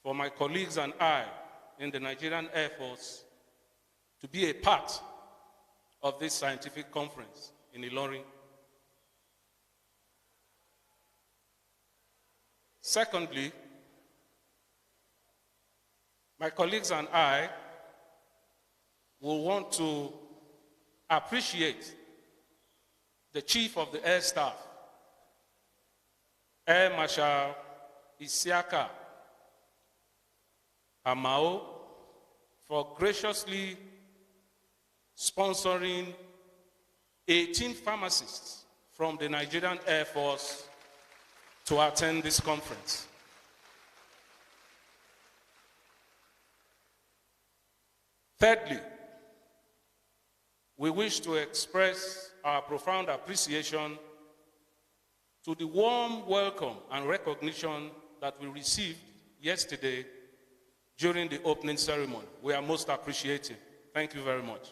for my colleagues and I in the Nigerian Air Force to be a part of this scientific conference in Ilorin. Secondly, my colleagues and I will want to appreciate the Chief of the Air Staff, Air Marshal Isiaka Amao, for graciously sponsoring 18 pharmacists from the Nigerian Air Force to attend this conference. Thirdly, we wish to express our profound appreciation to the warm welcome and recognition that we received yesterday during the opening ceremony. We are most appreciative. Thank you very much.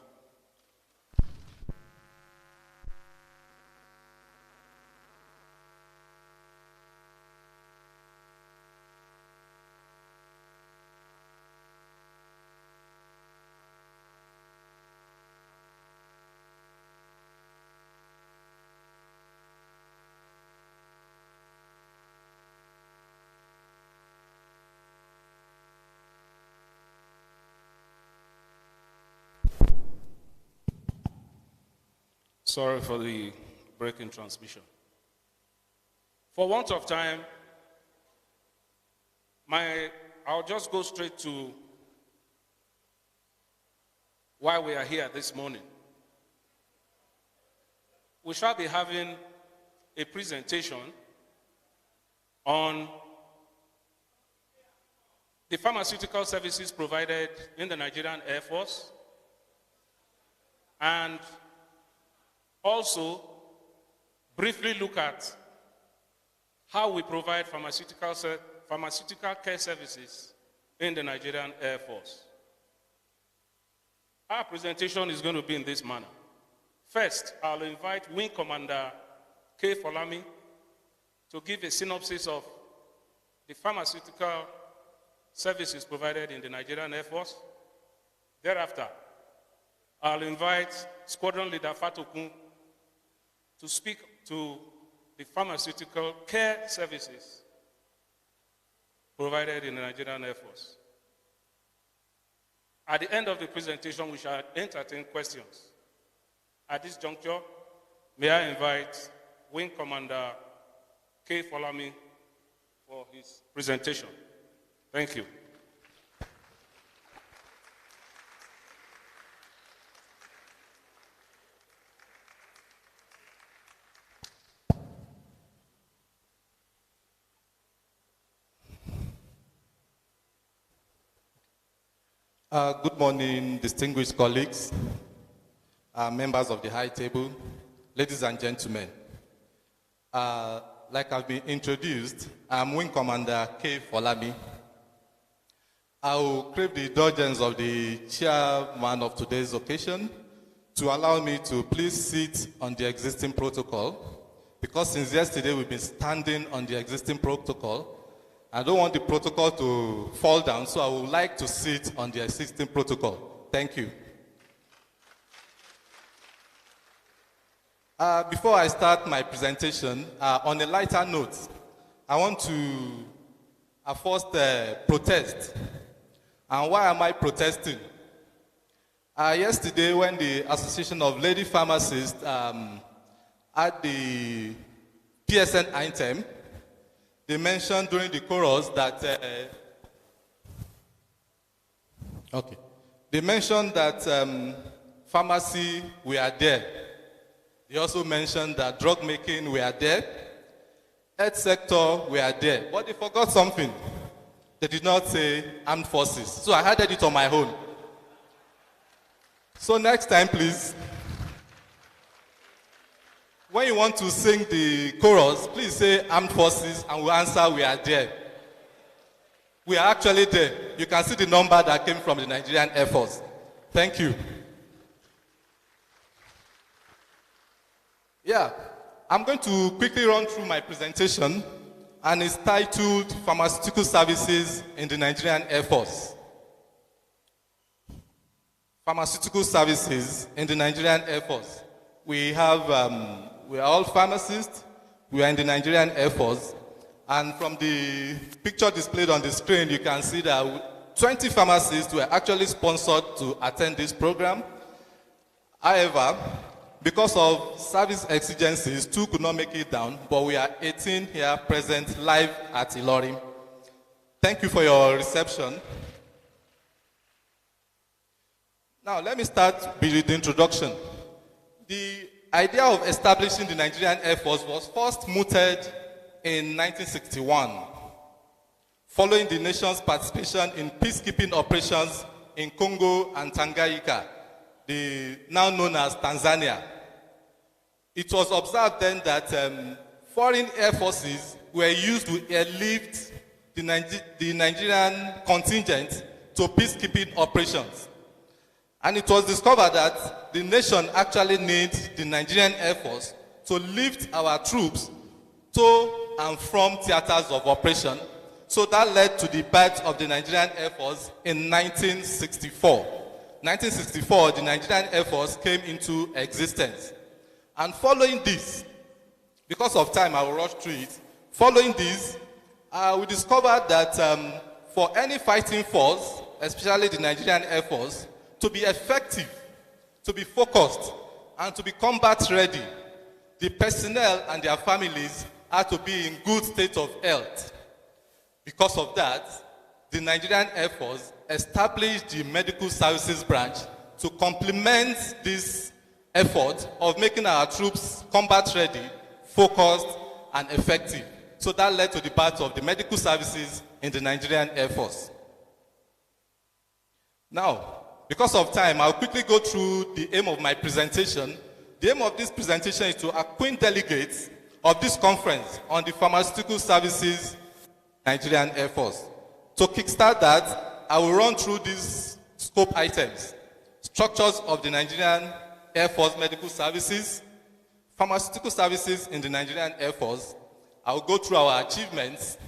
Sorry for the break in transmission. For want of time, I'll just go straight to why we are here this morning. We shall be having a presentation on the pharmaceutical services provided in the Nigerian Air Force, and also briefly look at how we provide pharmaceutical care services in the Nigerian Air Force. Our presentation is going to be in this manner. First, I'll invite Wing Commander K. Folami to give a synopsis of the pharmaceutical services provided in the Nigerian Air Force. Thereafter, I'll invite Squadron Leader Fatokun to speak to the pharmaceutical care services provided in the Nigerian Air Force. At the end of the presentation, we shall entertain questions. At this juncture, may I invite Wing Commander K. Folami for his presentation. Thank you. Good morning, distinguished colleagues, members of the high table, ladies and gentlemen. Like I've been introduced, I'm Wing Commander K. Folami. I will crave the indulgence of the chairman of today's occasion to allow me to please sit on the existing protocol, because since yesterday we've been standing on the existing protocol. I don't want the protocol to fall down, so I would like to sit on the existing protocol. Thank you. Before I start my presentation, on a lighter note, I want to first protest. And why am I protesting? Yesterday, when the Association of Lady Pharmacists had the PSN item, they mentioned during the chorus that they mentioned that pharmacy, we are there. They also mentioned that drug making, we are there. Health sector, we are there. But they forgot something. They did not say armed forces. So I added it on my own. So next time, please, when you want to sing the chorus, please say armed forces and we'll answer we are there. We are actually there. You can see the number that came from the Nigerian Air Force. Thank you. Yeah, I'm going to quickly run through my presentation and is titled Pharmaceutical Services in the Nigerian Air Force. Pharmaceutical Services in the Nigerian Air Force. We are all pharmacists. We are in the Nigerian Air Force. And from the picture displayed on the screen, you can see that 20 pharmacists were actually sponsored to attend this program. However, because of service exigencies, 2 could not make it down, but we are 18 here present live at Ilorin. Thank you for your reception. Now, let me start with the introduction. The idea of establishing the Nigerian Air Force was first mooted in 1961, following the nation's participation in peacekeeping operations in Congo and Tanganyika, now known as Tanzania. It was observed then that foreign air forces were used to airlift the Nigerian contingent to peacekeeping operations. And it was discovered that the nation actually needs the Nigerian Air Force to lift our troops to and from theaters of operation. So that led to the birth of the Nigerian Air Force in 1964. 1964, the Nigerian Air Force came into existence. And following this, because of time, I will rush through it. Following this, we discovered that for any fighting force, especially the Nigerian Air Force, to be effective, to be focused, and to be combat ready, the personnel and their families are to be in good state of health. Because of that, the Nigerian Air Force established the Medical Services Branch to complement this effort of making our troops combat ready, focused, and effective. So that led to the birth of the medical services in the Nigerian Air Force. Now, because of time, I'll quickly go through the aim of my presentation. The aim of this presentation is to acquaint delegates of this conference on the pharmaceutical services Nigerian Air Force. To kickstart that, I will run through these scope items: structures of the Nigerian Air Force medical services, pharmaceutical services in the Nigerian Air Force. I will go through our achievements.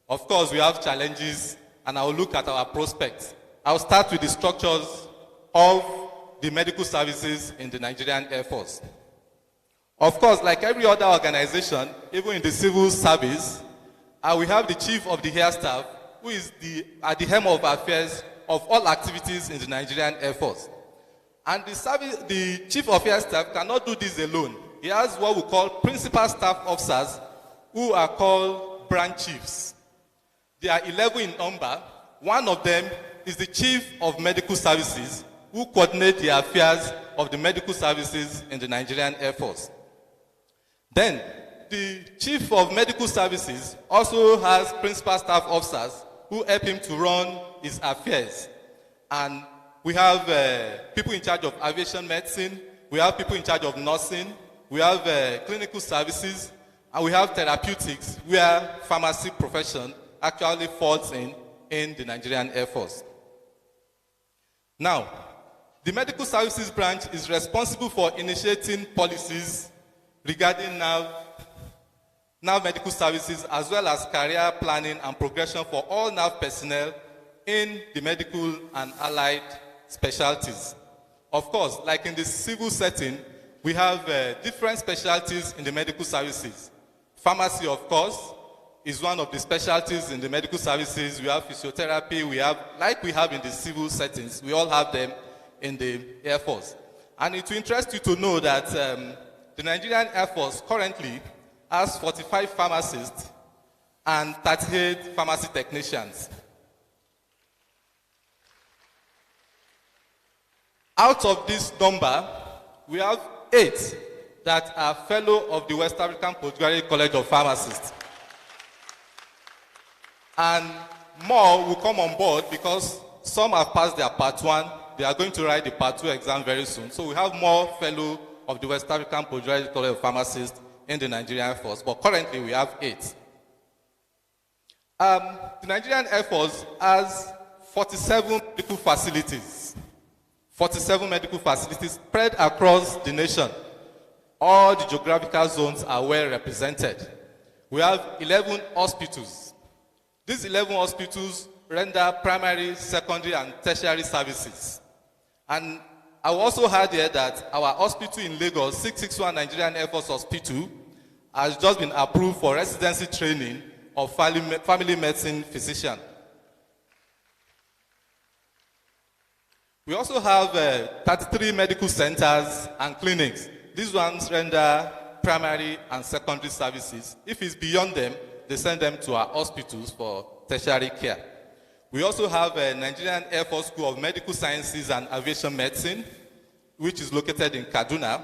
Of course, we have challenges, and I will look at our prospects. I'll start with the structures of the medical services in the Nigerian Air Force. Of course, like every other organization, even in the civil service, we have the chief of the air staff, who is at the helm of affairs of all activities in the Nigerian Air Force. And the chief of air staff cannot do this alone. He has what we call principal staff officers, who are called branch chiefs. They are 11 in number. One of them is the chief of medical services, who coordinates the affairs of the medical services in the Nigerian Air Force. Then, the chief of medical services also has principal staff officers who help him to run his affairs. And we have people in charge of aviation medicine, we have people in charge of nursing, we have clinical services, and we have therapeutics, where pharmacy profession actually falls in the Nigerian Air Force. Now, the Medical Services Branch is responsible for initiating policies regarding now medical services, as well as career planning and progression for all NAV personnel in the medical and allied specialties. Of course, like in the civil setting, we have different specialties in the medical services. Pharmacy, of course, is one of the specialties in the medical services. We have physiotherapy, like we have in the civil settings, we all have them in the Air Force. And it will interest you to know that the Nigerian Air Force currently has 45 pharmacists and 38 pharmacy technicians. Out of this number, we have 8 that are fellow of the West African Postgraduate College of Pharmacists. And more will come on board because some have passed their part 1. They are going to write the part 2 exam very soon. So we have more fellow of the West African Postgraduate College of Pharmacists in the Nigerian Air Force, but currently we have 8. The Nigerian Air Force has 47 medical facilities. 47 medical facilities spread across the nation. All the geographical zones are well represented. We have 11 hospitals. These 11 hospitals render primary, secondary, and tertiary services. And I also heard here that our hospital in Lagos, 661 Nigerian Air Force Hospital, has just been approved for residency training of family medicine physician. We also have 33 medical centers and clinics. These ones render primary and secondary services. If it's beyond them, they send them to our hospitals for tertiary care. We also have a Nigerian Air Force School of Medical Sciences and Aviation Medicine, which is located in Kaduna.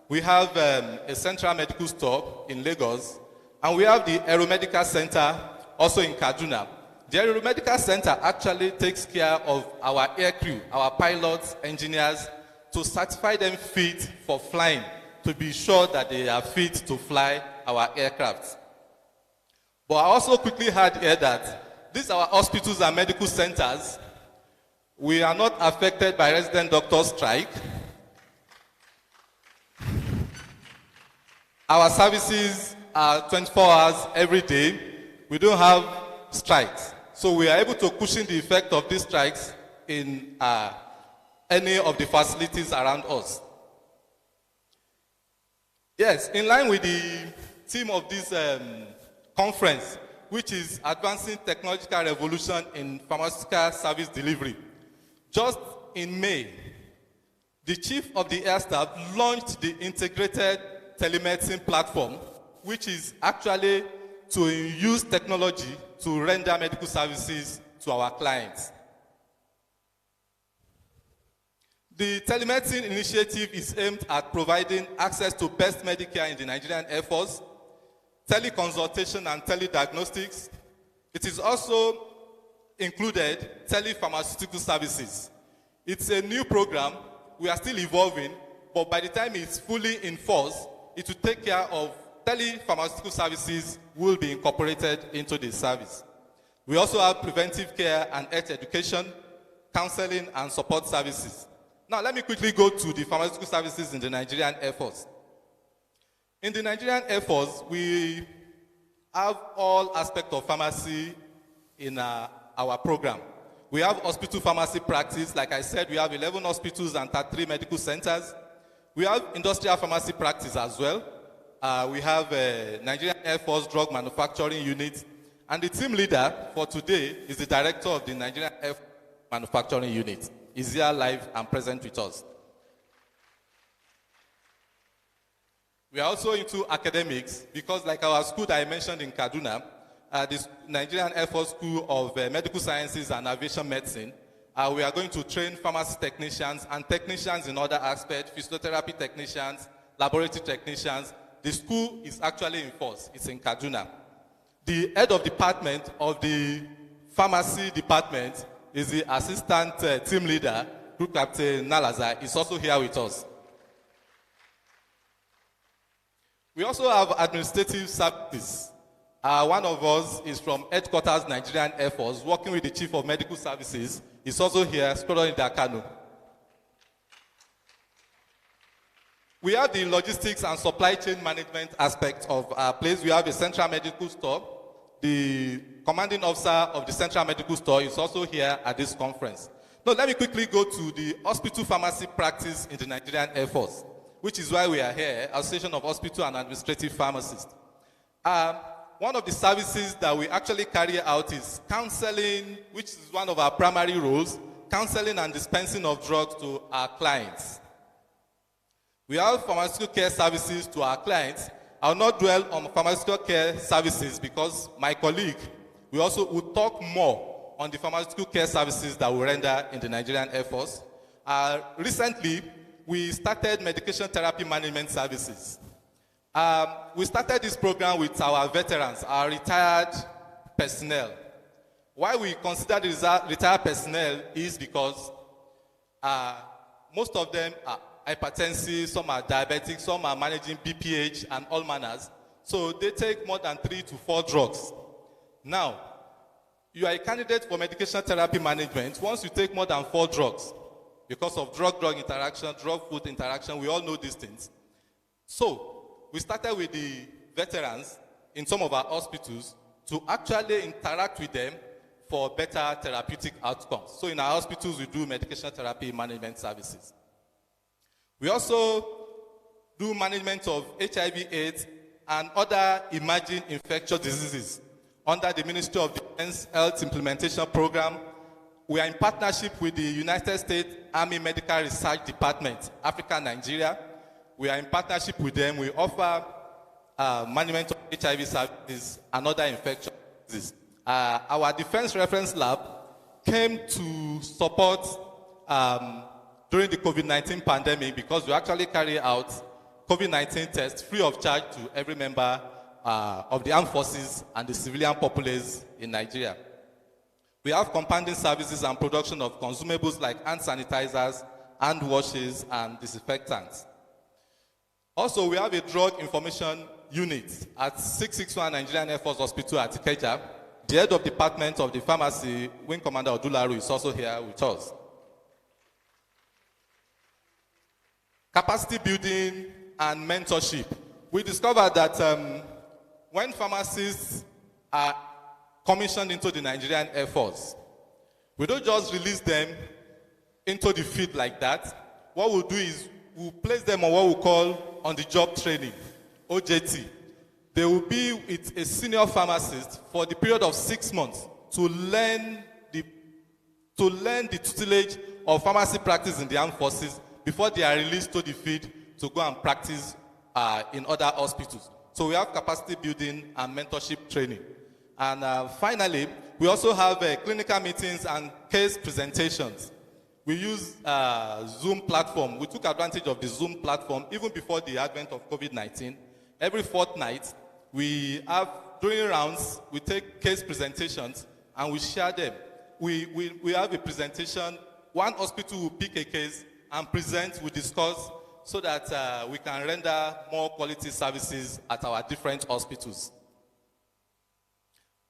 We have a central medical store in Lagos, and we have the Aeromedical Center also in Kaduna. The Aeromedical Center actually takes care of our air crew, our pilots, engineers, to certify them fit for flying, to be sure that they are fit to fly our aircraft. But I also quickly heard here that these our hospitals and medical centers, we are not affected by resident doctor strike. Our services are 24 hours every day. We don't have strikes. So we are able to cushion the effect of these strikes in any of the facilities around us. Yes, in line with the theme of this conference, which is Advancing Technological Revolution in Pharmaceutical Service Delivery. Just in May, the Chief of the Air Staff launched the Integrated Telemedicine Platform, which is actually to use technology to render medical services to our clients. The telemedicine initiative is aimed at providing access to best Medicare in the Nigerian Air Force, teleconsultation and telediagnostics. It is also included telepharmaceutical services. It's a new program. We are still evolving, but by the time it's fully in force, it will take care of telepharmaceutical services will be incorporated into the service. We also have preventive care and health education, counseling and support services. Now let me quickly go to the pharmaceutical services in the Nigerian Air Force. In the Nigerian Air Force, we have all aspects of pharmacy in our program. We have hospital pharmacy practice. Like I said, we have 11 hospitals and 33 medical centers. We have industrial pharmacy practice as well. We have a Nigerian Air Force Drug Manufacturing Unit. And the team leader for today is the director of the Nigerian Air Force Manufacturing Unit. He's here live and present with us. We are also into academics because like our school that I mentioned in Kaduna, this Nigerian Air Force School of Medical Sciences and Aviation Medicine, we are going to train pharmacy technicians and technicians in other aspects, physiotherapy technicians, laboratory technicians. The school is actually in force. It's in Kaduna. The head of department of the pharmacy department is the assistant team leader, Group Captain Nalaza, is also here with us. We also have administrative services. One of us is from Headquarters Nigerian Air Force, working with the Chief of Medical Services. He's also here, Squadron in Dakano. We have the logistics and supply chain management aspect of our place. We have a central medical store. The commanding officer of the central medical store is also here at this conference. Now, let me quickly go to the hospital pharmacy practice in the Nigerian Air Force, which is why we are here, Association of Hospital and Administrative Pharmacists. One of the services that we actually carry out is counseling, which is one of our primary roles, counseling and dispensing of drugs to our clients. We have pharmaceutical care services to our clients. I will not dwell on pharmaceutical care services because my colleague will talk more on the pharmaceutical care services that we render in the Nigerian Air Force. Recently, we started medication therapy management services. We started this program with our veterans, our retired personnel. Why we consider the retired personnel is because most of them are hypertensive, some are diabetic, some are managing BPH and all manners. So they take more than 3 to 4 drugs. Now, you are a candidate for medication therapy management once you take more than 4 drugs because of drug-drug interaction, drug-food interaction. We all know these things. So we started with the veterans. in some of our hospitals to actually interact with them for better therapeutic outcomes. So in our hospitals, we do medication therapy management services. We also do management of HIV/AIDS and other emerging infectious diseases under the Ministry of Defense Health Implementation Program. We are in partnership with the United States Army Medical Research Department, Africa, Nigeria. We are in partnership with them. We offer management of HIV services and other infectious diseases. Our Defense Reference Lab came to support during the COVID-19 pandemic because we actually carry out COVID-19 tests free of charge to every member of the armed forces and the civilian populace in Nigeria. We have compounding services and production of consumables like hand sanitizers, hand washes, and disinfectants. Also, we have a drug information unit at 661 Nigerian Air Force Hospital at Ikeja. The head of department of the pharmacy, Wing Commander Odularu, is also here with us. Capacity building and mentorship. We discovered that when pharmacists are commissioned into the Nigerian Air Force, we don't just release them into the field like that. What we'll do is we'll place them on what we call on-the-job training, OJT. They will be with a senior pharmacist for the period of 6 months to learn the tutelage of pharmacy practice in the armed forces before they are released to the field to go and practice in other hospitals. So we have capacity building and mentorship training. And finally, we also have clinical meetings and case presentations. We use Zoom platform. We took advantage of the Zoom platform even before the advent of COVID-19. Every fortnight, we have, during rounds, we take case presentations and we share them. We have a presentation. One hospital will pick a case and present, we discuss, so that we can render more quality services at our different hospitals.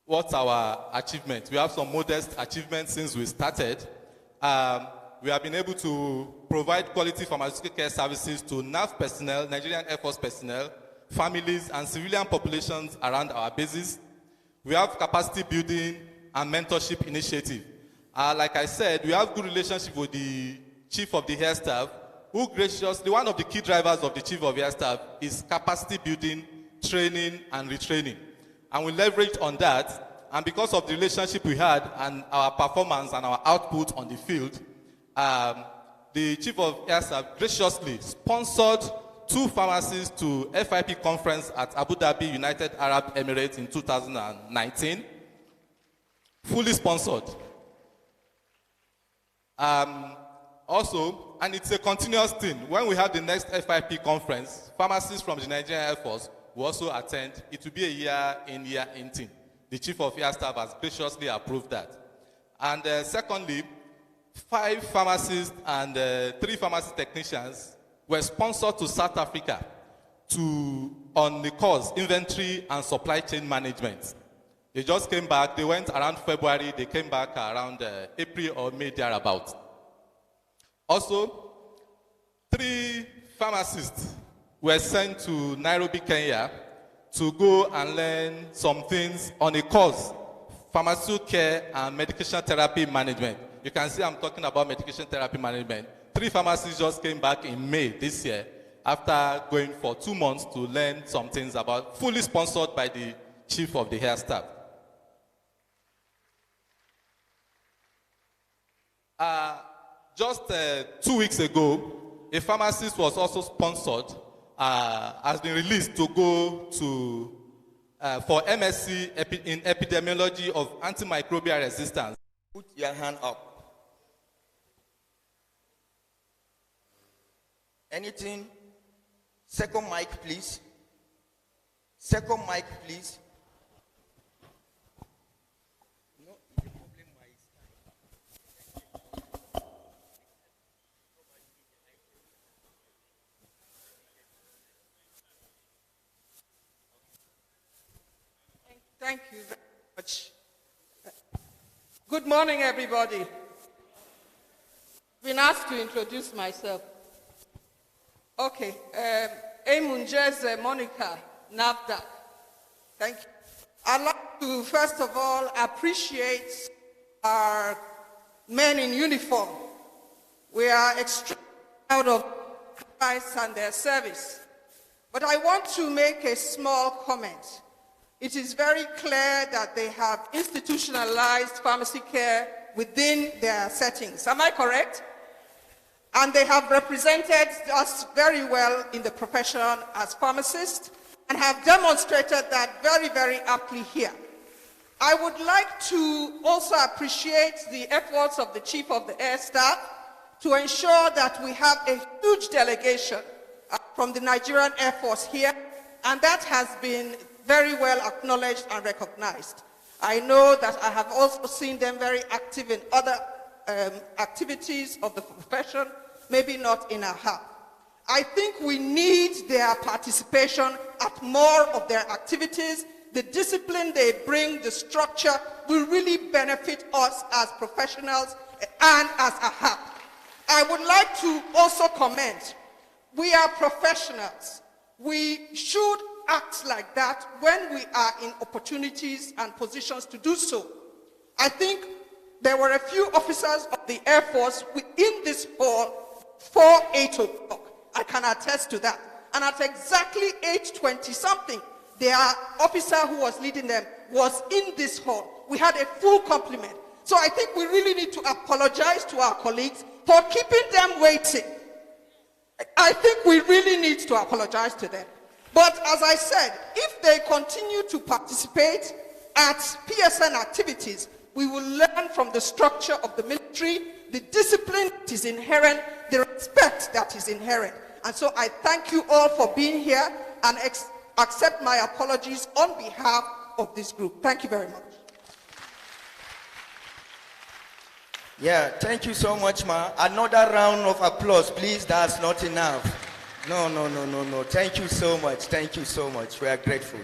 What's our achievement? We have some modest achievements since we started. We have been able to provide quality pharmaceutical care services to NAF personnel, Nigerian Air Force personnel, families, and civilian populations around our bases. We have capacity building and mentorship initiative. Like I said, we have good relationship with the Chief of the Air Staff, who graciously, one of the key drivers of the Chief of Air Staff is capacity building, training, and retraining. And we leveraged on that, and because of the relationship we had and our performance and our output on the field, the Chief of Air Staff graciously sponsored 2 pharmacies to FIP conference at Abu Dhabi, United Arab Emirates in 2019, fully sponsored. Also, and it's a continuous thing, when we have the next FIP conference, pharmacists from the Nigerian Air Force will also attend. It will be a year in, year in thing. The Chief of Air Staff has graciously approved that. And secondly, 5 pharmacists and 3 pharmacy technicians were sponsored to South Africa on the course, inventory and supply chain management. They just came back. They went around February. They came back around April or May, thereabout. Also, 3 pharmacists were sent to Nairobi, Kenya, to go and learn some things on a course, pharmaceutical care and medication therapy management. You can see I'm talking about medication therapy management. 3 pharmacists just came back in May this year after going for 2 months to learn some things about, fully sponsored by the Chief of the Air Staff. Just 2 weeks ago, a pharmacist was also sponsored, has been released to go to for MSc in epidemiology of antimicrobial resistance. Put your hand up. Anything? Second mic, please. Second mic, please. No, the problem Thank you very much. Good morning, everybody. I've been asked to introduce myself. Okay, Emunjeze Monica Navdak. Thank you. I'd like to, first of all, appreciate our men in uniform. We are extremely proud of Christ and their service. But I want to make a small comment. It is very clear that they have institutionalized pharmacy care within their settings. Am I correct? And they have represented us very well in the profession as pharmacists and have demonstrated that very, very aptly here. I would like to also appreciate the efforts of the Chief of the Air Staff to ensure that we have a huge delegation from the Nigerian Air Force here, and that has been very well acknowledged and recognized. I know that I have also seen them very active in other activities of the profession, maybe not in AHAP. I think we need their participation at more of their activities. The discipline they bring, the structure, will really benefit us as professionals and as AHAP. I would like to also comment, we are professionals. We should act like that when we are in opportunities and positions to do so. I think there were a few officers of the Air Force within this hall for 8 o'clock. I can attest to that. And at exactly 8:20 something, their officer who was leading them was in this hall. We had a full complement. So I think we really need to apologize to our colleagues for keeping them waiting. I think we really need to apologize to them. But as I said, if they continue to participate at PSN activities, we will learn from the structure of the military, the discipline that is inherent, the respect that is inherent. And so I thank you all for being here and accept my apologies on behalf of this group. Thank you very much. Yeah, thank you so much, ma. Another round of applause, please. That's not enough. No. Thank you so much. Thank you so much. We are grateful.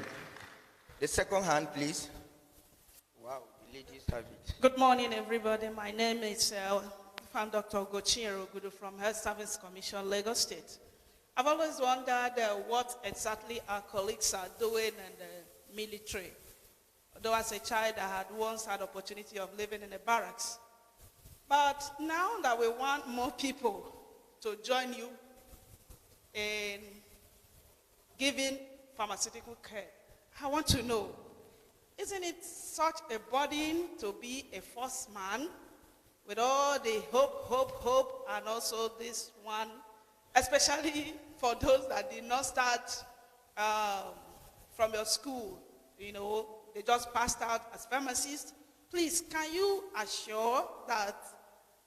The second hand, please. Wow, the ladies have it. Good morning, everybody. My name is Dr. Gochinyere Ogudu from Health Service Commission, Lagos State. I've always wondered what exactly our colleagues are doing in the military. Although as a child, I had once had opportunity of living in a barracks. But now that we want more people to join you in giving pharmaceutical care, I want to know, isn't it such a burden to be a first man with all the hope, and also this one, especially for those that did not start from your school, they just passed out as pharmacists. Please, can you assure that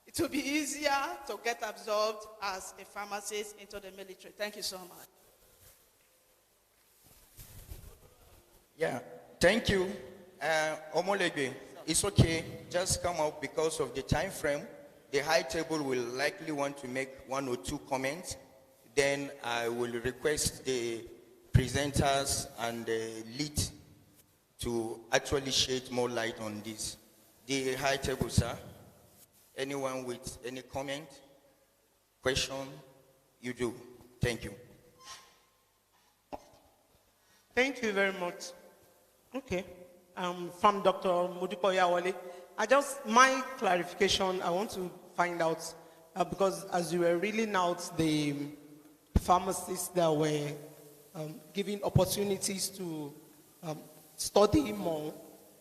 it will be easier to get absorbed as a pharmacist into the military? Thank you so much. Yeah, thank you. Omolege, it's okay. Just come up because of the time frame. The high table will likely want to make 1 or 2 comments. Then I will request the presenters and the lead to actually shed more light on this. The high table, sir. Anyone with any comment, question? You do. Thank you. Thank you very much. Okay. From Dr. Modukoyawale. My clarification, I want to find out, because as you were reading out the pharmacists that were giving opportunities to study more,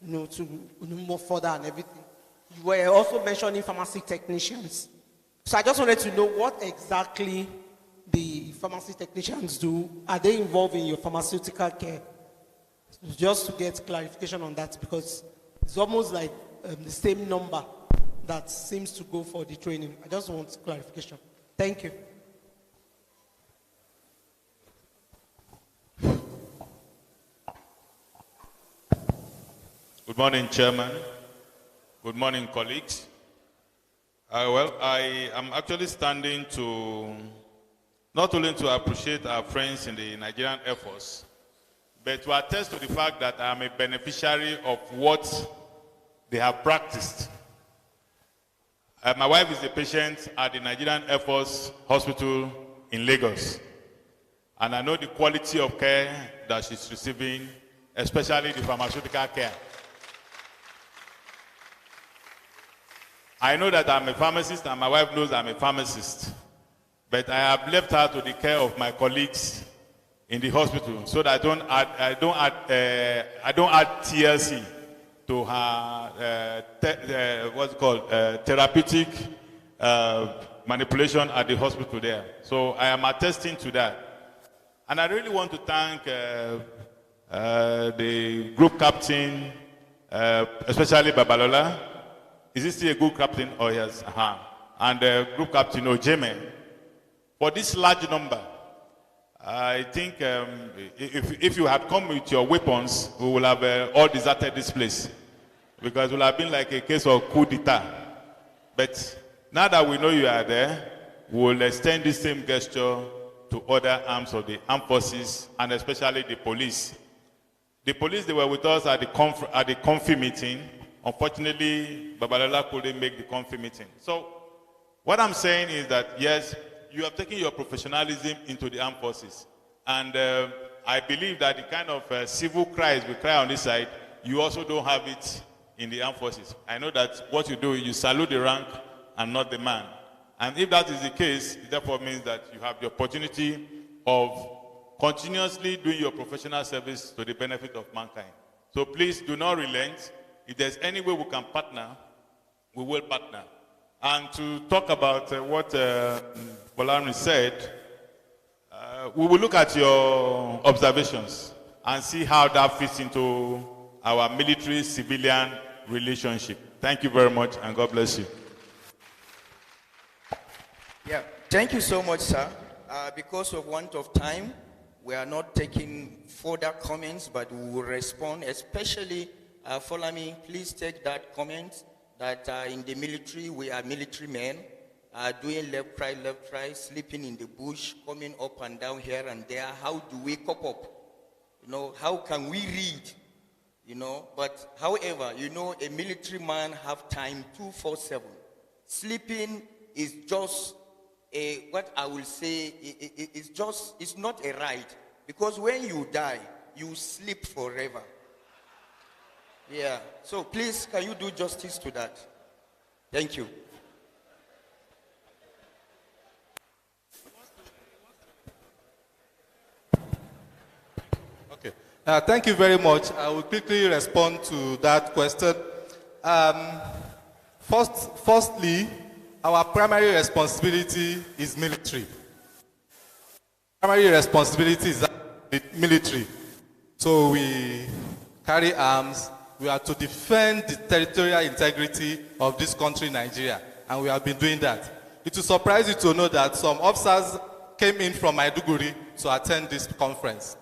to move further and everything, you were also mentioning pharmacy technicians. So I just wanted to know what exactly the pharmacy technicians do. Are they involved in your pharmaceutical care? Just to get clarification on that, because it's almost like the same number that seems to go for the training. I just want clarification. Thank you. Good morning, Chairman. Good morning, colleagues. I am actually standing to not only to appreciate our friends in the Nigerian Air Force, but to attest to the fact that I am a beneficiary of what they have practiced. My wife is a patient at the Nigerian Air Force Hospital in Lagos, and I know the quality of care that she's receiving especially the pharmaceutical care. I know that I'm a pharmacist and my wife knows I'm a pharmacist, but I have left her to the care of my colleagues in the hospital so that I don't add TLC to her what's it called therapeutic manipulation at the hospital there. So I am attesting to that. And I really want to thank the group captain, especially Babalola. Is he still a good captain? Oh, yes. And group captain Ojeme. For this large number, I think if you had come with your weapons, we would have all deserted this place. Because it would have been like a case of coup d'etat. But now that we know you are there, we will extend this same gesture to other arms of the armed forces, and especially the police. The police, they were with us at the comfy meeting. Unfortunately, Babalola couldn't make the comfy meeting. So what I'm saying is that, yes, you have taken your professionalism into the armed forces. And I believe that the kind of civil cries we cry on this side, you also don't have it in the armed forces. I know that what you do, you salute the rank and not the man. And if that is the case, it therefore means that you have the opportunity of continuously doing your professional service to the benefit of mankind. So please do not relent. If there's any way we can partner, we will partner. And to talk about what Bolarin said, we will look at your observations and see how that fits into our military-civilian relationship. Thank you very much, and God bless you. Yeah, thank you so much, sir. Because of want of time, we are not taking further comments, but we will respond, especially, follow me, please take that comment that in the military, we are military men, doing left, right, sleeping in the bush, coming up and down here and there. How do we cope up? You know, how can we read? You know, but however, you know, a military man have time 24/7. Sleeping is just what I will say, it's not a right. Because when you die, you sleep forever. Yeah, so please, can you do justice to that? Thank you. Okay, thank you very much. I will quickly respond to that question. Firstly, our primary responsibility is military. Primary responsibility is military. So we carry arms. We are to defend the territorial integrity of this country, Nigeria, and we have been doing that. It will surprise you to know that some officers came in from Maiduguri to attend this conference.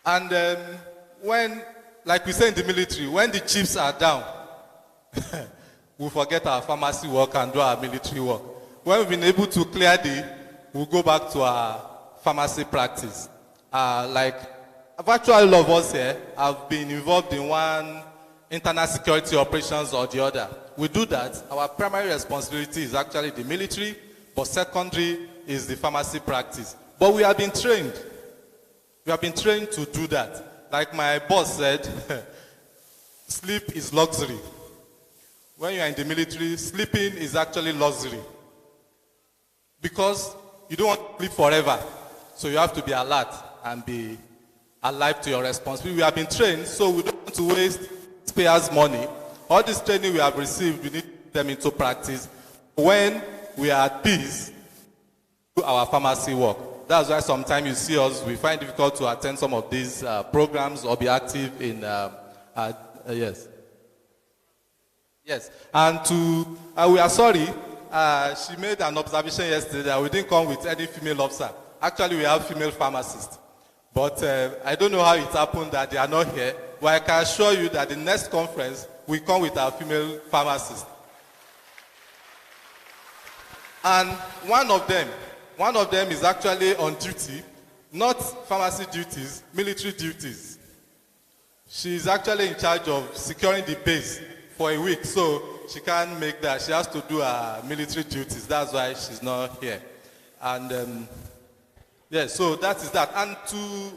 And when, like we say in the military, when the chiefs are down, we forget our pharmacy work and do our military work. When we've been able to clear we'll go back to our pharmacy practice. Like virtually all of us here have been involved in one internal security operations or the other. We do that. Our primary responsibility is actually the military, but secondary is the pharmacy practice. But we have been trained. We have been trained to do that. Like my boss said, sleep is luxury. When you are in the military, sleeping is actually luxury. Because you don't want to sleep forever. So you have to be alert and be alive to your responsibility. We have been trained, so we don't want to waste payers' money. All this training we have received, we need to put them into practice. When we are at peace, do our pharmacy work. That's why sometimes you see us, we find it difficult to attend some of these programs or be active in, yes. Yes, and we are sorry, she made an observation yesterday that we didn't come with any female officer. Actually, we have female pharmacists. But I don't know how it happened that they are not here. But I can assure you that the next conference, we come with our female pharmacist. And one of them is actually on duty, not pharmacy duties, military duties. She's actually in charge of securing the base for a week, so she can't make that. She has to do her military duties. That's why she's not here. And Yes, so that is that. And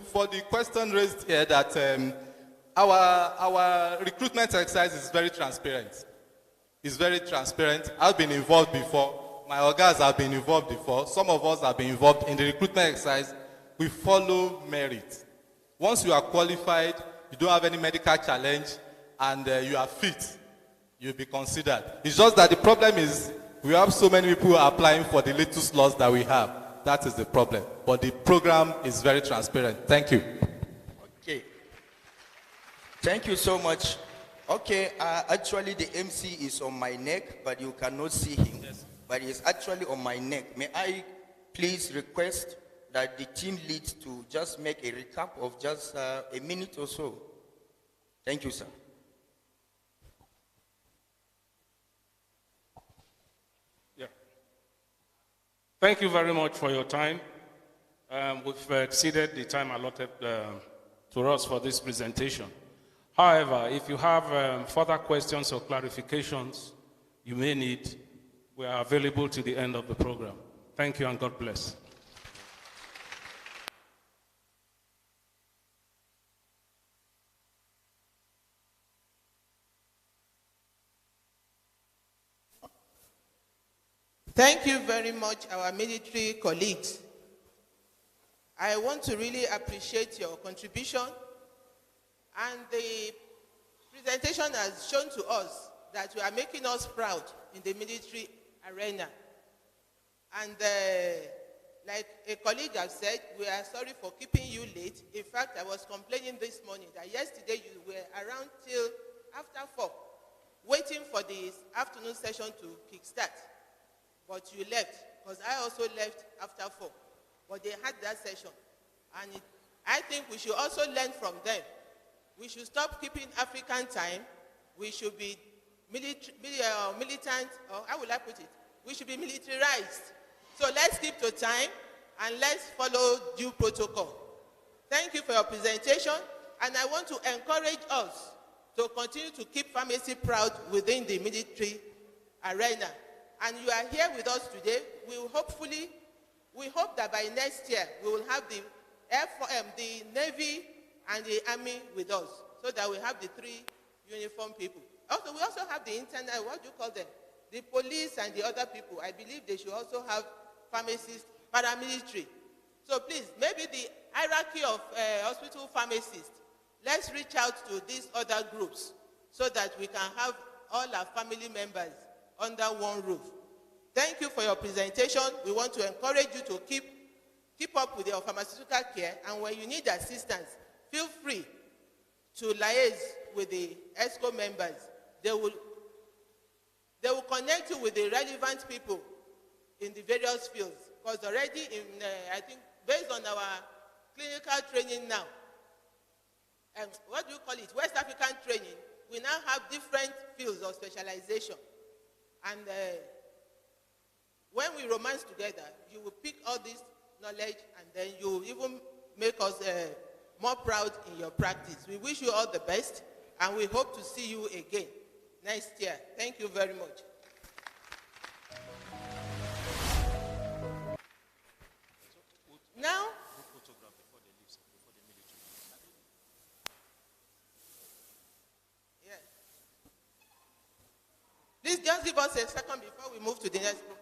for the question raised here that our recruitment exercise is very transparent. It's very transparent. I've been involved before. My organs have been involved before. Some of us have been involved in the recruitment exercise. We follow merit. Once you are qualified, you don't have any medical challenge, and you are fit, you'll be considered. It's just that the problem is we have so many people applying for the little slots that we have. That is the problem. But the program is very transparent. Thank you. Okay. Thank you so much. Okay, actually the MC is on my neck, but you cannot see him. Yes. But he's actually on my neck. May I please request that the team lead to just make a recap of just a minute or so? Thank you, sir. Yeah. Thank you very much for your time. We've exceeded the time allotted to us for this presentation. However, if you have further questions or clarifications you may need, we are available to the end of the program. Thank you and God bless. Thank you very much, our military colleagues. I want to really appreciate your contribution, and the presentation has shown to us that you are making us proud in the military arena. And like a colleague has said, we are sorry for keeping you late. In fact, I was complaining this morning that yesterday you were around till after 4, waiting for the afternoon session to kickstart. But you left, because I also left after 4. But they had that session. And I think we should also learn from them. We should stop keeping African time. We should be militant, or how will I put it? We should be militarized. So let's keep to time and let's follow due protocol. Thank you for your presentation, and I want to encourage us to continue to keep pharmacy proud within the military arena. And you are here with us today. We hope that by next year we will have the the Navy and the Army with us, so that we have the 3 uniformed people. Also, we also have the internal, what do you call them? The police and the other people. I believe they should also have pharmacists, paramilitary. So please, maybe the hierarchy of hospital pharmacists, let's reach out to these other groups so that we can have all our family members under one roof. Thank you for your presentation. We want to encourage you to keep up with your pharmaceutical care, and when you need assistance, feel free to liaise with the ESCO members. They will connect you with the relevant people in the various fields, because already I think based on our clinical training now, and what do you call it, West African training, we now have different fields of specialization. And when we romance together, you will pick all this knowledge, and then you even make us more proud in your practice. We wish you all the best, and we hope to see you again next year. Thank you very much. Now, please just give us a second before we move to the next program.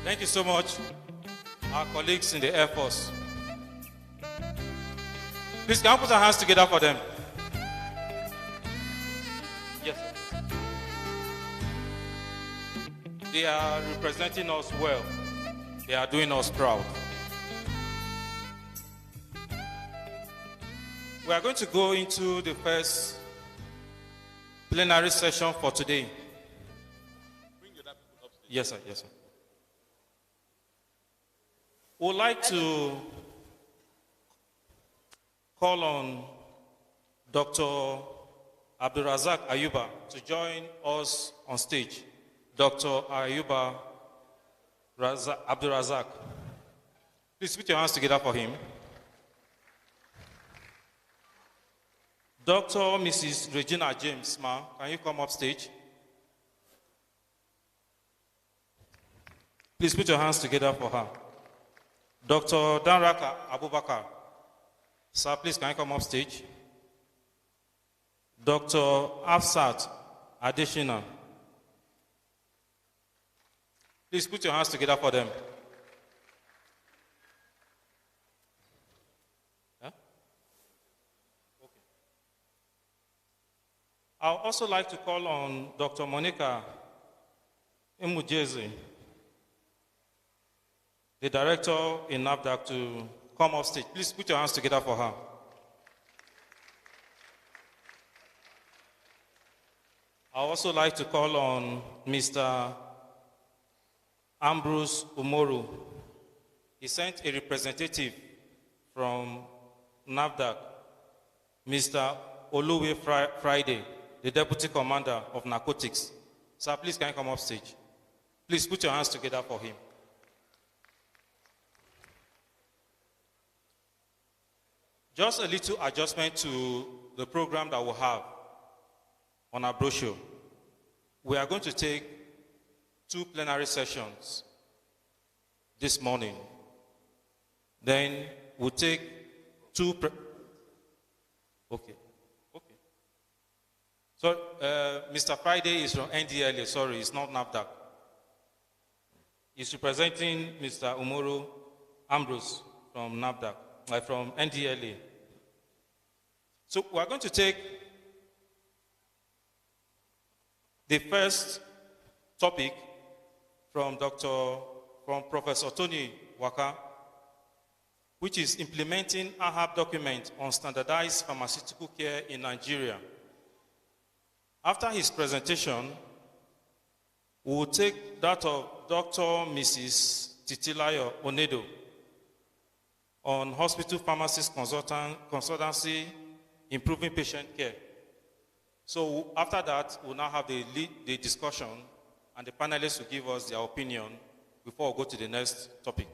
Thank you so much, our colleagues in the Air Force. Please, can we put our hands together for them? Yes, sir. They are representing us well. They are doing us proud. We are going to go into the first plenary session for today. Yes, sir. Yes, sir. We'd like to call on Dr. Abdulrazak Ayuba to join us on stage. Dr. Ayuba Abdulrazak. Please put your hands together for him. Dr. Mrs. Regina James, ma'am, can you come up stage? Please put your hands together for her. Dr. Danraka Abubakar, sir, please can you come up stage? Dr. Afsat Adeshina, please put your hands together for them. Yeah? Okay. I would also like to call on Dr. Monica Imujeze, the director in NAFDAC, to come off stage. Please put your hands together for her. I also like to call on Mr. Ambrose Umoru. He sent a representative from NAFDAC, Mr. Oluwe Friday, the deputy commander of narcotics. Sir, please can you come off stage? Please put your hands together for him. Just a little adjustment to the program that we have on our brochure. We are going to take 2 plenary sessions this morning. Then we'll take 2... Okay. So, Mr. Friday is from NDLA. Sorry, it's not NAFDAC. He's representing Mr. Umoru Ambrose from NAFDAC, from NDLA. So we're going to take the first topic from Professor Tony Waka, which is implementing AHAP document on standardized pharmaceutical care in Nigeria. After his presentation, we will take that of Dr. Mrs. Titilayo Onedo on hospital pharmacist consultancy, improving patient care. So after that, we'll now have the discussion, and the panelists will give us their opinion before we go to the next topic.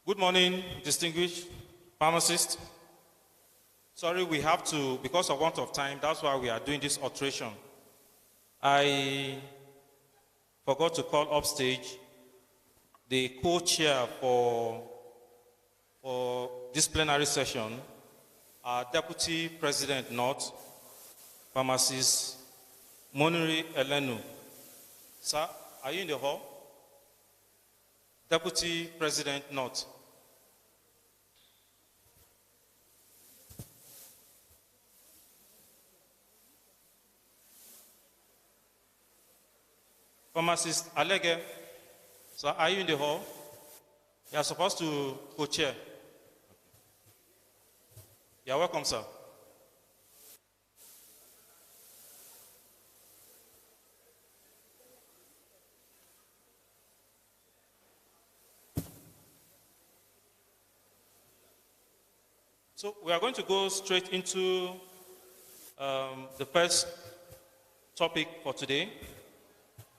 Good morning, distinguished pharmacists. Sorry, we have to, because of want of time, that's why we are doing this alteration. I forgot to call upstage the co-chair for this plenary session, our Deputy President North, Pharmacist Moniri Elenu. Sir, are you in the hall? Deputy President North. Pharmacist Alege, sir, are you in the hall? You are supposed to co-chair. You are welcome, sir. So we are going to go straight into the first topic for today.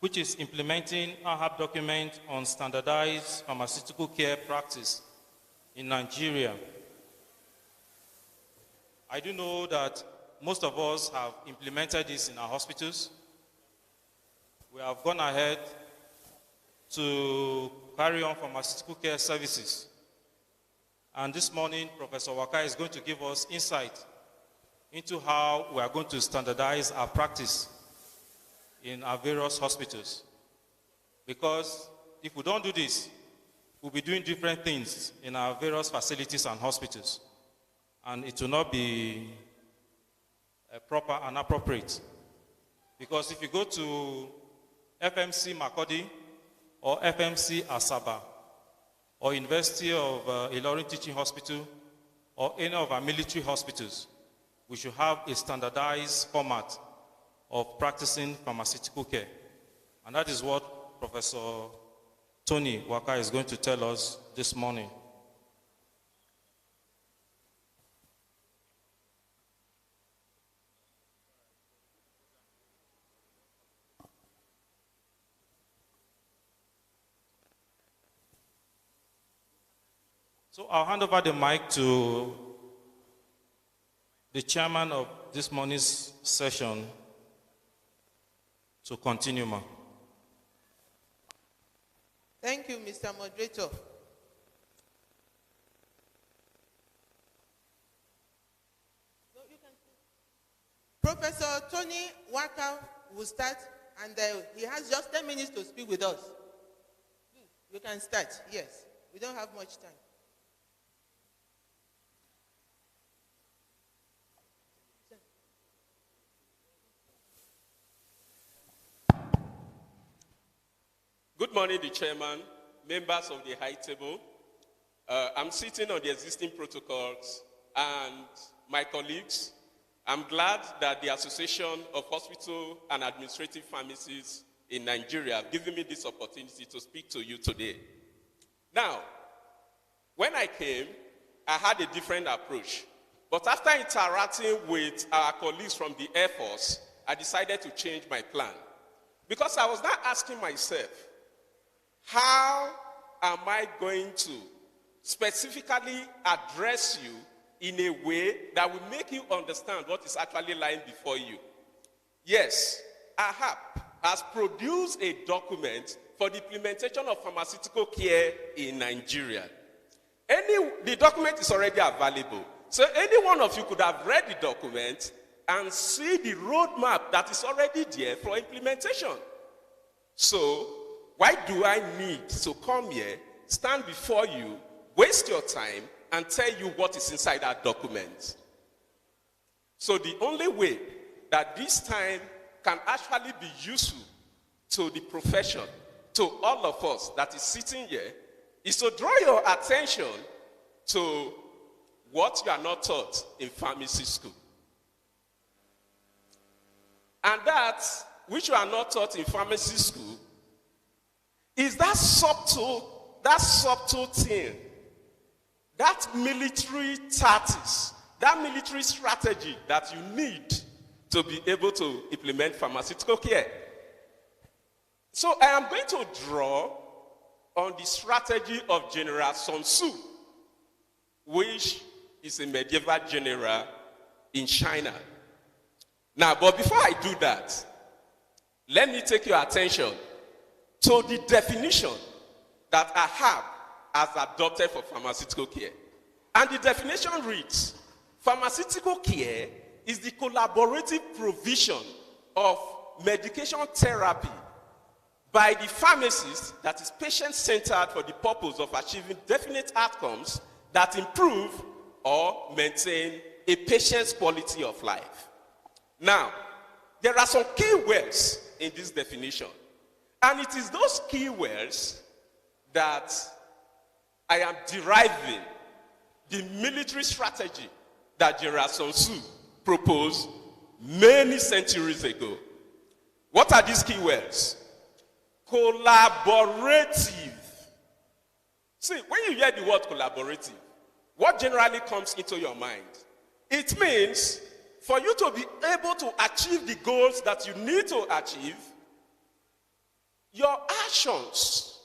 which is implementing AHAP document on standardized pharmaceutical care practice in Nigeria. I do know that most of us have implemented this in our hospitals. We have gone ahead to carry on pharmaceutical care services. And this morning, Professor Waka is going to give us insight into how we are going to standardize our practice in our various hospitals. Because if we don't do this, we'll be doing different things in our various facilities and hospitals. And it will not be proper and appropriate. Because if you go to FMC Makodi or FMC Asaba or University of Ilorin Teaching Hospital or any of our military hospitals, we should have a standardized format of practicing pharmaceutical care. And that is what Professor Tony Waka is going to tell us this morning. So I'll hand over the mic to the chairman of this morning's session to continue, ma'am. Thank you, Mr. Moderator. Professor Tony Waka will start, and he has just 10 minutes to speak with us. You can start, yes. We don't have much time. Good morning, the chairman, members of the high table. I'm sitting on the existing protocols and my colleagues. I'm glad that the Association of Hospital and Administrative Pharmacies in Nigeria have given me this opportunity to speak to you today. Now, when I came, I had a different approach. But after interacting with our colleagues from the Air Force, I decided to change my plan. Because I was now asking myself, how am I going to specifically address you in a way that will make you understand what is actually lying before you? Yes, AHAP has produced a document for the implementation of pharmaceutical care in Nigeria. The document is already available. So any one of you could have read the document and see the roadmap that is already there for implementation. So why do I need to come here, stand before you, waste your time, and tell you what is inside that document? So the only way that this time can actually be useful to the profession, to all of us that is sitting here, is to draw your attention to what you are not taught in pharmacy school. And that which you are not taught in pharmacy school is that subtle thing, that military tactics, that military strategy that you need to be able to implement pharmaceutical care. So I am going to draw on the strategy of General Sun Tzu, which is a medieval general in China. Now, but before I do that, let me take your attention to the definition that AHAP has adopted for pharmaceutical care. And the definition reads, pharmaceutical care is the collaborative provision of medication therapy by the pharmacist that is patient-centered for the purpose of achieving definite outcomes that improve or maintain a patient's quality of life. Now, there are some key words in this definition. And it is those key words that I am deriving the military strategy that General Sun Tzu proposed many centuries ago. What are these key words? Collaborative. See, when you hear the word collaborative, what generally comes into your mind? It means for you to be able to achieve the goals that you need to achieve, your actions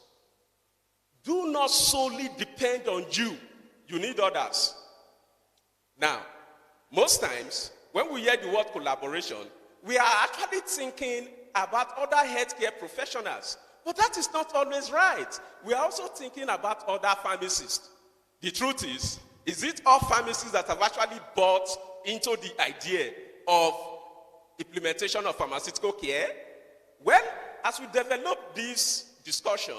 do not solely depend on you. You need others. Now, most times, when we hear the word collaboration, we are actually thinking about other healthcare professionals. But that is not always right. We are also thinking about other pharmacists. The truth is it all pharmacists that have actually bought into the idea of implementation of pharmaceutical care? Well, as we develop this discussion,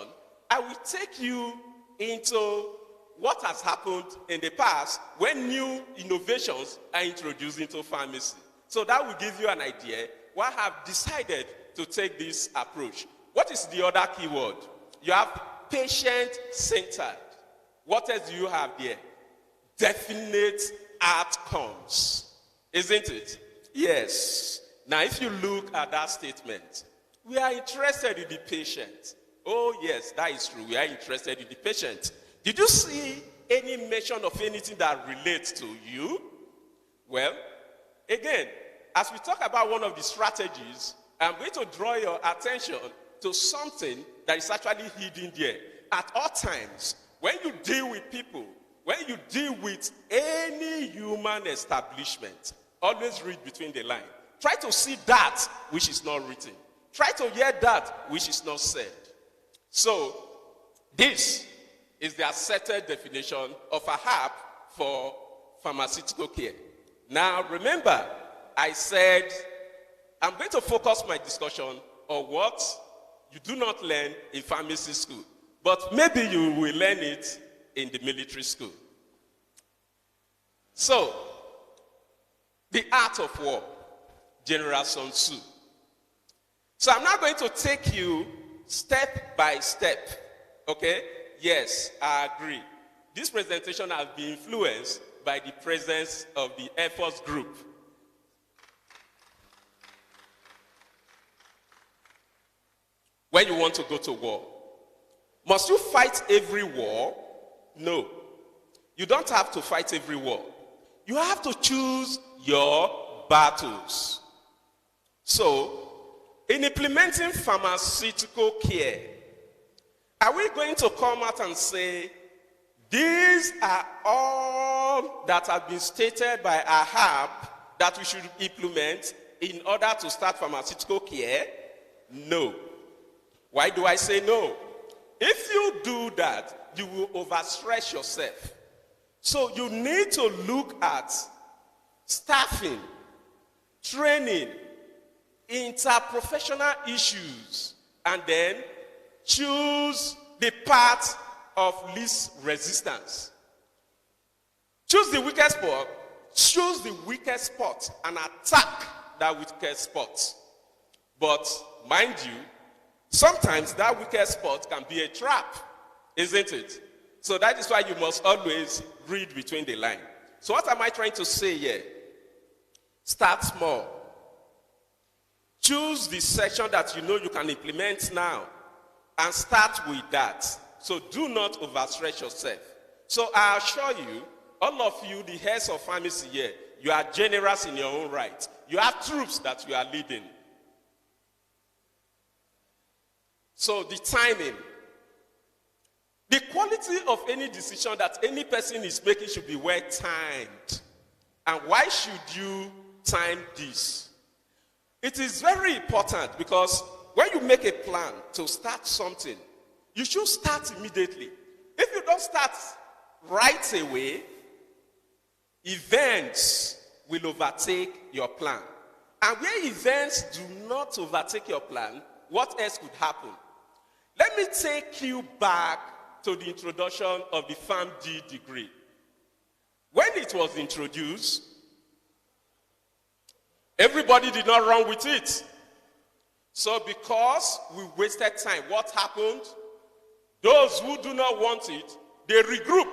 I will take you into what has happened in the past when new innovations are introduced into pharmacy. So that will give you an idea why I have decided to take this approach. What is the other keyword? You have patient-centered. What else do you have there? Definite outcomes. Isn't it? Yes. Now, if you look at that statement, we are interested in the patient. Oh, yes, that is true. We are interested in the patient. Did you see any mention of anything that relates to you? Well, again, as we talk about one of the strategies, I'm going to draw your attention to something that is actually hidden there. At all times, when you deal with people, when you deal with any human establishment, always read between the lines. Try to see that which is not written. Try to hear that which is not said. So, this is the accepted definition of AHAP for pharmaceutical care. Now, remember, I said I'm going to focus my discussion on what you do not learn in pharmacy school, but maybe you will learn it in the military school. So, the art of war, General Sun Tzu. So I'm not going to take you step by step, okay? Yes, I agree. This presentation has been influenced by the presence of the Air Force group. When you want to go to war, must you fight every war? No. You don't have to fight every war. You have to choose your battles. So, in implementing pharmaceutical care, are we going to come out and say, these are all that have been stated by AHAP that we should implement in order to start pharmaceutical care? No. Why do I say no? If you do that, you will overstretch yourself. So you need to look at staffing, training, interprofessional issues, and then choose the path of least resistance. Choose the weakest spot, choose the weakest spot, and attack that weakest spot. But mind you, sometimes that weakest spot can be a trap, isn't it? So that is why you must always read between the lines. So what am I trying to say here? Start small. Choose the section that you know you can implement now and start with that. So do not overstretch yourself. So I assure you, all of you, the heads of pharmacy here, you are generous in your own right. You have troops that you are leading. So the timing. The quality of any decision that any person is making should be well timed. And why should you time this? It is very important because when you make a plan to start something, you should start immediately. If you don't start right away, events will overtake your plan. And where events do not overtake your plan, what else could happen? Let me take you back to the introduction of the PharmD degree. When it was introduced, everybody did not run with it. So because we wasted time, what happened? Those who do not want it, they regroup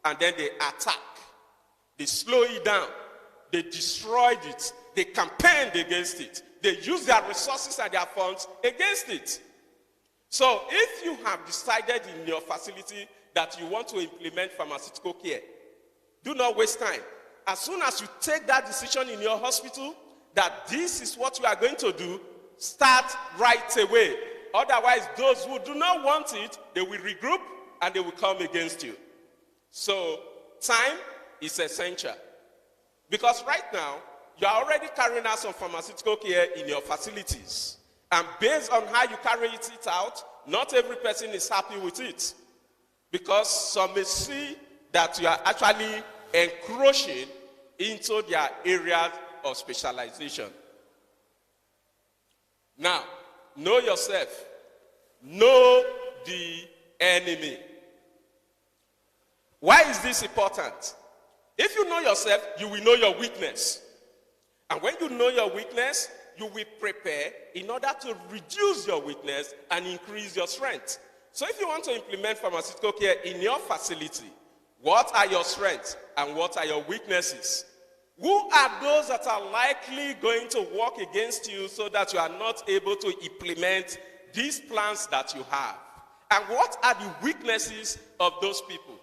and then they attack. They slow it down. They destroyed it. They campaigned against it. They used their resources and their funds against it. So if you have decided in your facility that you want to implement pharmaceutical care, do not waste time. As soon as you take that decision in your hospital that this is what you are going to do, start right away. Otherwise, those who do not want it, they will regroup and they will come against you. So time is essential. Because right now, you are already carrying out some pharmaceutical care in your facilities. And based on how you carry it out, not every person is happy with it. Because some may see that you are actually encroaching into their areas of specialization. Now, know yourself. Know the enemy. Why is this important? If you know yourself, you will know your weakness. And when you know your weakness, you will prepare in order to reduce your weakness and increase your strength. So if you want to implement pharmaceutical care in your facility, what are your strengths and what are your weaknesses? Who are those that are likely going to work against you so that you are not able to implement these plans that you have? And what are the weaknesses of those people?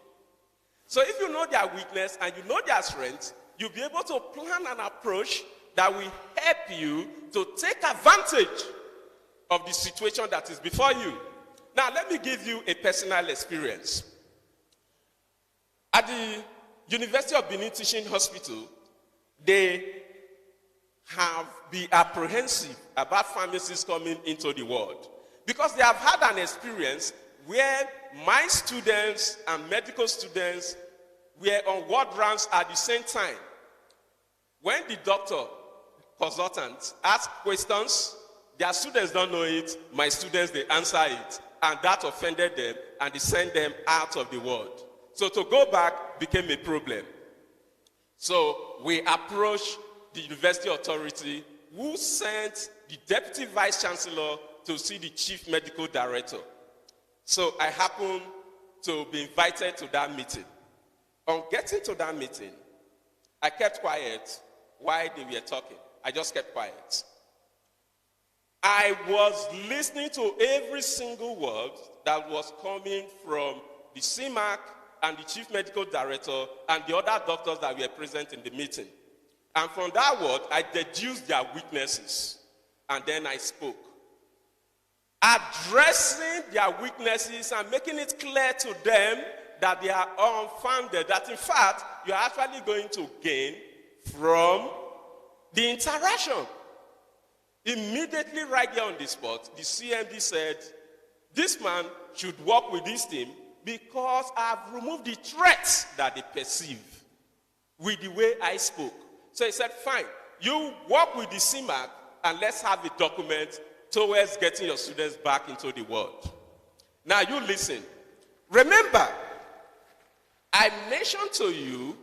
So if you know their weakness and you know their strength, you'll be able to plan an approach that will help you to take advantage of the situation that is before you. Now, let me give you a personal experience. At the University of Benin Teaching Hospital, they have been apprehensive about pharmacists coming into the world because they have had an experience where my students and medical students were on ward rounds at the same time. When the doctor, consultant, ask questions, their students don't know it, my students, they answer it. And that offended them, and they sent them out of the ward. So to go back became a problem. So we approached the university authority, who sent the deputy vice chancellor to see the chief medical director. So I happened to be invited to that meeting. On getting to that meeting, I kept quiet while they were talking. I just kept quiet. I was listening to every single word that was coming from the CMAC and the chief medical director and the other doctors that were present in the meeting. And from that word, I deduced their weaknesses. And then I spoke. Addressing their weaknesses and making it clear to them that they are unfounded, that in fact, you are actually going to gain from the interaction. Immediately right there on the spot, the CMD said, this man should work with this team because I've removed the threats that they perceive with the way I spoke. So he said, fine, you work with the CMAC and let's have a document towards getting your students back into the world. Now you listen. Remember, I mentioned to you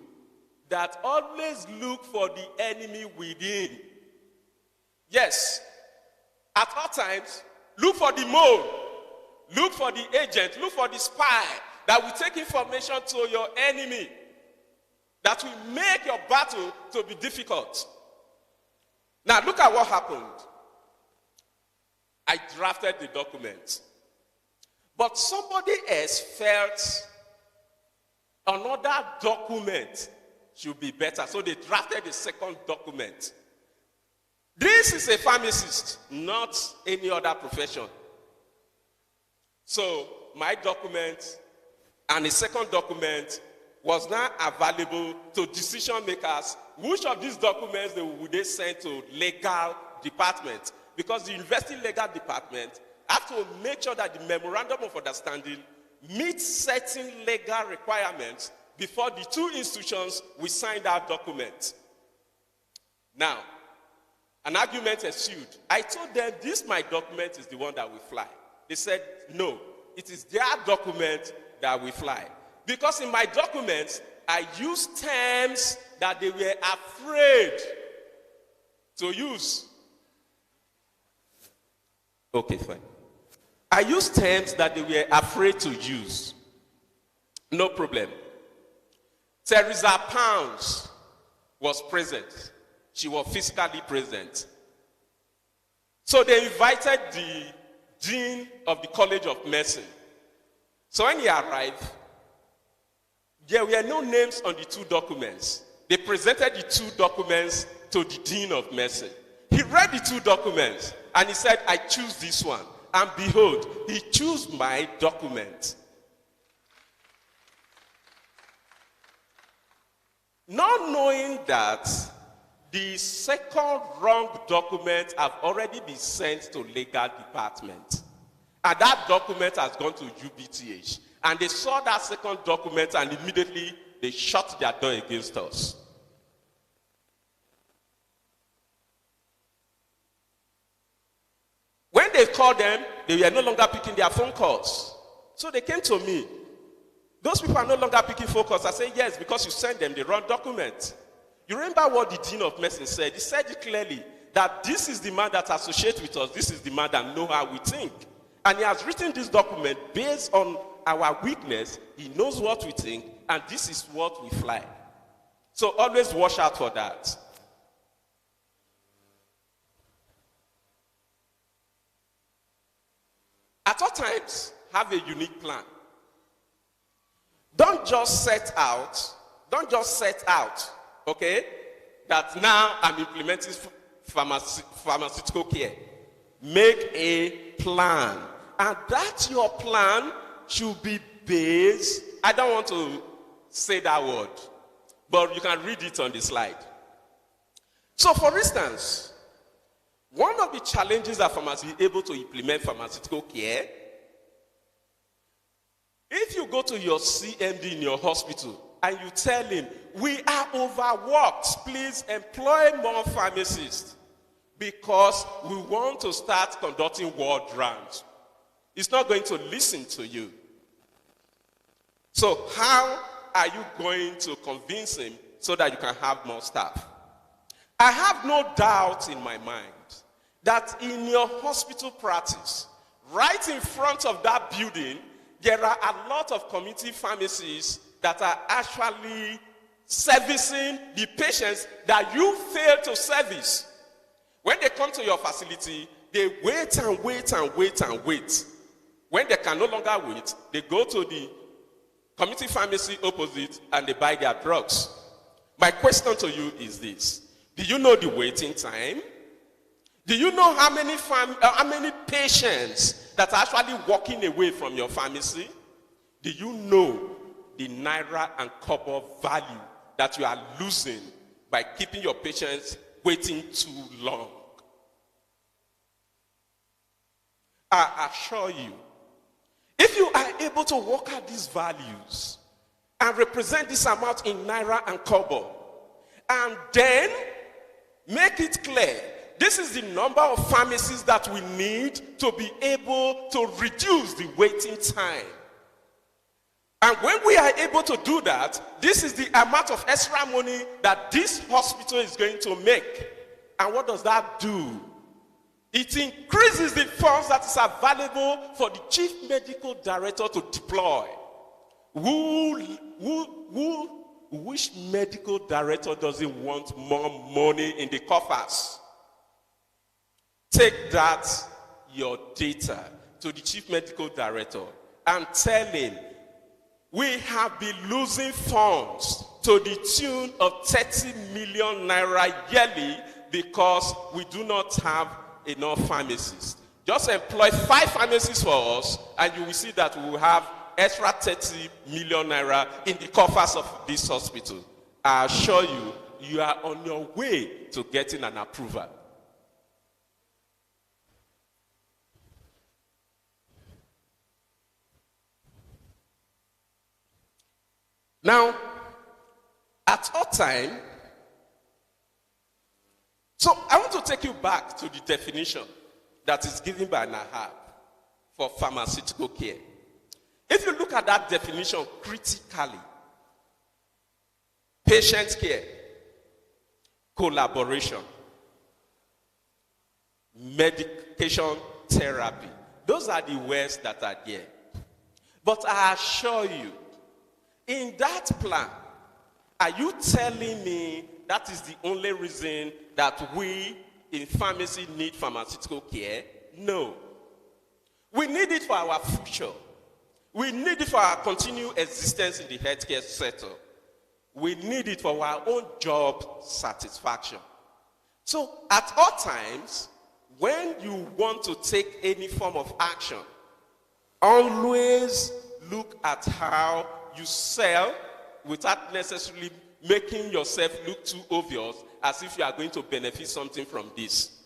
that always look for the enemy within. Yes, at all times, look for the mole, look for the agent, look for the spy that will take information to your enemy, that will make your battle to be difficult. Now look at what happened. I drafted the document, but somebody else felt another document should be better, so they drafted the second document. This is a pharmacist, not any other profession. So my document and the second document was now available to decision makers. Which of these documents would they send to legal department? Because the university legal department have to make sure that the memorandum of understanding meets certain legal requirements before the two institutions will sign that document. Now, an argument ensued. I told them, this my document is the one that will fly. They said, no, it is their document that will fly. Because in my documents, I used terms that they were afraid to use. Okay, fine. I used terms that they were afraid to use. No problem. Teresa Pounds was present. She was physically present. So they invited the dean of the College of Medicine. So when he arrived, there were no names on the two documents. They presented the two documents to the dean of medicine. He read the two documents and he said, I choose this one. and behold, he chose my document. Not knowing that the second wrong document have already been sent to legal department. And that document has gone to UBTH. And they saw that second document and immediately they shut their door against us. When they called them, they were no longer picking their phone calls. So they came to me. Those people are no longer picking phone calls. I say, yes, because you sent them the wrong document. You remember what the Dean of Medicine said? He said it clearly, that this is the man that associates with us. This is the man that knows how we think. And he has written this document based on our weakness. He knows what we think, and this is what we fly. So always watch out for that. At all times, have a unique plan. Don't just set out, okay, that now I'm implementing pharmaceutical care. Make a plan. And that your plan should be based, I don't want to say that word, but you can read it on the slide. So for instance, one of the challenges that pharmacy is able to implement pharmaceutical care, if you go to your CMD in your hospital and you tell him, we are overworked, please employ more pharmacists because we want to start conducting world rounds. He's not going to listen to you. So how are you going to convince him so that you can have more staff? I have no doubt in my mind that in your hospital practice, right in front of that building, there are a lot of community pharmacies that are actually servicing the patients that you fail to service. When they come to your facility, they wait and wait and wait and wait. When they can no longer wait, they go to the community pharmacy opposite and they buy their drugs. My question to you is this. Do you know the waiting time? Do you know how many patients that are actually walking away from your pharmacy? Do you know the naira and kobo value that you are losing by keeping your patients waiting too long? I assure you, if you are able to work out these values and represent this amount in naira and kobo, and then make it clear, this is the number of pharmacies that we need to be able to reduce the waiting time. And when we are able to do that, this is the amount of extra money that this hospital is going to make. And what does that do? It increases the funds that is available for the chief medical director to deploy. Which medical director doesn't want more money in the coffers? Take that, your data, to the chief medical director and tell him, we have been losing funds to the tune of 30 million naira yearly because we do not have enough pharmacists. Just employ 5 pharmacists for us and you will see that we will have extra 30 million naira in the coffers of this hospital. I assure you, you are on your way to getting an approval. Now, at all time, so I want to take you back to the definition that is given by AHAPN for pharmaceutical care. If you look at that definition critically, patient care, collaboration, medication therapy, those are the words that are there. But I assure you, in that plan, are you telling me that is the only reason that we in pharmacy need pharmaceutical care? No. We need it for our future. We need it for our continued existence in the healthcare sector. We need it for our own job satisfaction. So at all times, when you want to take any form of action, always look at how you sell without necessarily making yourself look too obvious as if you are going to benefit something from this.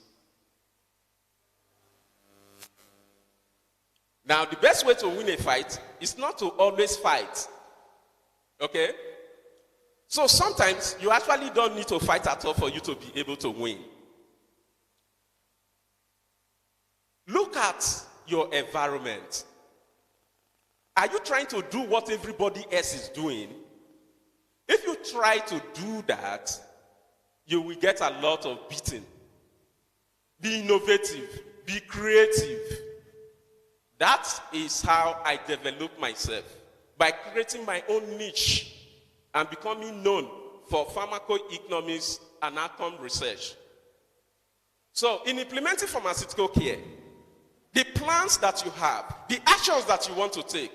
Now, the best way to win a fight is not to always fight. Okay? So sometimes you actually don't need to fight at all for you to be able to win. Look at your environment. Are you trying to do what everybody else is doing? If you try to do that, you will get a lot of beating. Be innovative. Be creative. That is how I develop myself, by creating my own niche and becoming known for pharmacoeconomics and outcome research. So in implementing pharmaceutical care, the plans that you have, the actions that you want to take,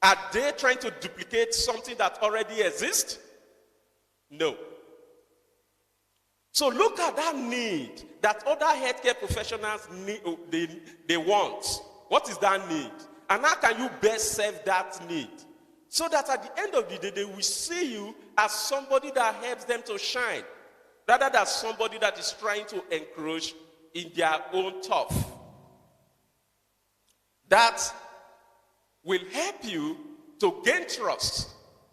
are they trying to duplicate something that already exists? No. So look at that need that other healthcare professionals need, they want. What is that need? And how can you best serve that need? So that at the end of the day, they will see you as somebody that helps them to shine, rather than somebody that is trying to encroach in their own turf. That will help you to gain trust.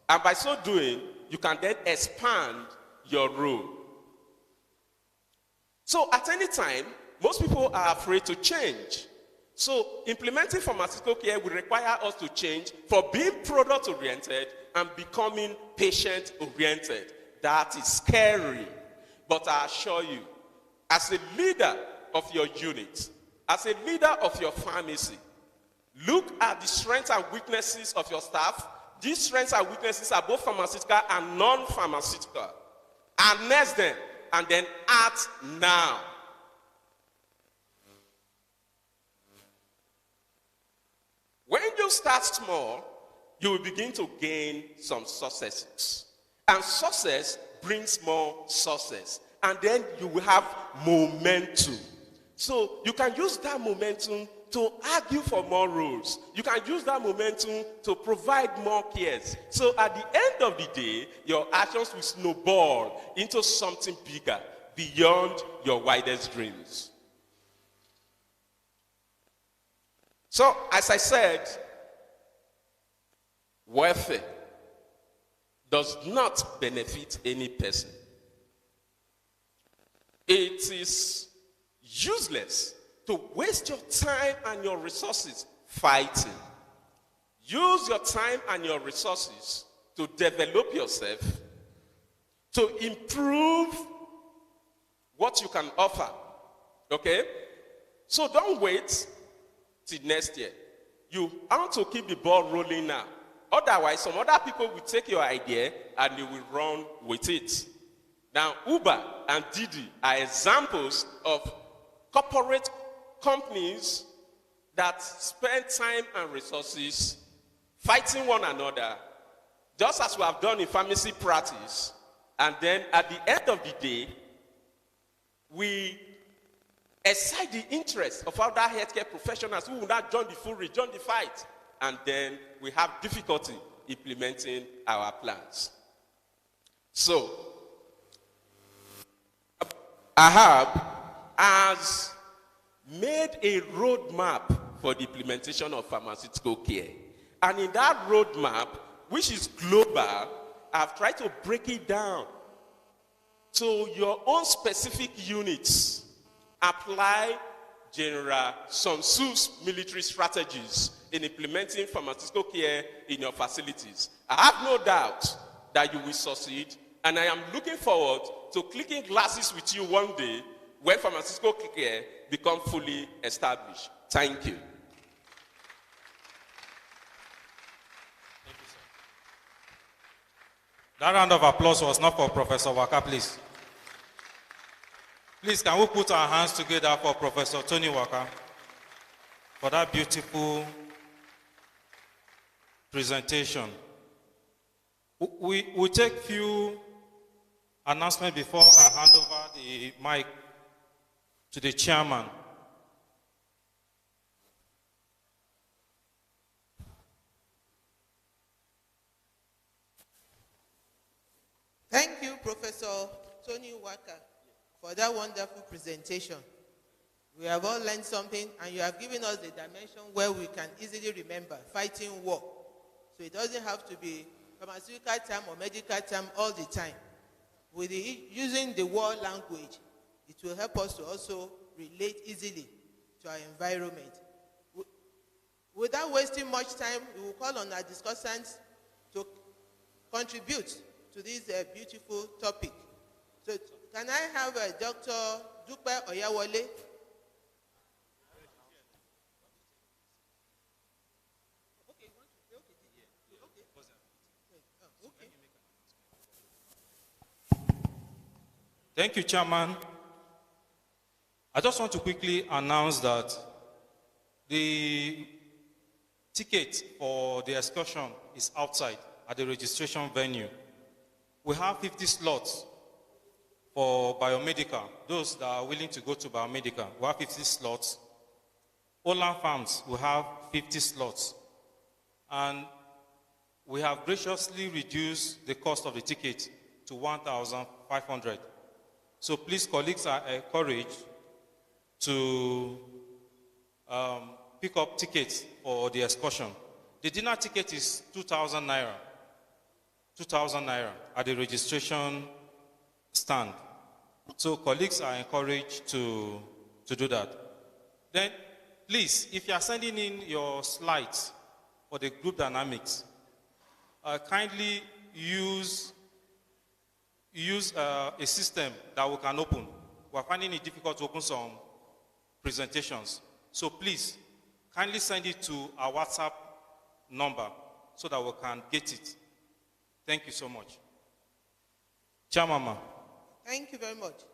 And by so doing, you can then expand your role. So at any time, most people are afraid to change. So implementing pharmaceutical care will require us to change from being product-oriented and becoming patient-oriented. That is scary. But I assure you, as a leader of your unit, as a leader of your pharmacy, look at the strengths and weaknesses of your staff. These strengths and weaknesses are both pharmaceutical and non-pharmaceutical. Harness them and then act now. When you start small, you will begin to gain some successes. And success brings more success. And then you will have momentum. So you can use that momentum to argue for more roles. You can use that momentum to provide more cares. So at the end of the day, your actions will snowball into something bigger, beyond your widest dreams. So, as I said, welfare does not benefit any person. It is useless to waste your time and your resources fighting. Use your time and your resources to develop yourself, to improve what you can offer. Okay? So don't wait till next year. You want to keep the ball rolling now. Otherwise, some other people will take your idea and they will run with it. Now, Uber and Didi are examples of corporate companies that spend time and resources fighting one another, just as we have done in pharmacy practice. And then at the end of the day, we excite the interest of other healthcare professionals who will not join the full race, join the fight. And then we have difficulty implementing our plans. So, AHAP has made a roadmap for the implementation of pharmaceutical care. And in that roadmap, which is global, I've tried to break it down to your own specific units. Apply General Sun Tzu's military strategies in implementing pharmaceutical care in your facilities. I have no doubt that you will succeed, and I am looking forward to clicking glasses with you one day when pharmaceutical care become fully established. Thank you. That round of applause was not for Professor Waka, please. Please, can we put our hands together for Professor Tony Waka for that beautiful presentation. We take few announcements before I hand over the mic to the chairman. Thank you, Professor Tony Waka, for that wonderful presentation. We have all learned something, and you have given us the dimension where we can easily remember fighting war. So it doesn't have to be pharmaceutical term or medical term all the time. With using the war language, it will help us to also relate easily to our environment. Without wasting much time, we will call on our discussants to contribute to this beautiful topic. So can I have Dr. Dupe Oyawole? Thank you, Chairman. I just want to quickly announce that the ticket for the excursion is outside at the registration venue. We have 50 slots for biomedical. Those that are willing to go to biomedical, we have 50 slots. Olan Farms, we have 50 slots. And we have graciously reduced the cost of the ticket to 1,500. So please, colleagues are encouraged to pick up tickets for the excursion. The dinner ticket is 2,000 naira. 2,000 naira at the registration stand. So colleagues are encouraged to do that. Then, please, if you are sending in your slides for the group dynamics, kindly use a system that we can open. We're finding it difficult to open some presentations. So please, kindly send it to our WhatsApp number so that we can get it. Thank you so much. Chamama. Thank you very much.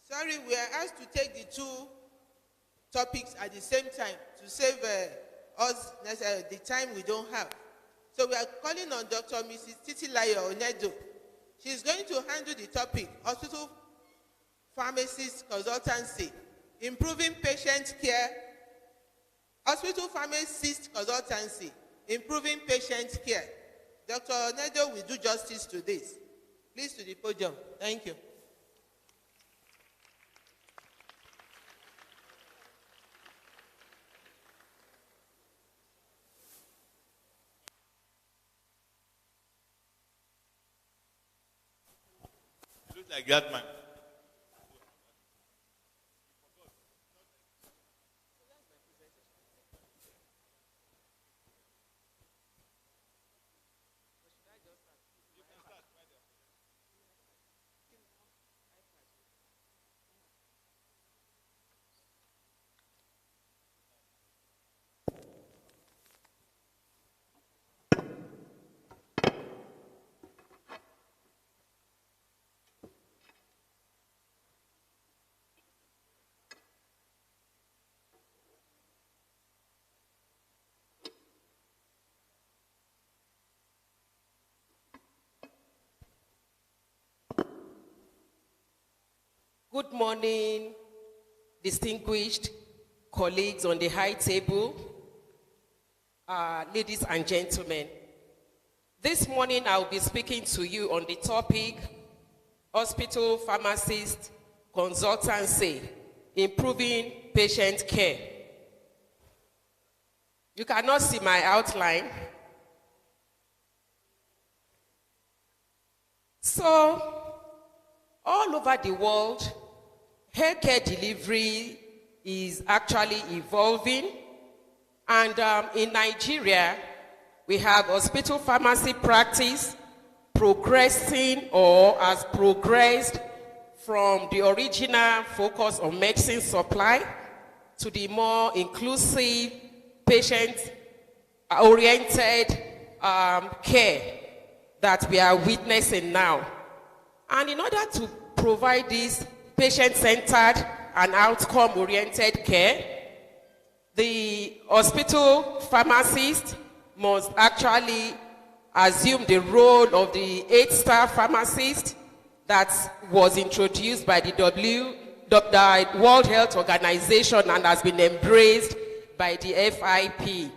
Sorry, we are asked to take the two topics at the same time to save us the time we don't have. So we are calling on Dr. Mrs. Titilayo Onedo. She's going to handle the topic, Hospital Pharmacist Consultancy, Improving Patient Care. Hospital Pharmacist Consultancy, Improving Patient Care. Dr. Onedo will do justice to this. Please to the podium. Thank you. You look like that man. Good morning, distinguished colleagues on the high table, ladies and gentlemen. This morning I will be speaking to you on the topic, Hospital Pharmacist Consultancy, Improving Patient Care. You cannot see my outline. So, all over the world, healthcare delivery is actually evolving. And in Nigeria, we have hospital pharmacy practice progressing or has progressed from the original focus on medicine supply to the more inclusive, patient-oriented care that we are witnessing now. And in order to provide this patient-centered and outcome-oriented care, the hospital pharmacist must actually assume the role of the 8-star pharmacist that was introduced by the the World Health Organization and has been embraced by the FIP.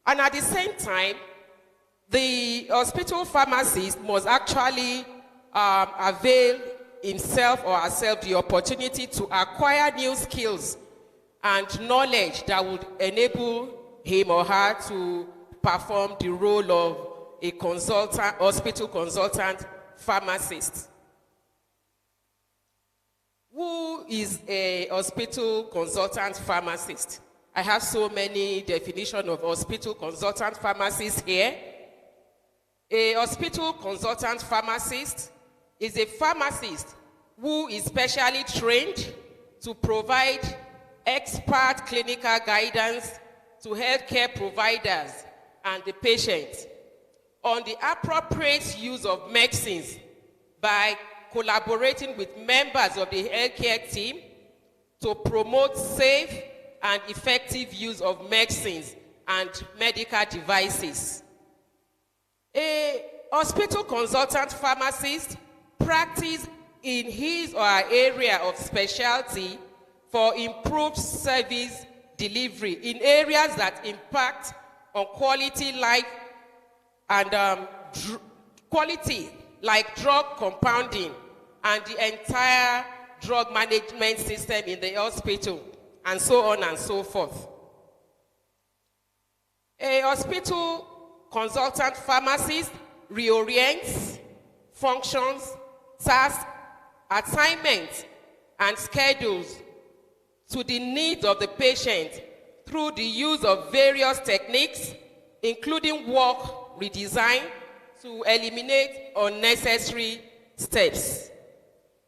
And at the same time, the hospital pharmacist must actually avail himself or herself the opportunity to acquire new skills and knowledge that would enable him or her to perform the role of a consultant, hospital consultant pharmacist. Who is a hospital consultant pharmacist? I have so many definitions of hospital consultant pharmacist here. A hospital consultant pharmacist is a pharmacist who is specially trained to provide expert clinical guidance to healthcare providers and the patient on the appropriate use of medicines by collaborating with members of the healthcare team to promote safe and effective use of medicines and medical devices. A hospital consultant pharmacist practices in his or her area of specialty for improved service delivery in areas that impact on quality life and quality like drug compounding and the entire drug management system in the hospital, and so on and so forth. A hospital consultant pharmacist reorients functions, tasks, assignments, and schedules to the needs of the patient through the use of various techniques, including work redesign, to eliminate unnecessary steps.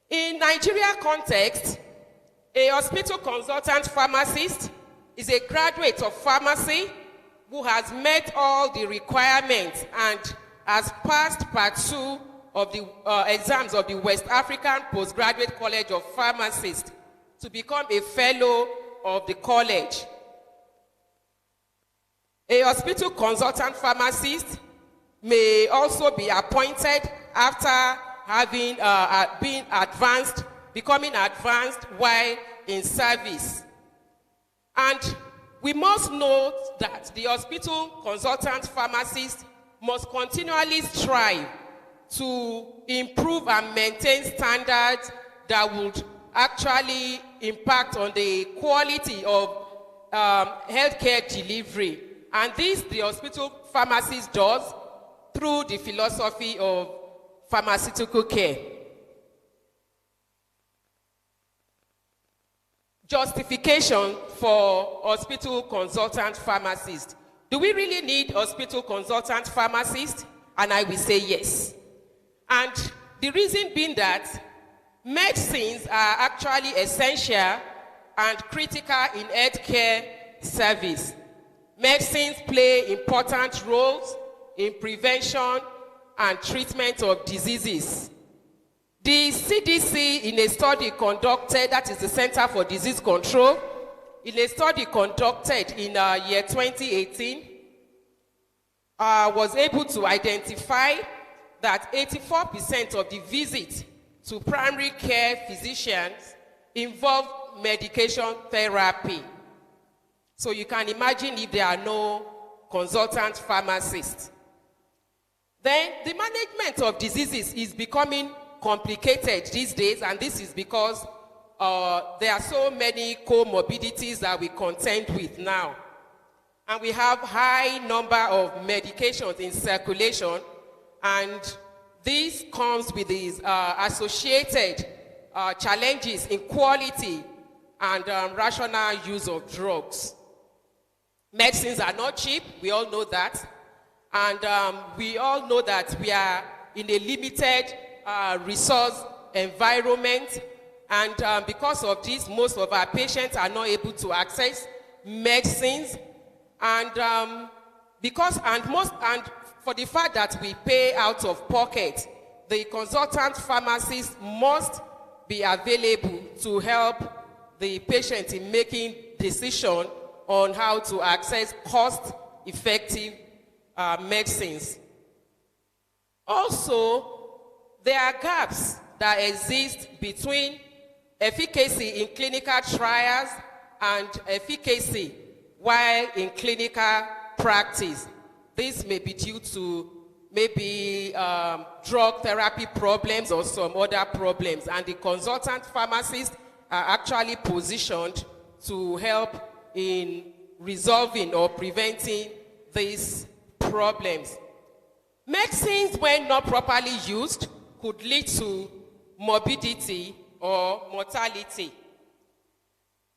In Nigeria context, a hospital consultant pharmacist is a graduate of pharmacy who has met all the requirements and has passed part 2 of the exams of the West African Postgraduate College of Pharmacists to become a fellow of the college. A hospital consultant pharmacist may also be appointed after having becoming advanced while in service. And we must note that the hospital consultant pharmacist must continually strive to improve and maintain standards that would actually impact on the quality of healthcare delivery. And this the hospital pharmacist does through the philosophy of pharmaceutical care. Justification for hospital consultant pharmacist. Do we really need hospital consultant pharmacist? And I will say yes. And the reason being that medicines are actually essential and critical in healthcare service. Medicines play important roles in prevention and treatment of diseases. The CDC, in a study conducted, that is the Center for Disease Control, in a study conducted in year 2018, was able to identify that 84% of the visits to primary care physicians involve medication therapy. So you can imagine if there are no consultant pharmacists. Then the management of diseases is becoming complicated these days, and this is because there are so many comorbidities that we contend with now. And we have high number of medications in circulation, and this comes with these associated challenges in quality and rational use of drugs. Medicines are not cheap, we all know that. And we all know that we are in a limited resource environment. And because of this, most of our patients are not able to access medicines. And for the fact that we pay out of pocket, the consultant pharmacist must be available to help the patient in making decisions on how to access cost-effective medicines. Also, there are gaps that exist between efficacy in clinical trials, and efficacy while in clinical practice. This may be due to maybe drug therapy problems or some other problems, and the consultant pharmacists are actually positioned to help in resolving or preventing these problems. Medicines, when not properly used, could lead to morbidity or mortality.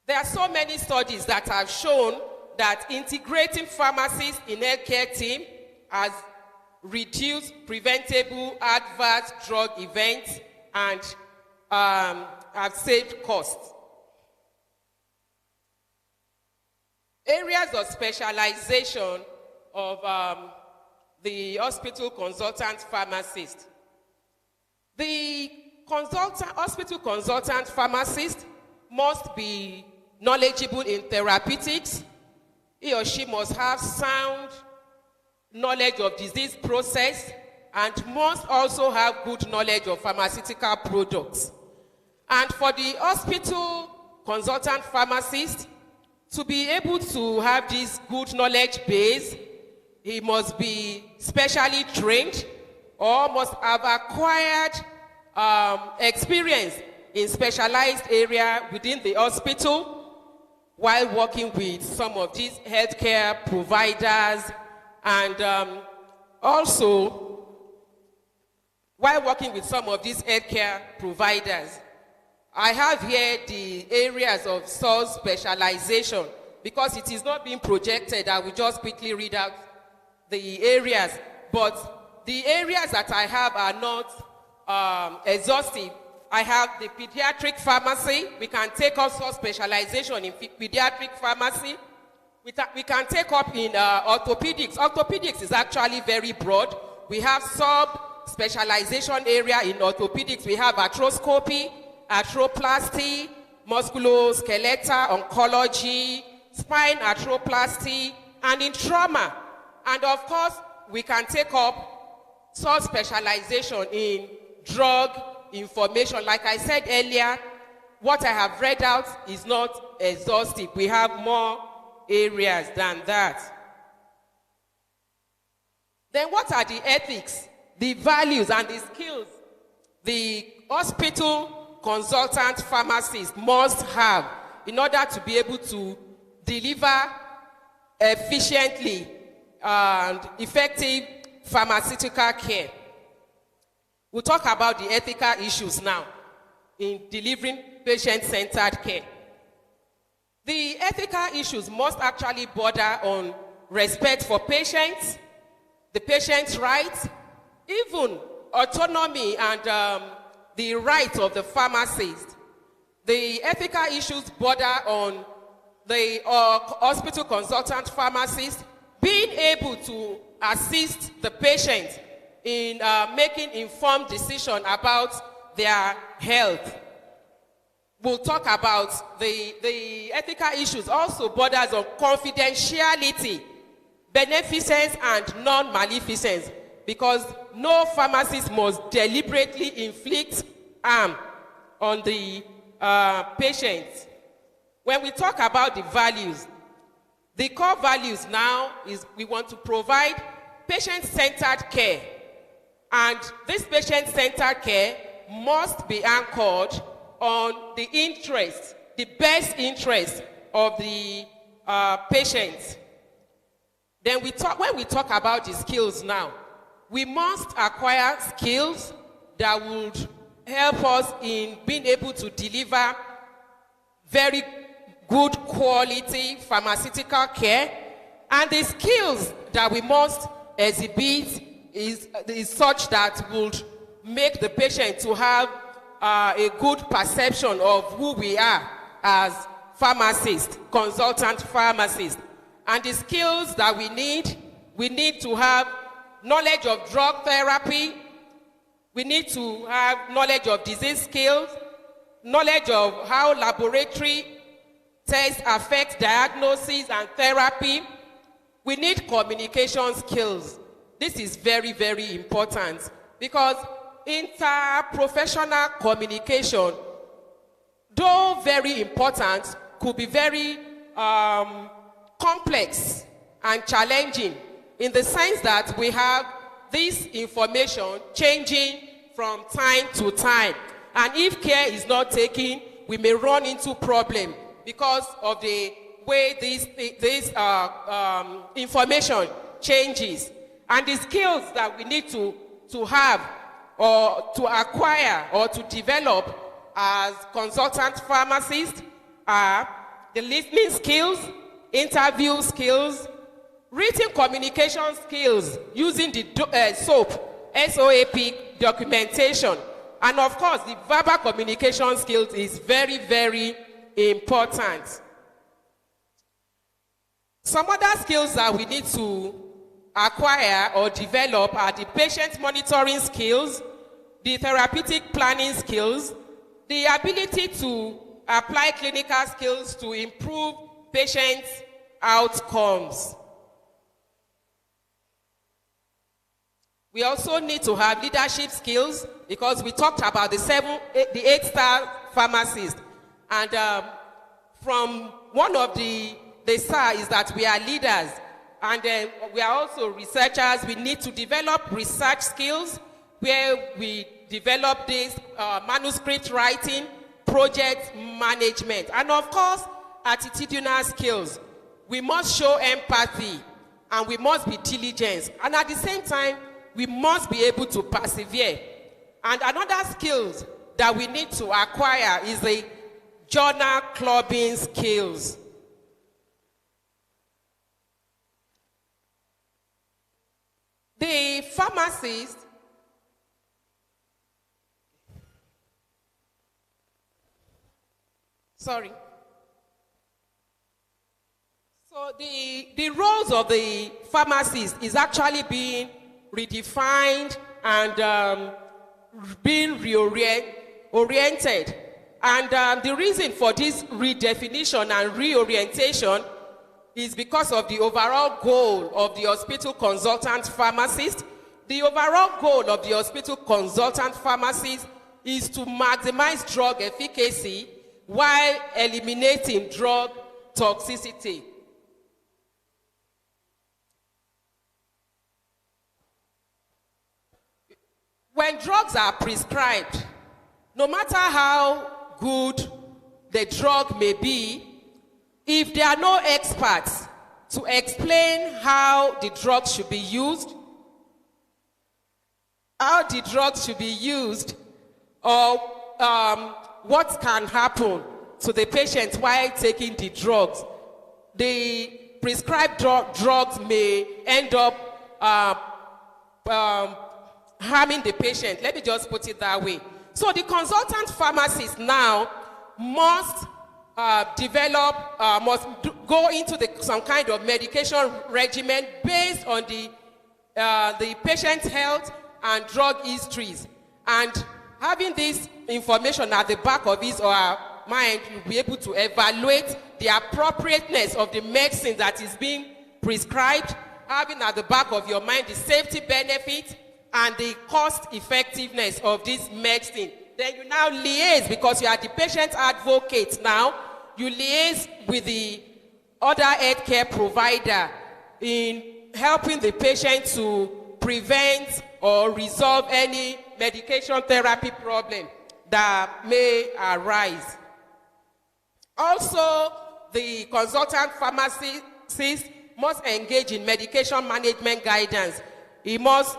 There are so many studies that have shown that integrating pharmacists in healthcare team has reduced preventable adverse drug events and have saved costs. Areas of specialization of the hospital consultant pharmacist. The hospital consultant pharmacist must be knowledgeable in therapeutics. He or she must have sound knowledge of disease process and must also have good knowledge of pharmaceutical products. And for the hospital consultant pharmacist to be able to have this good knowledge base, he must be specially trained or must have acquired experience in specialized area within the hospital while working with some of these healthcare providers, and also while working with some of these healthcare providers. I have here the areas of source specialization. Because it is not being projected, I will just quickly read out the areas. But the areas that I have are not exhaustive. I have the pediatric pharmacy. We can take up source specialization in pediatric pharmacy. We can take up in orthopedics. Orthopedics is actually very broad. We have sub-specialization area in orthopedics. We have arthroscopy, arthroplasty, musculoskeletal oncology, spine arthroplasty, and in trauma. And of course, we can take up source specialization in drug information. Like I said earlier, what I have read out is not exhaustive. We have more areas than that. Then what are the ethics, the values, and the skills the hospital consultant pharmacist must have in order to be able to deliver efficiently and effective pharmaceutical care? We'll talk about the ethical issues now in delivering patient-centered care. The ethical issues must actually border on respect for patients, the patient's rights, even autonomy and the rights of the pharmacist. The ethical issues border on the hospital consultant pharmacist being able to assist the patient in making informed decisions about their health. We'll talk about the ethical issues also borders on confidentiality, beneficence, and non-maleficence, because no pharmacist must deliberately inflict harm on the patient. When we talk about the values, the core values now is we want to provide patient-centered care. And this patient-centered care must be anchored on the interest, the best interest of the patient. Then when we talk about the skills now, we must acquire skills that would help us in being able to deliver very good quality pharmaceutical care. And the skills that we must exhibit is such that would make the patient to have a good perception of who we are as pharmacists, consultant pharmacists. And the skills that we need to have knowledge of drug therapy, we need to have knowledge of disease skills, knowledge of how laboratory tests affect diagnosis and therapy. We need communication skills. This is very, very important because interprofessional communication, though very important, could be very complex and challenging in the sense that we have this information changing from time to time. And if care is not taken, we may run into problem because of the way this information changes. And the skills that we need to have or to acquire or to develop as consultant pharmacists are the listening skills, interview skills, written communication skills using the SOAP documentation. And of course, the verbal communication skills is very, very important. Some other skills that we need to acquire or develop are the patient monitoring skills, the therapeutic planning skills, the ability to apply clinical skills to improve patient outcomes. We also need to have leadership skills because we talked about the 8-star pharmacist. And from one of the star is that we are leaders. And we are also researchers. We need to develop research skills where we develop this manuscript writing, project management. And of course, attitudinal skills. We must show empathy and we must be diligent. And at the same time, we must be able to persevere. And another skills that we need to acquire is the journal clubbing skills. The pharmacist So the roles of the pharmacist is actually being redefined and being reoriented. And the reason for this redefinition and reorientation is because of the overall goal of the hospital consultant pharmacist. The overall goal of the hospital consultant pharmacist is to maximize drug efficacy while eliminating drug toxicity. When drugs are prescribed, no matter how good the drug may be, if there are no experts to explain how the drug should be used, or what can happen to the patient while taking the drugs, the prescribed drugs may end up harming the patient. Let me just put it that way. So the consultant pharmacist now must go into some kind of medication regimen based on the patient's health and drug histories. And having this information at the back of his or her mind, you'll be able to evaluate the appropriateness of the medicine that is being prescribed, having at the back of your mind the safety benefits and the cost effectiveness of this medicine. Then you now liaise, because you are the patient advocate now, you liaise with the other healthcare provider in helping the patient to prevent or resolve any medication therapy problem that may arise. Also, the consultant pharmacist must engage in medication management guidance. He must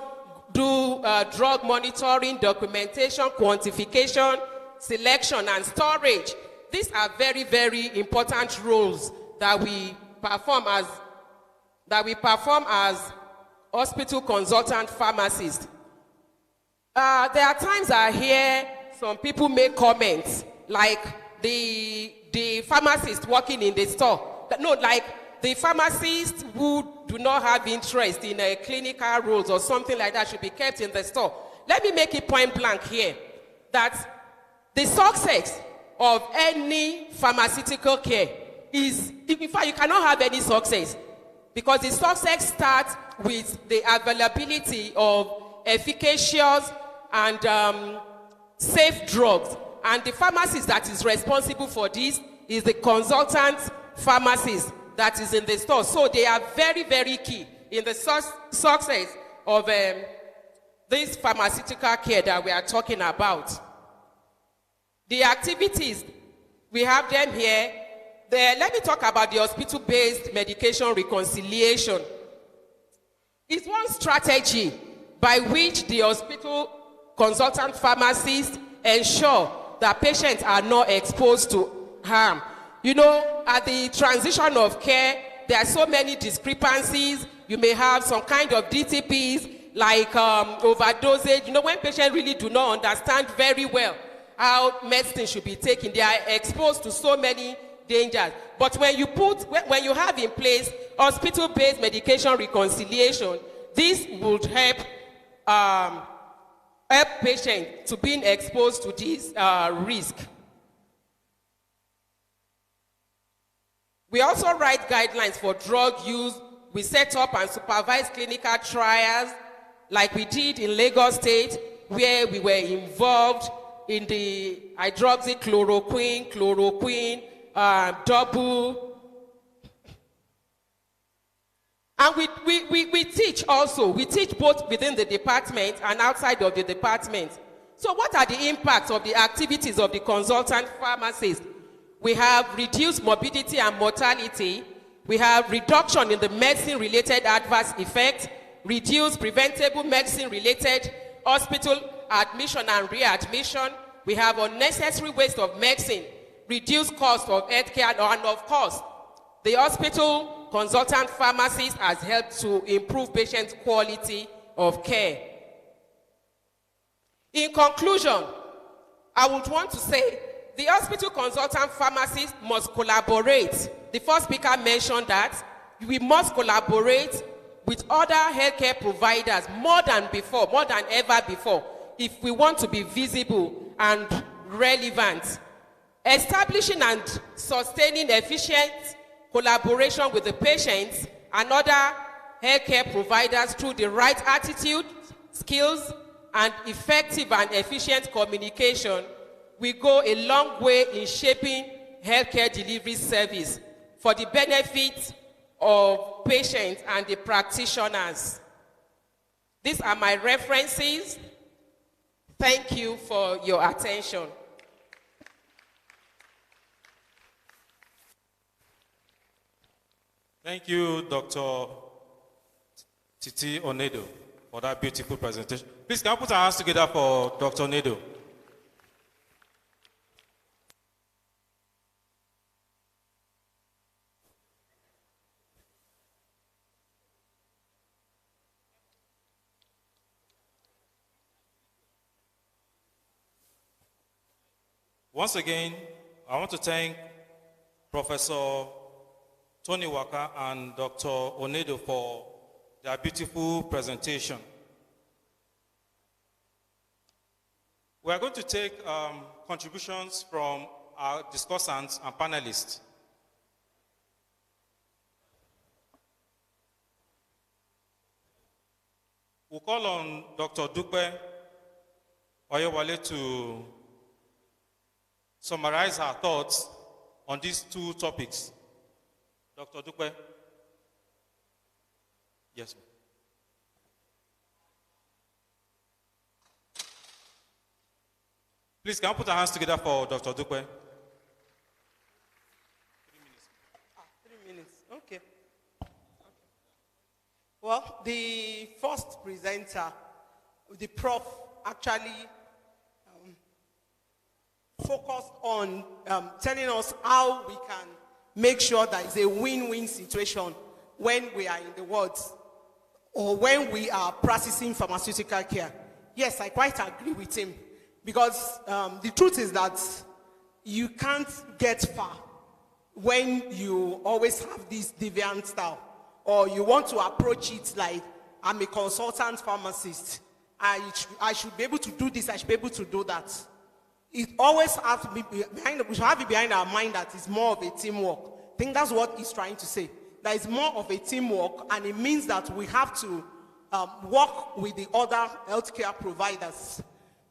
do drug monitoring, documentation, quantification, selection, and storage. These are very, very important roles that we perform as hospital consultant pharmacists. There are times I hear some people make comments like the pharmacist working in the store. No, like the pharmacists who do not have interest in clinical roles or something like that should be kept in the store. Let me make it point blank here that the success of any pharmaceutical care is, in fact, you cannot have any success, because the success starts with the availability of efficacious and safe drugs. And the pharmacist that is responsible for this is the consultant pharmacist that is in the store. So they are very, very key in the success of this pharmaceutical care that we are talking about. The activities, we have them here. Let me talk about the hospital-based medication reconciliation. It's one strategy by which the hospital consultant pharmacists ensure that patients are not exposed to harm. You know, at the transition of care, there are so many discrepancies. You may have some kind of DTPs like overdosage. You know, when patients really do not understand very well how medicine should be taken, they are exposed to so many dangers. But when you have in place hospital-based medication reconciliation, this would help patients to being exposed to this risk. We also write guidelines for drug use. We set up and supervise clinical trials like we did in Lagos State, where we were involved in the hydroxychloroquine, double. And we teach also. We teach both within the department and outside of the department. So what are the impacts of the activities of the consultant pharmacist? We have reduced morbidity and mortality. We have reduction in the medicine-related adverse effects, reduced preventable medicine-related hospital admission and readmission. We have unnecessary waste of medicine, reduced cost of healthcare, and of course, the hospital consultant pharmacist has helped to improve patient quality of care. In conclusion, I would want to say the hospital consultant pharmacist must collaborate. The first speaker mentioned that we must collaborate with other healthcare providers more than ever before, if we want to be visible and relevant. Establishing and sustaining efficient collaboration with the patients and other healthcare providers through the right attitude, skills, and effective and efficient communication will go a long way in shaping healthcare delivery service for the benefit of patients and the practitioners. These are my references. Thank you for your attention. Thank you, Dr. Titi Onedo, for that beautiful presentation. Please, can we put our hands together for Dr. Onedo? Once again, I want to thank Professor Tony Waka and Dr. Onedo for their beautiful presentation. We are going to take contributions from our discussants and panelists. We'll call on Dr. Dupe Oyewale to summarize her thoughts on these two topics. Dr. Dupe? Yes, ma'am. Please, can we put our hands together for Dr. Dupe? 3 minutes. 3 minutes, okay. Well, the first presenter, the prof, actually focused on telling us how we can make sure that it's a win-win situation when we are in the wards or when we are practicing pharmaceutical care. Yes, I quite agree with him, because the truth is that you can't get far when you always have this deviant style, or you want to approach it like, I'm a consultant pharmacist, I should be able to do this, I should be able to do that. It always has to be behind, we should have it behind our mind that it's more of a teamwork. I think that's what he's trying to say. That it's more of a teamwork, and it means that we have to work with the other healthcare providers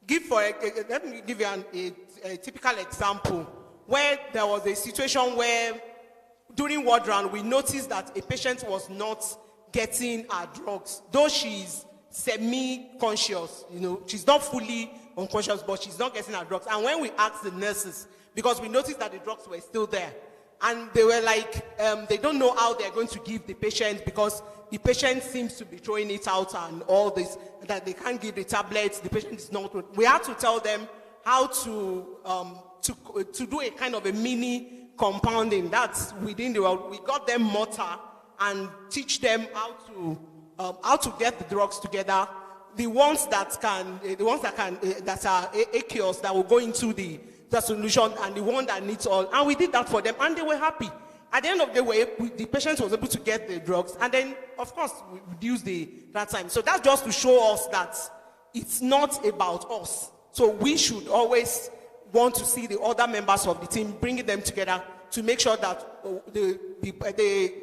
Let me give you a typical example where there was a situation where during ward round we noticed that a patient was not getting her drugs, though she's semi-conscious, she's not fully unconscious, but she's not getting her drugs. And when we asked the nurses, because we noticed that the drugs were still there, and they were like, they don't know how they're going to give the patient because the patient seems to be throwing it out and all this, that they can't give the tablets, the patient is not. We had to tell them how to do a kind of a mini compounding. That's within the world. We got them mortar and teach them how to get the drugs together. The ones that are aqueous that will go into the solution, and the one that needs all. And we did that for them, and they were happy. At the end of the way, the patient was able to get the drugs, and then, of course, we reduced that time. So that's just to show us that it's not about us. So we should always want to see the other members of the team, bringing them together to make sure that they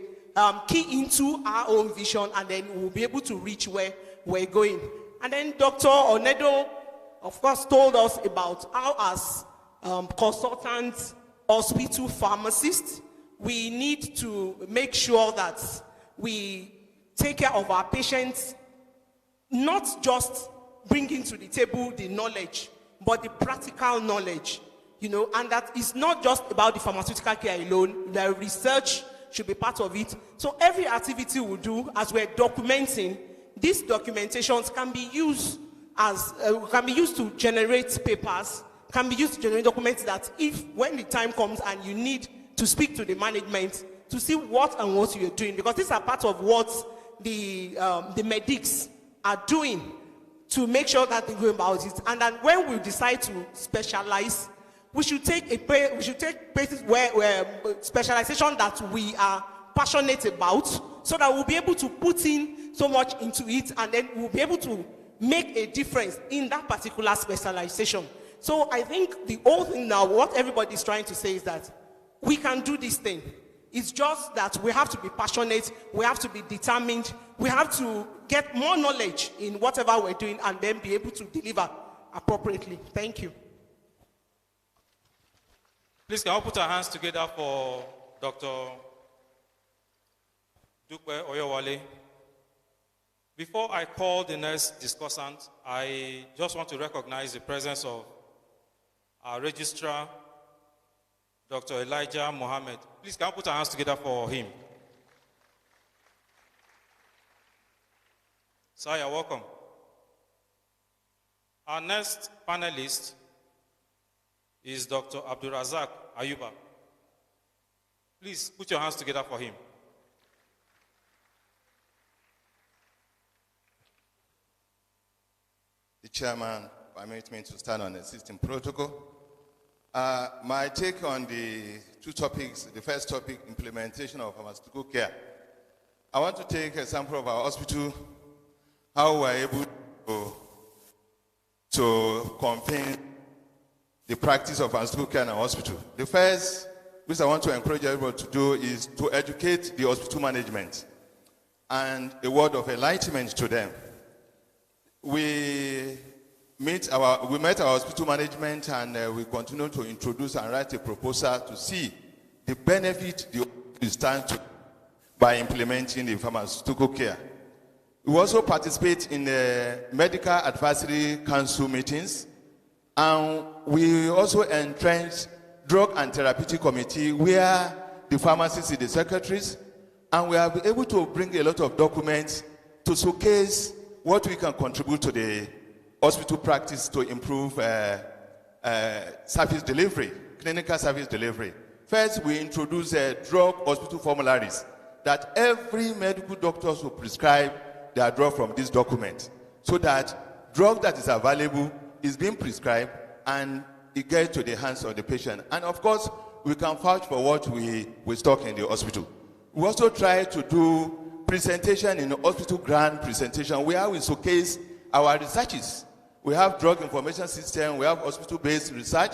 key into our own vision, and then we'll be able to reach where we're going. And then Dr. Onedo, of course, told us about how as consultants, hospital pharmacists, we need to make sure that we take care of our patients, not just bringing to the table the knowledge, but the practical knowledge, and that is not just about the pharmaceutical care alone. The research should be part of it. So every activity we do, as we're documenting, these documentations can be used to generate papers, can be used to generate documents that when the time comes and you need to speak to the management to see what you're doing, because these are part of what the medics are doing to make sure that they go about it. And then when we decide to specialize, we should take places where specialization that we are passionate about, so that we'll be able to put in so much into it, and then we'll be able to make a difference in that particular specialization. So I think the whole thing now, what everybody is trying to say is that we can do this thing. It's just that we have to be passionate, we have to be determined, we have to get more knowledge in whatever we're doing, and then be able to deliver appropriately. Thank you. Please, can we put our hands together for Dr. Dupe Oyewale? Before I call the next discussant, I just want to recognize the presence of our registrar, Dr. Elijah Mohammed. Please, can we put our hands together for him? Sir, you're welcome. Our next panelist is Dr. Abdulrazak Ayuba. Please put your hands together for him. The chairman permits me to stand on the system protocol. My take on the two topics, the first topic, implementation of pharmaceutical care. I want to take a sample of our hospital, how we're able to convene the practice of pharmaceutical care in our hospital. The first, which I want to encourage everyone to do, is to educate the hospital management and a word of enlightenment to them. We met our hospital management, and we continue to introduce and write a proposal to see the benefit the hospital stands to by implementing the pharmaceutical care. We also participate in the medical advisory council meetings, and we also entrench drug and therapeutic committee where the pharmacists are the secretaries, and we are able to bring a lot of documents to showcase what we can contribute to the hospital practice to improve service delivery, clinical service delivery. First, we introduce drug hospital formularies that every medical doctor will prescribe their drug from this document, so that drug that is available is being prescribed and it gets to the hands of the patient. And of course, we can vouch for what we stock in the hospital. We also try to do presentation in the hospital grand presentation where we showcase our researches. We have drug information system, we have hospital-based research,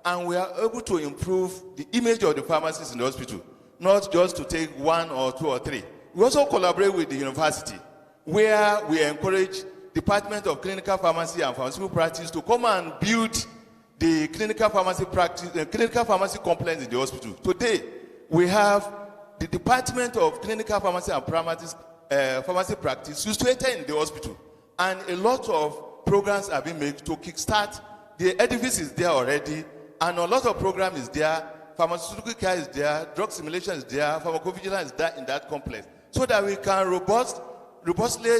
and we are able to improve the image of the pharmacists in the hospital, not just to take 1 or 2 or 3. We also collaborate with the university, where we encourage Department of Clinical Pharmacy and Pharmaceutical Practice to come and build the clinical pharmacy practice, clinical pharmacy complex in the hospital. Today, we have the Department of Clinical Pharmacy and Pharmacy Practice situated in the hospital, and a lot of programs have been made to kickstart. The edifice is there already, and a lot of program is there. Pharmaceutical care is there, drug simulation is there, pharmacovigilance is there in that complex, so that we can robustly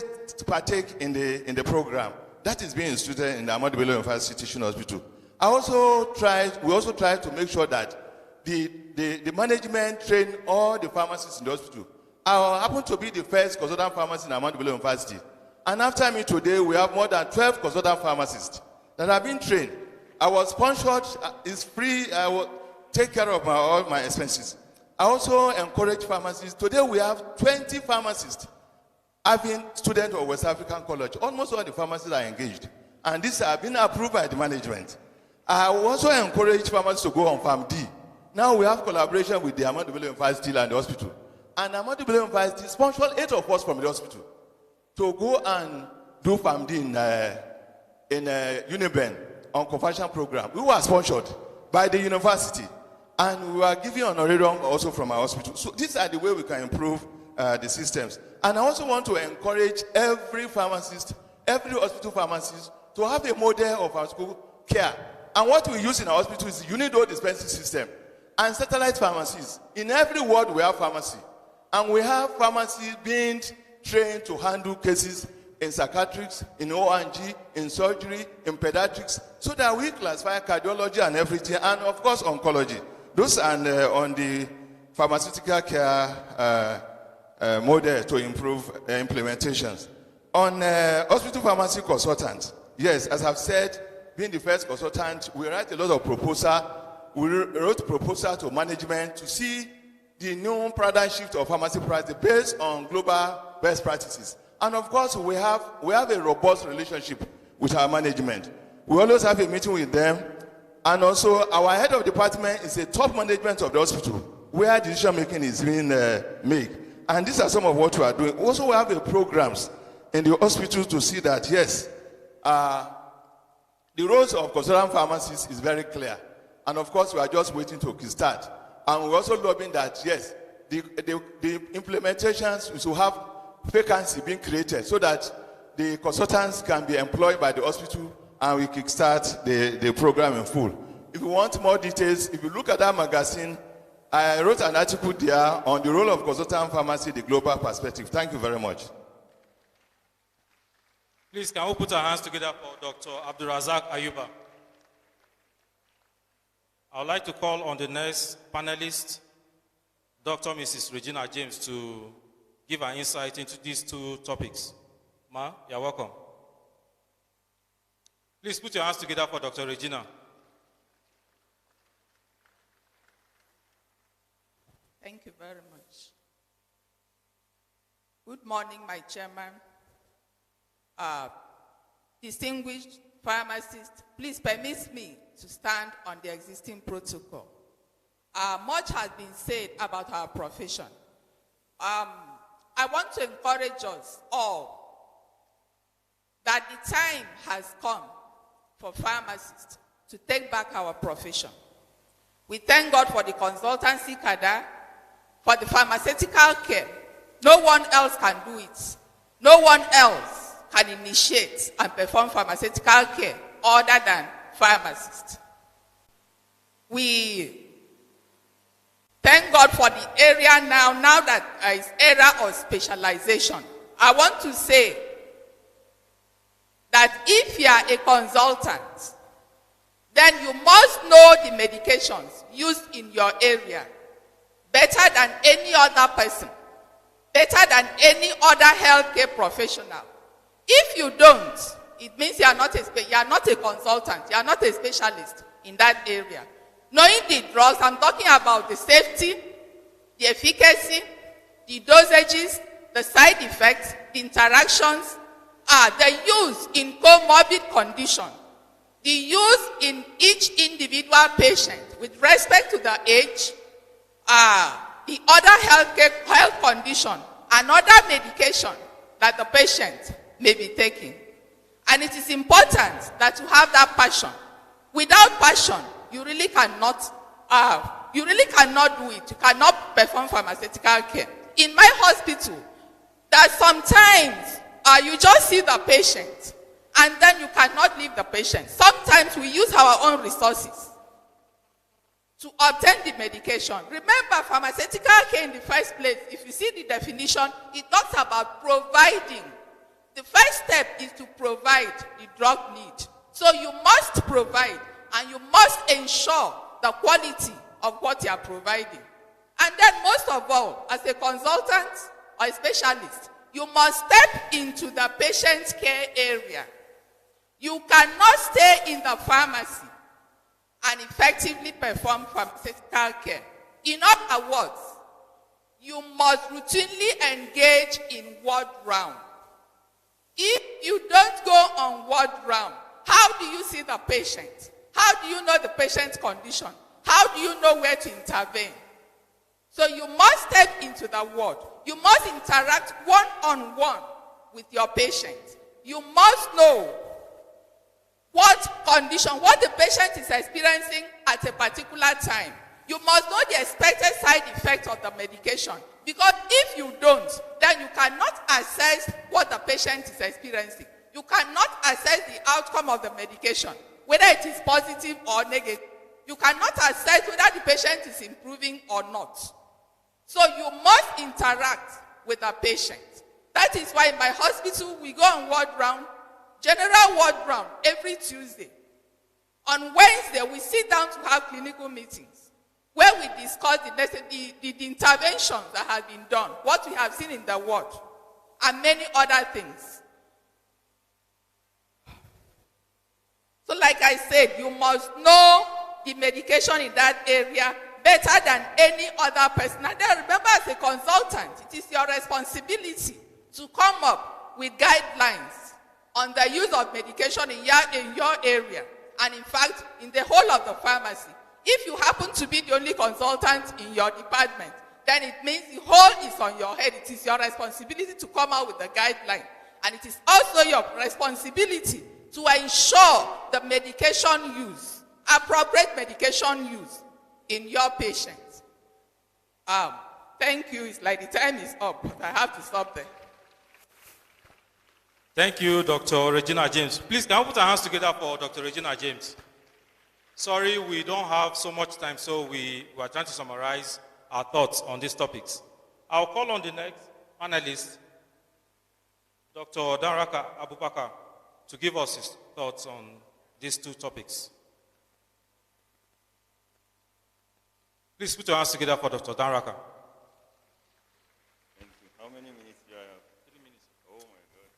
partake in the program that is being instituted in the Ahmadu Bello University Teaching Hospital. We also try to make sure that the management train all the pharmacists in the hospital. I happen to be the first consultant pharmacist in Ahmadu Bello University, and after me today, we have more than 12 consultant pharmacists that have been trained. I was sponsored, it's free, I will take care of all my expenses. I also encourage pharmacists. Today we have 20 pharmacists having students of West African College. Almost all the pharmacists are engaged, and these have been approved by the management. I also encourage pharmacists to go on Farm D. Now we have collaboration with the Ahmadu Bello University and the hospital. And Ahmadu Bello University sponsored 8 of us from the hospital to go and do Farm D in Uniben on conversion program. We were sponsored by the university, and we were giving honorarium also from our hospital. So these are the way we can improve the systems. And I also want to encourage every pharmacist, every hospital pharmacist to have a model of pharmaceutical care. And what we use in our hospital is the unit-dose dispensing system and satellite pharmacies. In every ward we have pharmacy. And we have pharmacies being trained to handle cases in psychiatrics, in ONG, in surgery, in pediatrics, so that we classify cardiology and everything, and of course oncology. Those are on the pharmaceutical care model to improve implementations. On hospital pharmacy consultants, yes, as I've said, being the first consultant, we write a lot of proposal. We wrote proposal to management to see the new paradigm shift of pharmacy practice based on global best practices. And of course, we have a robust relationship with our management. We always have a meeting with them. And also, our head of department is a top management of the hospital, where decision making is being made. And these are some of what we are doing. Also, we have programs in the hospital to see that, yes, the roles of consultant pharmacists is very clear. And of course, we are just waiting to start. And we're also lobbying that, yes, the implementations, we should have vacancy being created so that the consultants can be employed by the hospital and we can start the program in full. If you want more details, if you look at that magazine, I wrote an article there on the role of consultant pharmacy, the global perspective. Thank you very much. Please, can we put our hands together for Dr. Abdulrazak Ayuba? I would like to call on the next panelist, Dr. Mrs. Regina James, to give an insight into these 2 topics. Ma, you're welcome. Please put your hands together for Dr. Regina. Thank you very much. Good morning, my chairman. Distinguished pharmacists, please permit me to stand on the existing protocol. Much has been said about our profession. I want to encourage us all that the time has come for pharmacists to take back our profession. We thank God for the consultancy cadre, for the pharmaceutical care. No one else can do it. No one else can initiate and perform pharmaceutical care other than pharmacists. We thank God for the area now that there is era of specialization. I want to say that if you are a consultant, then you must know the medications used in your area better than any other person, better than any other healthcare professional. If you don't, it means you are not a consultant, you are not a specialist in that area. Knowing the drugs, I'm talking about the safety, the efficacy, the dosages, the side effects, the interactions, the use in comorbid condition, the use in each individual patient with respect to the age, the other health condition, and other medication that the patient may be taking. And it is important that you have that passion. Without passion, you really cannot do it. You cannot perform pharmaceutical care. In my hospital, that sometimes you just see the patient and then you cannot leave the patient. Sometimes we use our own resources to obtain the medication. Remember, pharmaceutical care in the first place, if you see the definition, it talks about providing. The first step is to provide the drug need. So you must provide and you must ensure the quality of what you are providing. And then most of all, as a consultant or a specialist, you must step into the patient care area. You cannot stay in the pharmacy and effectively perform pharmaceutical care. In other words, you must routinely engage in ward round. If you don't go on ward round, how do you see the patient? How do you know the patient's condition? How do you know where to intervene? So you must step into the ward. You must interact one-on-one with your patient. You must know what condition, what the patient is experiencing at a particular time. You must know the expected side effects of the medication. Because if you don't, then you cannot assess what the patient is experiencing. You cannot assess the outcome of the medication, whether it is positive or negative. You cannot assess whether the patient is improving or not. So you must interact with the patient. That is why in my hospital, we go on ward round, general ward round, every Tuesday. On Wednesday, we sit down to have clinical meetings where we discuss the interventions that have been done, what we have seen in the ward, and many other things. So like I said, you must know the medication in that area better than any other person. And then remember, as a consultant, it is your responsibility to come up with guidelines on the use of medication in your area, and in fact, in the whole of the pharmacy. If you happen to be the only consultant in your department, then it means the whole is on your head. It is your responsibility to come out with the guideline. And it is also your responsibility to ensure the medication use, appropriate medication use in your patients. Thank you. It's like the time is up. I have to stop there. Thank you, Dr. Regina James. Please, can we put our hands together for Dr. Regina James? Sorry, we don't have so much time, so we are trying to summarize our thoughts on these topics. I'll call on the next panelist, Dr. Danraka Abubakar, to give us his thoughts on these two topics. Please put your hands together for Dr. Danraka. Thank you. How many minutes do I have? 3 minutes. Oh my God.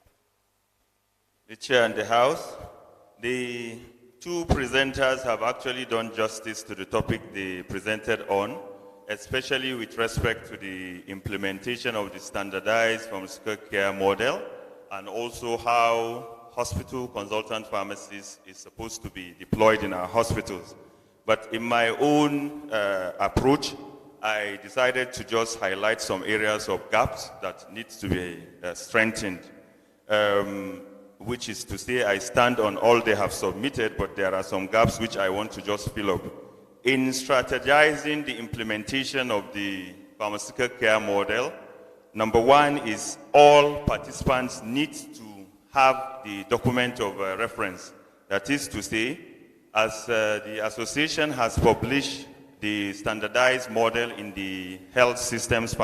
The chair and the house, the two presenters have actually done justice to the topic they presented on, especially with respect to the implementation of the standardized pharmaceutical care model, and also how hospital consultant pharmacies is supposed to be deployed in our hospitals. But in my own approach, I decided to just highlight some areas of gaps that need to be strengthened, which is to say I stand on all they have submitted, but there are some gaps which I want to just fill up. In strategizing the implementation of the pharmaceutical care model, number one is all participants need to have the document of reference. That is to say, as the association has published the standardized model in the Health Systems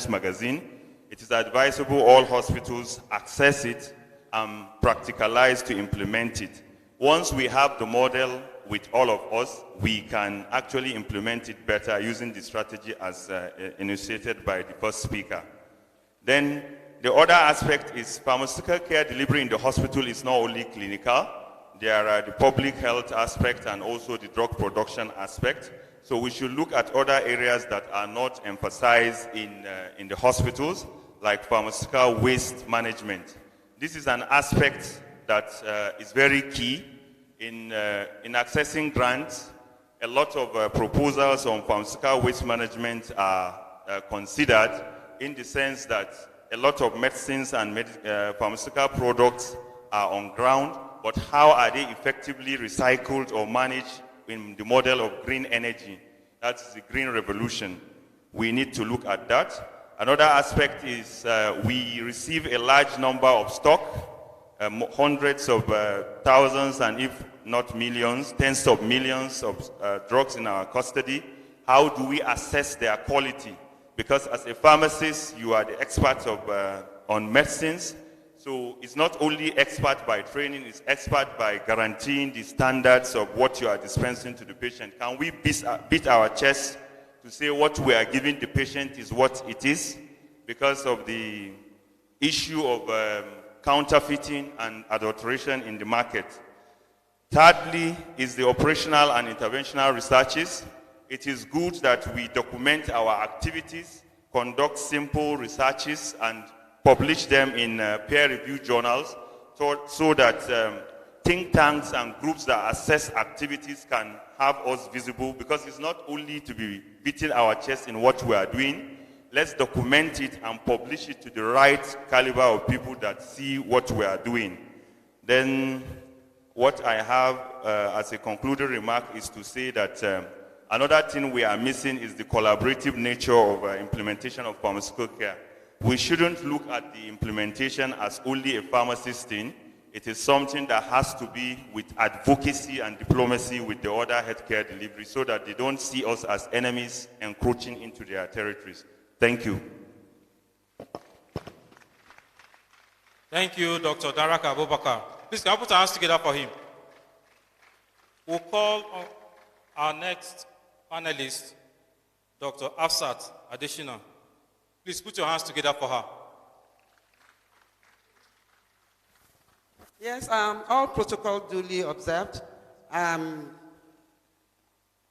magazine, it is advisable all hospitals access it and practicalize to implement it. Once we have the model with all of us, we can actually implement it better using the strategy as initiated by the first speaker. Then the other aspect is pharmaceutical care delivery in the hospital is not only clinical. There are the public health aspect and also the drug production aspect. So we should look at other areas that are not emphasized in the hospitals, like pharmaceutical waste management. This is an aspect that is very key in accessing grants. A lot of proposals on pharmaceutical waste management are considered in the sense that a lot of medicines and pharmaceutical products are on ground, but how are they effectively recycled or managed in the model of green energy? That's the green revolution. We need to look at that. Another aspect is we receive a large number of stock, hundreds of thousands and if not millions, tens of millions of drugs in our custody. How do we assess their quality? Because as a pharmacist, you are the expert on medicines. So it's not only expert by training, it's expert by guaranteeing the standards of what you are dispensing to the patient. Can we beat our chest to say what we are giving the patient is what it is? Because of the issue of counterfeiting and adulteration in the market. Thirdly is the operational and interventional researches. It is good that we document our activities, conduct simple researches, and publish them in peer-reviewed journals so that think tanks and groups that assess activities can have us visible, because it's not only to be beating our chest in what we are doing. Let's document it and publish it to the right caliber of people that see what we are doing. Then what I have as a concluding remark is to say that another thing we are missing is the collaborative nature of implementation of pharmaceutical care. We shouldn't look at the implementation as only a pharmacist thing. It is something that has to be with advocacy and diplomacy with the other healthcare delivery so that they don't see us as enemies encroaching into their territories. Thank you. Thank you, Dr. Daraka Abubakar. Please, can I put our hands together for him? We'll call on our next panelist, Dr. Afsat Adeshina. Please put your hands together for her. Yes, all protocol duly observed.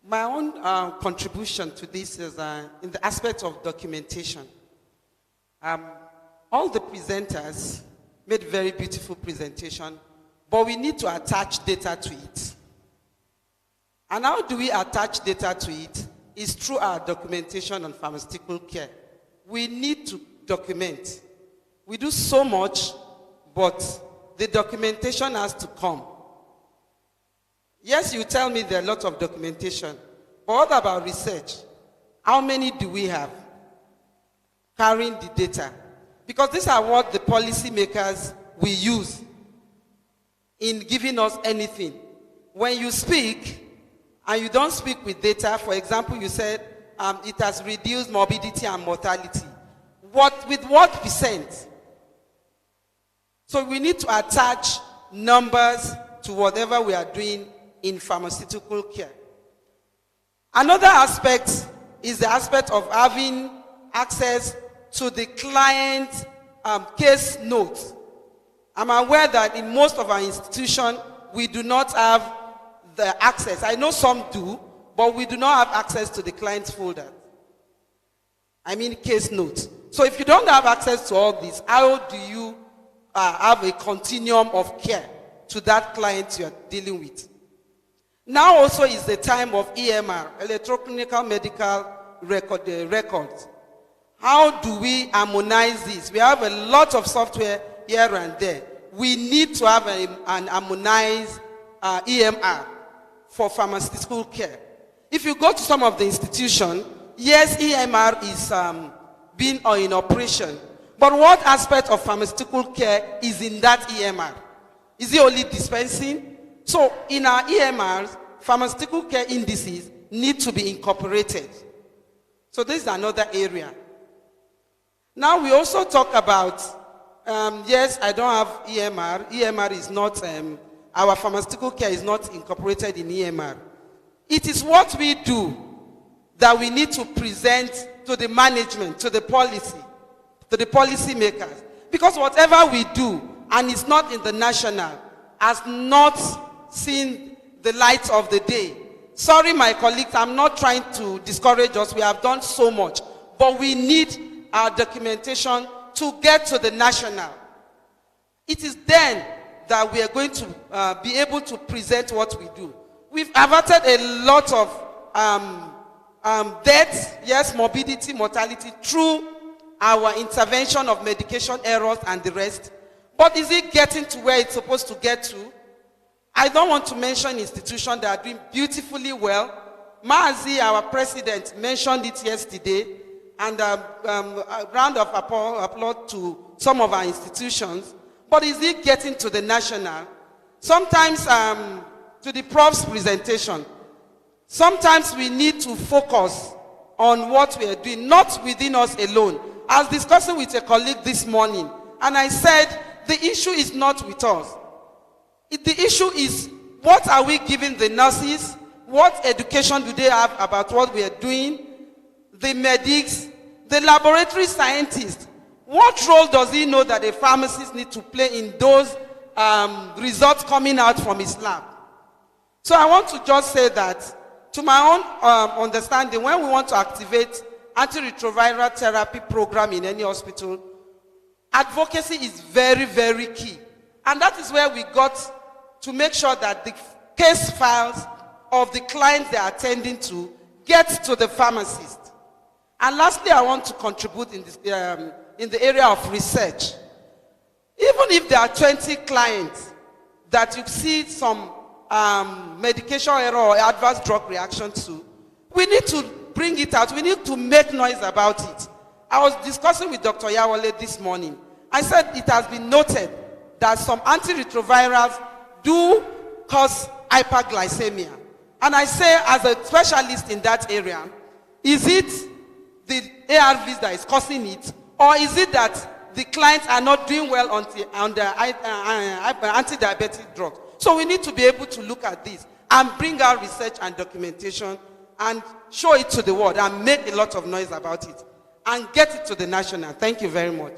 My own contribution to this is in the aspect of documentation. All the presenters made very beautiful presentation, but we need to attach data to it. And how do we attach data to it? It's through our documentation on pharmaceutical care. We need to document. We do so much, but the documentation has to come. Yes, you tell me there are a lot of documentation, but what about research? How many do we have carrying the data? Because these are what the policymakers will use in giving us anything. When you speak, and you don't speak with data, for example, you said it has reduced morbidity and mortality. With what percent? So we need to attach numbers to whatever we are doing in pharmaceutical care. Another aspect is the aspect of having access to the client case notes. I'm aware that in most of our institutions, we do not have the access. I know some do, but we do not have access to the client's folder. I mean case notes. So if you don't have access to all this, how do you have a continuum of care to that client you are dealing with? Now also is the time of EMR, electronic medical records. How do we harmonize this? We have a lot of software here and there. We need to have an harmonized EMR for pharmaceutical care. If you go to some of the institutions, yes, EMR is being in operation. But what aspect of pharmaceutical care is in that EMR? Is it only dispensing? So in our EMRs, pharmaceutical care indices need to be incorporated. So this is another area. Now we also talk about, yes, I don't have EMR. EMR is not, our pharmaceutical care is not incorporated in EMR. It is what we do that we need to present to the management, to the policy, to the policy makers. Because whatever we do, and it's not in the national, has not seen the light of the day. Sorry, my colleagues, I'm not trying to discourage us. We have done so much. But we need our documentation to get to the national. It is then that we are going to be able to present what we do. We've averted a lot of deaths, yes, morbidity, mortality, through our intervention of medication errors and the rest. But is it getting to where it's supposed to get to? I don't want to mention institutions that are doing beautifully well. Maazi, our president, mentioned it yesterday, and a round of applause to some of our institutions. But is it getting to the national? Sometimes, to the prof's presentation, sometimes we need to focus on what we are doing, not within us alone. I was discussing with a colleague this morning, and I said, the issue is not with us. The issue is, what are we giving the nurses? What education do they have about what we are doing? The medics, the laboratory scientists. What role does he know that a pharmacist needs to play in those results coming out from his lab? So I want to just say that, to my own understanding, when we want to activate antiretroviral therapy program in any hospital, advocacy is very, very key. And that is where we got to make sure that the case files of the clients they are attending to get to the pharmacist. And lastly, I want to contribute in the area of research. Even if there are 20 clients that you see some medication error or adverse drug reaction to, we need to bring it out. We need to make noise about it. I was discussing with Dr. Yawale this morning. I said it has been noted that some antiretrovirals do cause hyperglycemia. And I say, as a specialist in that area, is it the ARVs that is causing it, or is it that the clients are not doing well on the anti-diabetic drugs? So we need to be able to look at this and bring out research and documentation and show it to the world and make a lot of noise about it and get it to the national. Thank you very much.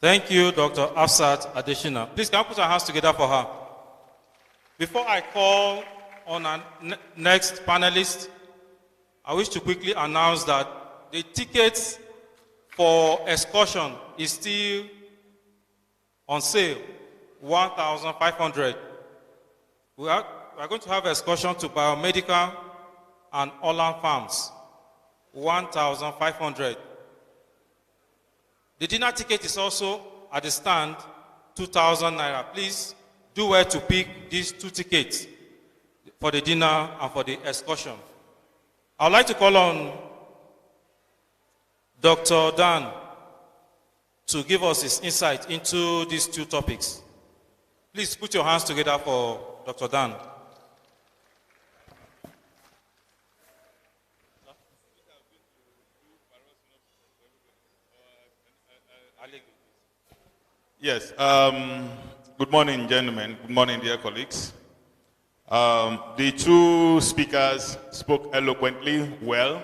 Thank you, Dr. Afsat Adeshina. Please, can we put our hands together for her? Before I call on our next panelist, I wish to quickly announce that the tickets for excursion is still on sale, 1,500. We are going to have excursion to biomedical and Orland Farms, 1,500. The dinner ticket is also at the stand, 2,000 naira. Please do well to pick these two tickets for the dinner and for the excursion. I would like to call on Dr. Dan to give us his insight into these two topics. Please put your hands together for Dr. Dan. Yes. Good morning, gentlemen. Good morning, dear colleagues. The two speakers spoke eloquently well,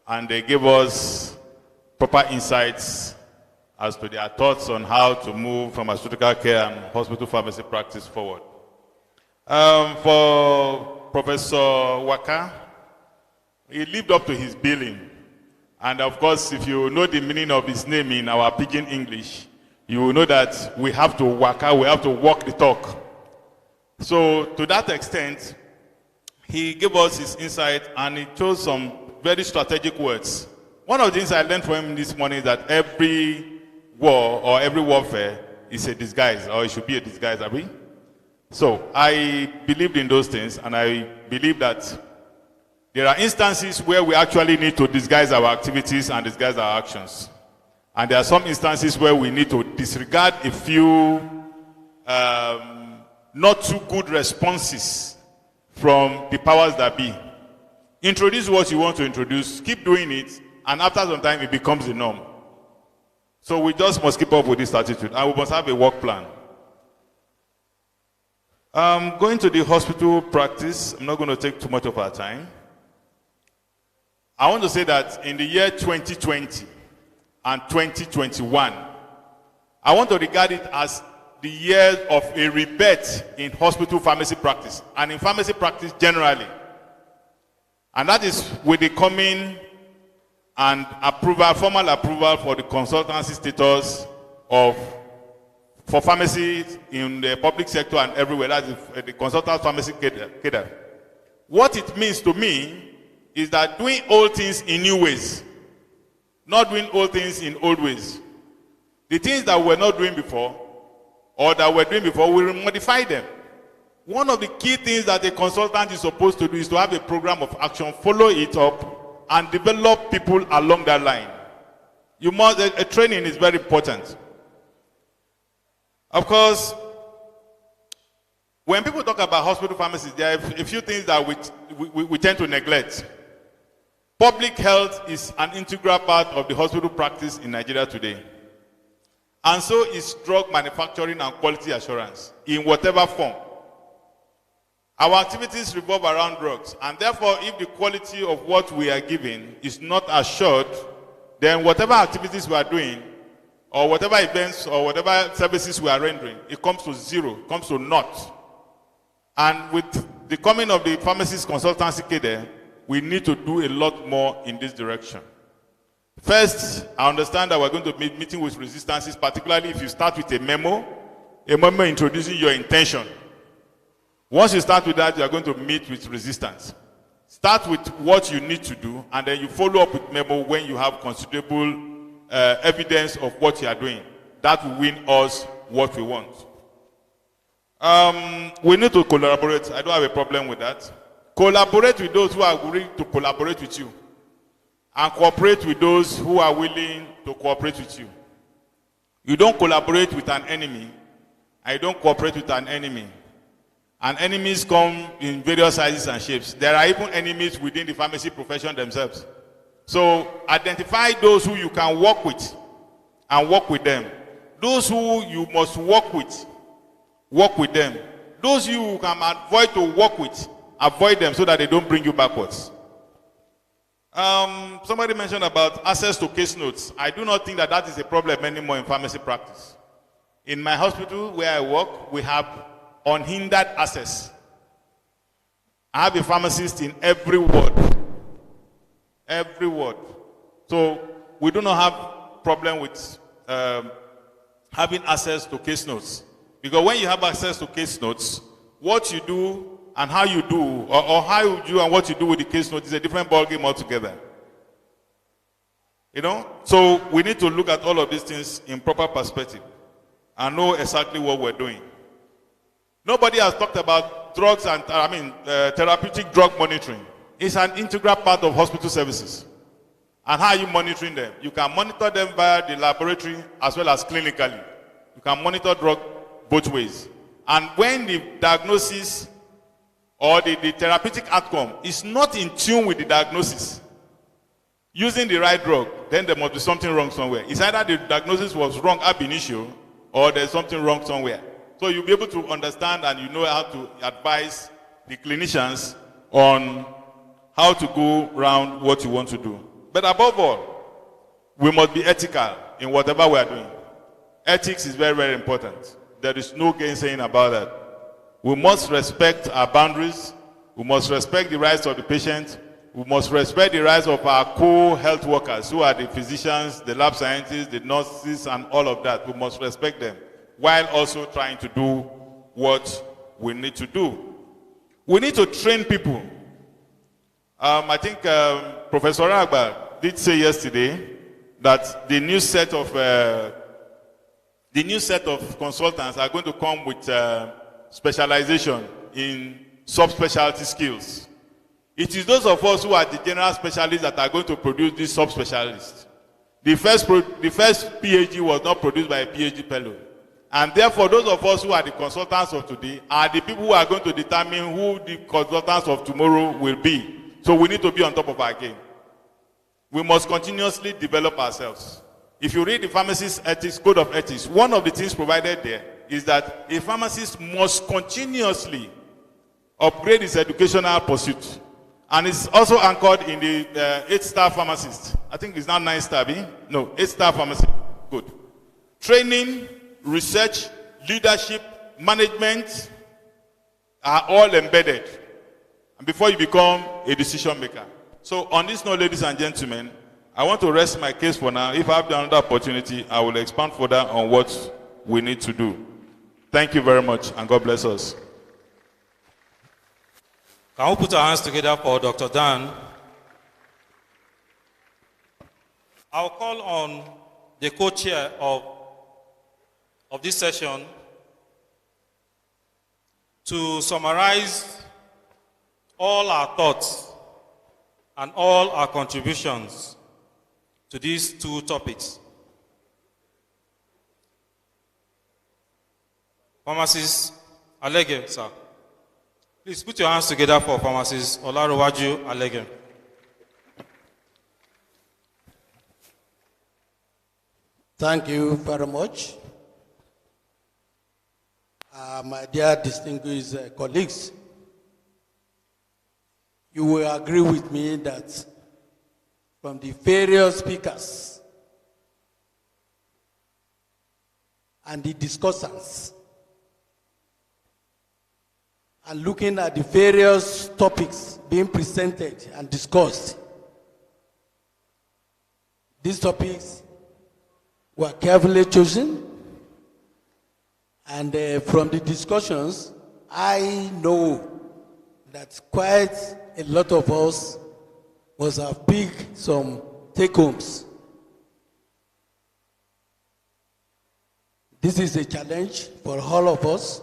and they gave us proper insights as to their thoughts on how to move pharmaceutical care and hospital pharmacy practice forward. For Professor Waka, he lived up to his billing. And of course, if you know the meaning of his name in our pidgin English, you will know that we have to waka, we have to walk the talk. So to that extent, he gave us his insight and he chose some very strategic words. One of the things I learned from him this morning is that every war or every warfare is a disguise, or it should be a disguise, Abi. So I believed in those things, and I believe that there are instances where we actually need to disguise our activities and disguise our actions. And there are some instances where we need to disregard a few not too good responses from the powers that be. Introduce what you want to introduce, keep doing it, and after some time it becomes the norm. So we just must keep up with this attitude, and we must have a work plan. Going to the hospital practice, I'm not going to take too much of our time. I want to say that in the year 2020 and 2021, I want to regard it as the year of a rebirth in hospital pharmacy practice and in pharmacy practice generally. And that is with the coming and approval, formal approval for the consultancy status for pharmacy in the public sector and everywhere. That is the consultant pharmacy cadre. What it means to me is that doing old things in new ways, not doing old things in old ways. The things that we're not doing before, or that we're doing before, we'll modify them. One of the key things that a consultant is supposed to do is to have a program of action, follow it up, and develop people along that line. You must, a training is very important. Of course, when people talk about hospital pharmacies, there are a few things that we tend to neglect. Public health is an integral part of the hospital practice in Nigeria today. And so is drug manufacturing and quality assurance in whatever form. Our activities revolve around drugs, and therefore, if the quality of what we are giving is not assured, then whatever activities we are doing, or whatever events, or whatever services we are rendering, it comes to zero, comes to naught. And with the coming of the pharmacist consultancy cadre, we need to do a lot more in this direction. First, I understand that we're going to be meeting with resistances, particularly if you start with a memo introducing your intention. Once you start with that, you are going to meet with resistance. Start with what you need to do, and then you follow up with memo when you have considerable evidence of what you are doing. That will win us what we want. We need to collaborate. I don't have a problem with that. Collaborate with those who are willing to collaborate with you, and cooperate with those who are willing to cooperate with you. You don't collaborate with an enemy, and you don't cooperate with an enemy. And enemies come in various sizes and shapes. There are even enemies within the pharmacy profession themselves. So identify those who you can work with and work with them. Those who you must work with them. Those you can avoid to work with, avoid them so that they don't bring you backwards. Somebody mentioned about access to case notes. I do not think that that is a problem anymore in pharmacy practice. In my hospital where I work, we have unhindered access. I have a pharmacist in every ward. Every ward. So we do not have problem with having access to case notes. Because when you have access to case notes, what you do and how you do, or how you do and what you do with the case notes is a different ballgame altogether. You know? So we need to look at all of these things in proper perspective and know exactly what we're doing. Nobody has talked about drugs and, therapeutic drug monitoring. It's an integral part of hospital services. And how are you monitoring them? You can monitor them via the laboratory as well as clinically. You can monitor drug both ways. And when the diagnosis or the therapeutic outcome is not in tune with the diagnosis, using the right drug, then there must be something wrong somewhere. It's either the diagnosis was wrong ab initio or there's something wrong somewhere. So you'll be able to understand and you know how to advise the clinicians on how to go around what you want to do. But above all, we must be ethical in whatever we are doing. Ethics is very, very important. There is no gainsaying about that. We must respect our boundaries. We must respect the rights of the patient. We must respect the rights of our co-health workers, who are the physicians, the lab scientists, the nurses, and all of that. We must respect them, while also trying to do what we need to do. We need to train people. I think Professor Agba did say yesterday that the new set of consultants are going to come with specialization in subspecialty skills. It is those of us who are the general specialists that are going to produce these subspecialists. The first PhD was not produced by a PhD fellow. And therefore, those of us who are the consultants of today are the people who are going to determine who the consultants of tomorrow will be. So we need to be on top of our game. We must continuously develop ourselves. If you read the pharmacist ethics, code of ethics, one of the things provided there is that a pharmacist must continuously upgrade his educational pursuit. And it's also anchored in the 8-star pharmacist. I think it's not 9-star, no, 8-star pharmacist. Good. Training, research, leadership, management are all embedded. And before you become a decision maker. So on this note, ladies and gentlemen, I want to rest my case for now. If I have another opportunity, I will expand further on what we need to do. Thank you very much, and God bless us. Can we put our hands together for Dr. Dan? I'll call on the co-chair of of this session to summarize all our thoughts and all our contributions to these two topics. Pharmacist Alege, sir. Please put your hands together for Pharmacist Olarowaju Alege. Thank you very much. My dear distinguished colleagues, you will agree with me that from the various speakers and the discussants, and looking at the various topics being presented and discussed, these topics were carefully chosen, and from the discussions, I know that quite a lot of us must have picked some take-homes. This is a challenge for all of us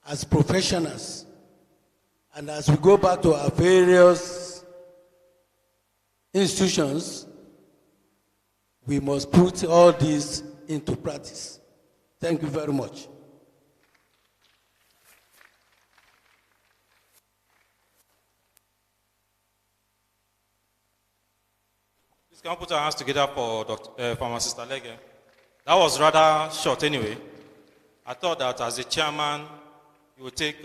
as professionals, and as we go back to our various institutions, we must put all this into practice. Thank you very much. Please can we put our hands together for Pharmacist Alege? That was rather short anyway. I thought that as a chairman, you would take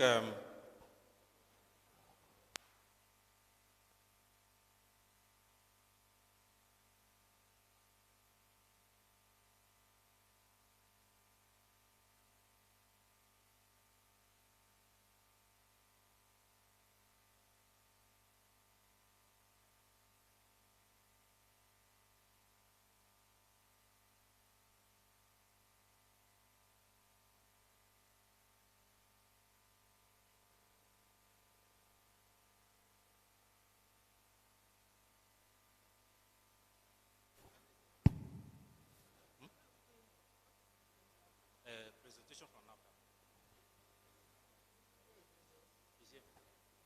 presentation from NAFDAC. Is it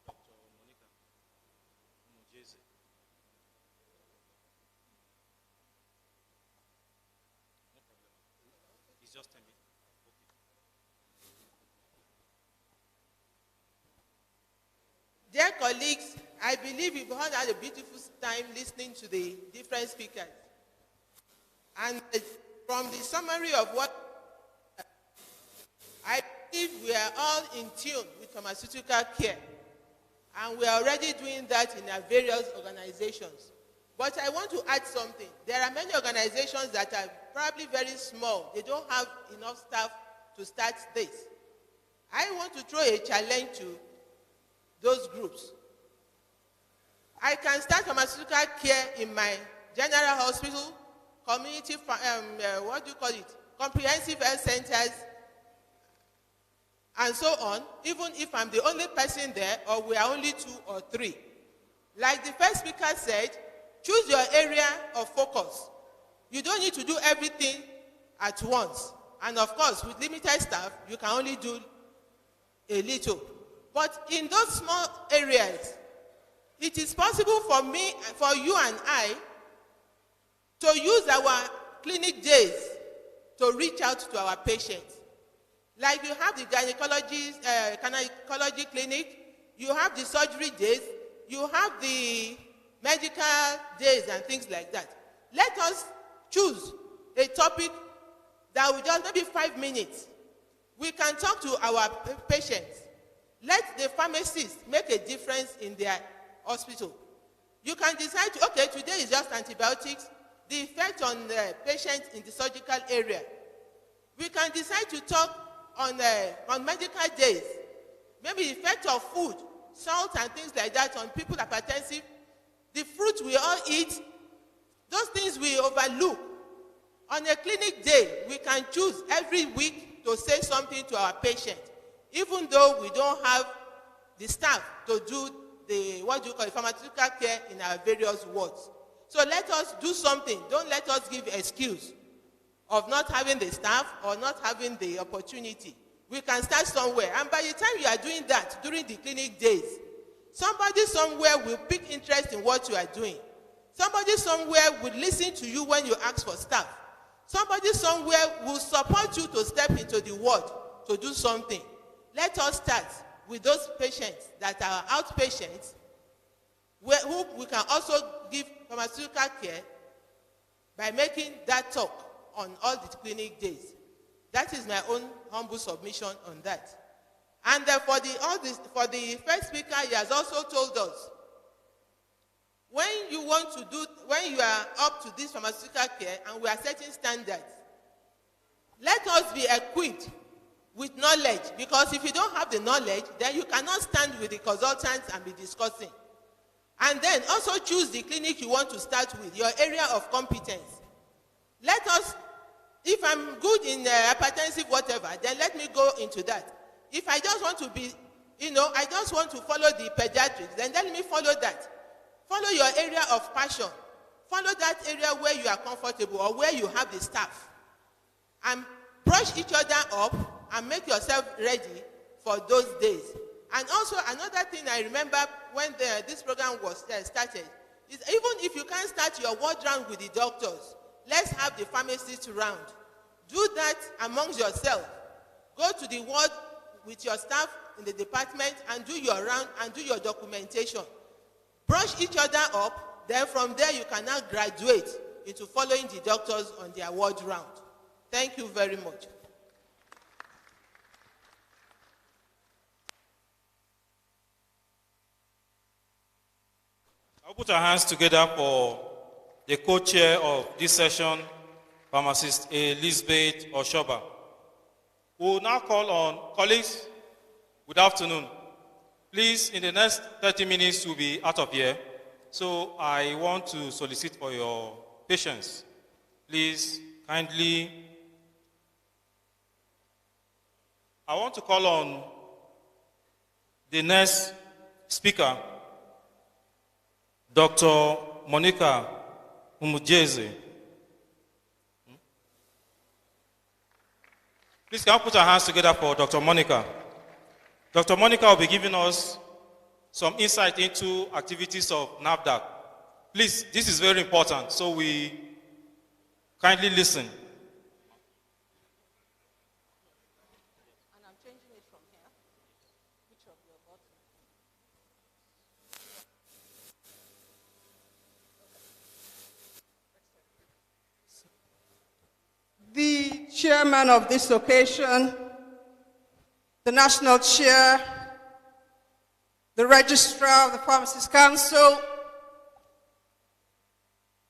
Dr. Monica Mujeze? No problem. It's just 10 minutes. Okay. Dear colleagues, I believe we've all had a beautiful time listening to the different speakers. And from the summary of what I believe we are all in tune with pharmaceutical care, and we are already doing that in our various organizations. But I want to add something. There are many organizations that are probably very small. They don't have enough staff to start this. I want to throw a challenge to those groups. I can start pharmaceutical care in my general hospital, community, comprehensive health centers, and so on, even if I'm the only person there or we are only 2 or 3. Like the first speaker said, choose your area of focus. You don't need to do everything at once. And of course, with limited staff, you can only do a little. But in those small areas, it is possible for me, for you and I, to use our clinic days to reach out to our patients. Like you have the gynecology clinic, you have the surgery days, you have the medical days and things like that. Let us choose a topic that will just maybe 5 minutes. We can talk to our patients. Let the pharmacists make a difference in their hospital. You can decide to, okay, today is just antibiotics, the effect on the patient in the surgical area. We can decide to talk on medical days, maybe the effect of food, salt and things like that on people hypertensive, the fruit we all eat, those things we overlook. On a clinic day, we can choose every week to say something to our patient, even though we don't have the staff to do the, pharmaceutical care in our various wards. So let us do something. Don't let us give excuse of not having the staff or not having the opportunity. We can start somewhere. And by the time you are doing that during the clinic days, somebody somewhere will pick interest in what you are doing. Somebody somewhere will listen to you when you ask for staff. Somebody somewhere will support you to step into the ward to do something. Let us start with those patients that are outpatients, who we can also give pharmaceutical care by making that talk on all the clinic days. That is my own humble submission on that. And for the first speaker, he has also told us, when you are up to this pharmaceutical care and we are setting standards, let us be equipped with knowledge, because if you don't have the knowledge, then you cannot stand with the consultants and be discussing. And then also choose the clinic you want to start with, your area of competence. Let us, if I'm good in hypertensive whatever, then let me go into that. If I just want to be, I just want to follow the pediatrics, then let me follow that. Follow your area of passion. Follow that area where you are comfortable or where you have the staff. And brush each other up and make yourself ready for those days. And also another thing I remember when this program was started is, even if you can't start your ward round with the doctors, let's have the pharmacists round. Do that amongst yourself. Go to the ward with your staff in the department and do your round and do your documentation. Brush each other up, then from there you can now graduate into following the doctors on their ward round. Thank you very much. I'll put our hands together for the co-chair of this session, Pharmacist Elizabeth Oshoba. We'll now call on colleagues. Good afternoon. Please, in the next 30 minutes, we'll be out of here. So I want to solicit for your patience. Please, kindly. I want to call on the next speaker, Dr. Monica Umujeze. Please, can you put our hands together for Dr. Monica? Dr. Monica will be giving us some insight into activities of NAFDAC. Please, this is very important, so we kindly listen. And I'm changing it from here. Which of your buttons? The chairman of this occasion, the national chair, the registrar of the Pharmacists Council,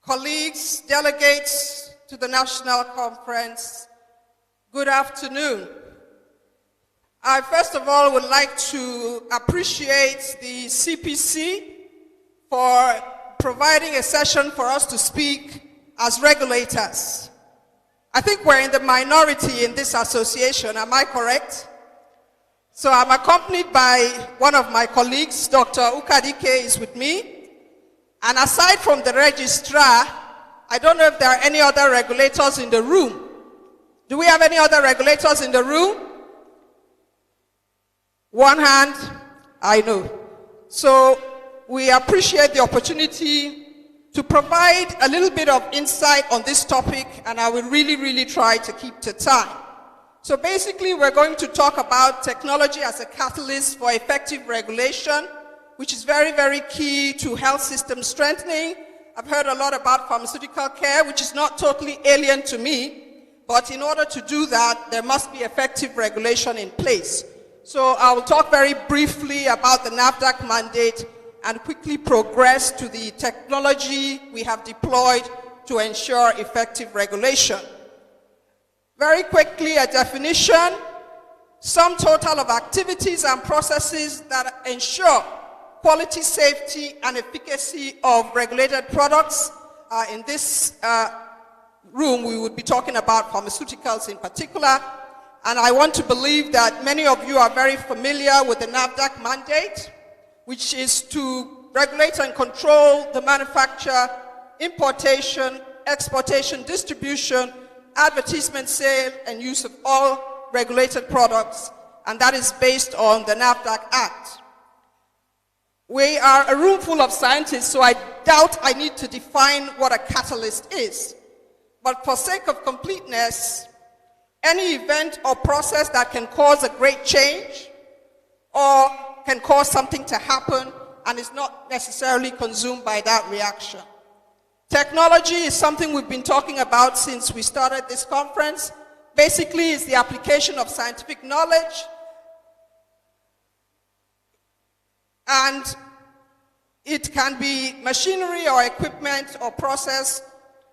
colleagues, delegates to the national conference, good afternoon. I first of all would like to appreciate the CPC for providing a session for us to speak as regulators. I think we're in the minority in this association, am I correct? So I'm accompanied by one of my colleagues, Dr. Ukadike is with me. And aside from the registrar, I don't know if there are any other regulators in the room. Do we have any other regulators in the room? One hand, I know. So we appreciate the opportunity to provide a little bit of insight on this topic, and I will really try to keep to time. So basically, we're going to talk about technology as a catalyst for effective regulation, which is very key to health system strengthening. I've heard a lot about pharmaceutical care, which is not totally alien to me, but in order to do that, there must be effective regulation in place. So I will talk very briefly about the NAFDAC mandate and quickly progress to the technology we have deployed to ensure effective regulation. Very quickly, a definition: sum total of activities and processes that ensure quality, safety, and efficacy of regulated products. In this room, we would be talking about pharmaceuticals in particular. And I want to believe that many of you are very familiar with the NAFDAC mandate, which is to regulate and control the manufacture, importation, exportation, distribution, advertisement, sale, and use of all regulated products, and that is based on the NAFDAC Act. We are a room full of scientists, so I doubt I need to define what a catalyst is. But for sake of completeness, any event or process that can cause a great change or can cause something to happen and is not necessarily consumed by that reaction. Technology is something we've been talking about since we started this conference. Basically, it's the application of scientific knowledge, and it can be machinery or equipment or process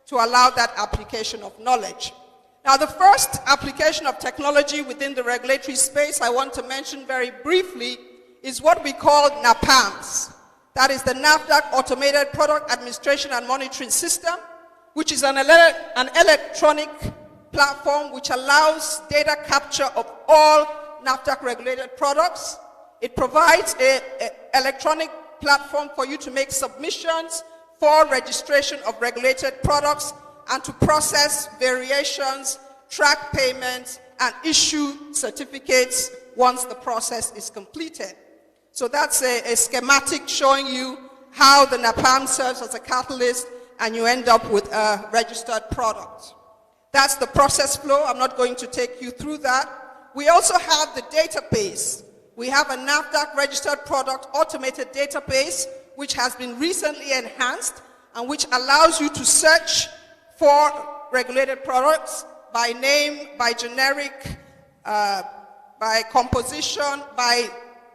to allow that application of knowledge. Now, the first application of technology within the regulatory space I want to mention very briefly is what we call NAPAMS. That is the NAFDAC Automated Product Administration and Monitoring System, which is an electronic platform which allows data capture of all NAFDAC regulated products. It provides an electronic platform for you to make submissions for registration of regulated products and to process variations, track payments, and issue certificates once the process is completed. So that's a schematic showing you how the NAPAM serves as a catalyst, and you end up with a registered product. That's the process flow. I'm not going to take you through that. We also have the database. We have a NAFDAC registered product automated database, which has been recently enhanced and which allows you to search for regulated products by name, by generic, by composition, by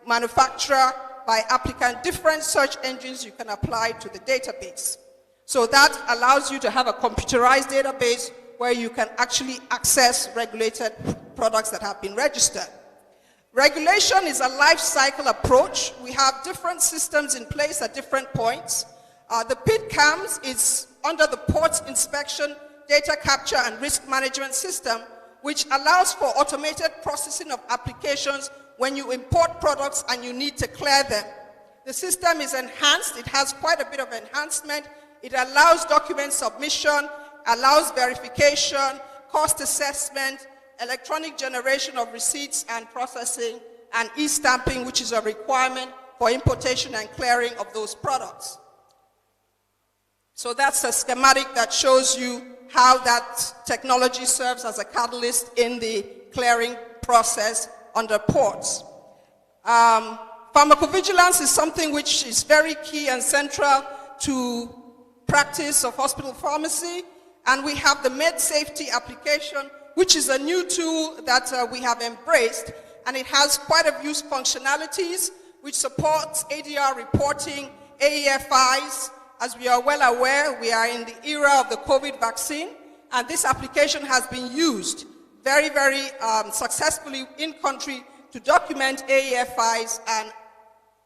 manufacturer, by applicant, different search engines you can apply to the database. So that allows you to have a computerized database where you can actually access regulated products that have been registered. Regulation is a life cycle approach. We have different systems in place at different points. The PIDCAMS is under the Ports Inspection, Data Capture and Risk Management System, which allows for automated processing of applications when you import products and you need to clear them. The system is enhanced. It has quite a bit of enhancement. It allows document submission, allows verification, cost assessment, electronic generation of receipts and processing, and e-stamping, which is a requirement for importation and clearing of those products. So that's a schematic that shows you how that technology serves as a catalyst in the clearing process under ports. Pharmacovigilance is something which is very key and central to practice of hospital pharmacy, and we have the med safety application, which is a new tool that we have embraced, and it has quite a few functionalities which supports ADR reporting, AEFIs. As we are well aware, we are in the era of the COVID vaccine, and this application has been used very, very successfully in country to document AEFIs and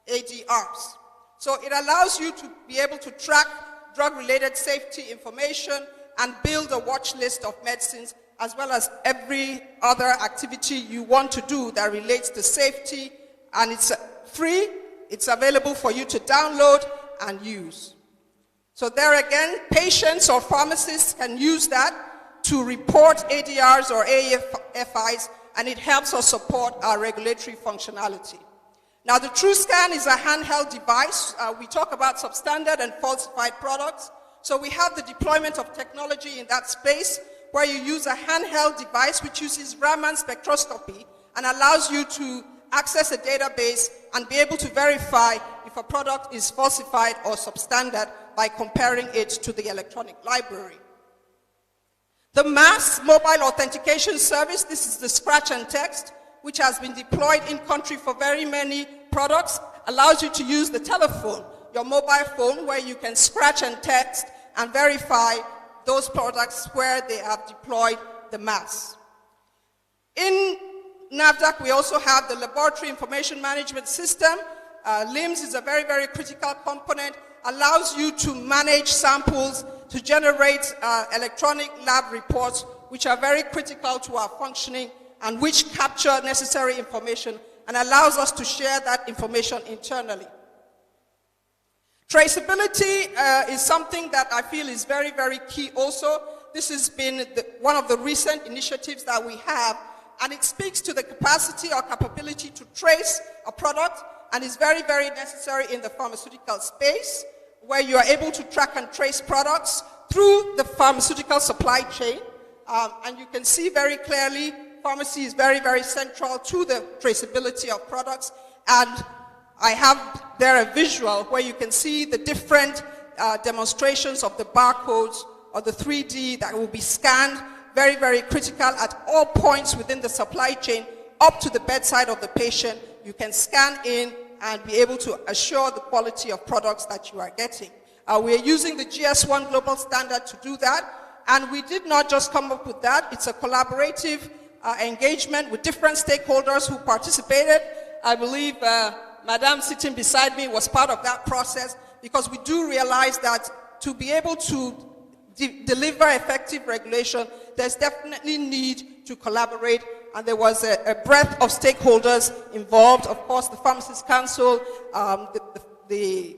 ADRs. So it allows you to be able to track drug-related safety information and build a watch list of medicines, as well as every other activity you want to do that relates to safety, and it's free. It's available for you to download and use. So there again, patients or pharmacists can use that to report ADRs or AEFIs, and it helps us support our regulatory functionality. Now, the TrueScan is a handheld device. We talk about substandard and falsified products. So we have the deployment of technology in that space where you use a handheld device which uses Raman spectroscopy and allows you to access a database and be able to verify if a product is falsified or substandard by comparing it to the electronic library. The MAS mobile authentication service, this is the scratch and text, which has been deployed in country for very many products, allows you to use the telephone, your mobile phone, where you can scratch and text and verify those products where they have deployed the MAS. In NAFDAC, we also have the Laboratory Information Management System. LIMS is a very, very critical component, allows you to manage samples, to generate electronic lab reports, which are very critical to our functioning and which capture necessary information and allows us to share that information internally. Traceability is something that I feel is very, very key also. this has been one of the recent initiatives that we have, and it speaks to the capacity or capability to trace a product, and is very, very necessary in the pharmaceutical space, where you are able to track and trace products through the pharmaceutical supply chain. And you can see very clearly, pharmacy is very, very central to the traceability of products. And I have there a visual where you can see the different demonstrations of the barcodes or the 3D that will be scanned, very, very critical at all points within the supply chain, up to the bedside of the patient. You can scan in and be able to assure the quality of products that you are getting. We are using the GS1 global standard to do that, and we did not just come up with that. It's a collaborative engagement with different stakeholders who participated. I believe Madam sitting beside me was part of that process, because we do realize that to be able to deliver effective regulation, there's definitely need to collaborate, and there was a breadth of stakeholders involved. Of course, the Pharmacists Council, the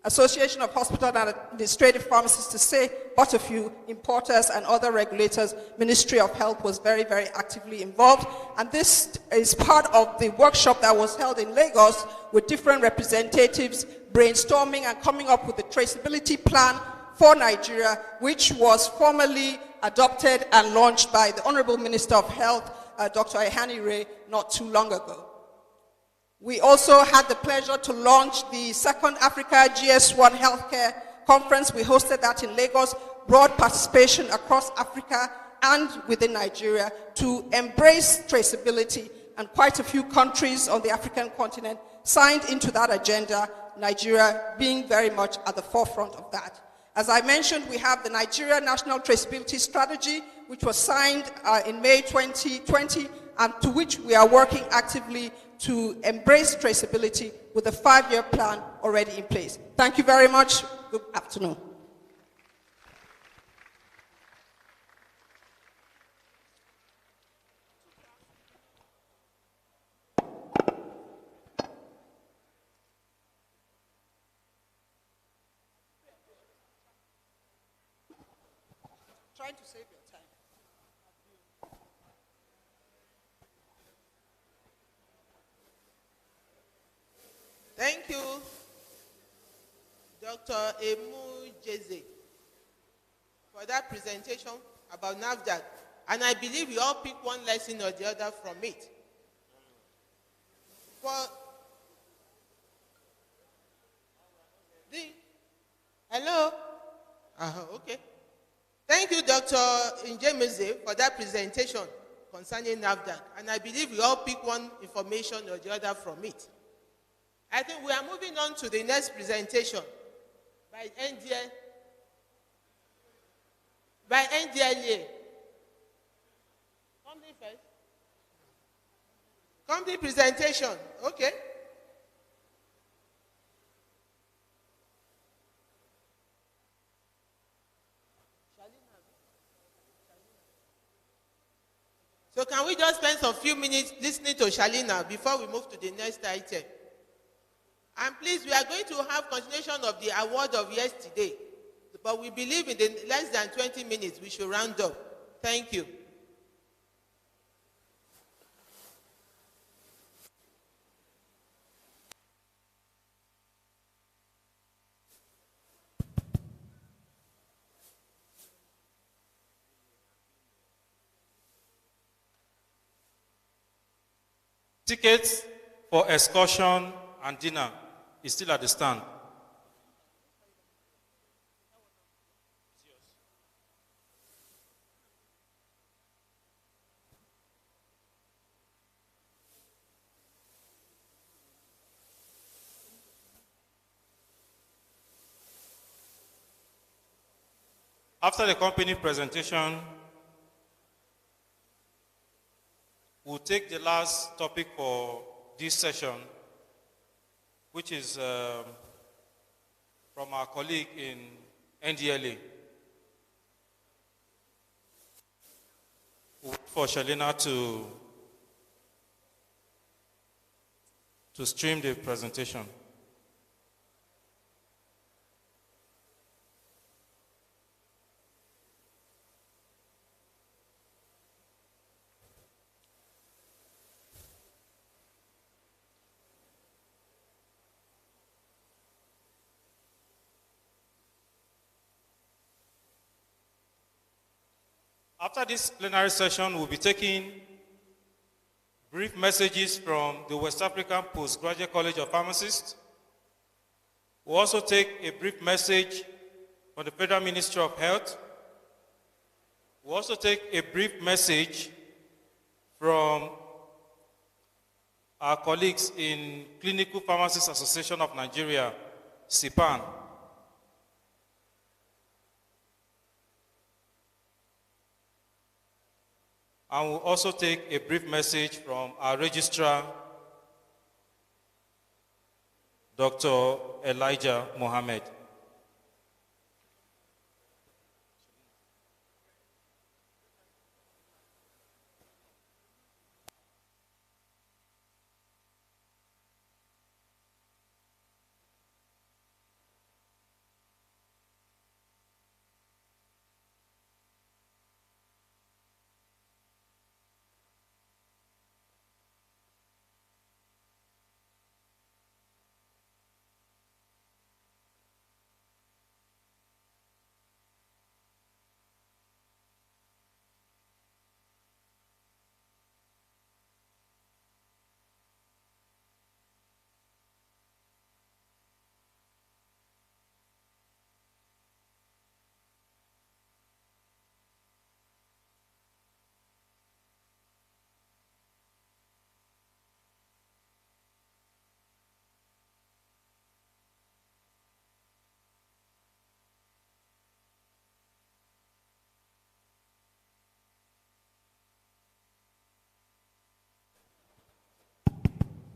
Association of Hospital and Administrative Pharmacists, to say but a few, importers and other regulators. Ministry of Health was very, very actively involved. And this is part of the workshop that was held in Lagos with different representatives brainstorming and coming up with the traceability plan for Nigeria, which was formally adopted and launched by the Honorable Minister of Health, Dr. Ehanire, not too long ago. We also had the pleasure to launch the second Africa GS1 Healthcare Conference. We hosted that in Lagos, broad participation across Africa and within Nigeria to embrace traceability, and quite a few countries on the African continent signed into that agenda, Nigeria being very much at the forefront of that. As I mentioned, we have the Nigeria National Traceability Strategy, which was signed in May 2020, and to which we are working actively to embrace traceability with a 5-year plan already in place. Thank you very much. Good afternoon. Trying to save your time. Thank you, Dr. Emu Jeze, for that presentation about NAFDAC. And I believe we all pick one lesson or the other from it. Hello? Okay. Thank you, Dr. Njemeze, for that presentation concerning NAFDAC. And I believe we all pick one information or the other from it. I think we are moving on to the next presentation by NDLA. Company first. Company presentation. Okay. So can we just spend some few minutes listening to Shalina before we move to the next item? And please, we are going to have continuation of the award of yesterday. But we believe in the less than 20 minutes we should round up. Thank you. Tickets for excursion and dinner is still at the stand. After the company presentation, we'll take the last topic for this session, which is from our colleague in NDLA. We'll wait for Shalina to stream the presentation. After this plenary session, we'll be taking brief messages from the West African Postgraduate College of Pharmacists. We'll also take a brief message from the Federal Ministry of Health. We'll also take a brief message from our colleagues in Clinical Pharmacists Association of Nigeria, CPAN. And we'll also take a brief message from our registrar, Dr. Elijah Mohammed.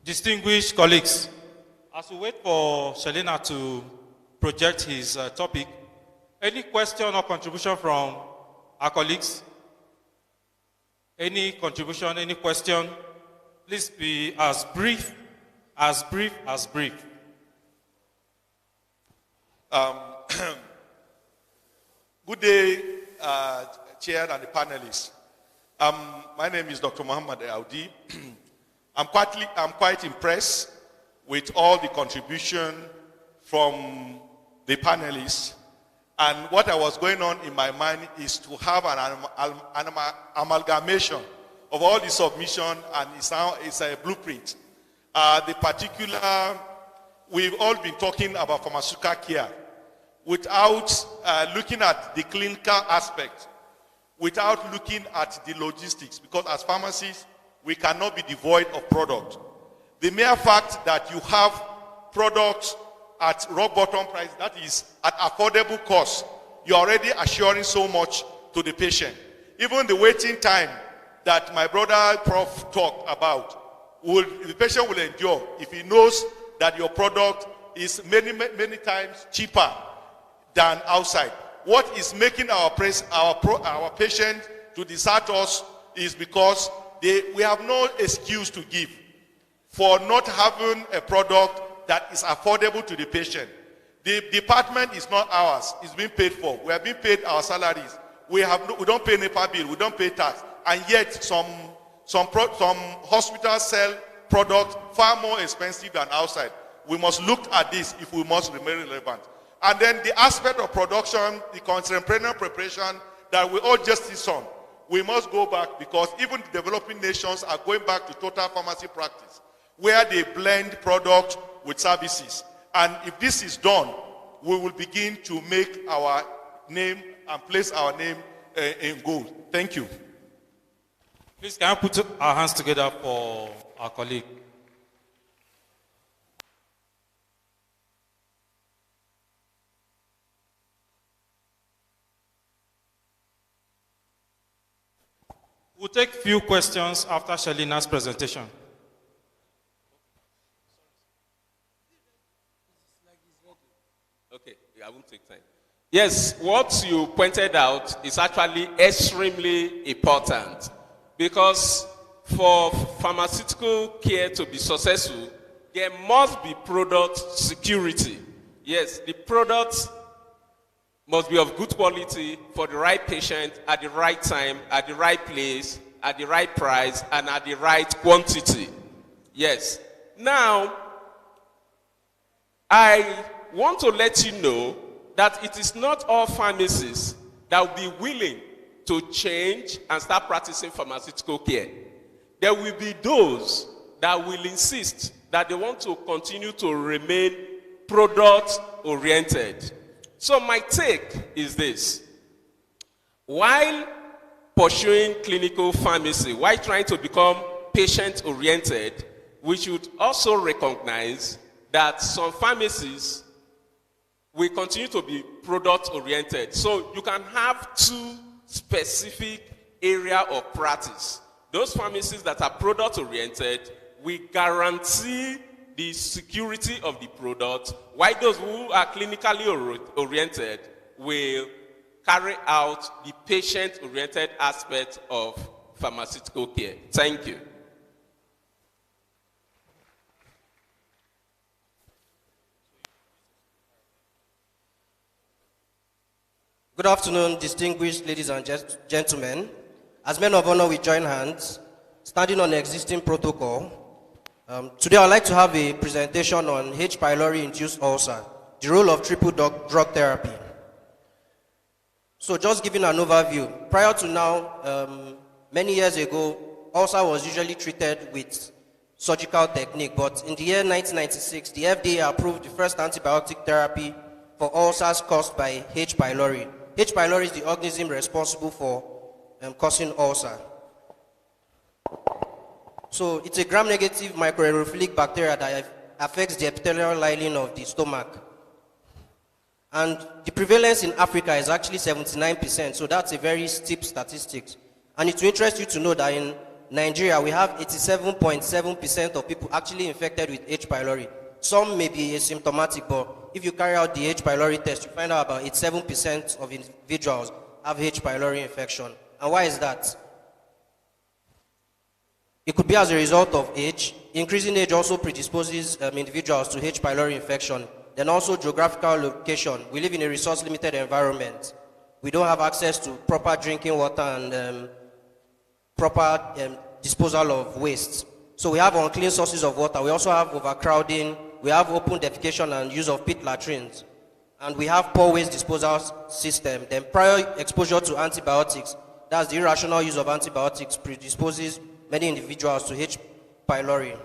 Distinguished colleagues, as we wait for Shelina to project his topic, any question or contribution from our colleagues? Any contribution, any question? Please be as brief, as brief, as brief. Good day, Chair and the panelists. My name is Dr. Muhammad Audi. I'm quite impressed with all the contribution from the panelists. And what I was going on in my mind is to have an amalgamation of all the submission, and it's a blueprint. We've all been talking about pharmaceutical care without looking at the clinical aspect, without looking at the logistics, because as pharmacists, we cannot be devoid of product. The mere fact that you have products at rock bottom price, that is at affordable cost, you're already assuring so much to the patient. Even the waiting time that my brother Prof talked about, the patient will endure if he knows that your product is many times cheaper than outside. What is making our patient to desert us is because we have no excuse to give for not having a product that is affordable to the patient. The department is not ours, it's being paid for. We have been paid our salaries. We don't pay NEPA bill, we don't pay tax. And yet some hospitals sell products far more expensive than outside. We must look at this if we must remain relevant. And then the aspect of production, the contemporary preparation that we all justice on, we must go back, because even the developing nations are going back to total pharmacy practice, where they blend product with services. And if this is done, we will begin to make our name and place our name in gold. Thank you. Please, can I put our hands together for our colleague? We'll take few questions after Shelina's presentation. Okay, I won't take time. Yes, what you pointed out is actually extremely important, because for pharmaceutical care to be successful, there must be product security. Yes, the product must be of good quality for the right patient at the right time, at the right place, at the right price, and at the right quantity. Yes. Now, I want to let you know that it is not all pharmacists that will be willing to change and start practicing pharmaceutical care. There will be those that will insist that they want to continue to remain product-oriented. So my take is this. While pursuing clinical pharmacy, while trying to become patient-oriented, we should also recognize that some pharmacies will continue to be product-oriented. So you can have two specific areas of practice. Those pharmacies that are product-oriented will guarantee the security of the product, while those who are clinically oriented will carry out the patient-oriented aspect of pharmaceutical care. Thank you. Good afternoon, distinguished ladies and gentlemen. As men of honor, we join hands, standing on the existing protocol. Today, I'd like to have a presentation on H. pylori-induced ulcer, the role of triple drug therapy. So just giving an overview. Prior to now, many years ago, ulcer was usually treated with surgical technique, but in the year 1996, the FDA approved the first antibiotic therapy for ulcers caused by H. pylori. H. pylori is the organism responsible for causing ulcer. So it's a gram-negative microaerophilic bacteria that affects the epithelial lining of the stomach. And the prevalence in Africa is actually 79%, so that's a very steep statistic. And it will interest you to know that in Nigeria, we have 87.7% of people actually infected with H. pylori. Some may be asymptomatic, but if you carry out the H. pylori test, you find out about 87% of individuals have H. pylori infection. And why is that? It could be as a result of age. Increasing age also predisposes individuals to H. pylori infection. Then also geographical location. We live in a resource-limited environment. We don't have access to proper drinking water and proper disposal of waste. So we have unclean sources of water. We also have overcrowding. We have open defecation and use of pit latrines. And we have poor waste disposal system. Then prior exposure to antibiotics, that's the irrational use of antibiotics, predisposes many individuals to H. pylori.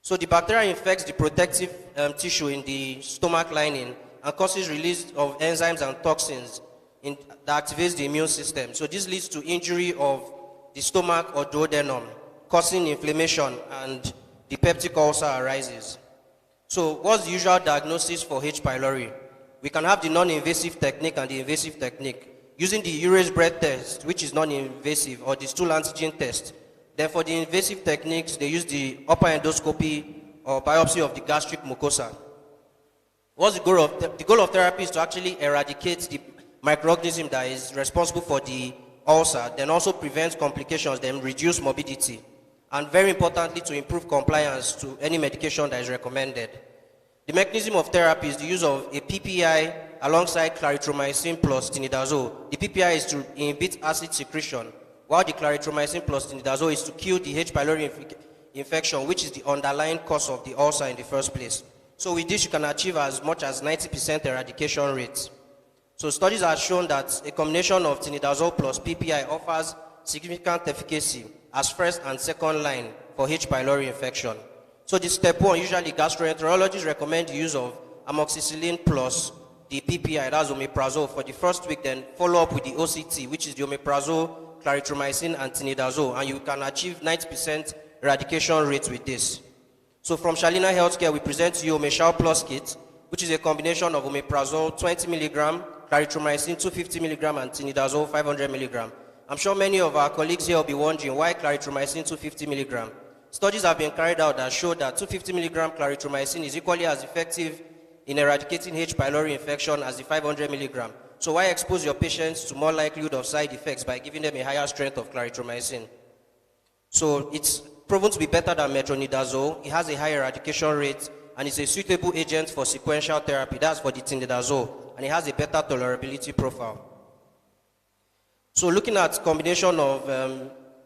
So the bacteria infects the protective tissue in the stomach lining and causes release of enzymes and toxins that activates the immune system. So this leads to injury of the stomach or duodenum, causing inflammation, and the peptic ulcer arises. So what's the usual diagnosis for H. pylori? We can have the non-invasive technique and the invasive technique. Using the urine breath test, which is non-invasive, or the stool antigen test. Then for the invasive techniques, they use the upper endoscopy or biopsy of the gastric mucosa. What's the goal of the goal of therapy is to actually eradicate the microorganism that is responsible for the ulcer, then also prevent complications, then reduce morbidity, and very importantly, to improve compliance to any medication that is recommended. The mechanism of therapy is the use of a PPI alongside clarithromycin plus tinidazole. The PPI is to inhibit acid secretion, while the clarithromycin plus tinidazole is to kill the H. pylori infection, which is the underlying cause of the ulcer in the first place. So with this, you can achieve as much as 90% eradication rate. So studies have shown that a combination of tinidazole plus PPI offers significant efficacy as first and second line for H. pylori infection. So the step one, usually gastroenterologists recommend the use of amoxicillin plus the PPI, that's omeprazole, for the first week, then follow up with the OCT, which is the omeprazole, clarithromycin, and tinidazole, and you can achieve 90% eradication rate with this. So from Shalina Healthcare, we present to you Omeshal Plus Kit, which is a combination of omeprazole 20 milligram, clarithromycin 250 milligram, and tinidazole 500 milligram. I'm sure many of our colleagues here will be wondering why clarithromycin 250 milligram. Studies have been carried out that show that 250 milligram clarithromycin is equally as effective in eradicating H. pylori infection as the 500 milligram. So why expose your patients to more likelihood of side effects by giving them a higher strength of clarithromycin? So it's proven to be better than metronidazole. It has a higher eradication rate, and it's a suitable agent for sequential therapy. That's for the tinidazole, and it has a better tolerability profile. So looking at combination of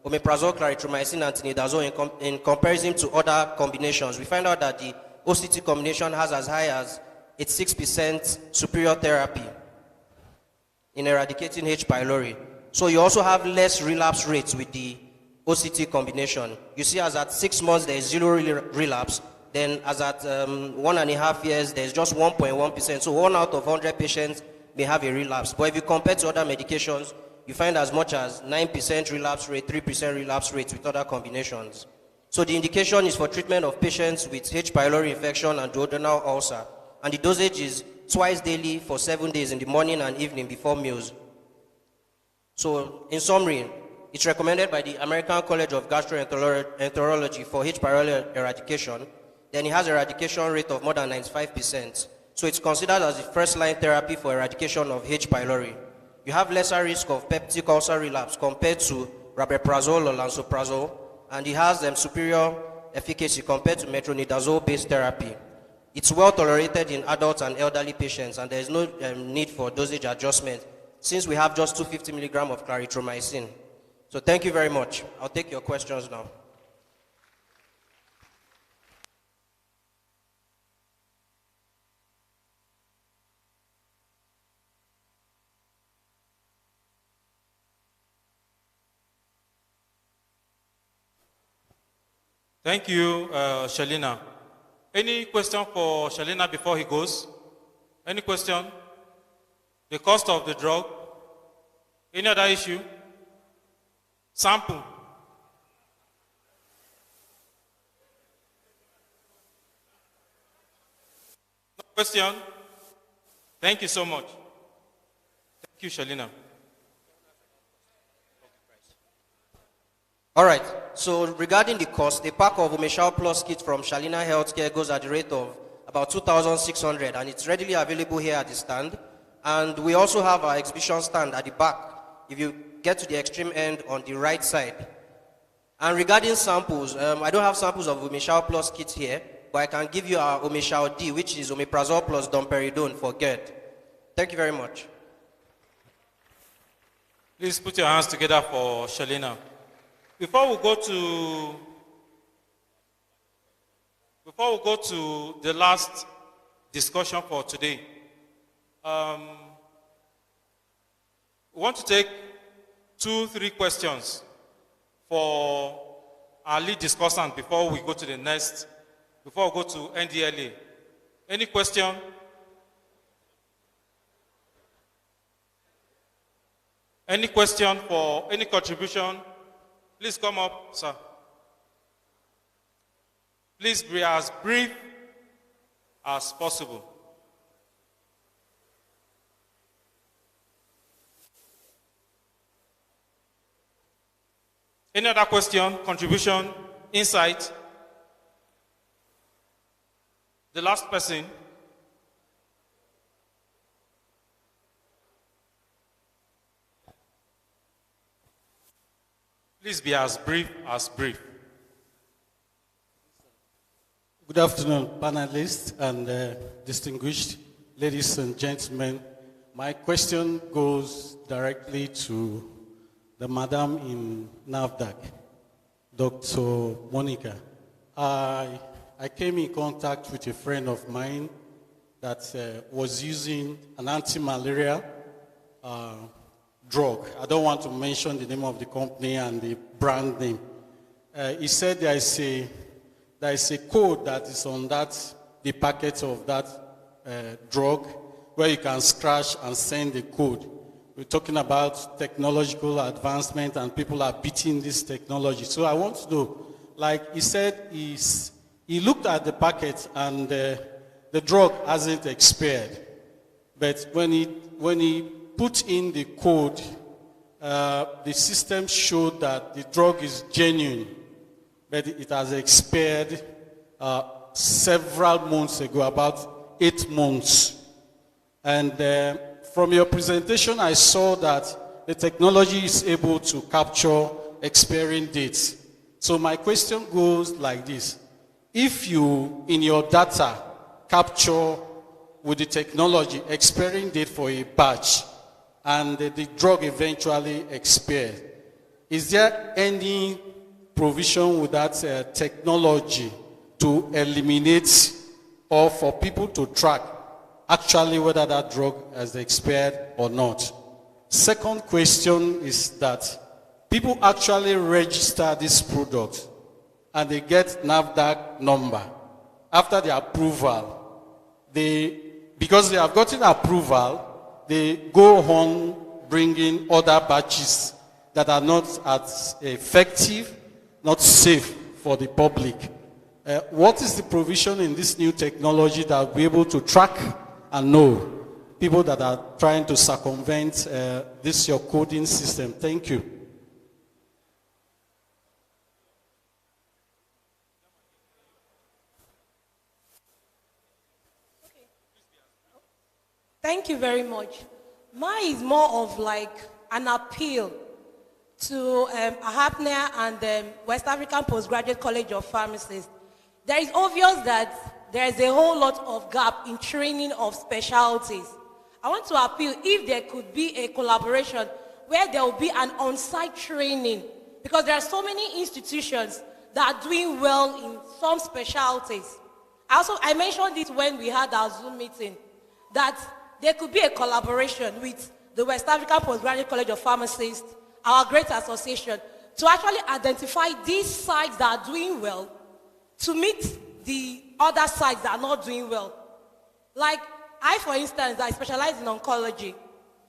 omeprazole, clarithromycin, and tinidazole in comparison to other combinations, we find out that the OCT combination has as high as 86% superior therapy in eradicating H. pylori. So you also have less relapse rates with the OCT combination. You see, as at 6 months, there is 0 relapse. Then as at 1.5 years, there's just 1.1%. So 1 out of 100 patients may have a relapse. But if you compare to other medications, you find as much as 9% relapse rate, 3% relapse rate with other combinations. So the indication is for treatment of patients with H. pylori infection and duodenal ulcer. And the dosage is twice daily for 7 days in the morning and evening before meals. So in summary, it's recommended by the American College of Gastroenterology for H. pylori eradication. Then it has an eradication rate of more than 95%. So it's considered as the first-line therapy for eradication of H. pylori. You have lesser risk of peptic ulcer relapse compared to rabeprazole or lansoprazole, and it has superior efficacy compared to metronidazole-based therapy. It's well tolerated in adults and elderly patients, and there is no need for dosage adjustment since we have just 250 milligrams of clarithromycin. So thank you very much. I'll take your questions now. Thank you, Shalina. Any question for Shalina before he goes? Any question? The cost of the drug? Any other issue? Sample? No question? Thank you so much. Thank you, Shalina. All right, so regarding the cost, the pack of Omeshal Plus kit from Shalina Healthcare goes at the rate of about 2,600, and it's readily available here at the stand. And we also have our exhibition stand at the back, if you get to the extreme end on the right side. And regarding samples, I don't have samples of Omeshal Plus kit here, but I can give you our Omeshal D, which is omeprazole plus domperidone for GERD. Thank you very much. Please put your hands together for Shalina. Before we go to the last discussion for today, we want to take 2-3 questions for our lead discussant before we go to the next, before we go to NDLA. Any question? Any question for any contribution? Please come up, sir. Please be as brief as possible. Any other question, contribution, insight? The last person. Please be as brief as brief. Good afternoon, panelists and distinguished ladies and gentlemen. My question goes directly to the madam in NAFDAC, Dr. Monica. I came in contact with a friend of mine that was using an anti-malaria drug. I don't want to mention the name of the company and the brand name. He said there is a code that is on the packet of that drug where you can scratch and send the code. We're talking about technological advancement and people are beating this technology. So I want to know, like he said, he looked at the packet and the drug hasn't expired. But when he put in the code, the system showed that the drug is genuine, but it has expired several months ago, about 8 months. And from your presentation, I saw that the technology is able to capture expiring dates. So my question goes like this. If you, in your data, capture with the technology expiring date for a batch, and the drug eventually expires, is there any provision with that technology to eliminate or for people to track actually whether that drug has expired or not? Second question is that people actually register this product and they get NAFDAC number. After the approval, because they have gotten approval, they go on bringing other batches that are not as effective, not safe for the public. What is the provision in this new technology that will be able to track and know people that are trying to circumvent this your coding system? Thank you. Thank you very much. Mine is more of like an appeal to AHAPN and West African Postgraduate College of Pharmacists. There is obvious that there is a whole lot of gap in training of specialties. I want to appeal if there could be a collaboration where there will be an on-site training, because there are so many institutions that are doing well in some specialties. I mentioned it when we had our Zoom meeting, that there could be a collaboration with the West African Postgraduate College of Pharmacists, our great association, to actually identify these sites that are doing well to meet the other sites that are not doing well. Like I, for instance, I specialize in oncology.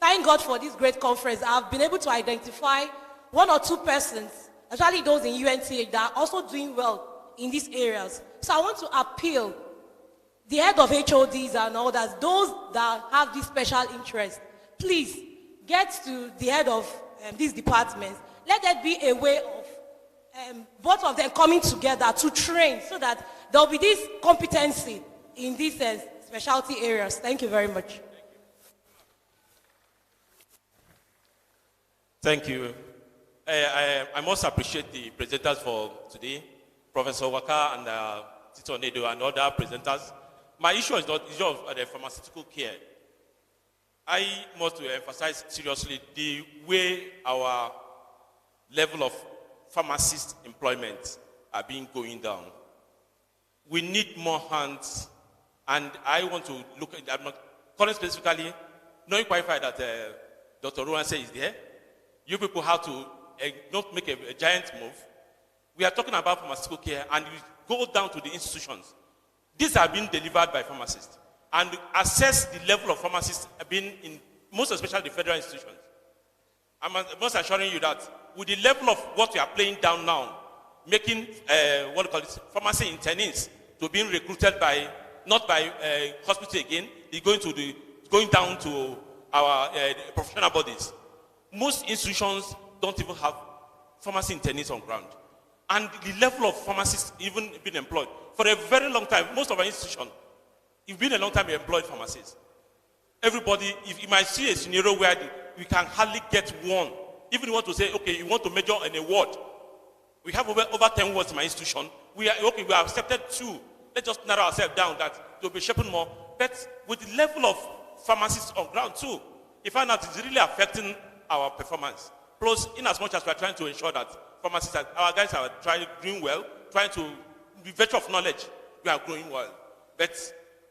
Thank God for this great conference. I've been able to identify one or two persons, especially those in UNTH, that are also doing well in these areas. So I want to appeal the head of HODs and others, those that have this special interest, please get to the head of these departments. Let there be a way of both of them coming together to train so that there will be this competency in these specialty areas. Thank you very much. Thank you. I must appreciate the presenters for today, Professor Waka and Tito Nedo and other presenters. My issue is not the issue of the pharmaceutical care. I must emphasize seriously the way our level of pharmacist employment are being going down. We need more hands, and I want to look at that. I'm not calling specifically, knowing quite fine that Dr. Rowan says is there. You people have to not make a giant move. We are talking about pharmaceutical care, and you go down to the institutions. These are being delivered by pharmacists, and assess the level of pharmacists being in most especially the federal institutions. I'm most assuring you that with the level of what we are playing down now, making what we call it, pharmacy internees to being recruited by not by hospital again, they're going down to our professional bodies. Most institutions don't even have pharmacy internees on ground, and the level of pharmacists even being employed. For a very long time, most of our institutions, it's been a long time employed pharmacists. Everybody, if you might see a scenario where we can hardly get one, even if you want to say, okay, you want to major in a ward. We have over 10 wards in my institution. We have accepted 2. Let's just narrow ourselves down that they'll be shaping more. But with the level of pharmacists on ground too, you find out it's really affecting our performance. Plus, in as much as we're trying to ensure that pharmacists, our guys are doing well, trying to, with virtue of knowledge, we are growing well. But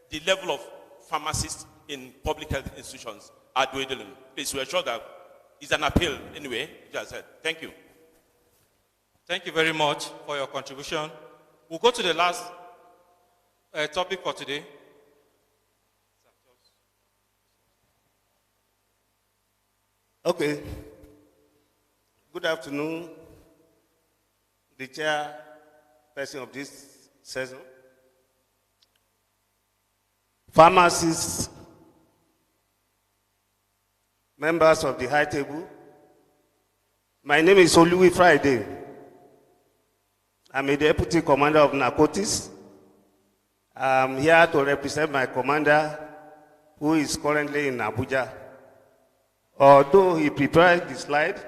the level of pharmacists in public health institutions are dwindling. Please, we are sure that it's an appeal anyway, just said. Thank you. Thank you very much for your contribution. We'll go to the last topic for today. Okay. Good afternoon, the chairperson of this session, pharmacists, members of the high table. My name is Oluwi Friday. I'm a deputy commander of narcotics. I'm here to represent my commander, who is currently in Abuja. Although he prepared the slide,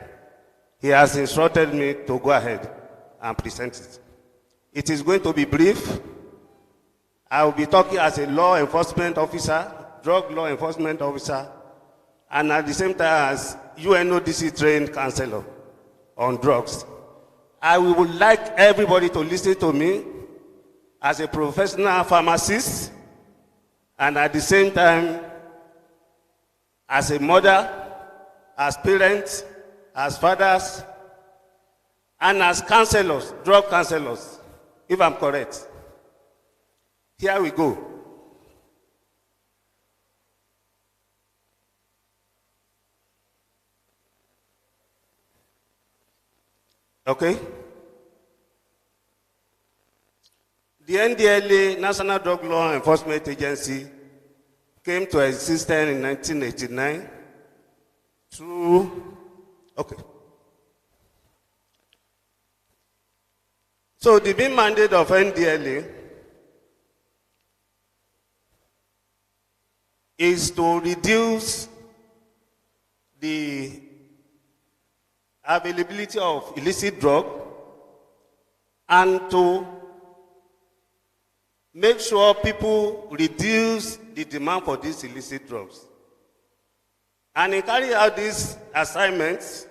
he has instructed me to go ahead and present it. It is going to be brief. I will be talking as a law enforcement officer, drug law enforcement officer, and at the same time as UNODC trained counselor on drugs. I would like everybody to listen to me as a professional pharmacist, and at the same time as a mother, as parents, as fathers, and as counselors, drug counselors, if I'm correct. Here we go. Okay? The NDLA, National Drug Law Enforcement Agency, came to existence in 1989 through, okay. So the main mandate of NDLA is to reduce the availability of illicit drug and to make sure people reduce the demand for these illicit drugs. And in carrying out these assignments,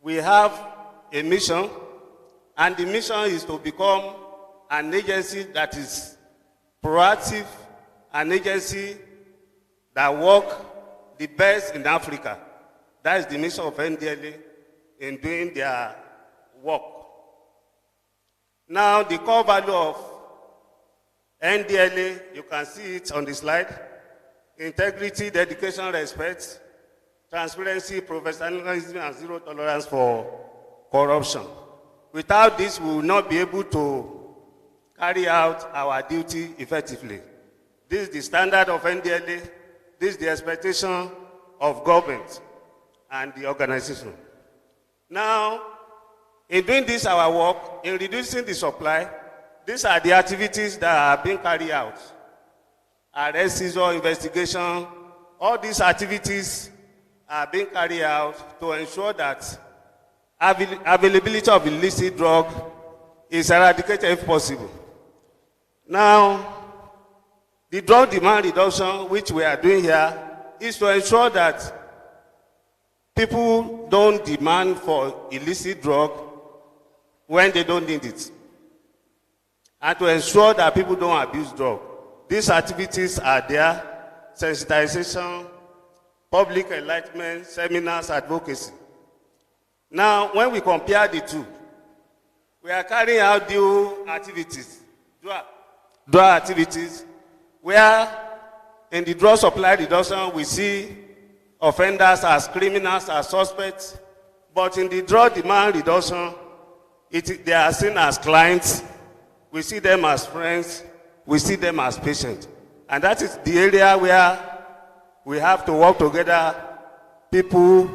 we have a mission, and the mission is to become an agency that is proactive, an agency that works the best in Africa. That is the mission of NDLA in doing their work. Now, the core value of NDLA, you can see it on the slide: integrity, dedication, respect, transparency, professionalism, and zero tolerance for corruption. Without this, we will not be able to carry out our duty effectively. This is the standard of NDLA. This is the expectation of government and the organization. Now, in doing this, our work, in reducing the supply, these are the activities that are being carried out. Arrest, seizure, investigation, all these activities are being carried out to ensure that availability of illicit drug is eradicated if possible. Now, the drug demand reduction, which we are doing here, is to ensure that people don't demand for illicit drug when they don't need it, and to ensure that people don't abuse drug. These activities are there: sensitization, public enlightenment, seminars, advocacy. Now, when we compare the two, we are carrying out dual activities, dual activities, where in the drug supply reduction, we see offenders as criminals, as suspects, but in the drug demand reduction, they are seen as clients. We see them as friends. We see them as patients. And that is the area where we have to work together. People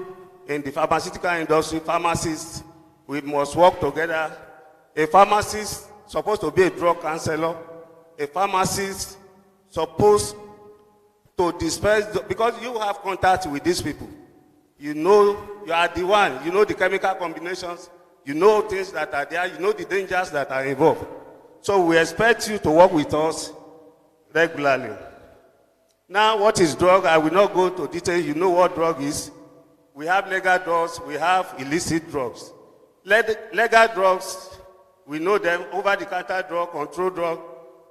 in the pharmaceutical industry, pharmacists, we must work together. A pharmacist supposed to be a drug counselor. A pharmacist supposed to dispense, because you have contact with these people. You know, you are the one. You know the chemical combinations. You know things that are there. You know the dangers that are involved. So we expect you to work with us regularly. Now, what is drug? I will not go to detail. You know what drug is. We have legal drugs. We have illicit drugs. Legal drugs, we know them: over-the-counter drug, controlled drug,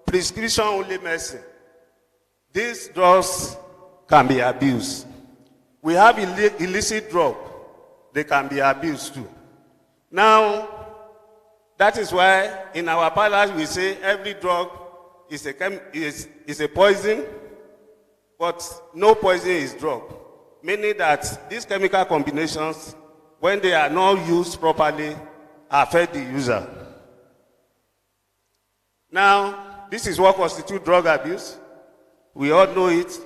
prescription-only medicine. These drugs can be abused. We have illicit drugs. They can be abused too. Now, that is why in our parlance we say every drug is a poison, but no poison is drug. Meaning that these chemical combinations, when they are not used properly, affect the user. Now, this is what constitutes drug abuse. We all know it.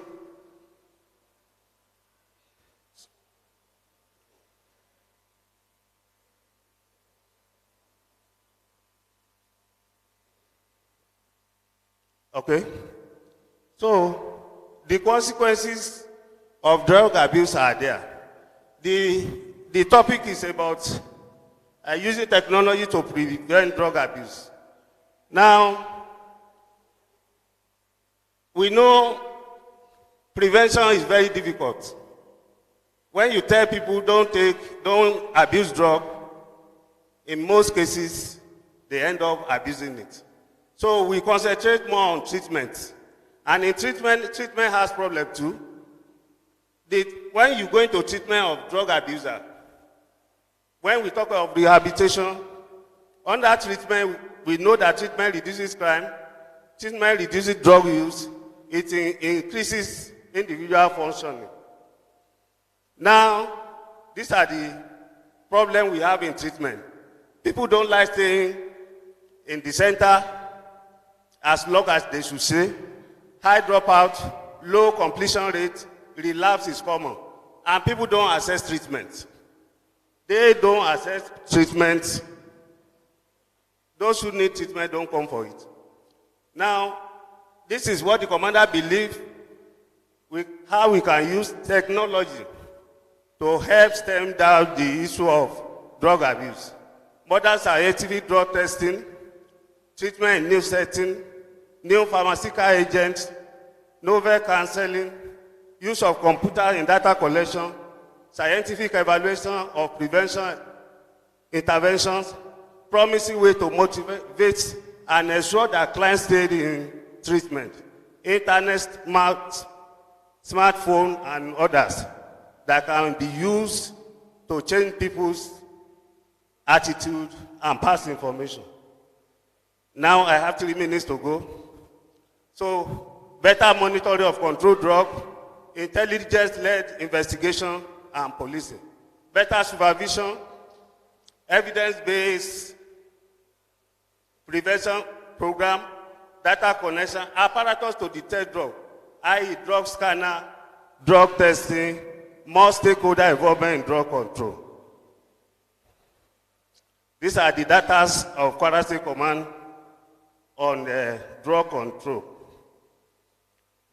Okay? So, the consequences of drug abuse are there. The topic is about using technology to prevent drug abuse. Now, we know prevention is very difficult. When you tell people don't abuse drug, in most cases, they end up abusing it. So we concentrate more on treatment. And in treatment has problem too. When you go into treatment of drug abuser, when we talk of rehabilitation, under treatment, we know that treatment reduces crime, treatment reduces drug use, it increases individual functioning. Now, these are the problems we have in treatment. People don't like staying in the center as long as they should stay. High dropout, low completion rate, relapse is common. And people don't access treatment. They don't access treatment. Those who need treatment don't come for it. Now, this is what the commander believes how we can use technology to help stem down the issue of drug abuse. Modern scientific drug testing, treatment in new setting, new pharmaceutical agents, novel counseling, use of computer in data collection, scientific evaluation of prevention interventions, promising way to motivate and ensure that clients stay in treatment, internet, smartphone, and others that can be used to change people's attitude and pass information. Now I have 3 minutes to go. So, better monitoring of controlled drug, intelligence-led investigation and policing, better supervision, evidence-based prevention program, data connection, apparatus to detect drug, i.e. drug scanner, drug testing, more stakeholder involvement in drug control. These are the data of Kwara State Command on drug control.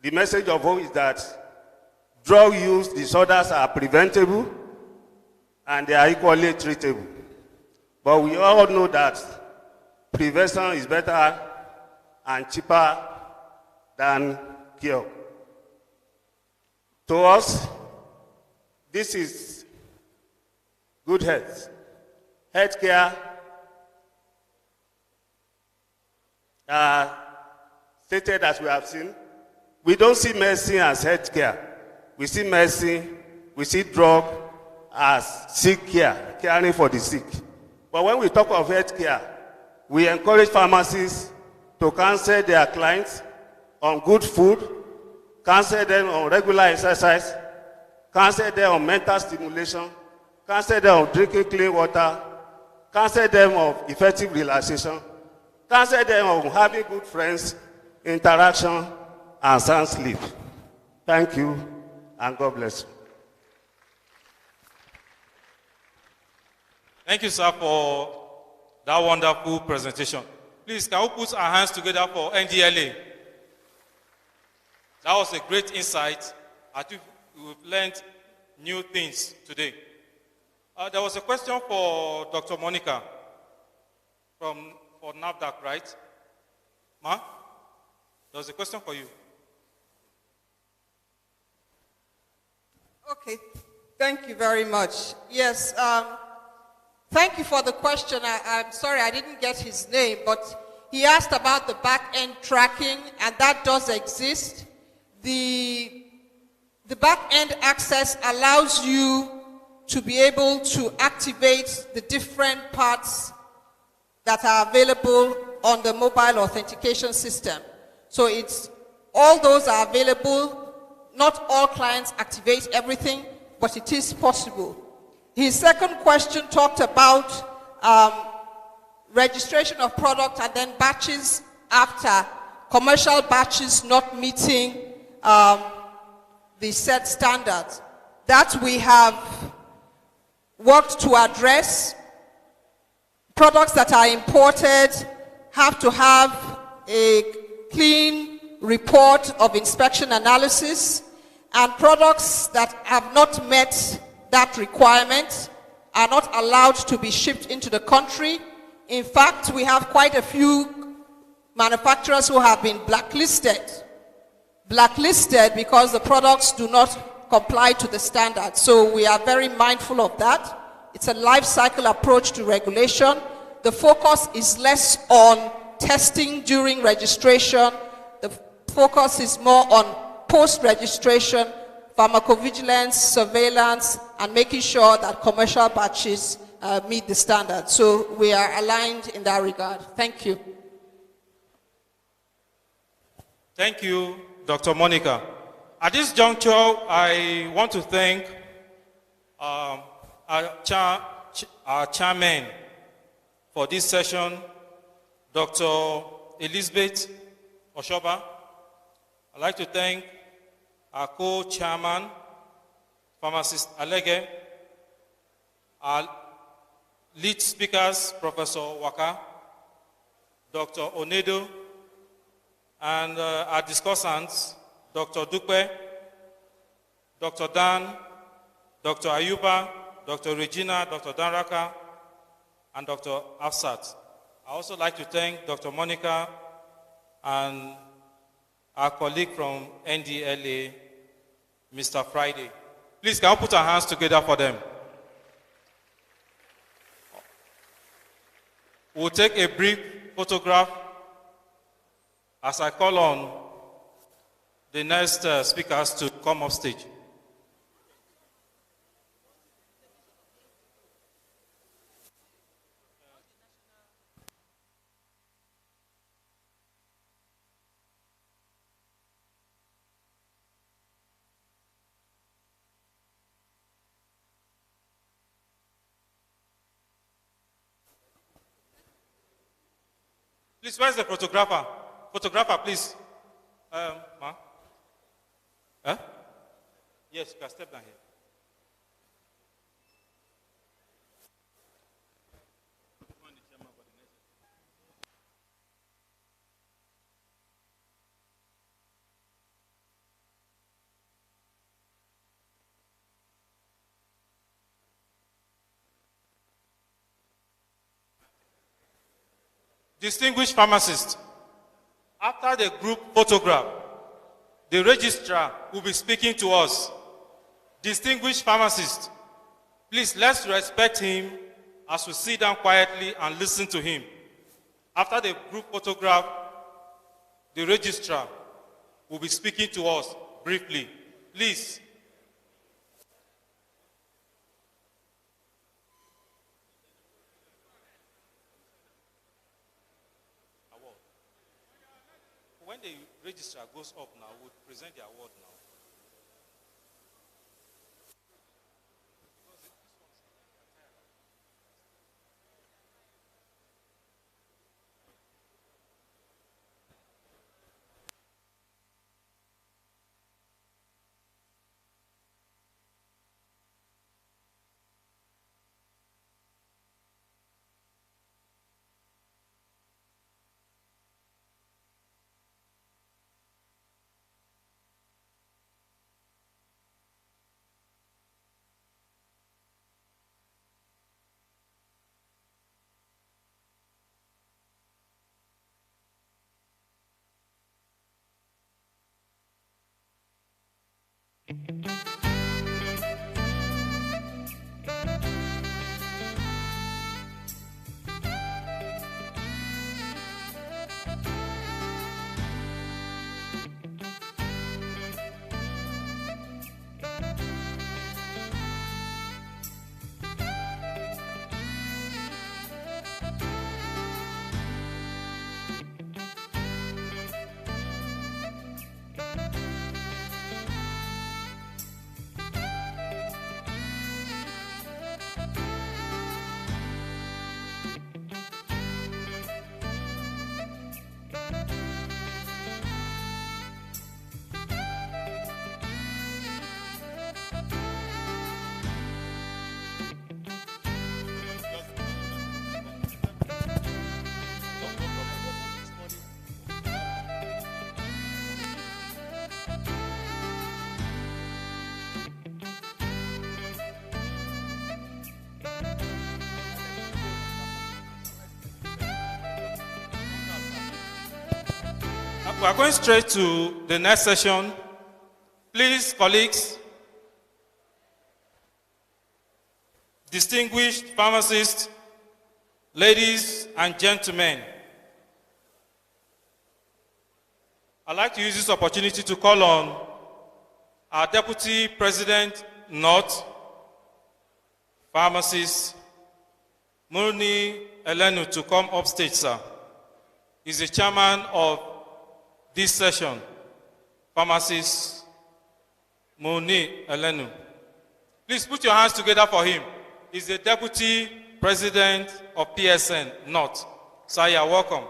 The message of hope is that drug use disorders are preventable and they are equally treatable. But we all know that prevention is better and cheaper than cure. To us, this is good health. Healthcare stated as we have seen. We don't see medicine as healthcare. We see medicine, we see drug as sick care, caring for the sick. But when we talk of healthcare, we encourage pharmacists to counsel their clients on good food, counsel them on regular exercise, counsel them on mental stimulation, counsel them on drinking clean water, counsel them on effective relaxation, counsel them on having good friends, interaction, and sound sleep. Thank you, and God bless you. Thank you, sir, for that wonderful presentation. Please, can we put our hands together for NDLA? That was a great insight. I think we've learned new things today. There was a question for Dr. Monica for NAFDAC, right? Ma? There was a question for you. Okay, thank you very much. Yes, thank you for the question. I'm sorry I didn't get his name, but he asked about the back-end tracking, and that does exist. The back-end access allows you to be able to activate the different parts that are available on the mobile authentication system. So all those are available. Not all clients activate everything, but it is possible. His second question talked about registration of product and then batches after, commercial batches not meeting the set standards. That we have worked to address. Products that are imported have to have a clean report of inspection analysis, and products that have not met that requirement are not allowed to be shipped into the country. In fact, we have quite a few manufacturers who have been blacklisted because the products do not comply to the standards. So we are very mindful of that. It's a life cycle approach to regulation. The focus is less on testing during registration. The focus is more on post-registration pharmacovigilance, surveillance, and making sure that commercial batches meet the standard. So we are aligned in that regard. Thank you. Thank you, Dr. Monica. At this juncture, I want to thank our chairman for this session, Dr. Elizabeth Oshoba. I'd like to thank our co-chairman, Pharmacist Alege, our lead speakers, Professor Waka, Dr. Onedo, and our discussants, Dr. Dupe, Dr. Dan, Dr. Ayuba, Dr. Regina, Dr. Danraka, and Dr. Afsat. I also like to thank Dr. Monica and our colleague from NDLA, Mr. Friday. Please, can we put our hands together for them? We'll take a brief photograph as I call on the next speakers to come off stage. Please, where's the photographer? Photographer, please. Ma? Huh? Yes, you can step down here. Distinguished pharmacist, after the group photograph, the registrar will be speaking to us. Distinguished pharmacist, please let's respect him as we sit down quietly and listen to him. After the group photograph, the registrar will be speaking to us briefly. Please. When the registrar goes up now, we'll present the award now. We are going straight to the next session. Please, colleagues, distinguished pharmacists, ladies and gentlemen, I'd like to use this opportunity to call on our Deputy President, North, Pharmacist, Muni Elenu, to come upstage, sir. He's the chairman of this session, Pharmacist Muni Elenu. Please put your hands together for him. He's the Deputy President of PSN, North. Sir, you are welcome.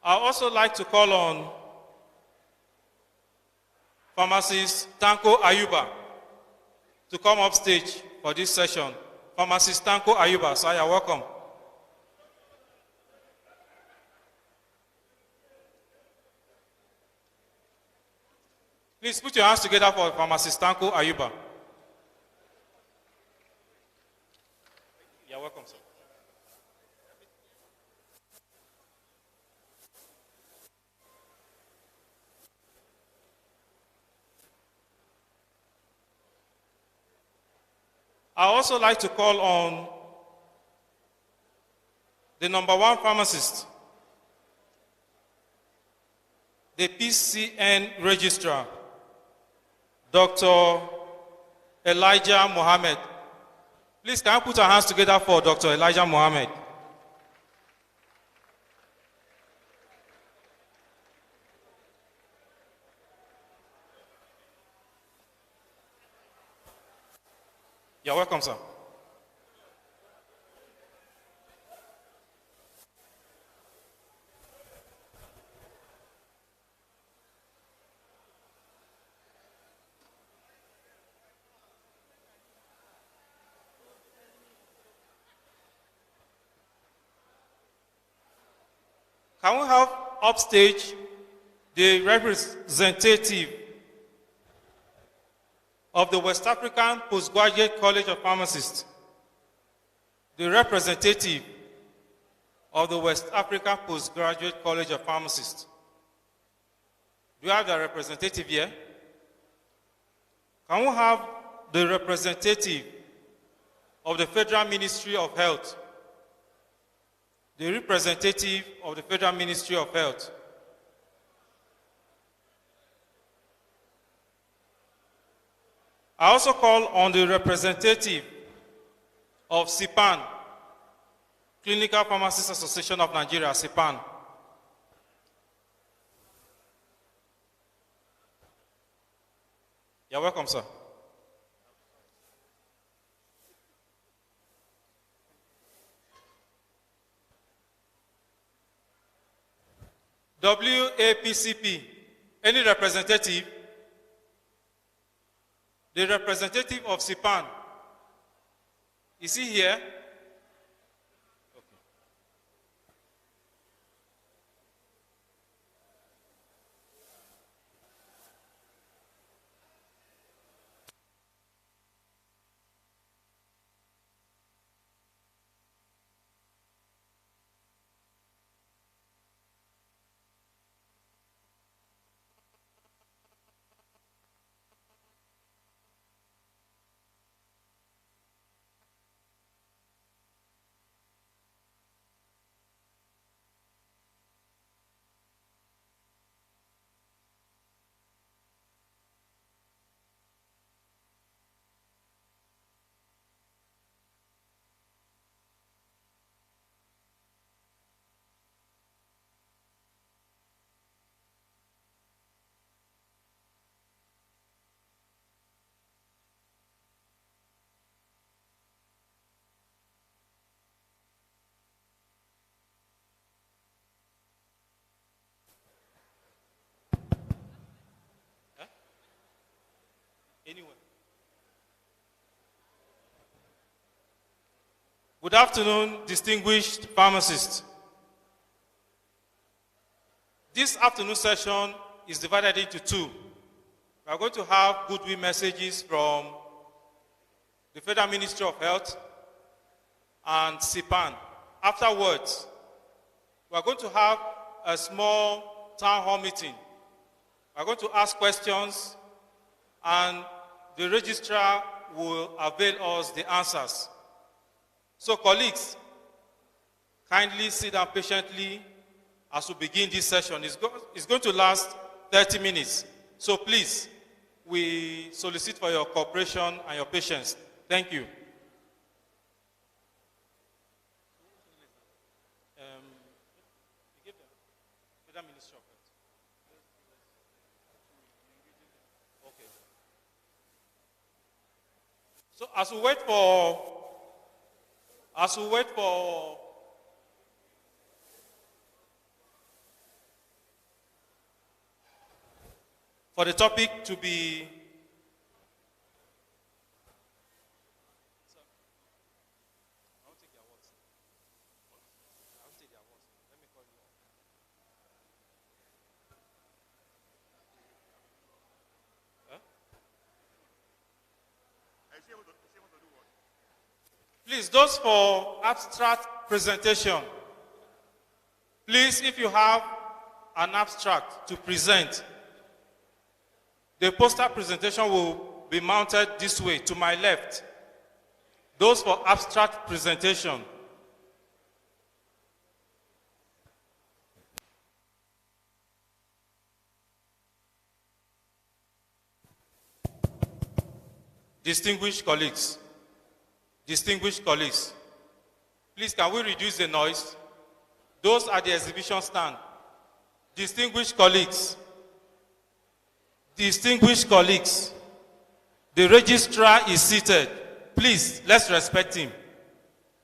I also like to call on Pharmacist Tanko Ayuba to come up stage for this session. Pharmacist Tanko Ayuba, sir, you're welcome. Please put your hands together for Pharmacist Tanko Ayuba. You're welcome, sir. I also like to call on the #1 pharmacist, the PCN registrar, Dr. Elijah Mohammed. Please, can you put our hands together for Dr. Elijah Mohammed? You're welcome, sir. Can we have upstage the representative of the West African Postgraduate College of Pharmacists, the representative of the West African Postgraduate College of Pharmacists? Do you have the representative here? Can we have the representative of the Federal Ministry of Health? The representative of the Federal Ministry of Health. I also call on the representative of CPAN, Clinical Pharmacists Association of Nigeria, CPAN. You're welcome, sir. WAPCP, any representative? The representative of CPAN, is he here? Okay. Anyway. Good afternoon, distinguished pharmacists. This afternoon session is divided into two. We are going to have goodwill messages from the Federal Ministry of Health and SIPAN. Afterwards, we are going to have a small town hall meeting. We are going to ask questions, and the registrar will avail us the answers. So, colleagues, kindly sit down patiently as we begin this session. It's going to last 30 minutes. So please, we solicit for your cooperation and your patience. Thank you. So as we wait for the topic to be please, those for abstract presentation, please, if you have an abstract to present, the poster presentation will be mounted this way, to my left. Those for abstract presentation. Distinguished colleagues, please can we reduce the noise? Those at the exhibition stand. Distinguished colleagues, the registrar is seated. Please, let's respect him.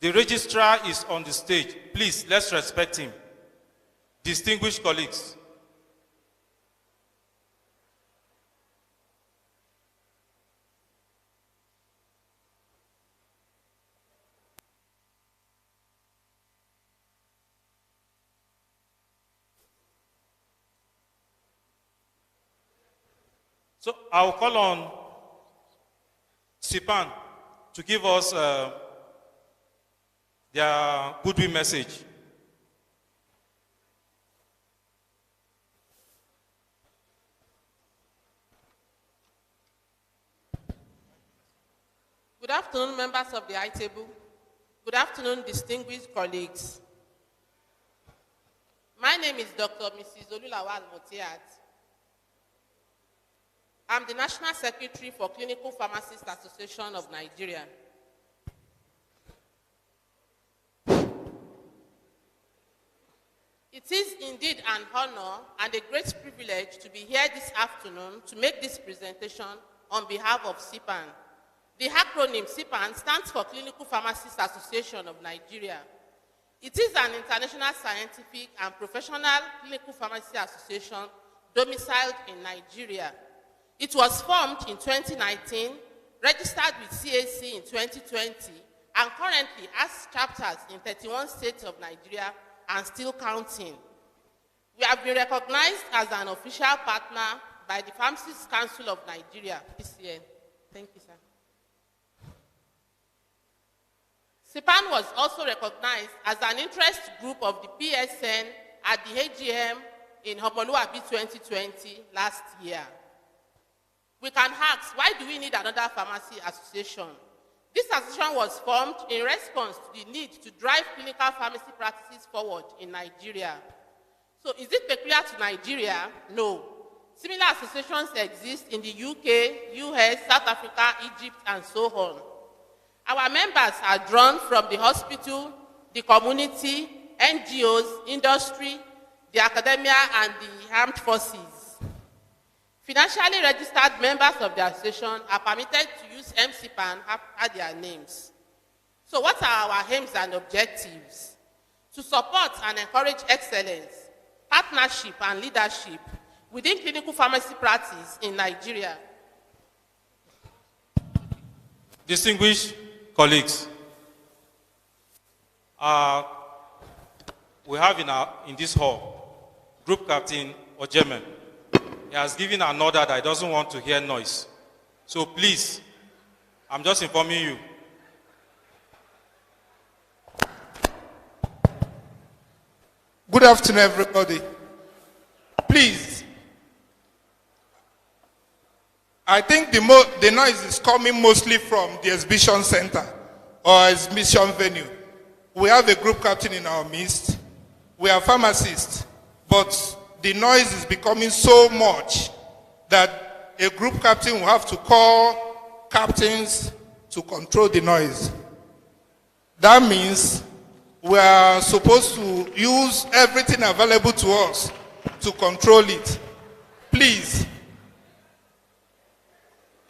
The registrar is on the stage. Please, let's respect him. Distinguished colleagues. So I'll call on SIPAN to give us their goodwill message. Good afternoon, members of the high table. Good afternoon, distinguished colleagues. My name is Dr. Mrs. Olulawal Motiat. I'm the National Secretary for Clinical Pharmacists Association of Nigeria. It is indeed an honor and a great privilege to be here this afternoon to make this presentation on behalf of SIPAN. The acronym SIPAN stands for Clinical Pharmacists Association of Nigeria. It is an international scientific and professional clinical pharmacy association domiciled in Nigeria. It was formed in 2019, registered with CAC in 2020, and currently has chapters in 31 states of Nigeria and still counting. We have been recognized as an official partner by the Pharmacists Council of Nigeria, PCN. Thank you, sir. SIPAN was also recognized as an interest group of the PSN at the AGM in Homoluabi 2020 last year. We can ask, why do we need another pharmacy association? This association was formed in response to the need to drive clinical pharmacy practices forward in Nigeria. So is it peculiar to Nigeria? No. Similar associations exist in the UK, US, South Africa, Egypt, and so on. Our members are drawn from the hospital, the community, NGOs, industry, the academia, and the armed forces. Financially registered members of the association are permitted to use MCPAN at their names. So what are our aims and objectives? To support and encourage excellence, partnership, and leadership within clinical pharmacy practice in Nigeria. Distinguished colleagues, we have in this hall Group Captain Ojemen. He has given an order that he doesn't want to hear noise. So please, I'm just informing you. Good afternoon, everybody. Please, I think the noise is coming mostly from the exhibition center or exhibition venue. We have a group captain in our midst. We are pharmacists, but the noise is becoming so much that a group captain will have to call captains to control the noise. That means we are supposed to use everything available to us to control it. Please,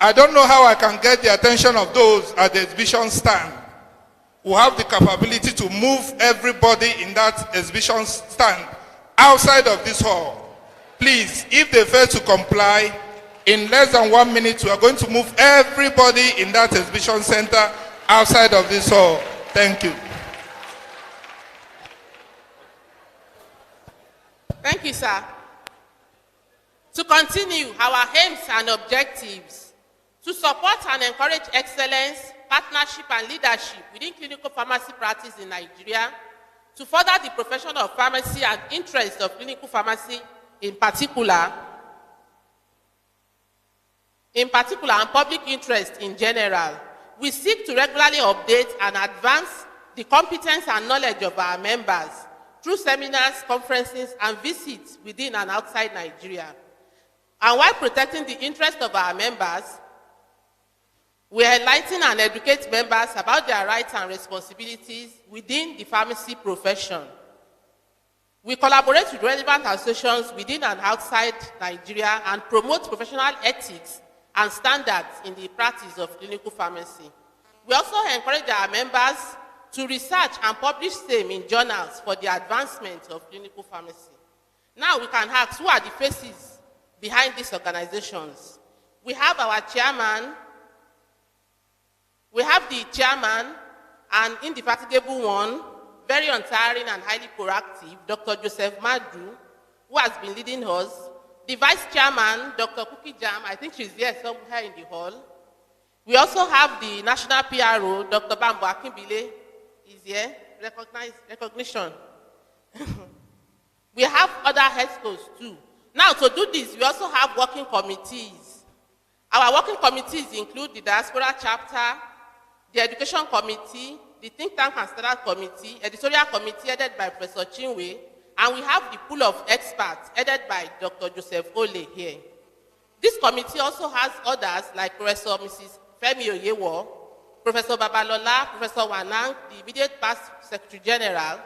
I don't know how I can get the attention of those at the exhibition stand who have the capability to move everybody in that exhibition stand outside of this hall. Please, if they fail to comply, in less than 1 minute, we are going to move everybody in that exhibition center outside of this hall. Thank you. Thank you, sir. To continue our aims and objectives, to support and encourage excellence, partnership, and leadership within clinical pharmacy practice in Nigeria, to further the profession of pharmacy and interests of clinical pharmacy in particular, and public interest in general, we seek to regularly update and advance the competence and knowledge of our members through seminars, conferences, and visits within and outside Nigeria. And while protecting the interests of our members, we enlighten and educate members about their rights and responsibilities within the pharmacy profession. We collaborate with relevant associations within and outside Nigeria and promote professional ethics and standards in the practice of clinical pharmacy. We also encourage our members to research and publish same in journals for the advancement of clinical pharmacy. Now we can ask, who are the faces behind these organizations? We have our chairman. We have the chairman, an indefatigable one, very untiring and highly proactive, Dr. Joseph Madu, who has been leading us. The vice chairman, Dr. Cookie Jam, I think she's here somewhere in the hall. We also have the national PRO, Dr. Bambo Akimbile, is here, recognition. We have other headscos too. Now, to do this, we also have working committees. Our working committees include the Diaspora Chapter, the Education Committee, the Think Tank and Standard Committee, Editorial Committee headed by Professor Chinwe, and we have the pool of experts headed by Dr. Joseph Ole here. This committee also has others like Professor Mrs. Femi Oyewo, Professor Babalola, Professor Wanang, the immediate past Secretary General,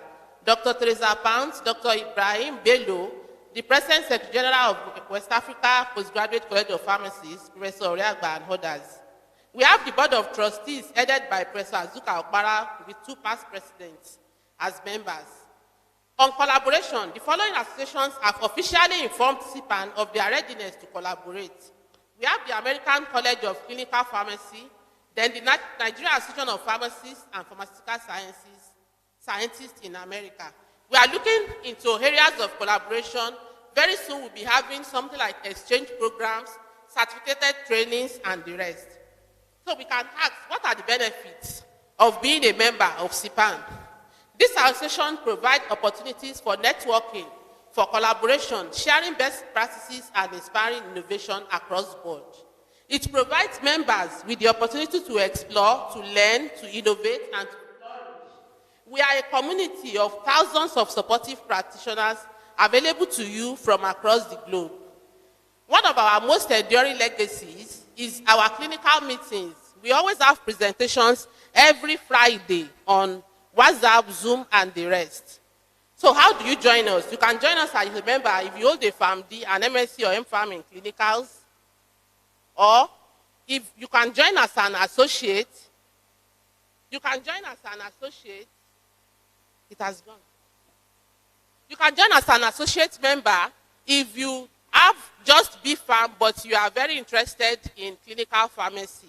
Dr. Teresa Pounds, Dr. Ibrahim Bello, the present Secretary General of West Africa Postgraduate College of Pharmacists, Professor Oriagba, and others. We have the Board of Trustees headed by Professor Azuka Kwara with 2 past presidents as members. On collaboration, the following associations have officially informed CPAN of their readiness to collaborate. We have the American College of Clinical Pharmacy, then the Nigerian Association of Pharmacists and Pharmaceutical Scientists in America. We are looking into areas of collaboration. Very soon we'll be having something like exchange programs, certificated trainings, and the rest. So we can ask, what are the benefits of being a member of CPAN? This association provides opportunities for networking, for collaboration, sharing best practices, and inspiring innovation across the board. It provides members with the opportunity to explore, to learn, to innovate, and to flourish. We are a community of thousands of supportive practitioners available to you from across the globe. One of our most enduring legacies is our clinical meetings. We always have presentations every Friday on WhatsApp, Zoom, and the rest. So how do you join us? You can join us as a member if you hold a PharmD, an MSc or MPharm in clinicals, or if you can join as an associate. You can join as an associate. It has gone. You can join as an associate member if you have just BPharm, but you are very interested in clinical pharmacy.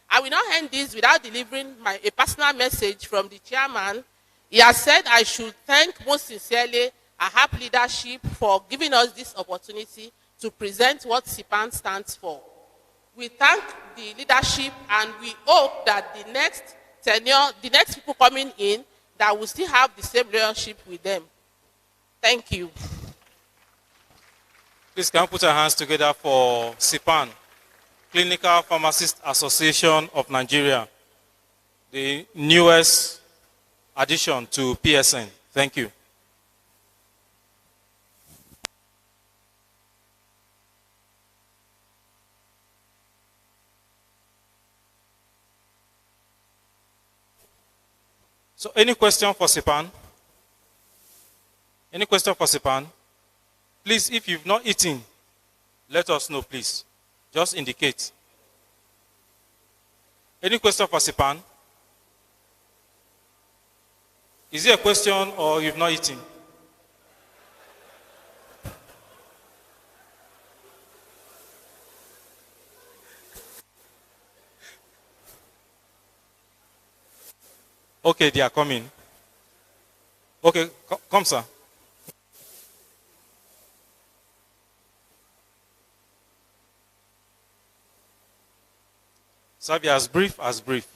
I will not end this without delivering a personal message from the chairman. He has said I should thank most sincerely AHAP leadership for giving us this opportunity to present what CPAN stands for. We thank the leadership, and we hope that the next tenure, the next people coming in, that will still have the same relationship with them. Thank you. Please can you put our hands together for CPAN, Clinical Pharmacist Association of Nigeria, the newest addition to PSN. Thank you. So any question for CPAN? Any question for CPAN? Please, if you've not eaten, let us know, please. Just indicate. Any question for CPAN? Is it a question or you've not eaten? Okay, they are coming. Okay, come, sir. Sir, be as brief as brief.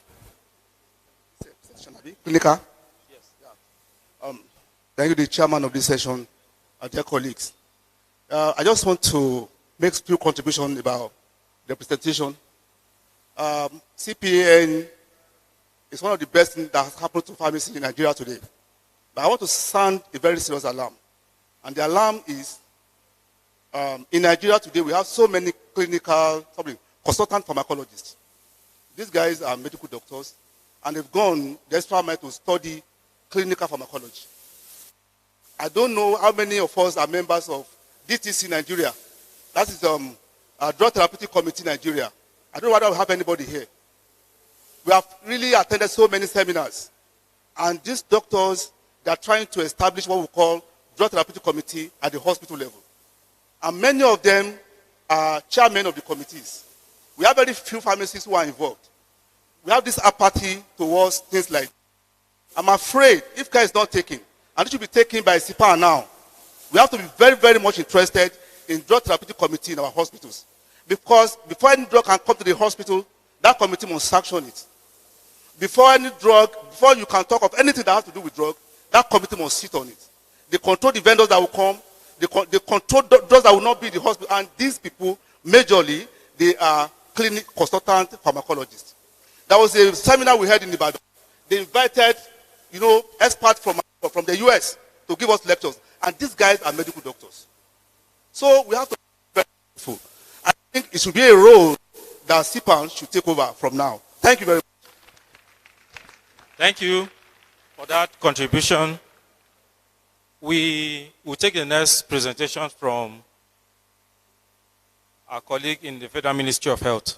Clinical? Yes. Thank you, the chairman of this session, and dear colleagues. I just want to make a few contributions about the presentation. CPN is one of the best things that has happened to pharmacy in Nigeria today. But I want to sound a very serious alarm. And the alarm is, in Nigeria today, we have so many consultant pharmacologists. These guys are medical doctors, and they've gone the extra mile to study clinical pharmacology. I don't know how many of us are members of DTC Nigeria. That is a Drug Therapeutic Committee Nigeria. I don't know whether we have anybody here. We have really attended so many seminars. And these doctors, they are trying to establish what we call Drug Therapeutic Committee at the hospital level. And many of them are chairmen of the committees. We have very few pharmacists who are involved. We have this apathy towards things like, I'm afraid if care is not taken, and it should be taken by CPAN now, we have to be very, very much interested in Drug Therapeutic Committee in our hospitals. Because before any drug can come to the hospital, that committee must sanction it. Before any drug, before you can talk of anything that has to do with drug, that committee must sit on it. They control the vendors that will come, they control drugs that will not be in the hospital, and these people, majorly, they are clinic consultant pharmacologists. There was a seminar we had in Ibadan. They invited, experts from the US to give us lectures. And these guys are medical doctors. So we have to be very careful. I think it should be a role that CPAN should take over from now. Thank you very much. Thank you for that contribution. We will take the next presentation from our colleague in the Federal Ministry of Health.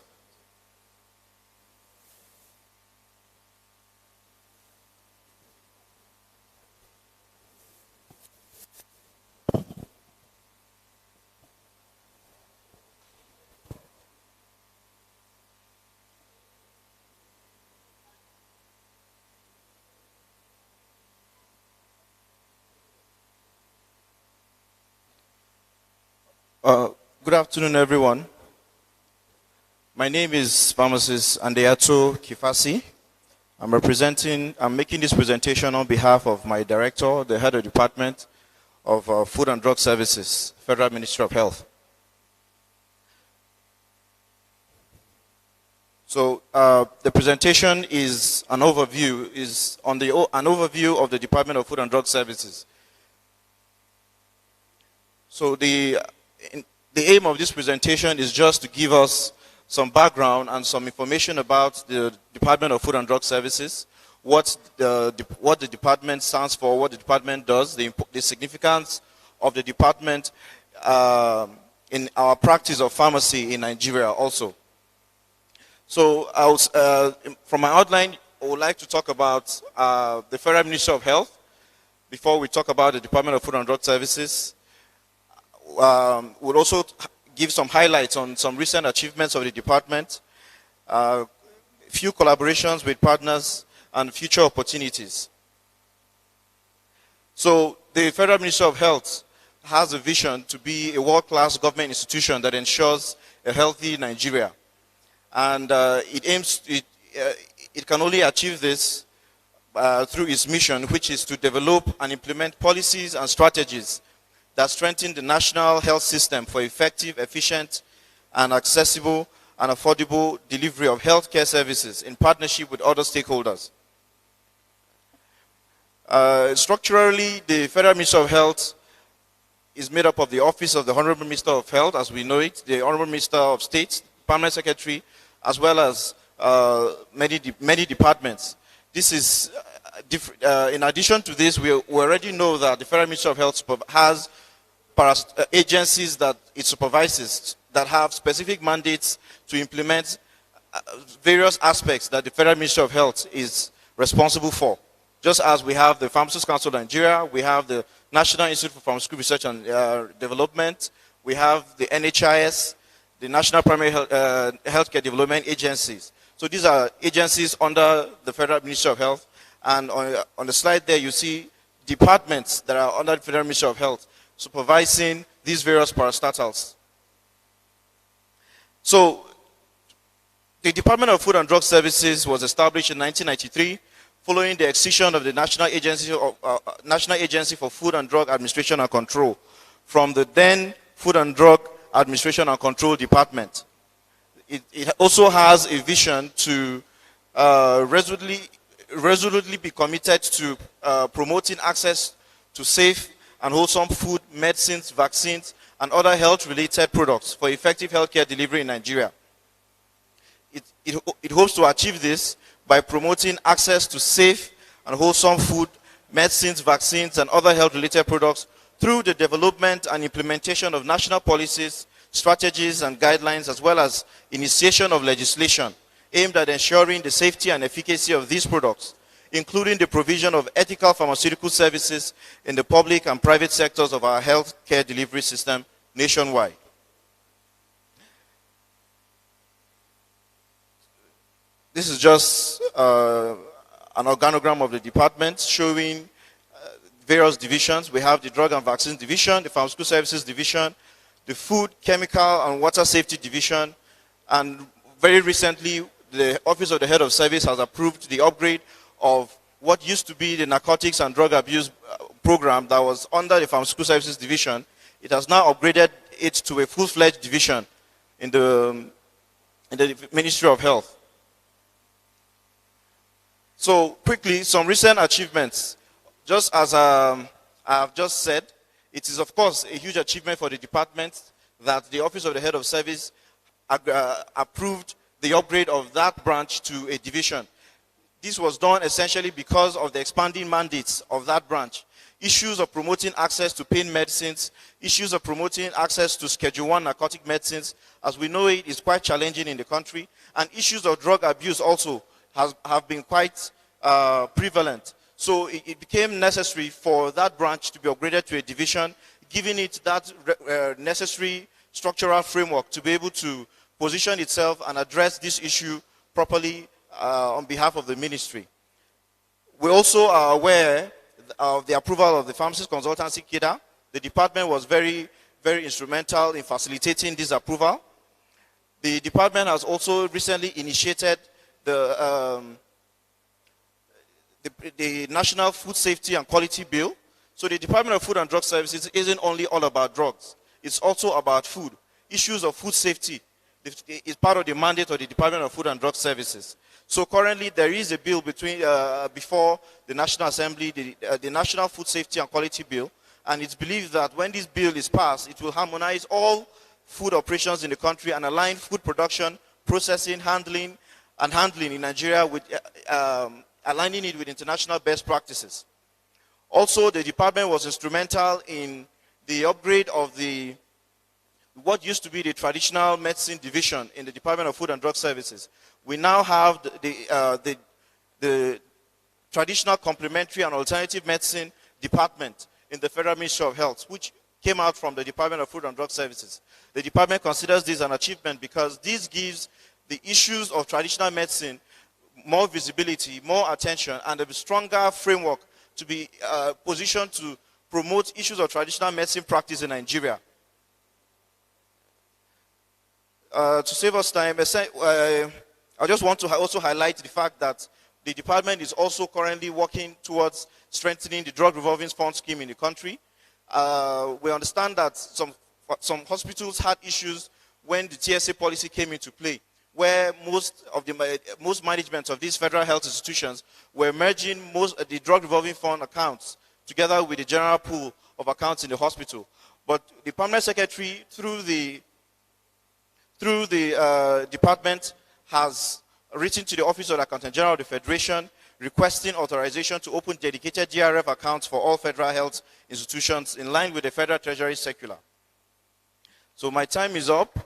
Good afternoon, everyone. My name is Pharmacist Andeato Kifasi. I'm making this presentation on behalf of my director, the head of the Department of Food and Drug Services, Federal Ministry of Health. So the presentation is an overview, an overview of the Department of Food and Drug Services. So the aim of this presentation is just to give us some background and some information about the Department of Food and Drug Services, what the department stands for, what the department does, the significance of the department in our practice of pharmacy in Nigeria also. So from my outline, I would like to talk about the Federal Ministry of Health before we talk about the Department of Food and Drug Services. We'll also give some highlights on some recent achievements of the department, few collaborations with partners, and future opportunities. So the Federal Ministry of Health has a vision to be a world-class government institution that ensures a healthy Nigeria. And it can only achieve this through its mission, which is to develop and implement policies and strategies that strengthen the national health system for effective, efficient, and accessible and affordable delivery of healthcare services in partnership with other stakeholders. Structurally, the Federal Ministry of Health is made up of the Office of the Honorable Minister of Health, as we know it, the Honorable Minister of State, Permanent Secretary, as well as many departments. This is, in addition to this, we already know that the Federal Ministry of Health has agencies that it supervises that have specific mandates to implement various aspects that the Federal Ministry of Health is responsible for. Just as we have the Pharmaceutical Council of Nigeria, we have the National Institute for Pharmaceutical Research and Development, we have the NHIS, the National Primary Healthcare Development Agencies. So these are agencies under the Federal Ministry of Health. And on the slide there, you see departments that are under the Federal Ministry of Health supervising these various parastatals. So the Department of Food and Drug Services was established in 1993 following the excision of the National Agency for Food and Drug Administration and Control from the then Food and Drug Administration and Control Department. It also has a vision to resolutely be committed to promoting access to safe and wholesome food, medicines, vaccines, and other health-related products for effective healthcare delivery in Nigeria. It hopes to achieve this by promoting access to safe and wholesome food, medicines, vaccines, and other health-related products through the development and implementation of national policies, strategies, and guidelines, as well as initiation of legislation aimed at ensuring the safety and efficacy of these products, including the provision of ethical pharmaceutical services in the public and private sectors of our healthcare delivery system nationwide. This is just an organogram of the department showing various divisions. We have the Drug and Vaccines Division, the Pharmaceutical Services Division, the Food, Chemical, and Water Safety Division, and very recently, the Office of the Head of Service has approved the upgrade of what used to be the Narcotics and Drug Abuse Program that was under the Pharmaceutical Services Division. It has now upgraded it to a full-fledged division in the Ministry of Health. So quickly, some recent achievements. Just as I have just said, it is of course a huge achievement for the department that the Office of the Head of Service approved the upgrade of that branch to a division. This was done essentially because of the expanding mandates of that branch. Issues of promoting access to pain medicines, issues of promoting access to Schedule 1 narcotic medicines, as we know it, is quite challenging in the country, and issues of drug abuse also have been quite prevalent. So it became necessary for that branch to be upgraded to a division, giving it that necessary structural framework to be able to position itself and address this issue properly on behalf of the ministry. We also are aware of the approval of the Pharmacist Consultancy KIDA. The department was very, very instrumental in facilitating this approval. The department has also recently initiated the National Food Safety and Quality Bill. So the Department of Food and Drug Services isn't only all about drugs. It's also about food. Issues of food safety is part of the mandate of the Department of Food and Drug Services. So currently there is a bill before the National Assembly, the National Food Safety and Quality Bill, and it's believed that when this bill is passed, it will harmonize all food operations in the country and align food production, processing, handling in Nigeria with aligning it with international best practices. Also, the department was instrumental in the upgrade of what used to be the traditional medicine division in the Department of Food and Drug Services. We now have the traditional complementary and alternative medicine department in the Federal Ministry of Health, which came out from the Department of Food and Drug Services. The department considers this an achievement because this gives the issues of traditional medicine more visibility, more attention, and a stronger framework to be positioned to promote issues of traditional medicine practice in Nigeria. To save us time, I just want to also highlight the fact that The department is also currently working towards strengthening the drug revolving fund scheme in the country. We understand that some hospitals had issues when the TSA policy came into play, where most management of these federal health institutions were merging the drug revolving fund accounts together with the general pool of accounts in the hospital. But the permanent secretary, through the department, has written to the Office of the Accountant General of the Federation requesting authorization to open dedicated DRF accounts for all federal health institutions in line with the Federal Treasury Circular. So my time is up.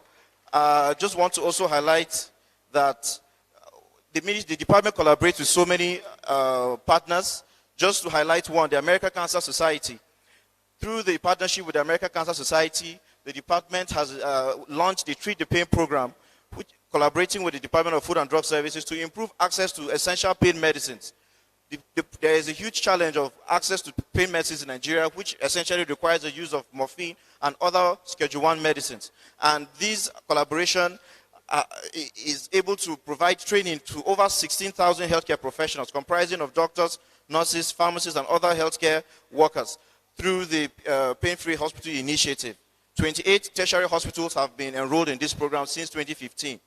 I just want to also highlight that the department collaborates with so many partners. Just to highlight one, the American Cancer Society. Through the partnership with the American Cancer Society, the department has launched the Treat the Pain program, which, collaborating with the Department of Food and Drug Services to improve access to essential pain medicines. There is a huge challenge of access to pain medicines in Nigeria, which essentially requires the use of morphine and other Schedule I medicines. And this collaboration is able to provide training to over 16,000 healthcare professionals, comprising of doctors, nurses, pharmacists, and other healthcare workers through the Pain-Free Hospital Initiative. 28 tertiary hospitals have been enrolled in this program since 2015.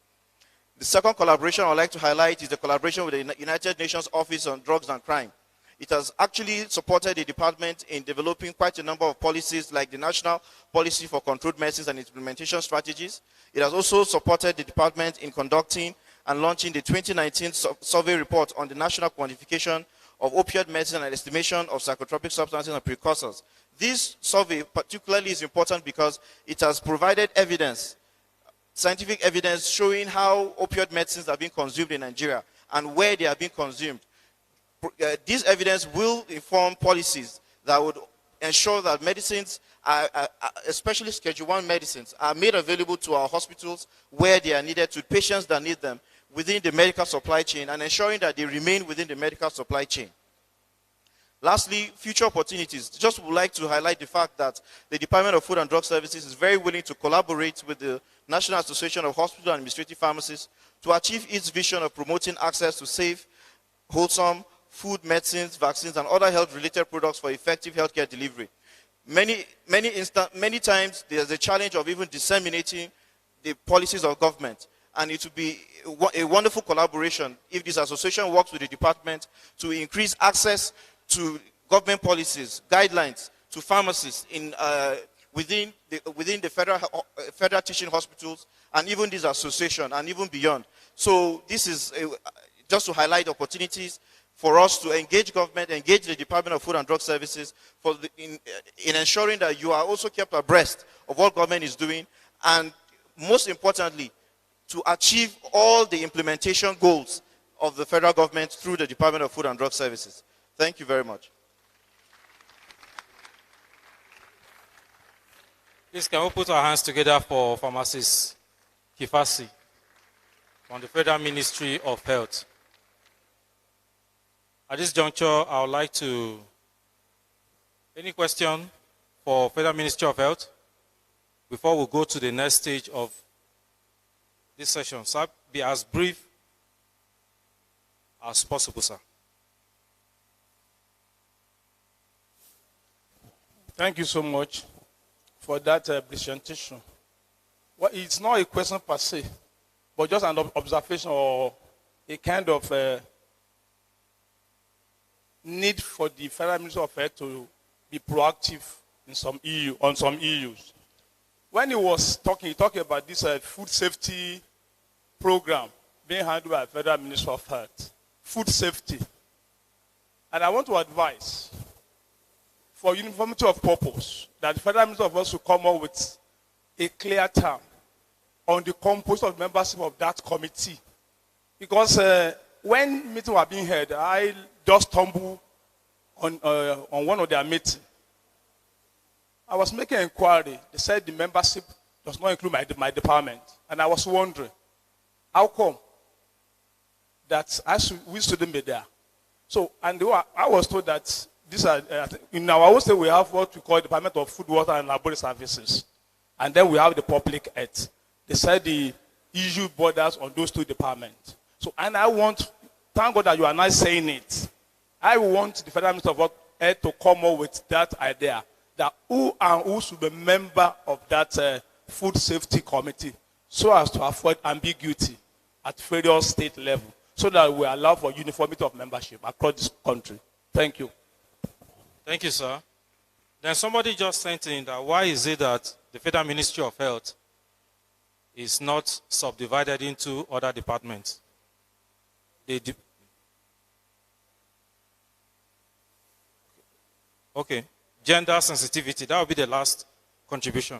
The second collaboration I would like to highlight is the collaboration with the United Nations Office on Drugs and Crime. It has actually supported the department in developing quite a number of policies like the National Policy for Controlled Medicines and Implementation Strategies. It has also supported the department in conducting and launching the 2019 survey report on the national quantification of opioid medicine and estimation of psychotropic substances and precursors. This survey particularly is important because it has provided evidence, scientific evidence showing how opioid medicines are being consumed in Nigeria and where they are being consumed. This evidence will inform policies that would ensure that medicines, especially Schedule I medicines, are made available to our hospitals where they are needed, to patients that need them within the medical supply chain, and ensuring that they remain within the medical supply chain. Lastly, future opportunities. Just would like to highlight the fact that the Department of Food and Drug Services is very willing to collaborate with the National Association of Hospital and Administrative Pharmacists to achieve its vision of promoting access to safe, wholesome food, medicines, vaccines, and other health-related products for effective healthcare delivery. Many times, there's a challenge of even disseminating the policies of government. And it would be a wonderful collaboration if this association works with the department to increase access to government policies, guidelines to pharmacists within the federal teaching hospitals and even this association and even beyond. So this is just to highlight opportunities for us to engage government, engage the Department of Food and Drug Services in ensuring that you are also kept abreast of what government is doing, and most importantly, to achieve all the implementation goals of the federal government through the Department of Food and Drug Services. Thank you very much. Please, can we put our hands together for pharmacist Kifasi from the Federal Ministry of Health. At this juncture, I would like to, any question for Federal Ministry of Health before we go to the next stage of this session? So I'll be as brief as possible, sir. Thank you so much for that presentation. Well, it's not a question per se, but just an observation or a kind of need for the Federal Ministry of Health to be proactive in some on some EUs. When he was talking, he talked about this food safety program being handled by the Federal Ministry of Health. Food safety. And I want to advise, for uniformity of purpose, that the Federal Ministry of Health should come up with a clear term on the composition of membership of that committee. Because when meetings were being held, I just stumbled on one of their meetings. I was making an inquiry. They said the membership does not include my department. And I was wondering, how come that we shouldn't be there? So, and I was told that in our own state we have what we call Department of Food, Water, and Laboratory Services. And then we have the Public Health. They said the EU borders on those two departments. So, and I want thank God that you are not saying it. I want the Federal Minister of Health to come up with that idea, that who and who should be member of that food safety committee, so as to avoid ambiguity at various state level, so that we allow for uniformity of membership across this country. Thank you. Thank you, sir. Then somebody just sent in that why is it that the Federal Ministry of Health is not subdivided into other departments? Okay, gender sensitivity, that will be the last contribution.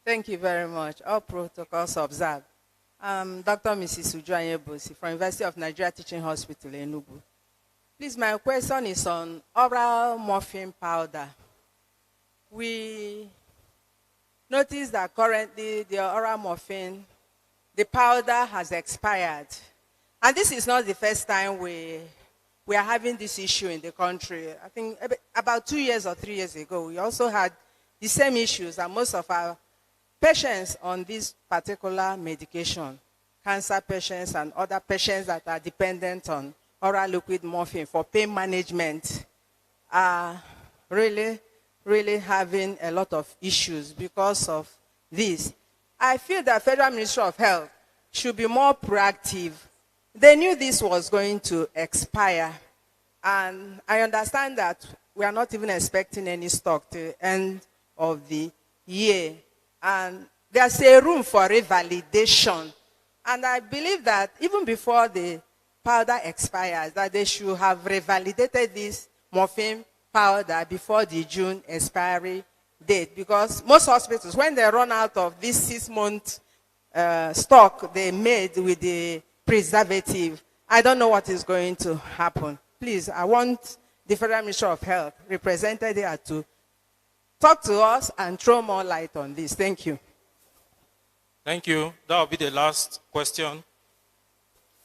Thank you very much. All protocols observed. Dr. Mrs. Ujuanye Bosi from University of Nigeria Teaching Hospital in Enugu. Please, my question is on oral morphine powder. We noticed that currently the oral morphine, the powder has expired. And this is not the first time we are having this issue in the country. I think about 2 years or 3 years ago, we also had the same issues, and most of our patients on this particular medication, cancer patients and other patients that are dependent on oral liquid morphine for pain management, are really having a lot of issues because of this. I feel that Federal Ministry of Health should be more proactive. They knew this was going to expire, and I understand that we are not even expecting any stock till the end of the year. And there's a room for revalidation. And I believe that even before the powder expires, that they should have revalidated this morphine powder before the June expiry date. Because most hospitals, when they run out of this 6-month stock they made with the preservative, I don't know what is going to happen. Please, I want the Federal Ministry of Health represented here to talk to us and throw more light on this. Thank you. Thank you. That will be the last question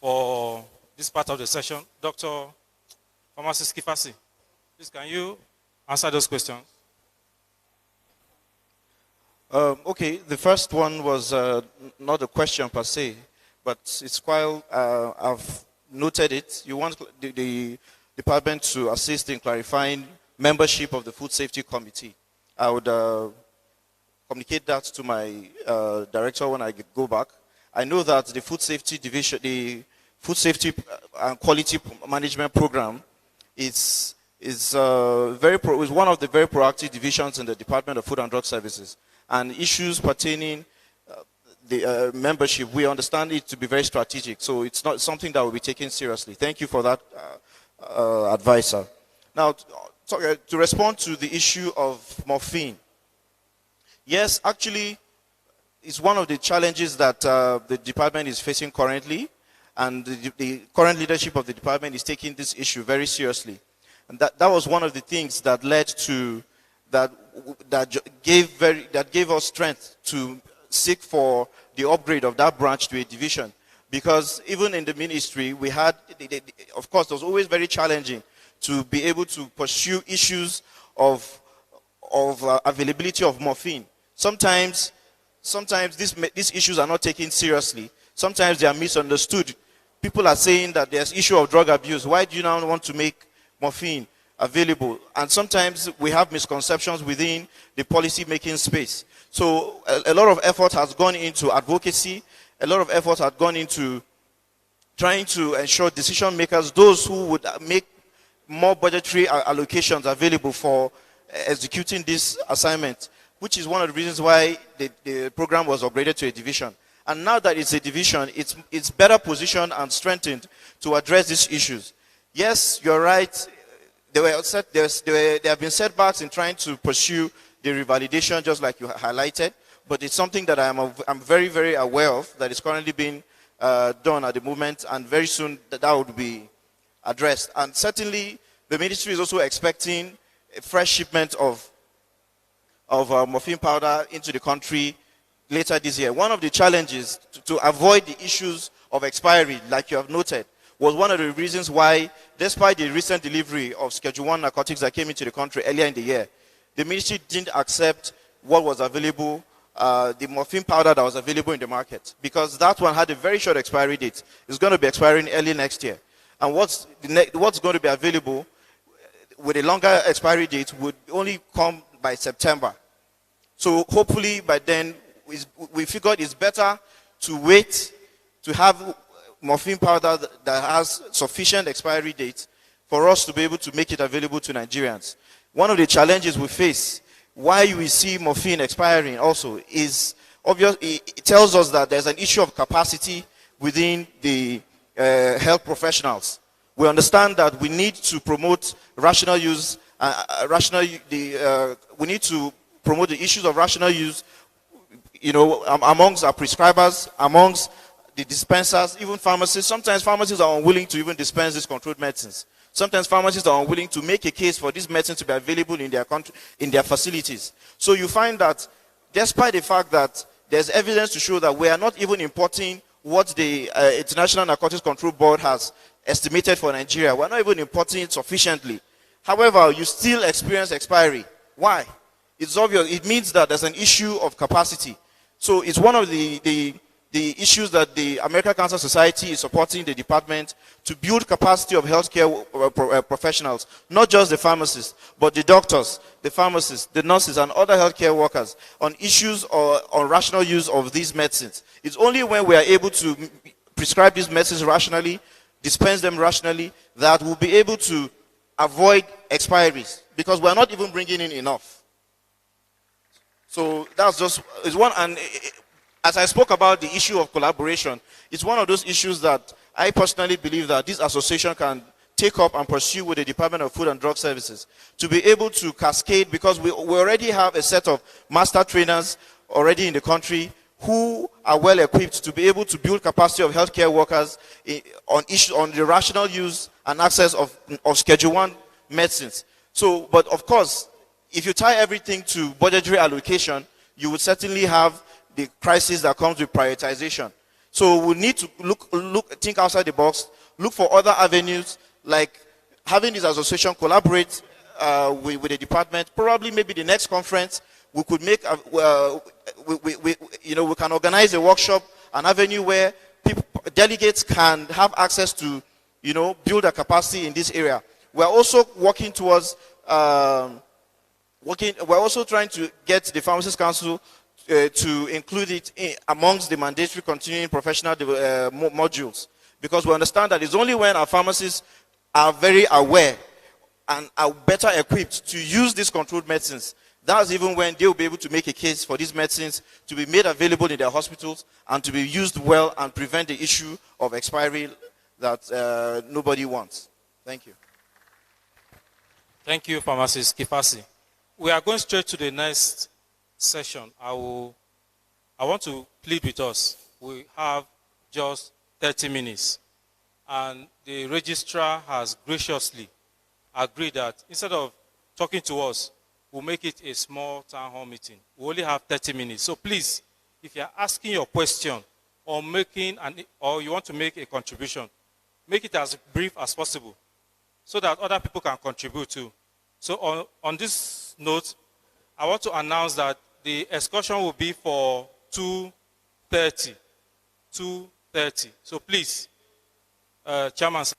for this part of the session. Dr. Pharmacist Kifasi, please can you answer those questions? Okay, the first one was not a question per se, but it's quite, I've noted it. You want the department to assist in clarifying membership of the Food Safety Committee. I would communicate that to my director when I go back. I know that the Food Safety Division, the Food Safety and Quality Management Program is one of the very proactive divisions in the Department of Food and Drug Services. And issues pertaining the membership, we understand it to be very strategic. So it's not something that will be taken seriously. Thank you for that advice, sir. Now, to respond to the issue of morphine, yes, actually, it's one of the challenges that the department is facing currently, and the current leadership of the department is taking this issue very seriously. And that was one of the things that led to, that gave us strength to seek for the upgrade of that branch to a division. Because even in the ministry, we had, of course, it was always very challenging to be able to pursue issues of availability of morphine. Sometimes these issues are not taken seriously. Sometimes they are misunderstood. People are saying that there's issue of drug abuse. Why do you now want to make morphine available? And sometimes we have misconceptions within the policy-making space. So a lot of effort has gone into advocacy. A lot of effort has gone into trying to ensure decision makers, those who would make more budgetary allocations available for executing this assignment, which is one of the reasons why the program was upgraded to a division. And now that it's a division, it's better positioned and strengthened to address these issues. Yes, you're right. There have been setbacks in trying to pursue the revalidation, just like you highlighted. But it's something that I'm very, very aware of, that is currently being done at the moment, and very soon that would be addressed. And certainly, the ministry is also expecting a fresh shipment of morphine powder into the country later this year. One of the challenges to avoid the issues of expiry, like you have noted, was one of the reasons why, despite the recent delivery of Schedule 1 narcotics that came into the country earlier in the year, the ministry didn't accept what was available the morphine powder that was available in the market, because that one had a very short expiry date. It's going to be expiring early next year. And what's going to be available with a longer expiry date would only come by September. So hopefully by then, we figured it's better to wait to have morphine powder that has sufficient expiry date for us to be able to make it available to Nigerians. One of the challenges we face, why we see morphine expiring also, is obvious. It tells us that there's an issue of capacity within the health professionals. We understand that we need to promote rational use, we need to promote the issues of rational use, amongst our prescribers, amongst the dispensers, even pharmacists. Sometimes pharmacists are unwilling to even dispense these controlled medicines. Sometimes pharmacists are unwilling to make a case for these medicines to be available in their country, in their facilities. So you find that despite the fact that there's evidence to show that we are not even importing what the International Narcotics Control Board has estimated for Nigeria, we're not even importing it sufficiently. However, you still experience expiry. Why? It's obvious. It means that there's an issue of capacity. So it's one of the issues that the American Cancer Society is supporting the department to build capacity of healthcare professionals, not just the pharmacists, but the doctors, the pharmacists, the nurses, and other healthcare workers on issues or on rational use of these medicines. It's only when we are able to prescribe these medicines rationally, dispense them rationally, that we'll be able to avoid expiries, because we're not even bringing in enough. So that's just, it's one, and as I spoke about the issue of collaboration, it's one of those issues that I personally believe that this association can take up and pursue with the Department of Food and Drug Services to be able to cascade, because we already have a set of master trainers already in the country who are well equipped to be able to build capacity of healthcare workers on the rational use and access of Schedule 1 medicines. So, but of course, if you tie everything to budgetary allocation, you would certainly have the crisis that comes with prioritization. So we need to think outside the box, look for other avenues, like having this association collaborate with the department. Probably maybe the next conference, we could make, we can organize a workshop, an avenue where delegates can have access to, build a capacity in this area. We're also working towards, we're also trying to get the Pharmacists Council to include it amongst the mandatory continuing professional modules, because we understand that it's only when our pharmacists are very aware and are better equipped to use these controlled medicines, that's even when they will be able to make a case for these medicines to be made available in their hospitals and to be used well and prevent the issue of expiry that nobody wants. Thank you. Thank you, Pharmacist Kifasi. We are going straight to the next session. I want to plead with us. We have just 30 minutes, and the registrar has graciously agreed that instead of talking to us, we'll make it a small town hall meeting. We only have 30 minutes. So please, if you're asking your question or or you want to make a contribution, make it as brief as possible so that other people can contribute too. So on this note, I want to announce that the excursion will be for 2:30. 2:30. So please, Chairman, sir.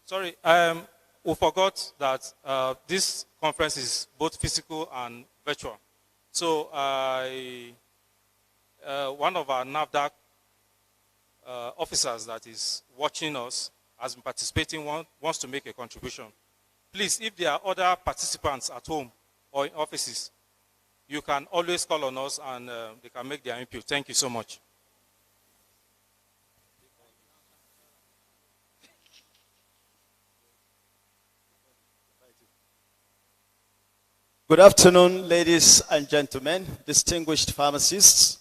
Sorry, we forgot that this conference is both physical and virtual. So one of our NAFDAC officers that is watching us has been participating, wants to make a contribution. Please, if there are other participants at home or in offices, you can always call on us and they can make their input. Thank you so much. Good afternoon, ladies and gentlemen, distinguished pharmacists.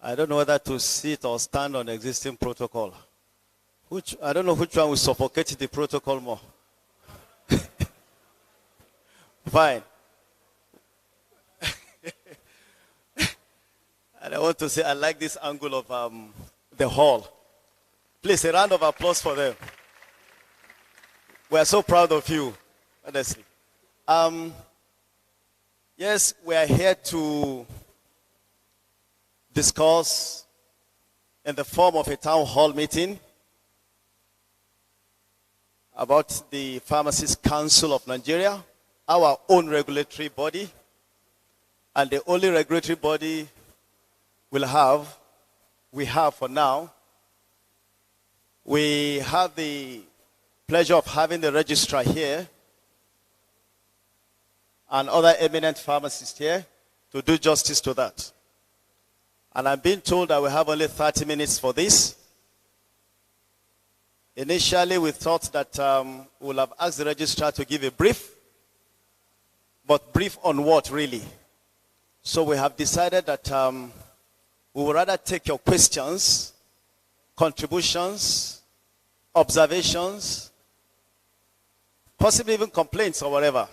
I don't know whether to sit or stand on existing protocol. I don't know which one will suffocate the protocol more. Fine. And I want to say I like this angle of the hall. Please, a round of applause for them. We are so proud of you, honestly. Yes, we are here to discuss in the form of a town hall meeting about the Pharmacists Council of Nigeria, our own regulatory body, and the only regulatory body we have for now. We have the pleasure of having the registrar here and other eminent pharmacists here to do justice to that. And I'm being told that we have only 30 minutes for this. Initially, we thought that we'll have asked the registrar to give a brief, but brief on what, really? So we have decided that we would rather take your questions, contributions, observations, possibly even complaints or whatever,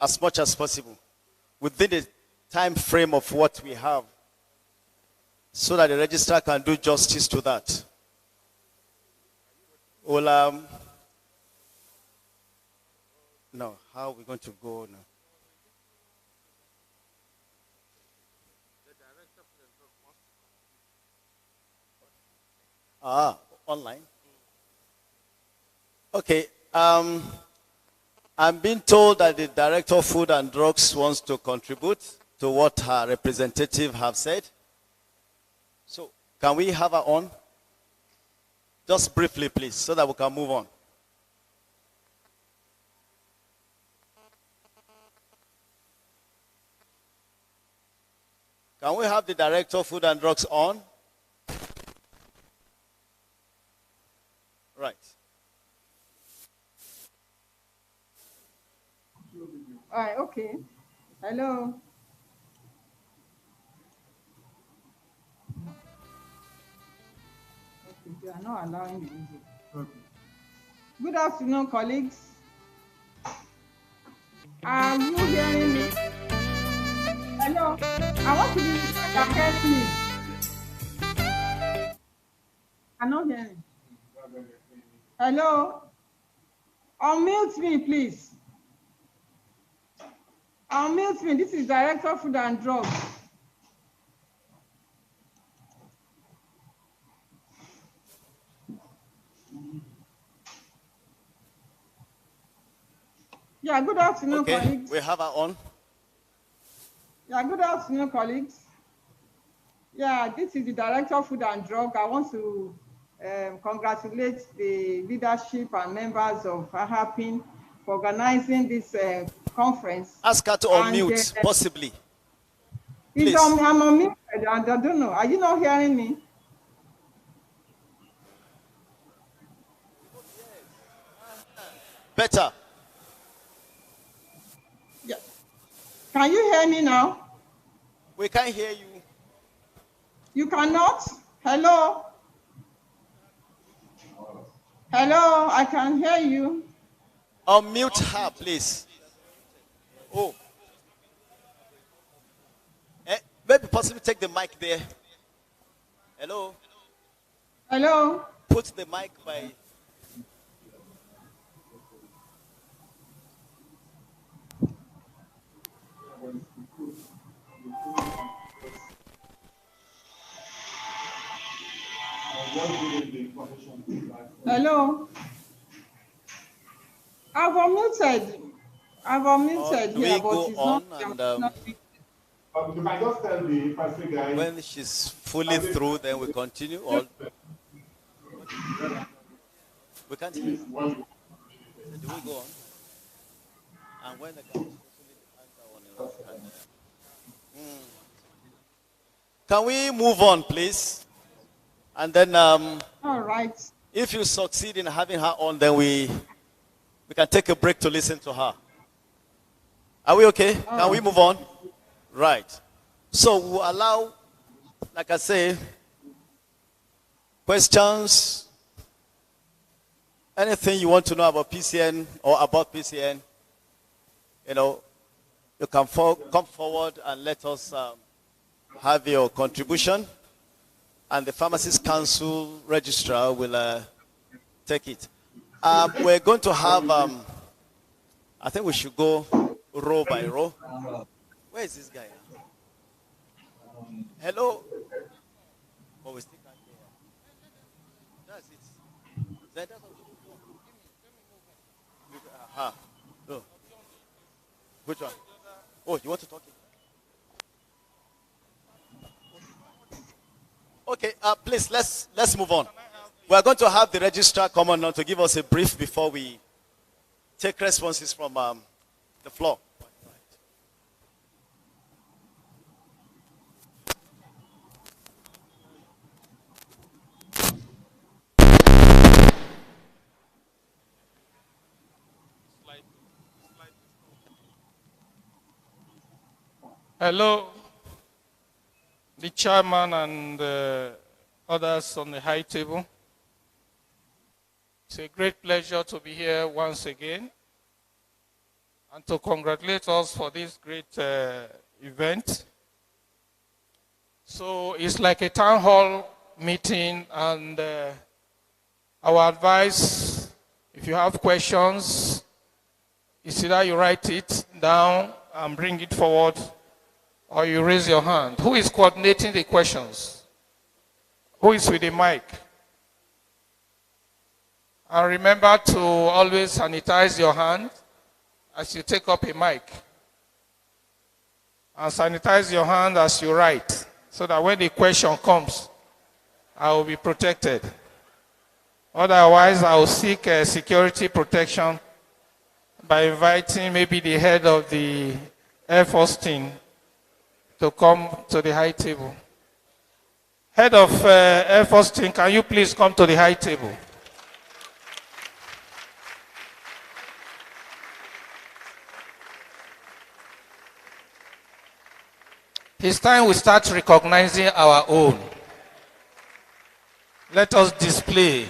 as much as possible, within the time frame of what we have, so that the registrar can do justice to that. Well, no, how are we going to go now? Online. Okay. I'm being told that the Director of Food and Drugs wants to contribute to what her representative have said. So, can we have her on? Just briefly, please, so that we can move on. Can we have the Director of Food and Drugs on? Right. All right, okay. Hello. Okay, you are not allowing the music. Okay. Good afternoon, colleagues. Are you hearing me? Hello. I want to be sure you hear me. I'm not hearing. Hello. Unmute me, please. Unmute me. This is Director of Food and Drugs. Yeah, good afternoon, colleagues. We have her on. Yeah, good afternoon, colleagues. Yeah, this is the Director of Food and Drug. I want to congratulate the leadership and members of AHAPN for organizing this conference. Ask her to unmute, possibly. I'm unmuted. I don't know. Are you not hearing me? Better. Yeah. Can you hear me now? We can't hear you. You cannot? Hello? Hello, I can hear you. Unmute her, please. Oh. Maybe possibly take the mic there. Hello? Hello? Put the mic by... Hello? I've unmuted. We go on and you can just tell the pastor guy. When she's fully through, then we continue. Or we can't hear. Do we go on? And when the can we move on, please? And then, all right. If you succeed in having her on, then we can take a break to listen to her. Are we okay? Can we move on? Right. So we'll allow, like I say, questions, anything you want to know about PCN or about PCN, you know, you can come forward and let us have your contribution, and the Pharmacist Council Registrar will take it. We're going to have, I think we should go row by row. Where is this guy? Hello? Oh, we still can't hear. That's it. That's Aha. No. Which one? Oh, you want to talk? Okay, please, let's move on. We are going to have the registrar come on now to give us a brief before we take responses from the floor. Hello, the chairman and others on the high table. It's a great pleasure to be here once again and to congratulate us for this great event. So it's like a town hall meeting, and our advice, if you have questions, is either you write it down and bring it forward, or you raise your hand. Who is coordinating the questions? Who is with the mic? And remember to always sanitize your hand as you take up a mic. And sanitize your hand as you write, so that when the question comes, I will be protected. Otherwise, I will seek security protection by inviting maybe the head of the Air Force team to come to the high table. Head of Air Force team, can you please come to the high table? It's time we start recognizing our own. Let us display.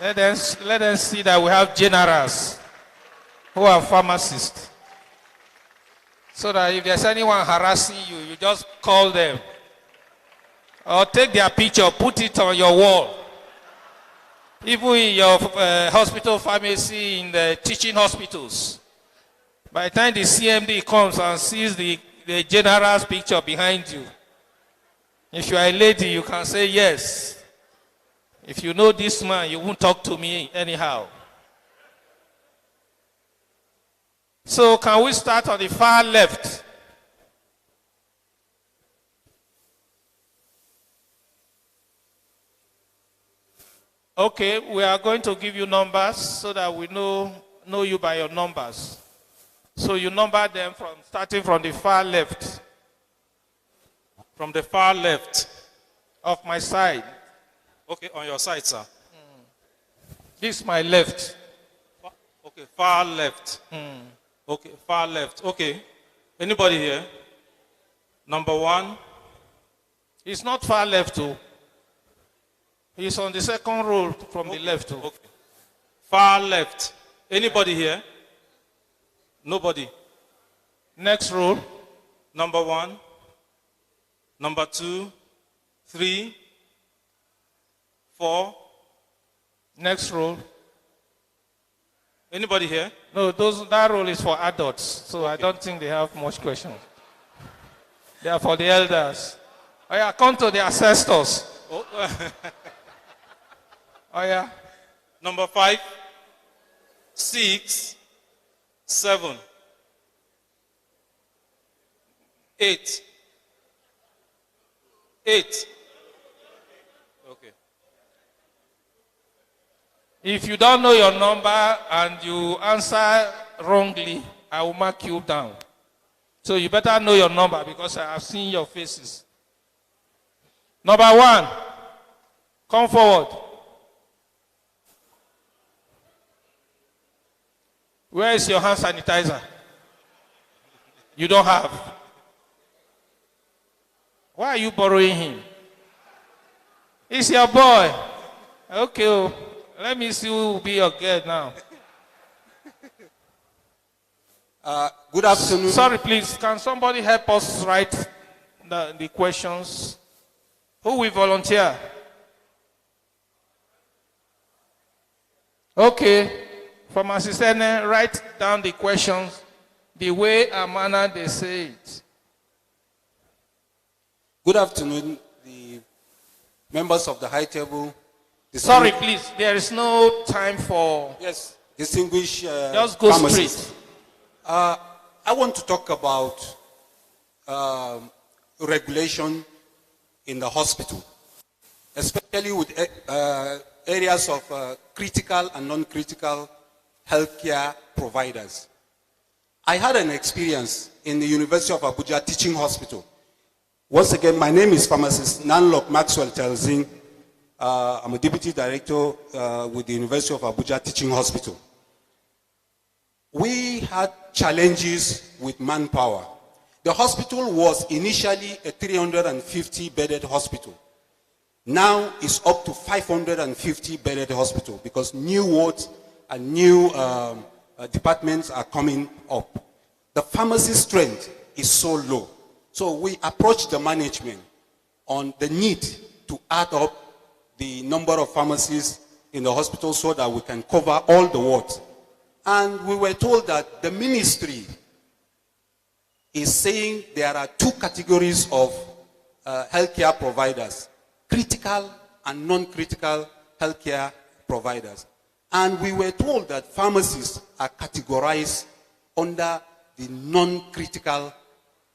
Let them see that we have generals who are pharmacists. So that if there's anyone harassing you, you just call them. Or take their picture, put it on your wall. Even in your hospital pharmacy, in the teaching hospitals. By the time the CMD comes and sees the general's picture behind you, if you are a lady, you can say yes. If you know this man, you won't talk to me anyhow. So can we start on the far left? Okay, we are going to give you numbers so that we know you by your numbers. So you number them starting from the far left. From the far left. Of my side. Okay, on your side, sir. This is my left. Okay, far left. Okay, far left. Okay. Anybody here? Number 1. It's not far left, too. He's on the second row from the left, too. Okay. Far left. Anybody here? Nobody. Next row. Number 1. Number 2. 3. 4. Next row. Anybody here? No, that role is for adults, so okay. I don't think they have much questions. They are for the elders. Oh yeah, come to the ancestors. Oh, oh yeah. Number 5, 6, 7, 8. 8. Okay. If you don't know your number and you answer wrongly, I will mark you down. So you better know your number because I have seen your faces. Number 1, come forward. Where is your hand sanitizer? You don't have. Why are you borrowing him? It's your boy. Okay. Let me see who will be your girl now. Good afternoon. Sorry, please. Can somebody help us write the questions. Who will volunteer? Okay. Pharmacist Ene, write down the questions the way and manner they say it. Good afternoon, the members of the high table. Sorry, please. There is no time for... Yes, distinguished just go pharmacists. straight. I want to talk about regulation in the hospital, especially with areas of critical and non-critical healthcare providers. I had an experience in the University of Abuja Teaching Hospital. Once again, my name is pharmacist Nanlock Maxwell Telzing. I'm a deputy director with the University of Abuja Teaching Hospital. We had challenges with manpower. The hospital was initially a 350-bedded hospital. Now it's up to 550-bedded hospital because new wards and new departments are coming up. The pharmacy strength is so low. So we approached the management on the need to add up the number of pharmacies in the hospital so that we can cover all the wards. And we were told that the ministry is saying there are two categories of healthcare providers, critical and non-critical healthcare providers. And we were told that pharmacists are categorized under the non-critical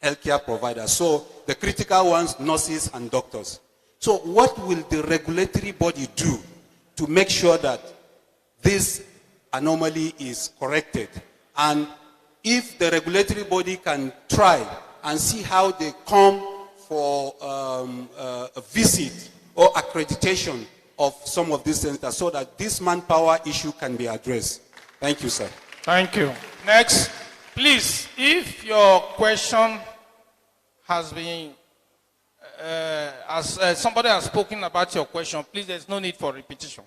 healthcare providers. So the critical ones, nurses and doctors. So what will the regulatory body do to make sure that this anomaly is corrected? And if the regulatory body can try and see how they come for a visit or accreditation of some of these centers so that this manpower issue can be addressed. Thank you, sir. Thank you. Next, please, if your question has been, somebody has spoken about your question, please, there's no need for repetition.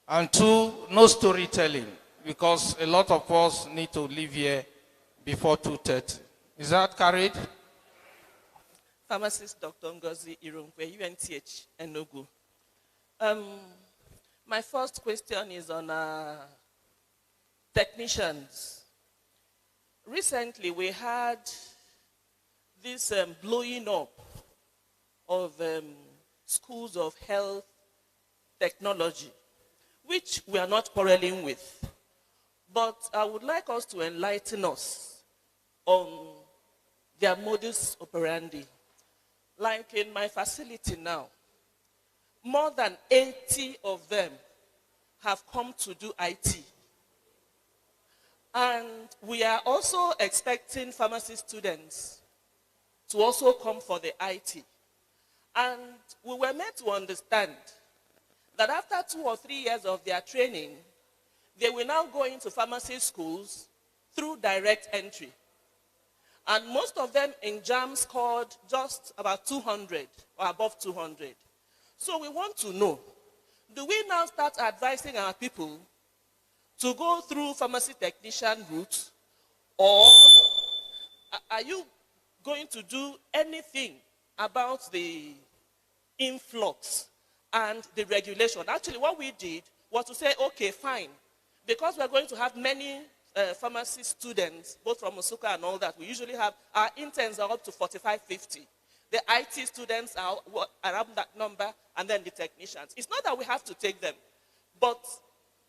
And two, no storytelling, because a lot of us need to leave here before 2:30. Is that carried? Pharmacist Dr. Ngozi Irunkwe, UNTH, Enugu. My first question is on technicians. Recently, we had this blowing up of schools of health technology, which we are not quarreling with. But I would like us to enlighten us on their modus operandi. Like in my facility now, more than 80 of them have come to do IT. And we are also expecting pharmacy students to also come for the IT. And we were made to understand that after 2 or 3 years of their training, they will now go into pharmacy schools through direct entry. And most of them in JAM scored just about 200 or above 200. So we want to know, do we now start advising our people to go through pharmacy technician route, or are you going to do anything about the influx and the regulation? Actually, what we did was to say, okay, fine, because we're going to have many pharmacy students, both from Osuka and all that, we usually have, our interns are up to 45, 50. The IT students are around that number, and then the technicians. It's not that we have to take them, but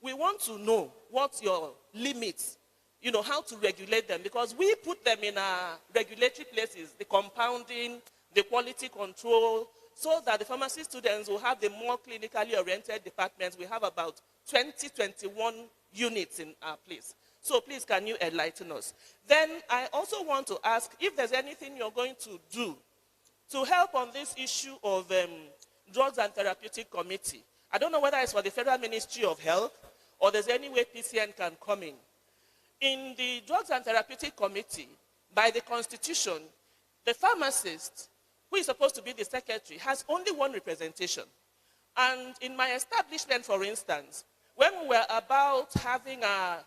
we want to know what's your limits, you know, how to regulate them, because we put them in our regulatory places, the compounding, the quality control, so that the pharmacy students will have the more clinically oriented departments. We have about 20, 21 units in our place. So please, can you enlighten us? Then I also want to ask if there's anything you're going to do to help on this issue of Drugs and Therapeutic Committee. I don't know whether it's for the Federal Ministry of Health or there's any way PCN can come in. In the Drugs and Therapeutic Committee, by the Constitution, the pharmacist, who is supposed to be the secretary, has only one representation. And in my establishment, for instance, when we were about having a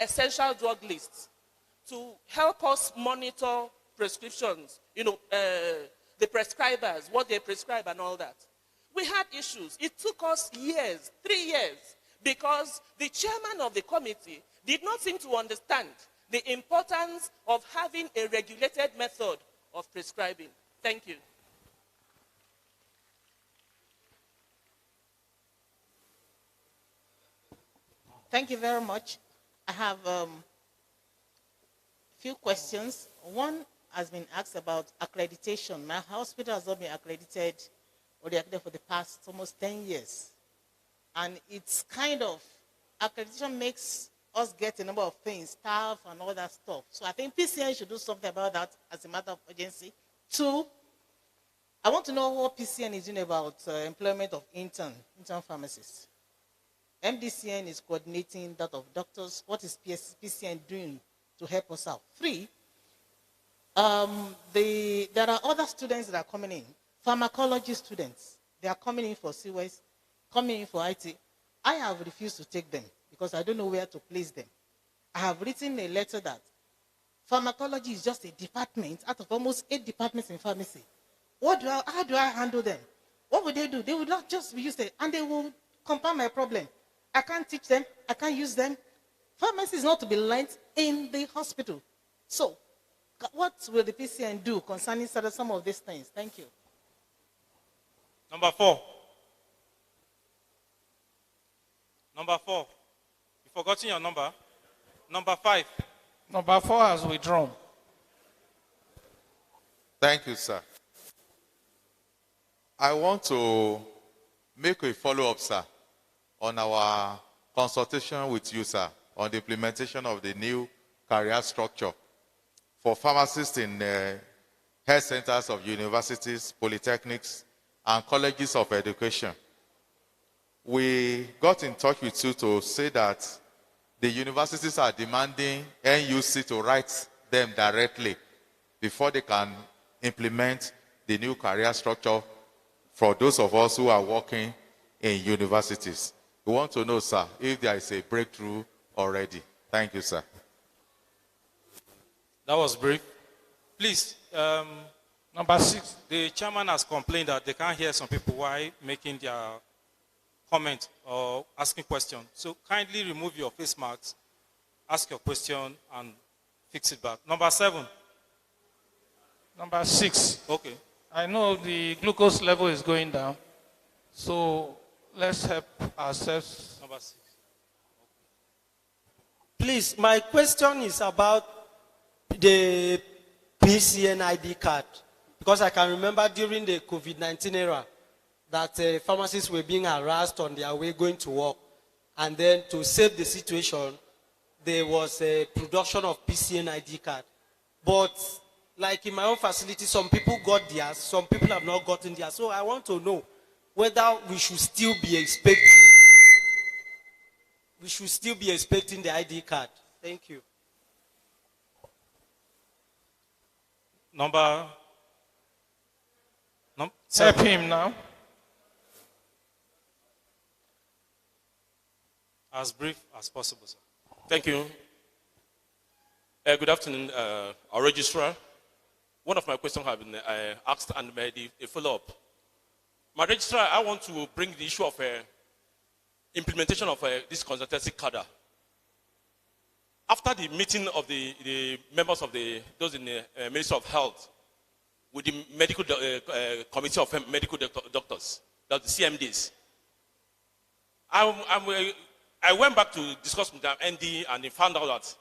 essential drug lists to help us monitor prescriptions, you know, the prescribers, what they prescribe and all that. We had issues. It took us years, 3 years, because the chairman of the committee did not seem to understand the importance of having a regulated method of prescribing. Thank you. Thank you very much. I have a few questions. One has been asked about accreditation. My hospital has not been accredited for the past almost 10 years. And it's kind of, accreditation makes us get a number of things, staff and all that stuff. So I think PCN should do something about that as a matter of urgency. Two, I want to know what PCN is doing about employment of intern pharmacists. MDCN is coordinating that of doctors. What is PCN doing to help us out? Three, there are other students that are coming in, pharmacology students. They are coming in for CWS, coming in for IT. I have refused to take them because I don't know where to place them. I have written a letter that pharmacology is just a department out of almost 8 departments in pharmacy. How do I handle them? What would they do? They would not just be used to, and they will compound my problem. I can't teach them. I can't use them. Pharmacy is not to be learned in the hospital. So, what will the PCN do concerning some of these things? Thank you. Number 4. Number 4. You've forgotten your number. Number 5. Number 4 has withdrawn. Thank you, sir. I want to make a follow-up, sir, on our consultation with you, sir, on the implementation of the new career structure for pharmacists in health centers of universities, polytechnics, and colleges of education. We got in touch with you to say that the universities are demanding NUC to write them directly before they can implement the new career structure for those of us who are working in universities. We want to know, sir, if there is a breakthrough already. Thank you, sir. That was brief. Please, number 6. The chairman has complained that they can't hear some people while making their comment or asking questions. So kindly remove your face masks, ask your question, and fix it back. Number 7. Number 6. Okay. I know the glucose level is going down, so let's help ourselves. Number 6. Please, my question is about the PCN ID card, because I can remember during the COVID-19 era that pharmacists were being harassed on their way going to work, and then to save the situation, there was a production of PCN ID card. But like in my own facility, some people got theirs, some people have not gotten theirs. So I want to know whether we should still be expecting the ID card. Thank you. Number 7. Help him now. As brief as possible, sir. Thank you. Good afternoon, our registrar. One of my questions have been asked and made a follow-up. My registrar, I want to bring the issue of implementation of this consultancy cadre. After the meeting of the members of those in the Ministry of Health with the medical committee of medical doctors, that's the CMDs, I went back to discuss with the ND, and they found out that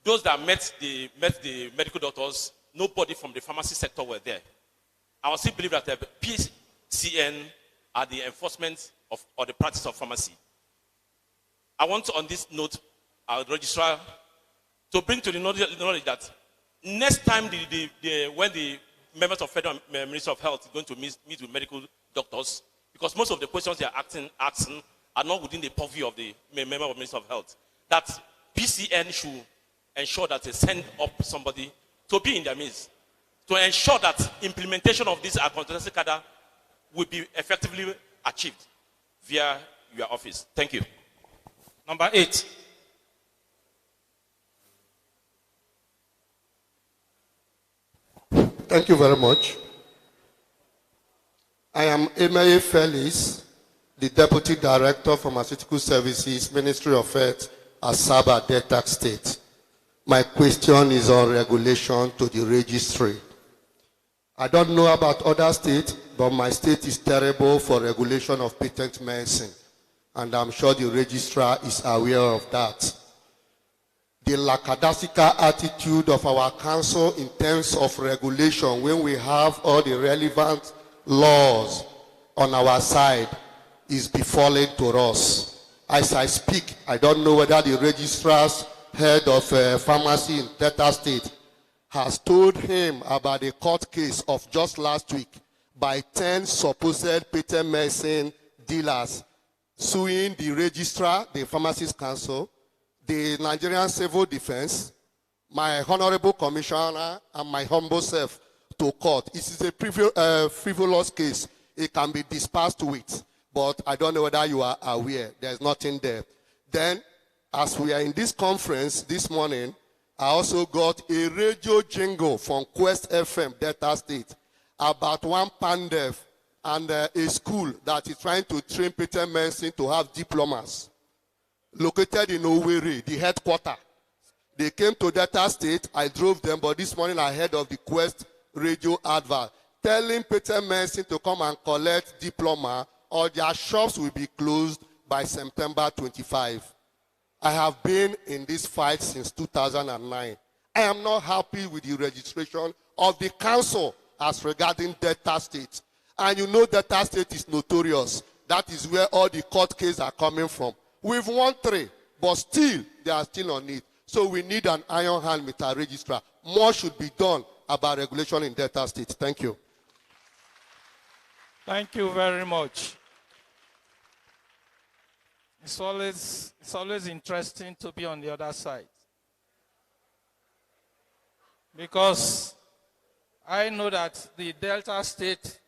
those that met the medical doctors, nobody from the pharmacy sector were there. I still believe that the PCN are the enforcement of or the practice of pharmacy. I want to, on this note, our registrar to bring to the knowledge that next time when the members of Federal Ministry of Health are going to meet with medical doctors, because most of the questions they are asking are not within the purview of the member of Ministry of Health, that PCN should ensure that they send up somebody to be in their midst, to ensure that implementation of this consultancy cadre will be effectively achieved via your office. Thank you. Number 8. Thank you very much. I am Emeye Felix, the Deputy Director, Pharmaceutical Services, Ministry of Health, Asaba, Delta State. My question is on regulation to the registry. I don't know about other states, but my state is terrible for regulation of patent medicine. And I'm sure the registrar is aware of that. The lackadaisical attitude of our council in terms of regulation when we have all the relevant laws on our side is befalling to us. As I speak, I don't know whether the registrar's head of pharmacy in Delta State has told him about the court case of just last week by 10 supposed patent medicine dealers suing the registrar, the Pharmacist Council, the Nigerian Civil Defense, my honorable commissioner, and my humble self to court. It is a frivolous case. It can be dispensed with, but I don't know whether you are aware. There's nothing there. Then, as we are in this conference this morning, I also got a radio jingle from Quest FM, Delta State, about one pandef and a school that is trying to train patent medicine to have diplomas. Located in Owerri, the headquarters. They came to Delta State. I drove them, but this morning I heard of the Quest radio advert telling patent medicine to come and collect diploma or their shops will be closed by September 25. I have been in this fight since 2009. I am not happy with the registration of the council as regarding Delta State. And you know Delta State is notorious. That is where all the court cases are coming from. We've won 3, but still, they are still on it. So we need an iron hand with our registrar. More should be done about regulation in Delta State. Thank you. Thank you very much. It's always interesting to be on the other side. Because I know that the Delta State,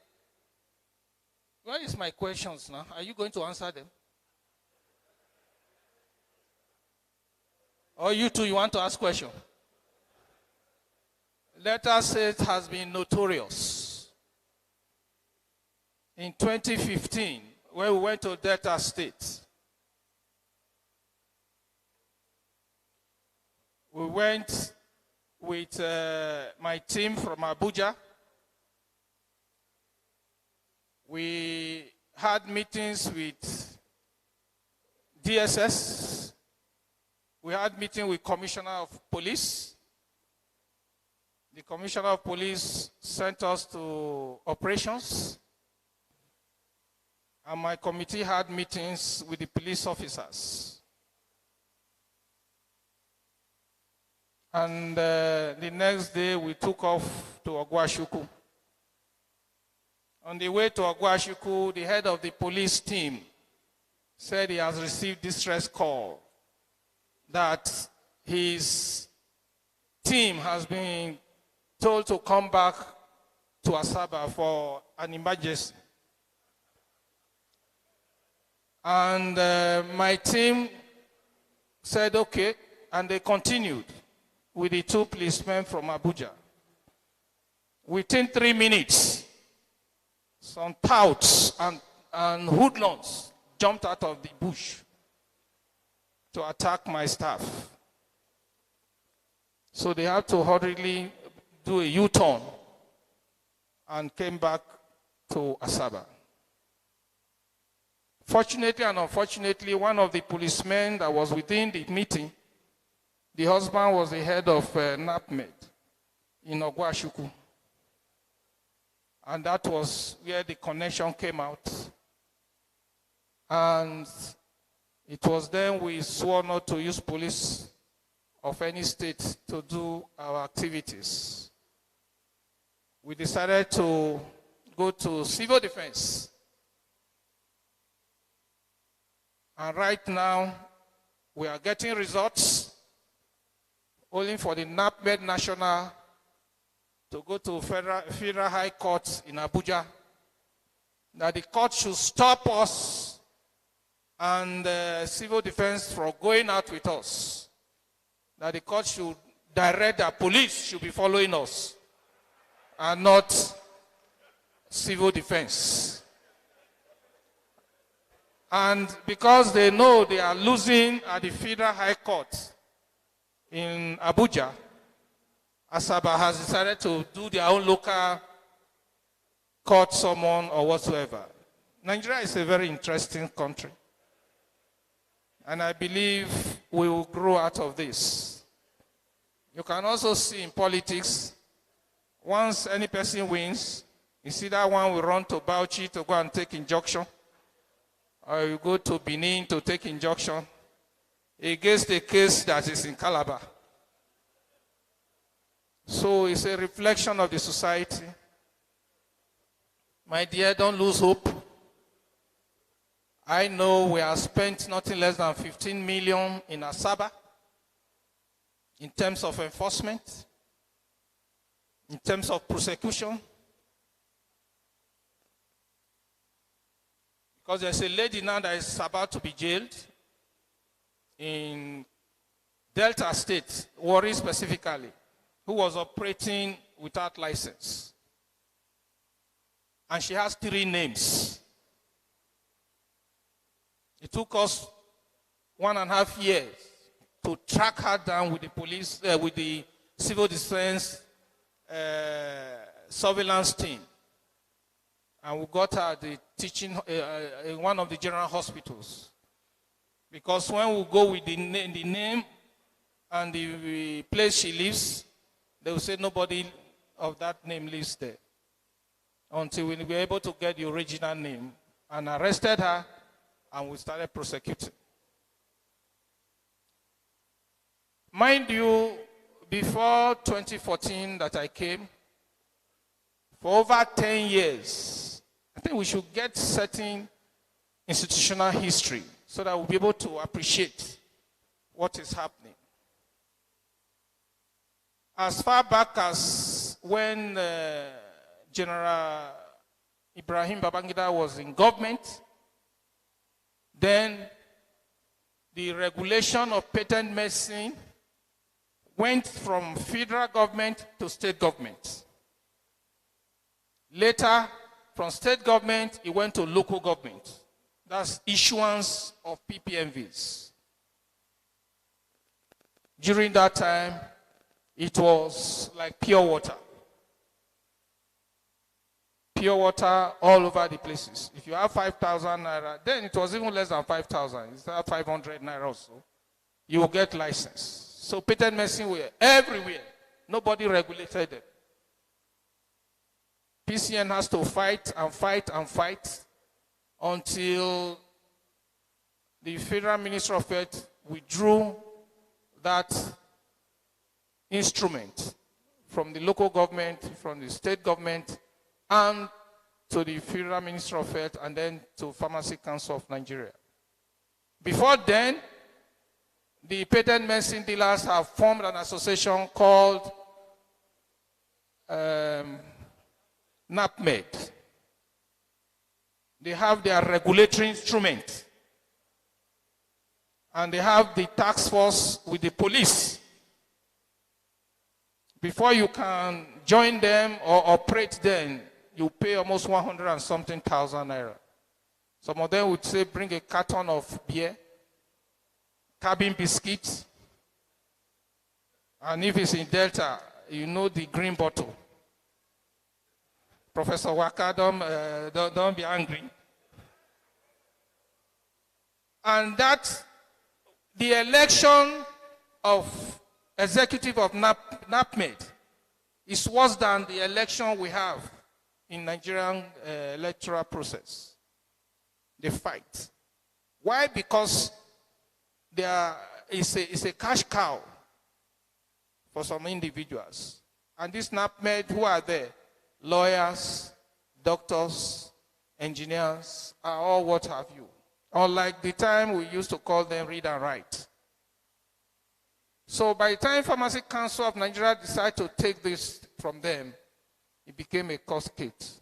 where is my questions now? Are you going to answer them? Or you two, you want to ask questions? Delta State has been notorious. In 2015, when we went to Delta State, we went with my team from Abuja. We had meetings with DSS. We had meeting with Commissioner of Police. The Commissioner of Police sent us to operations. And my committee had meetings with the police officers. And the next day we took off to Ogwashuku. On the way to Ogwashuku, the head of the police team said he has received distress call that his team has been told to come back to Asaba for an emergency. And my team said, okay, and they continued with the 2 policemen from Abuja. Within 3 minutes, some touts and hoodlums jumped out of the bush to attack my staff. So they had to hurriedly do a U-turn and came back to Asaba. Fortunately and unfortunately, one of the policemen that was within the meeting, the husband was the head of NAPMED in Ogwashuku. And that was where the connection came out. And it was then we swore not to use police of any state to do our activities. We decided to go to civil defense. And right now, we are getting results only for the NAPMED National to go to Federal High Court in Abuja, that the court should stop us and civil defense from going out with us, that the court should direct that police should be following us and not civil defense. And because they know they are losing at the Federal High Court in Abuja, Asaba has decided to do their own local court summon or whatsoever. Nigeria is a very interesting country. And I believe we will grow out of this. You can also see in politics, once any person wins, you see that one will run to Bauchi to go and take injunction, or you go to Benin to take injunction against a case that is in Calabar. So it's a reflection of the society. My dear, don't lose hope. I know we have spent nothing less than 15 million in Asaba in terms of enforcement, in terms of prosecution. Because there's a lady now that is about to be jailed in Delta State, Warri specifically, who was operating without license. And she has 3 names. It took us 1.5 years to track her down with the police, with the civil defense surveillance team. And we got her the teaching in one of the general hospitals. Because when we go with the name and the place she lives, they will say nobody of that name lives there. Until we were able to get the original name and arrested her, and we started prosecuting. Mind you, before 2014 that I came, for over 10 years, I think we should get certain institutional history so that we'll be able to appreciate what is happening. As far back as when General Ibrahim Babangida was in government, then the regulation of patent medicine went from federal government to state government. Later, from state government, it went to local government. That's issuance of PPMVs. During that time, it was like pure water. Pure water all over the places. If you have 5,000 naira, then it was even less than 5,000. It's 500 naira or so. You will get license. So patent medicine were everywhere. Nobody regulated them. PCN has to fight and fight and fight until the Federal Ministry of Health withdrew that instrument from the local government, from the state government, and to the Federal Ministry of Health, and then to Pharmacy Council of Nigeria. Before then, the patent medicine dealers have formed an association called NAPMED. They have their regulatory instrument, and they have the task force with the police. Before you can join them or operate them, you pay almost 100 and something thousand naira. Some of them would say, bring a carton of beer, cabin biscuits, and if it's in Delta, you know the green bottle. Professor Waka, don't be angry. And that, the election of executive of NAPMED is worse than the election we have in Nigerian electoral process. They fight. Why? Because it's a cash cow for some individuals. And this NAPMED, who are there? Lawyers, doctors, engineers, are all what have you. Unlike the time we used to call them read and write. So by the time Pharmacy Council of Nigeria decided to take this from them, it became a court case.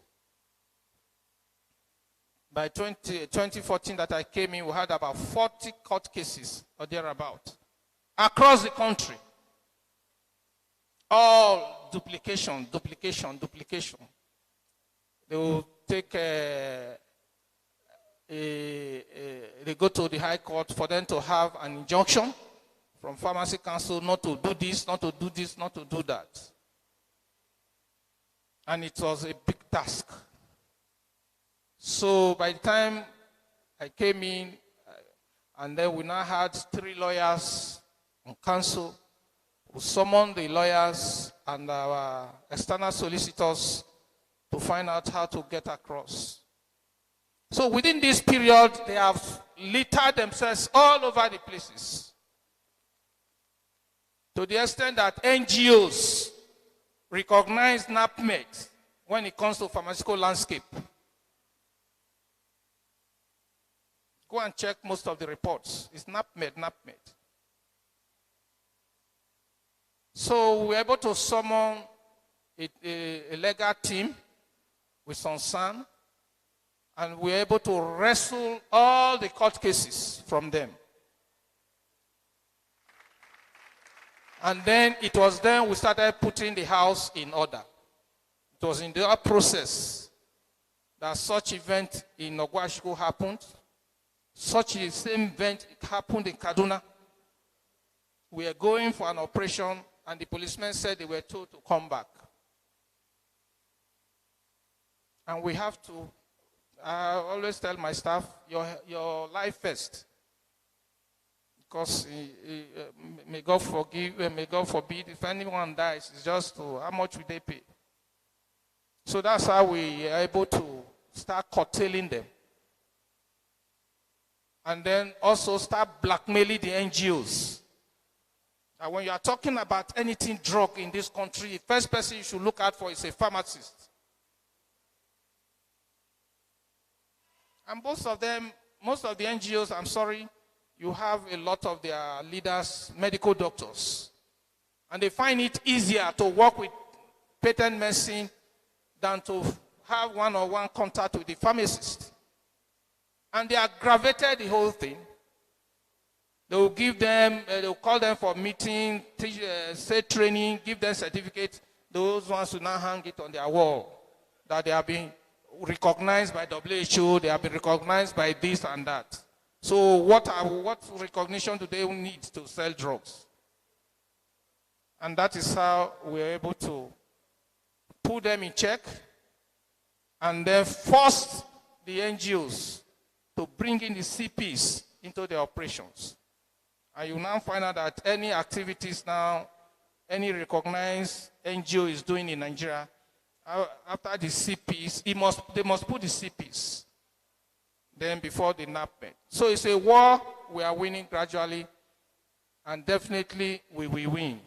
By 2014 that I came in, we had about 40 court cases or thereabout across the country. All duplication. They will take they go to the High Court for them to have an injunction from Pharmacy Council not to do this, not to do this, not to do that. And it was a big task. So by the time I came in, and then we now had 3 lawyers on council who summoned the lawyers and our external solicitors to find out how to get across. So within this period, they have littered themselves all over the places, to the extent that NGOs recognize NAPMED when it comes to pharmaceutical landscape. Go and check most of the reports. It's NAPMED. So we were able to summon a legal team with Sansan, and we were able to wrestle all the court cases from them. And then it was then we started putting the house in order. It was in that process that such event in Ogwashiku happened. Such a same event happened in Kaduna. We were going for an operation, and the policemen said they were told to come back. And we have to, I always tell my staff, your life first. Because may God forgive, may God forbid, if anyone dies, it's just how much will they pay? So that's how we are able to start curtailing them. And then also start blackmailing the NGOs. And when you are talking about anything drug in this country, the first person you should look out for is a pharmacist. And most of the NGOs, I'm sorry, you have a lot of their leaders, medical doctors. And they find it easier to work with patent medicine than to have one-on-one contact with the pharmacist. And they aggravated the whole thing. They will give them, they will call them for meeting, say training, give them certificates. Those ones will now hang it on their wall, that they have been recognized by WHO, they have been recognized by this and that. So what recognition do they need to sell drugs? And that is how we are able to put them in check and then force the NGOs to bring in the CPs into their operations. And you now find out that any activities now, any recognized NGO is doing in Nigeria, after the CPs, they must put the CPs then before the NAPMED. So it's a war we are winning gradually, and definitely we will win.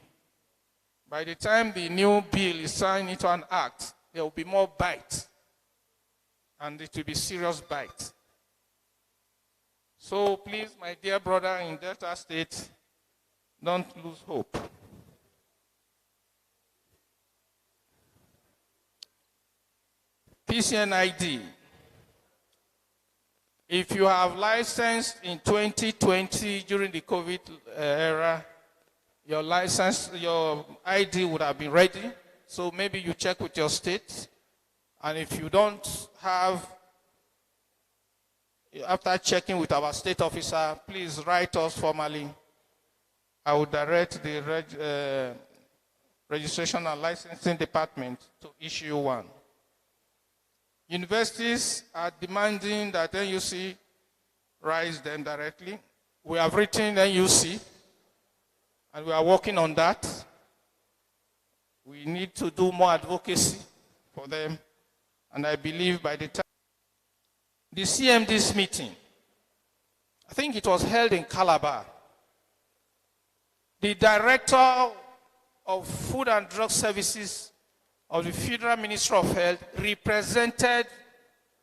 By the time the new bill is signed into an act, there will be more bite, and it will be serious bite. So please, my dear brother in Delta State, don't lose hope. PCNID. If you have licensed in 2020 during the COVID era, your license, your ID would have been ready. So maybe you check with your state. And if you don't have, after checking with our state officer, please write us formally. I will direct the registration and licensing department to issue one. Universities are demanding that NUC rise them directly. We have written NUC, and we are working on that. We need to do more advocacy for them, and I believe by the time the CMD's meeting, I think it was held in Calabar, the director of Food and Drug Services of the Federal Ministry of Health represented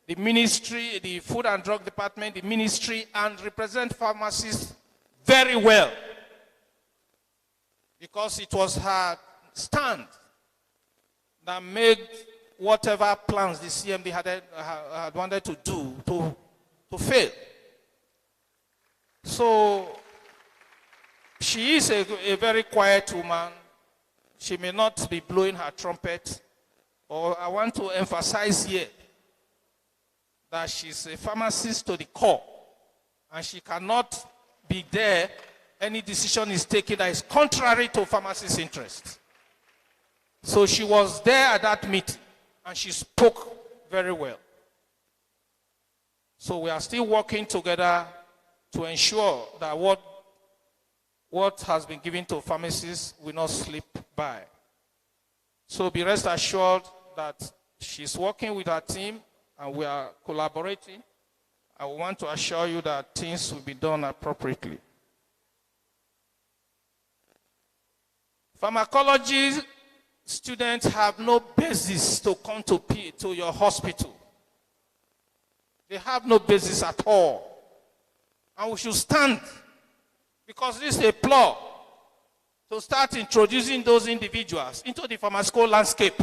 the ministry, the Food and Drug Department, the ministry, and represent pharmacists very well, because it was her stand that made whatever plans the CMD had wanted to do to fail. So she is a very quiet woman. She may not be blowing her trumpet, or I want to emphasize here that she's a pharmacist to the core, and she cannot be there. Any decision is taken that is contrary to pharmacist's interest. So she was there at that meeting, and she spoke very well. So we are still working together to ensure that what has been given to pharmacists will not slip by. So be rest assured that she's working with her team and we are collaborating. I want to assure you that things will be done appropriately. Pharmacology students have no basis to come to your hospital. They have no basis at all. And we should stand, because this is a plot to start introducing those individuals into the pharmaceutical landscape,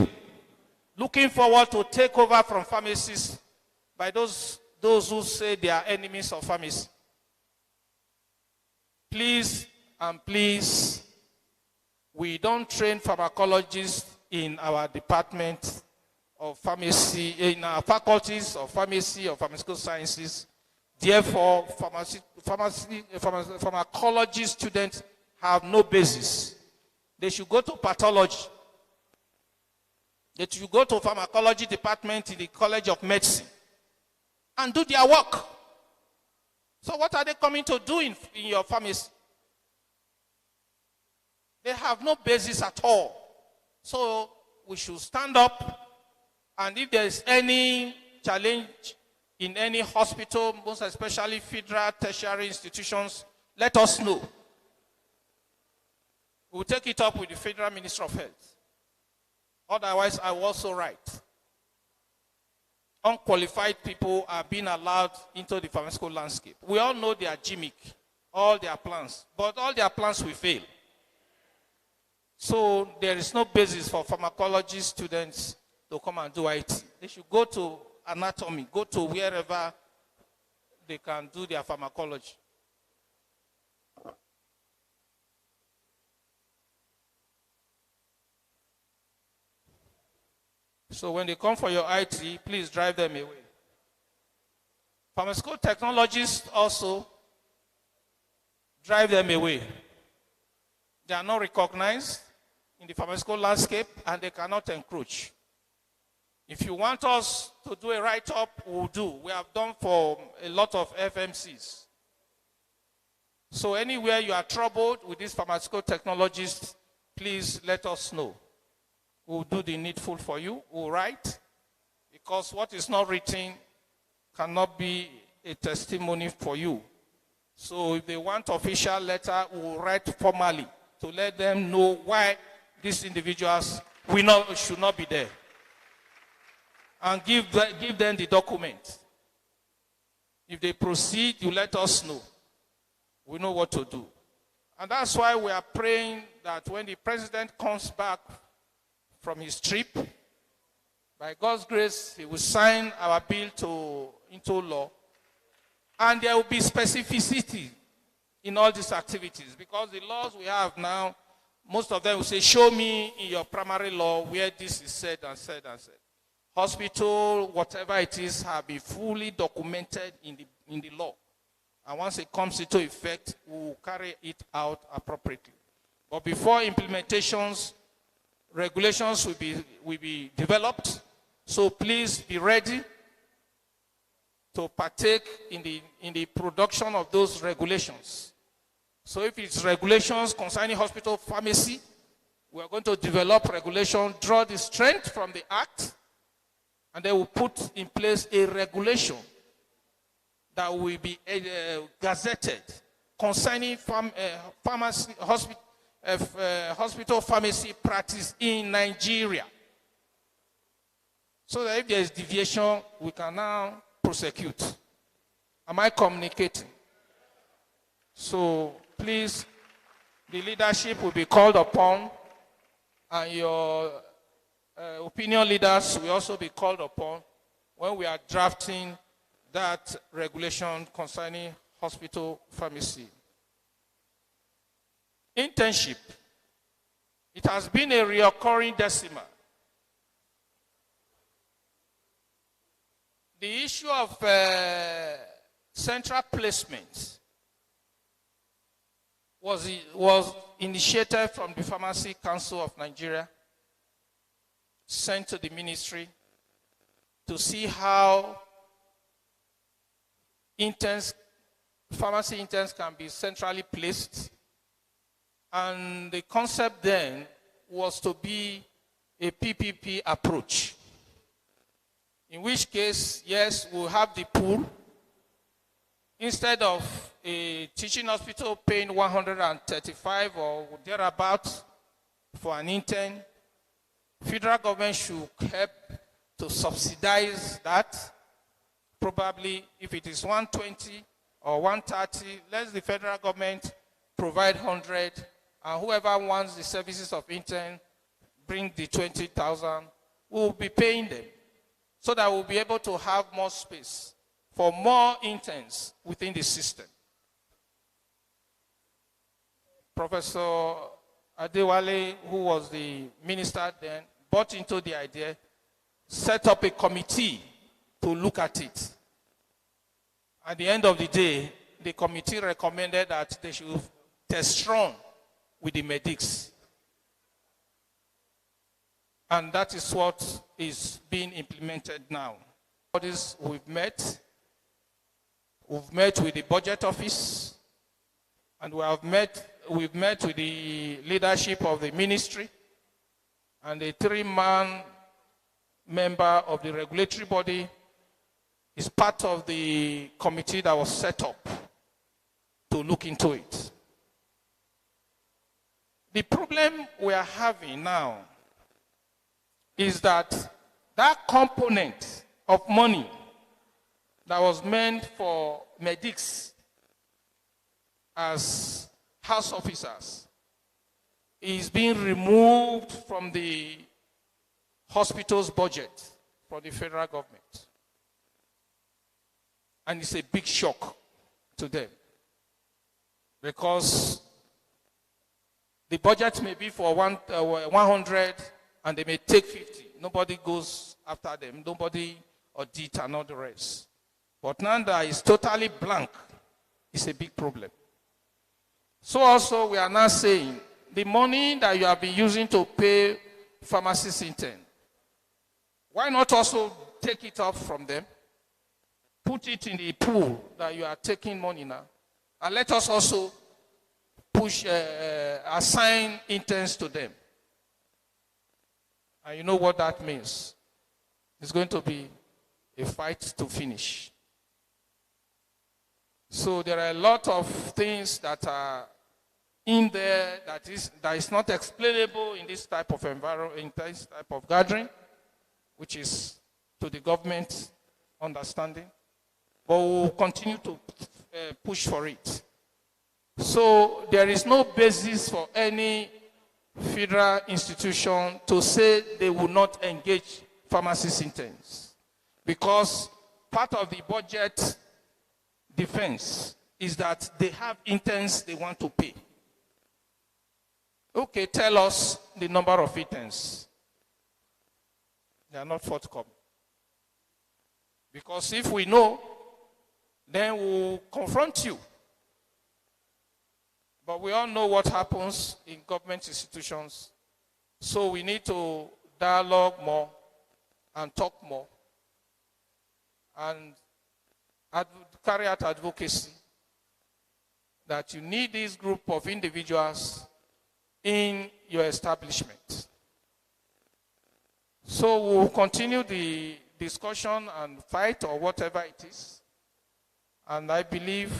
looking forward to take over from pharmacists by those who say they are enemies of pharmacy. Please and please, we don't train pharmacologists in our department of pharmacy, in our faculties of pharmacy or pharmaceutical sciences. Therefore, pharmacology students have no basis. They should go to pathology. They should go to pharmacology department in the College of Medicine and do their work. So what are they coming to do in your pharmacy? They have no basis at all. So we should stand up, and if there is any challenge in any hospital, most especially federal tertiary institutions, let us know. We'll take it up with the Federal Minister of Health. Otherwise, I will also write. Unqualified people are being allowed into the pharmaceutical landscape. We all know they are gimmick, all their plans, but all their plans will fail. So there is no basis for pharmacology students to come and do IT. They should go to anatomy, go to wherever they can do their pharmacology. So when they come for your IT, please drive them away. Pharmaceutical technologists also, drive them away. They are not recognized in the pharmaceutical landscape and they cannot encroach. If you want us to do a write-up, we'll do. We have done for a lot of FMCs. So anywhere you are troubled with these pharmaceutical technologists, please let us know. We'll do the needful for you. We'll write, because what is not written cannot be a testimony for you. So if they want official letter, we'll write formally to let them know why these individuals should not be there. And give them the document. If they proceed, you let us know. We know what to do. And that's why we are praying that when the president comes back from his trip, by God's grace, he will sign our bill into law. And there will be specificity in all these activities, because the laws we have now, most of them will say, show me in your primary law where this is said and said and said. Hospital, whatever it is, have been fully documented in the law. And once it comes into effect, we will carry it out appropriately. But before implementations, regulations will be developed. So please be ready to partake in the production of those regulations. So if it's regulations concerning hospital pharmacy, we are going to develop regulation, draw the strength from the Act, and they will put in place a regulation that will be gazetted concerning hospital pharmacy practice in Nigeria. So that if there is deviation, we can now prosecute. Am I communicating? So please, the leadership will be called upon, and your opinion leaders will also be called upon when we are drafting that regulation concerning hospital pharmacy. Internship. It has been a recurring decimal. The issue of central placement was initiated from the Pharmacy Council of Nigeria, sent to the ministry to see how pharmacy interns can be centrally placed. And the concept then was to be a PPP approach. In which case, yes, we'll have the pool. Instead of a teaching hospital paying 135 or thereabouts for an intern, federal government should help to subsidize that. Probably if it is 120 or 130, let the federal government provide 100, and whoever wants the services of intern bring the 20,000, we'll be paying them, so that we'll be able to have more space for more interns within the system. Professor Adewale, who was the minister then, bought into the idea, set up a committee to look at it. At the end of the day, the committee recommended that they should test run with the medics. And that is what is being implemented now. We've met with the budget office, and we've met with the leadership of the ministry, and the 3-man member of the regulatory body is part of the committee that was set up to look into it. The problem we are having now is that that component of money that was meant for medics as house officers is being removed from the hospital's budget for the federal government. And it's a big shock to them, because the budget may be for 100 and they may take 50. Nobody goes after them. Nobody audit and all the rest. But now that is totally blank, it's a big problem. So also we are now saying the money that you have been using to pay pharmacists intern, why not also take it off from them, put it in the pool that you are taking money now, and let us also assign interns to them. And you know what that means. It's going to be a fight to finish. So there are a lot of things that are in there that is not explainable in this type of environment, in this type of gathering, which is to the government understanding. But we will continue to push for it. So there is no basis for any federal institution to say they will not engage pharmacist interns, because part of the budget defense is that they have interns they want to pay. Okay, tell us the number of interns. They are not forthcoming. Because if we know, then we'll confront you. But we all know what happens in government institutions. So we need to dialogue more and talk more and carry out advocacy that you need this group of individuals in your establishment. So we'll continue the discussion and fight or whatever it is. And I believe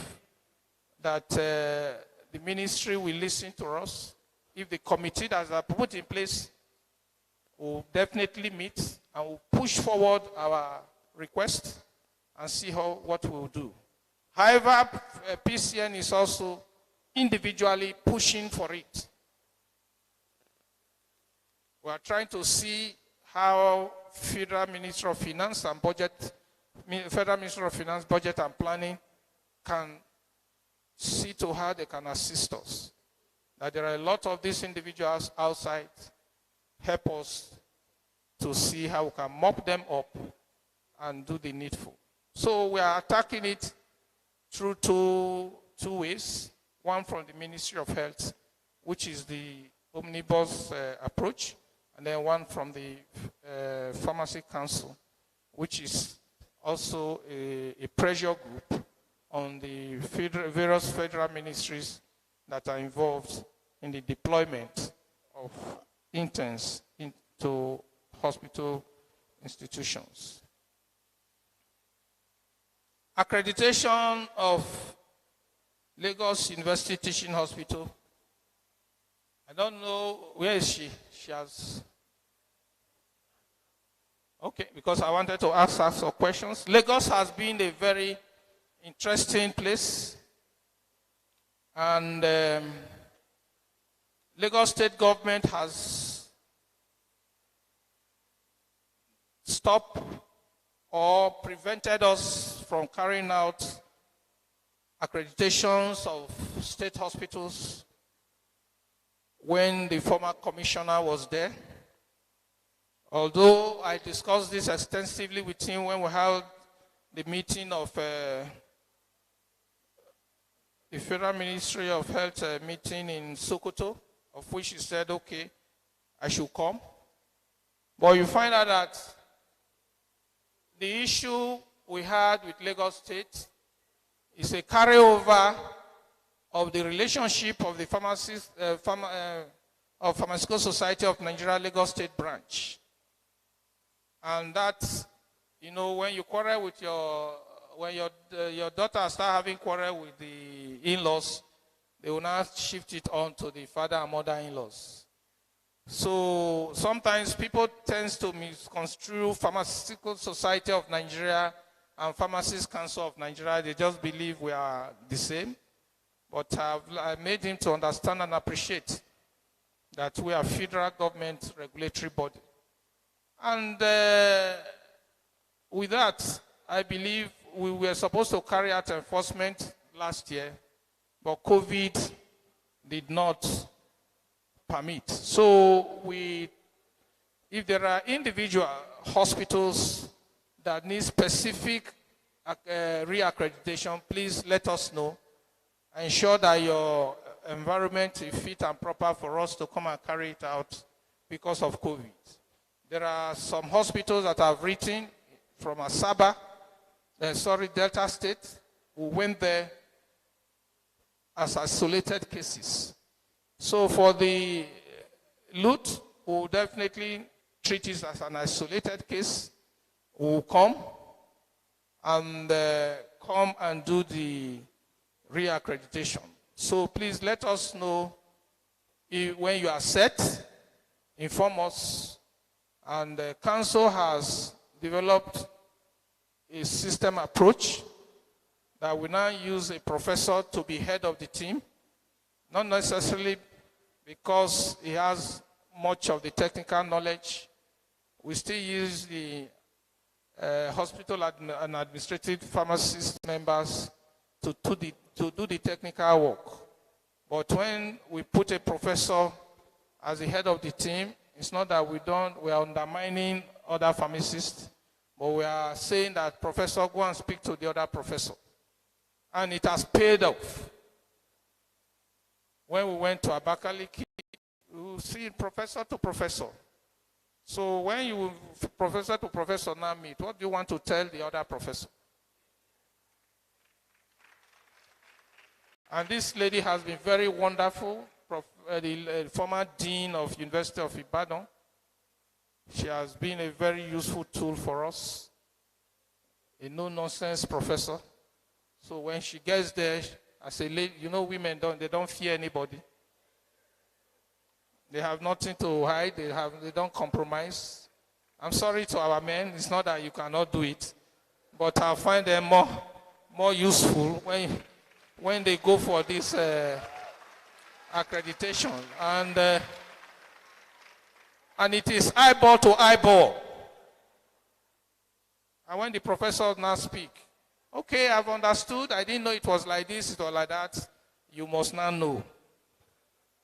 that the ministry will listen to us. If the committee that are put in place will definitely meet and will push forward our request and see what we'll do. However, PCN is also individually pushing for it. We are trying to see how Federal Ministry of Finance and Federal Ministry of Finance, Budget and Planning can see to how they can assist us. That there are a lot of these individuals outside, help us to see how we can mop them up and do the needful. So we are attacking it through two ways. One from the Ministry of Health, which is the omnibus approach, and then one from the Pharmacy Council, which is also a pressure group on the various federal ministries that are involved in the deployment of interns into hospital institutions. Accreditation of Lagos University Teaching Hospital. I don't know, where is she? She has, okay, because I wanted to ask her some questions. Lagos has been a very interesting place, and Lagos state government has stopped or prevented us from carrying out accreditations of state hospitals when the former commissioner was there. Although I discussed this extensively with him when we held the meeting of the Federal Ministry of Health meeting in Sokoto, of which he said, okay, I should come. But you find out that the issue we had with Lagos State is a carryover of the relationship of the Pharmaceutical Society of Nigeria Lagos State branch. And that, you know, when you quarrel with when your daughter start having quarrel with the in-laws, they will now shift it on to the father and mother-in-laws. So sometimes people tend to misconstrue Pharmaceutical Society of Nigeria and Pharmacists Council of Nigeria. They just believe we are the same. But I made him to understand and appreciate that we are federal government regulatory body. And with that, I believe we were supposed to carry out enforcement last year, but COVID did not permit. So if there are individual hospitals that need specific reaccreditation, please let us know. Ensure that your environment is fit and proper for us to come and carry it out because of COVID. There are some hospitals that have written from Asaba, Delta State, who went there as isolated cases. So for the loot, we'll definitely treat it as an isolated case. We'll come and do the reaccreditation. So please let us know when you are set, inform us. And the council has developed a system approach that we now use a professor to be head of the team, not necessarily because he has much of the technical knowledge. We still use the hospital and administrative pharmacist members to do the technical work. But when we put a professor as the head of the team, it's not that we are undermining other pharmacists, but we are saying that professor, go and speak to the other professor. And it has paid off. When we went to Abakaliki, you see professor to professor. So when you professor to professor now meet, what do you want to tell the other professor? And this lady has been very wonderful, the former dean of University of Ibadan. She has been a very useful tool for us, a no-nonsense professor. So when she gets there, I say, you know, women don't fear anybody. They have nothing to hide. They don't compromise. I'm sorry to our men. It's not that you cannot do it, but I find them more useful when they go for this accreditation, and it is eyeball to eyeball. And when the professors now speak, okay, I've understood. I didn't know it was like this, it was like that. You must now know.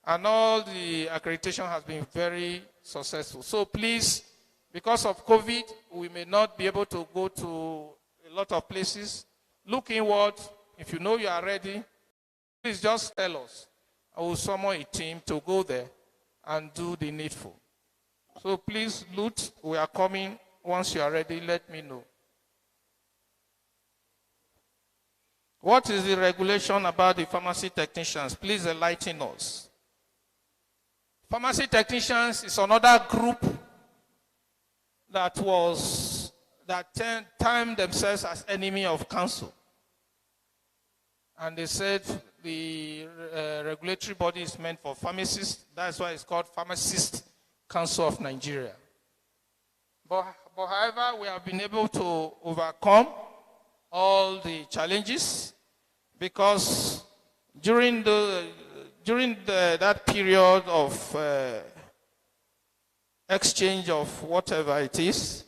And all the accreditation has been very successful. So please, Because of COVID, we may not be able to go to a lot of places. Look inward. If you know you are ready, please just tell us. I will summon a team to go there and do the needful. So please, Lute, we are coming. Once you are ready, let me know. What is the regulation about the pharmacy technicians? Please enlighten us. Pharmacy technicians is another group that termed themselves as enemy of counsel. And they said the regulatory body is meant for pharmacists. That's why it's called Pharmacist Council of Nigeria. But however, we have been able to overcome all the challenges because during that period of exchange of whatever it is,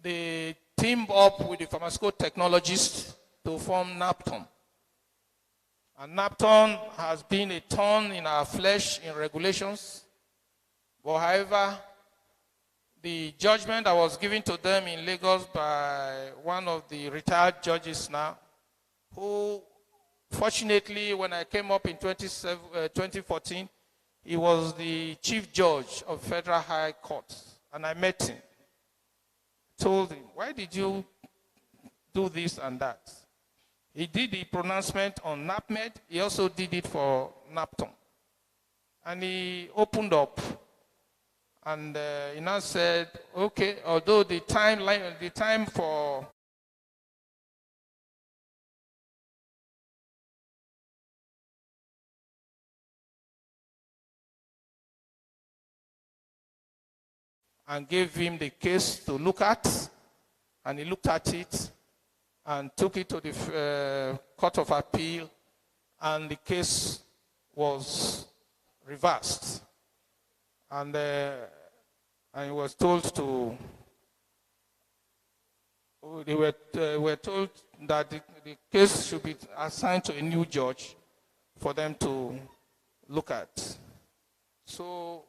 they teamed up with the pharmaceutical technologists to form NAPTON. And NAPTON has been a thorn in our flesh in regulations. But however, the judgment that was given to them in Lagos by one of the retired judges now, who fortunately when I came up in 2014, he was the chief judge of Federal High Court, and I met him. Told him, why did you do this and that? He did the pronouncement on NAPMED. He also did it for NAPTON. And he opened up. And he now said, okay, although the time for and gave him the case to look at, and he looked at it and took it to the Court of Appeal, and the case was reversed. And he was told to, they were told that the case should be assigned to a new judge for them to look at. So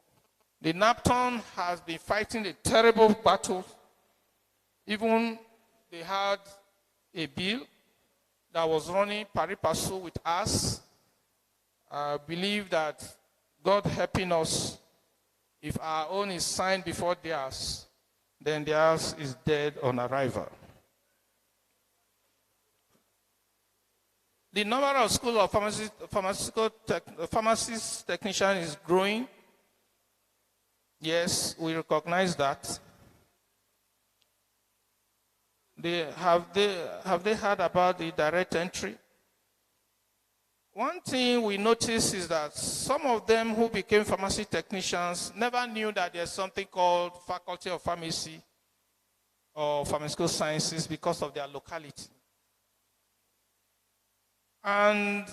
the NAPTON has been fighting a terrible battle. Even they had a bill that was running pari passu with us. I believe that God helping us, if our own is signed before theirs, then theirs is dead on arrival. The number of schools of pharmacist technicians is growing. Yes, we recognize that. Have they heard about the direct entry? One thing we noticed is that some of them who became pharmacy technicians never knew that there's something called Faculty of Pharmacy or Pharmaceutical Sciences because of their locality. And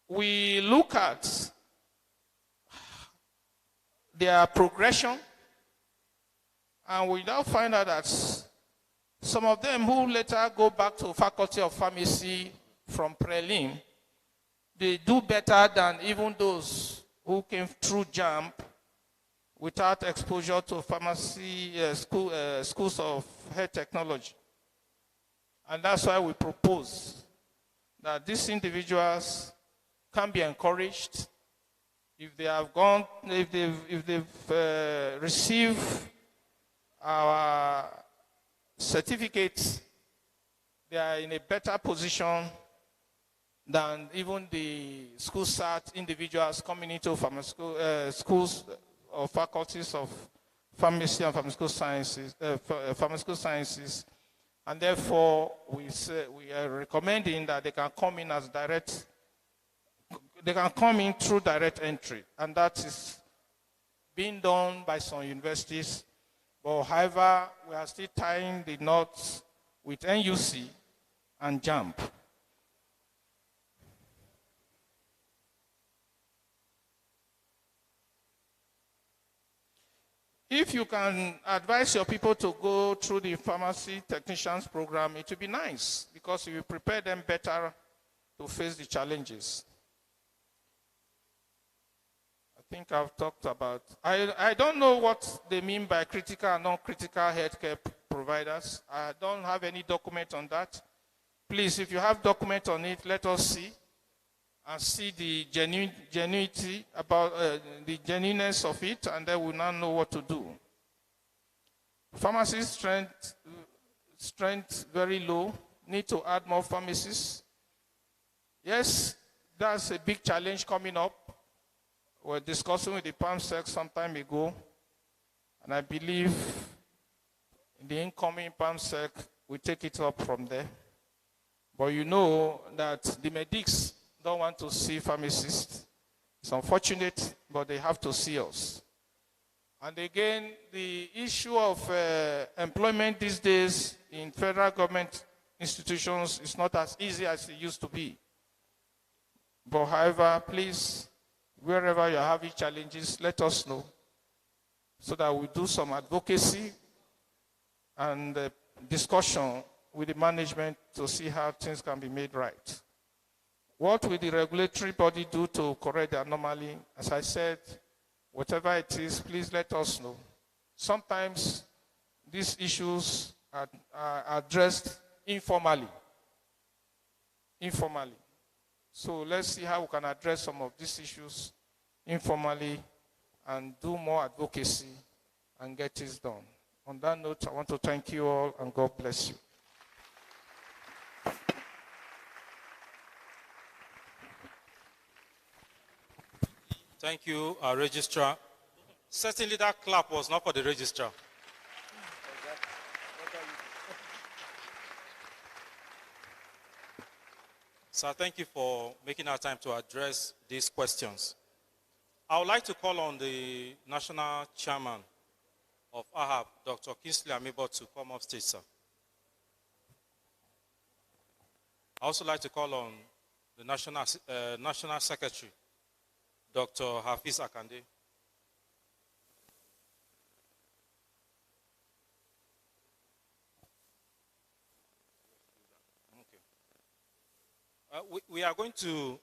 we look at their progression, and we now find out that some of them who later go back to Faculty of Pharmacy from prelim, they do better than even those who came through JAMP without exposure to pharmacy schools of health technology. And that's why we propose that these individuals can be encouraged if they have gone, if they've received our certificates, they are in a better position than even the school start individuals coming into pharmaceutical schools or faculties of pharmacy and pharmaceutical sciences, and therefore we are recommending that they can come in as direct. They can come in through direct entry, and that is being done by some universities. But however, we are still tying the knots with NUC and JAMP. If you can advise your people to go through the pharmacy technicians program, it would be nice because it will prepare them better to face the challenges. I think I've talked about. I don't know what they mean by critical and non-critical healthcare providers. I don't have any document on that. Please, if you have document on it, let us see and see the genuinity about the genuineness of it, and then we'll now know what to do. Pharmacy strength very low. Need to add more pharmacists. Yes, that's a big challenge coming up. We're discussing with the PAMSEC some time ago, and I believe in the incoming PAMSEC, we take it up from there. But you know that the medics don't want to see pharmacists. It's unfortunate, but they have to see us. And again, the issue of employment these days in federal government institutions is not as easy as it used to be. But however, please, wherever you're having challenges, let us know so that we do some advocacy and discussion with the management to see how things can be made right. What will the regulatory body do to correct the anomaly? As I said, whatever it is, please let us know. Sometimes these issues are addressed informally. So let's see how we can address some of these issues informally and do more advocacy and get this done. On that note, I want to thank you all and God bless you. Thank you, our registrar. Certainly that clap was not for the registrar. Sir, thank you for making our time to address these questions. I would like to call on the national chairman of AHAP, Dr. Kingsley Amibo, to come up stage, sir. I also like to call on the national secretary, Dr. Hafiz Akande. We are going to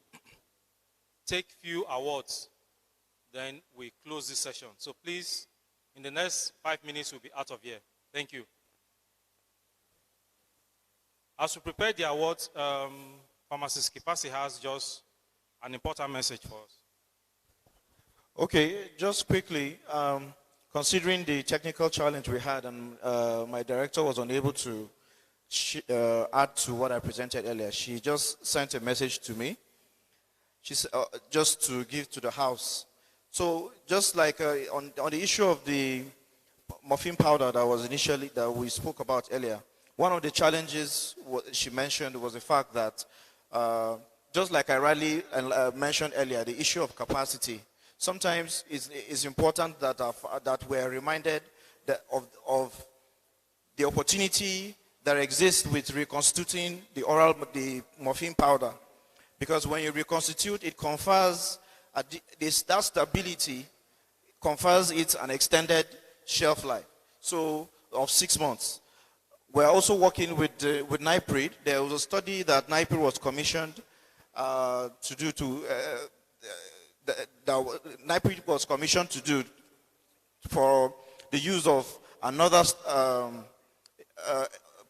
take few awards, then we close this session. So please, in the next 5 minutes, we'll be out of here. Thank you. As we prepare the awards, Pharmacist Kipasi has just an important message for us. Okay, just quickly, considering the technical challenge we had and my director was unable to add to what I presented earlier, she just sent a message to me. She's just to give to the house. So just like on the issue of the morphine powder that we spoke about earlier, one of the challenges she mentioned was the fact that just like I rightly mentioned earlier, the issue of capacity. Sometimes it's important that we're reminded of the opportunity that exists with reconstituting the morphine powder. Because when you reconstitute, it confers, that stability confers it an extended shelf life, so of 6 months. We're also working with NIPRID. There was a study that NIPRID was commissioned NIPRID was commissioned to do for the use of another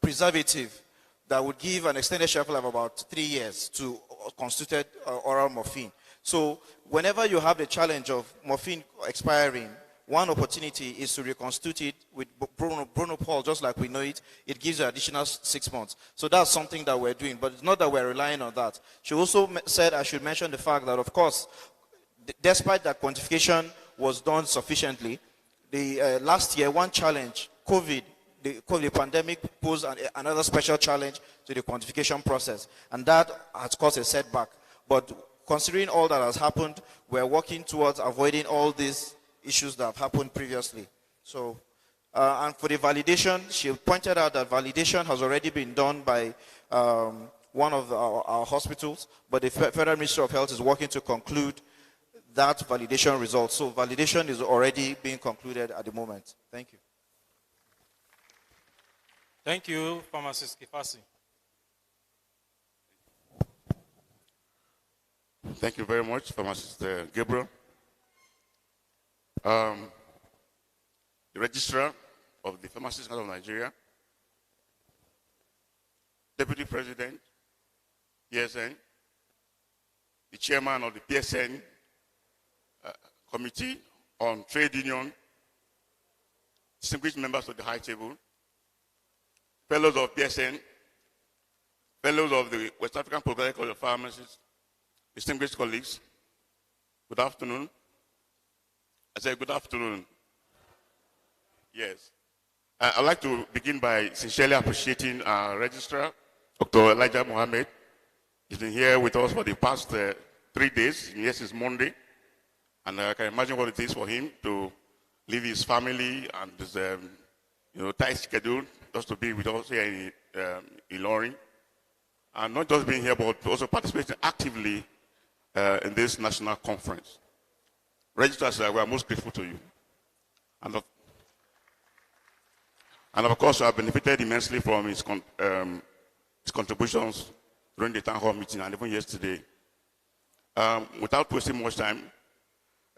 preservative that would give an extended shelf life of about 3 years to constituted oral morphine. So whenever you have the challenge of morphine expiring, one opportunity is to reconstitute it with Bronopol, just like we know it. It gives you additional 6 months. So that's something that we're doing, but it's not that we're relying on that. She also said I should mention the fact that, of course, despite that quantification was done sufficiently, the last year, one challenge, COVID pandemic posed another special challenge to the quantification process, and that has caused a setback. But considering all that has happened, we're working towards avoiding all these issues that have happened previously. So, and for the validation, she pointed out that validation has already been done by one of our hospitals, but the Federal Ministry of Health is working to conclude that validation result. So validation is already being concluded at the moment. Thank you. Thank you, Pharmacist Kifasi. Thank you very much, Pharmacist Gabriel. the registrar of the Pharmacists of Nigeria, Deputy President, PSN, the chairman of the PSN Committee on Trade Union, distinguished members of the High Table, fellows of PSN, fellows of the West African Progressive College of Pharmacists, distinguished colleagues, good afternoon. I say good afternoon. Yes. I'd like to begin by sincerely appreciating our registrar, Dr. Elijah Mohammed. He's been here with us for the past 3 days. Yes, it's Monday. And I can imagine what it is for him to leave his family and his tight schedule just to be with us here in Ilorin. And not just being here, but also participating actively in this national conference. Registrars, we are most grateful to you. And of course, I have benefited immensely from his contributions during the town hall meeting and even yesterday. Without wasting much time,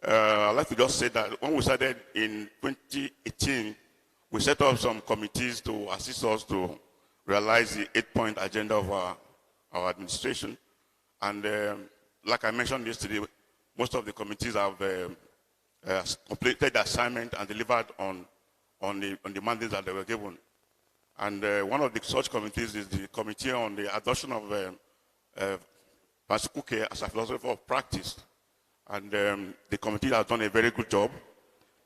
I'd like to just say that when we started in 2018, we set up some committees to assist us to realize the 8-point agenda of our administration. And like I mentioned yesterday, most of the committees have completed the assignment and delivered on the mandates that they were given. And one of the such committees is the Committee on the Adoption of Pharmaceutical Care as a Philosophy of Practice. And the committee has done a very good job.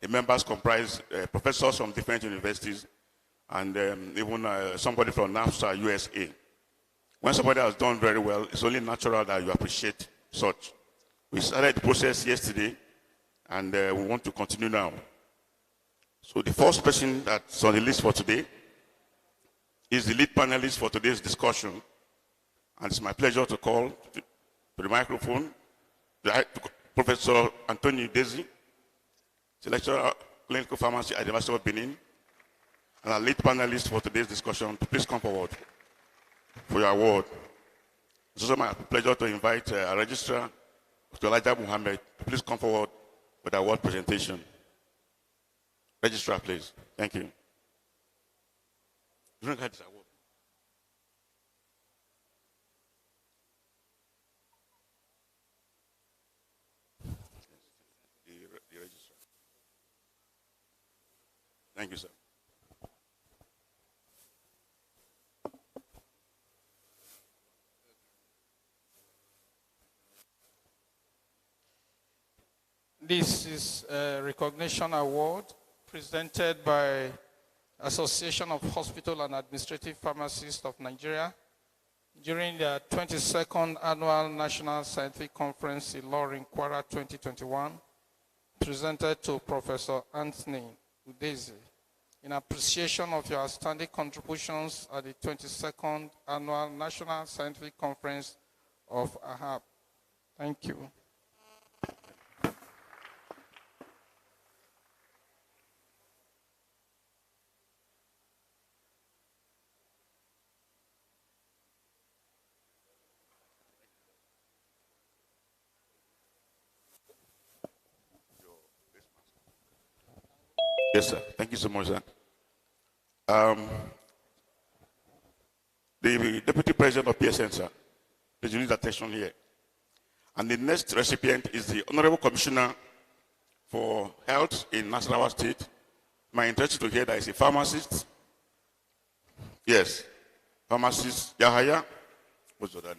The members comprise professors from different universities and even somebody from NAFSA, USA. When somebody has done very well, it's only natural that you appreciate such. We started the process yesterday, and we want to continue now. So the first person that's on the list for today is the lead panelist for today's discussion. And it's my pleasure to call to the microphone Professor Anthony Desi, lecturer of clinical pharmacy at the University of Benin, and our lead panelist for today's discussion. Please come forward for your award. It's also my pleasure to invite our registrar, Dr. Elijah Mohammed, to please come forward with our award presentation. Registrar, please. Thank you. You don't get this award. The registrar. Thank you, sir. This is a recognition award presented by Association of Hospital and Administrative Pharmacists of Nigeria during the 22nd Annual National Scientific Conference in Ilorin, Kwara 2021, presented to Professor Anthony Udeze in appreciation of your outstanding contributions at the 22nd Annual National Scientific Conference of AHAP. Thank you. Yes, sir. Thank you so much, sir. The Deputy President of PSN, sir, please need attention here. And the next recipient is the Honorable Commissioner for Health in Nasarawa State. My interest to hear that is a pharmacist. Yes, pharmacist Yahaya. What's your name?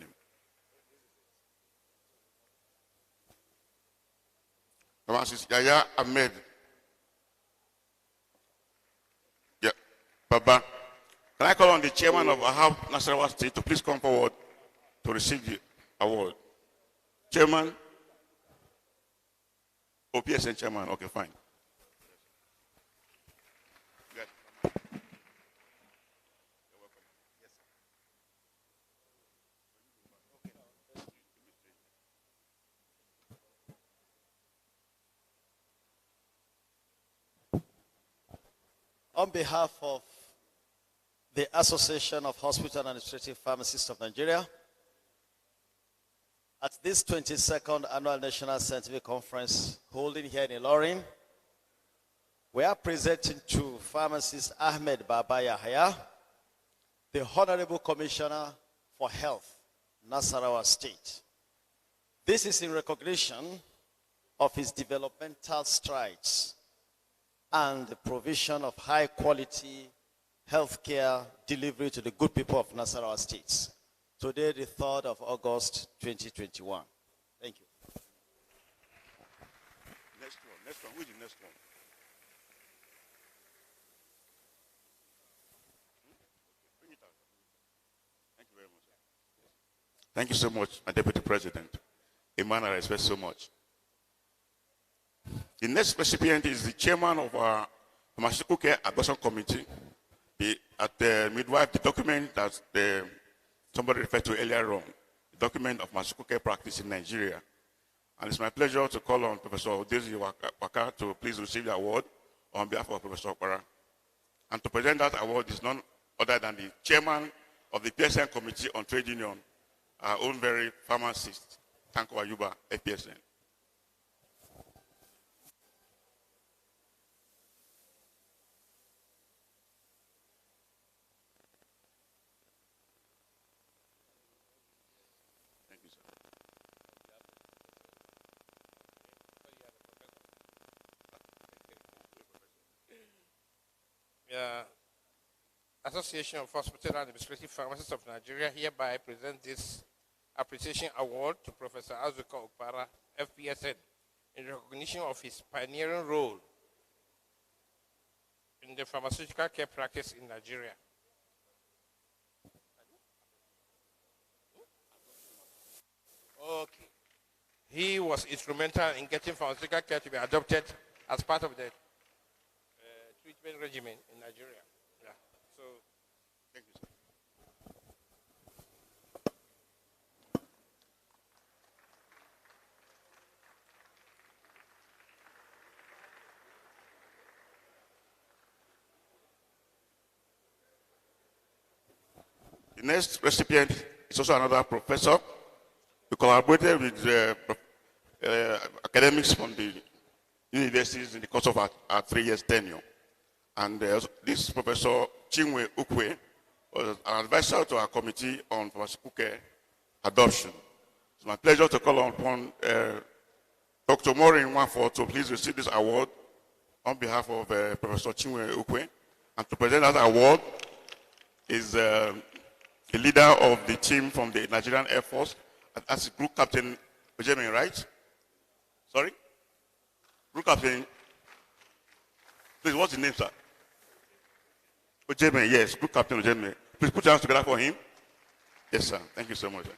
Pharmacist Yahya Ahmed. Baba, can I call on the chairman of AHAPN Nasarawa State to please come forward to receive the award? Chairman? Oh, PSN chairman. Okay, fine. On behalf of the Association of Hospital and Administrative Pharmacists of Nigeria, at this 22nd Annual National Scientific Conference holding here in Ilorin, We are presenting to pharmacist Ahmed Baba Yahya, the Honorable Commissioner for Health, Nasarawa State. This is in recognition of his developmental strides and the provision of high-quality healthcare delivery to the good people of Nasarawa State. Today, the 3rd of August, 2021. Thank you. Next one. Who is the next one? Thank you very much. Thank you so much, my Deputy President. Emmanuel, I respect so much. The next recipient is the chairman of our Pharmaceutical Care Adoption Committee. At the midwife, the document that somebody referred to earlier on, the document of pharmaceutical care practice in Nigeria. And it's my pleasure to call on Professor Odezi Waka to please receive the award on behalf of Professor Kwara. And to present that award is none other than the chairman of the PSN Committee on Trade Union, our own very pharmacist, Tanko Ayuba, APSN. Association of Hospital and Administrative Pharmacists of Nigeria hereby present this appreciation award to Professor Azuka Okpara, FPSN, in recognition of his pioneering role in the pharmaceutical care practice in Nigeria. Okay. He was instrumental in getting pharmaceutical care to be adopted as part of the treatment regimen in Nigeria. Yeah. So, thank you, sir. The next recipient is also another professor. We collaborated with academics from the universities in the course of our 3 years tenure. And this Professor Chinwe Ukwe was an advisor to our committee on pharmaceutical care adoption. It's my pleasure to call upon Dr. Maureen Wanford to please receive this award on behalf of Professor Chinwe Ukwe. And to present that award is the leader of the team from the Nigerian Air Force, as Group Captain Ojemi, right? Sorry? Group Captain, please, what's the name, sir? Ojemi, yes, Group Captain Ojemi. Please put your hands together for him. Yes, sir. Thank you so much, sir.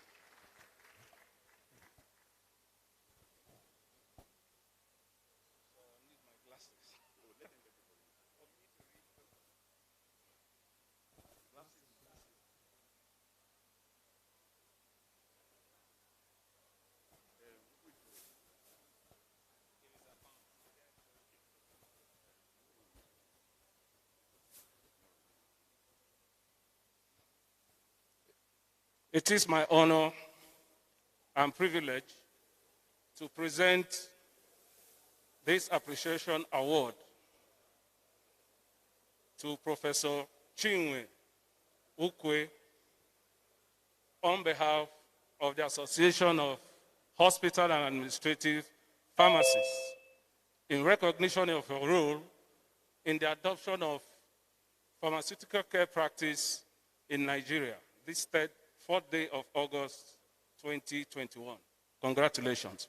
It is my honor and privilege to present this appreciation award to Professor Chinwe Ukwe on behalf of the Association of Hospital and Administrative Pharmacists in recognition of your role in the adoption of pharmaceutical care practice in Nigeria, this 4th day of August 2021. Congratulations.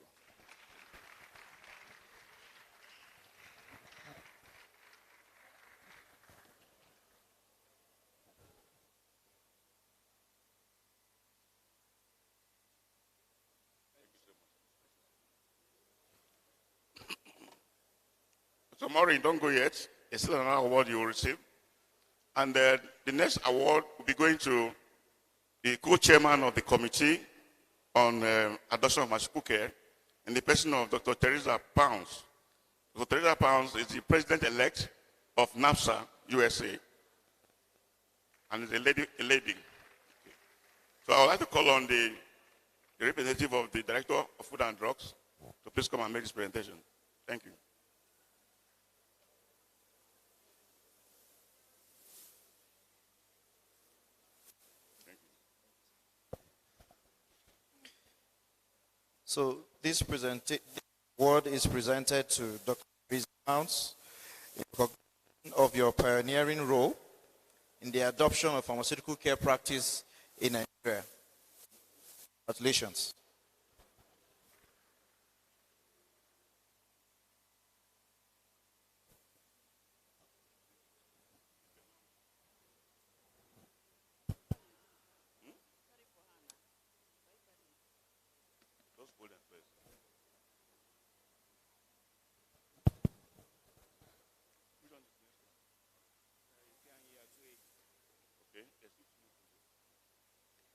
So Maureen, don't go yet. There's still another award you will receive. And the next award will be going to the co-chairman of the committee on adoption of pharmaceutical care in the person of Dr. Teresa Pounds. Dr. Teresa Pounds is the president-elect of NAFSA USA. And is a lady. So I would like to call on the representative of the Director of Food and Drugs to please come and make this presentation. Thank you. So this award is presented to Dr. Chris Mounts in recognition of your pioneering role in the adoption of pharmaceutical care practice in Nigeria. Congratulations.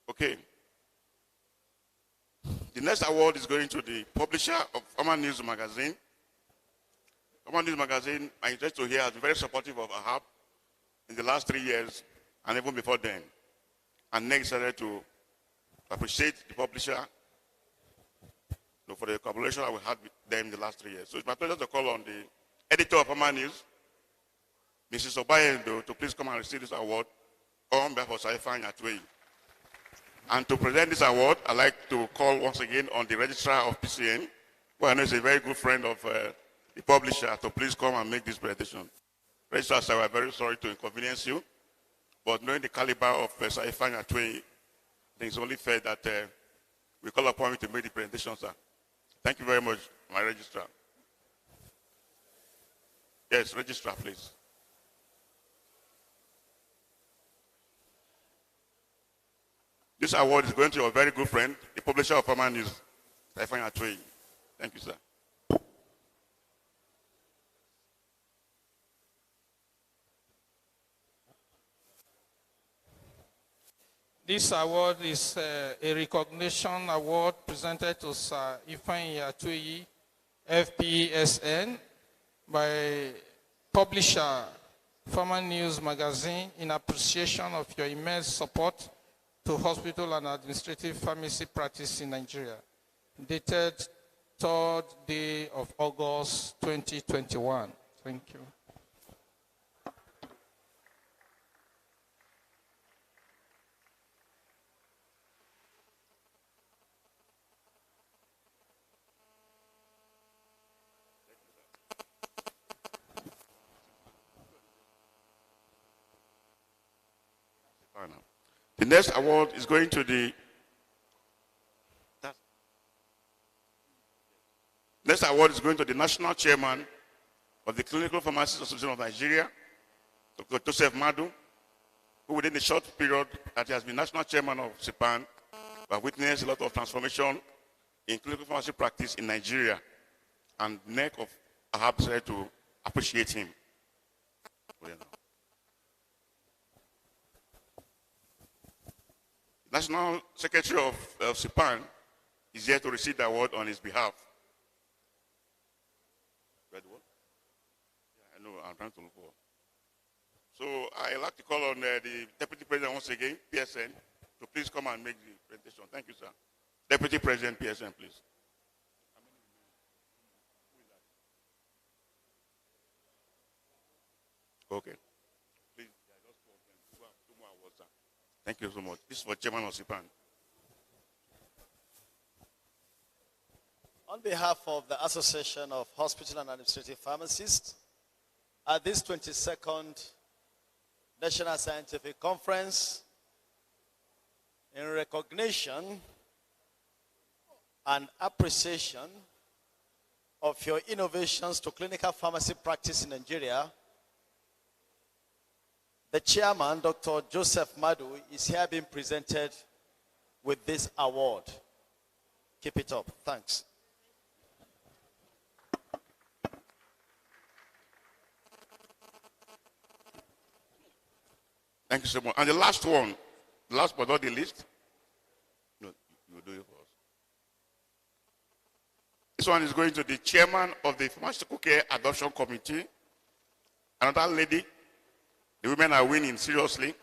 Okay. The next award is going to the publisher of Pharma News magazine. Pharma News magazine, I'm interested to hear, has been very supportive of AHAP in the last 3 years and even before then. And next, decided to appreciate the publisher for the collaboration that we had with them in the last 3 years. So it's my pleasure to call on the editor of Pharma News, Mrs. Obayendo, to please come and receive this award on behalf of Saifan Yatwei. And to present this award, I'd like to call once again on the registrar of PCN, who I know is a very good friend of the publisher, to please come and make this presentation. Registrar, sir, we're very sorry to inconvenience you, but knowing the caliber of Saifan Yatwei, I think it's only fair that we call upon you to make the presentation, sir. Thank you very much, my registrar. Yes, registrar, please. This award is going to your very good friend, the publisher of Pharma News, Saifan Yatwei. Thank you, sir. This award is a recognition award presented to Sir Ifeanyi Yatwei, FPSN, by publisher Pharma News magazine in appreciation of your immense support to hospital and administrative pharmacy practice in Nigeria, dated 3rd day of August 2021. Thank you. The next award is going to the national chairman of the Clinical Pharmacists Association of Nigeria, Dr. Joseph Madu, who within a short period that he has been national chairman of CPAN, have witnessed a lot of transformation in clinical pharmacy practice in Nigeria, and NEC of AHAP decided to appreciate him. National Secretary of CPAN is here to receive the award on his behalf. Read what? Yeah, I know, I'm trying to look for. So I'd like to call on the Deputy President once again, PSN, to please come and make the presentation. Thank you, sir. Deputy President, PSN, please. Okay. Please, just two more awards, sir. Thank you so much. This is for Chairman of CPAN. On behalf of the Association of Hospital and Administrative Pharmacists, at this 22nd National Scientific Conference, in recognition and appreciation of your innovations to clinical pharmacy practice in Nigeria, the chairman, Dr. Joseph Madu, is here being presented with this award. Keep it up. Thanks. Thank you so much. And the last one, last but not the least, no, you will do it for us. This one is going to the chairman of the Pharmaceutical Care Adoption Committee, another lady. The women are winning seriously.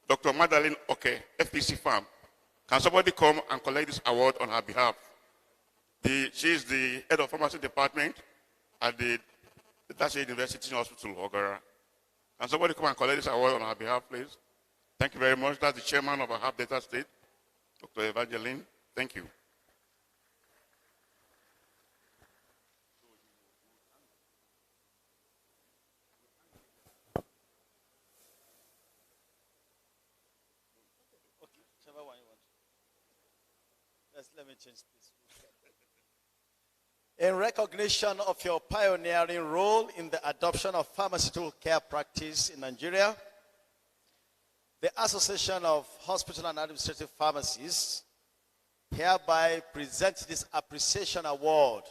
Dr. Madeleine Oke, FPC Farm. Can somebody come and collect this award on her behalf? She is the head of pharmacy department at the Dashe University Hospital, Ogara. Can somebody come and collect this award on her behalf, please? Thank you very much. That's the chairman of AHAP Delta State, Dr. Evangeline. Thank you. let me change this. In recognition of your pioneering role in the adoption of pharmaceutical care practice in Nigeria, the Association of Hospital and Administrative Pharmacists hereby presents this appreciation award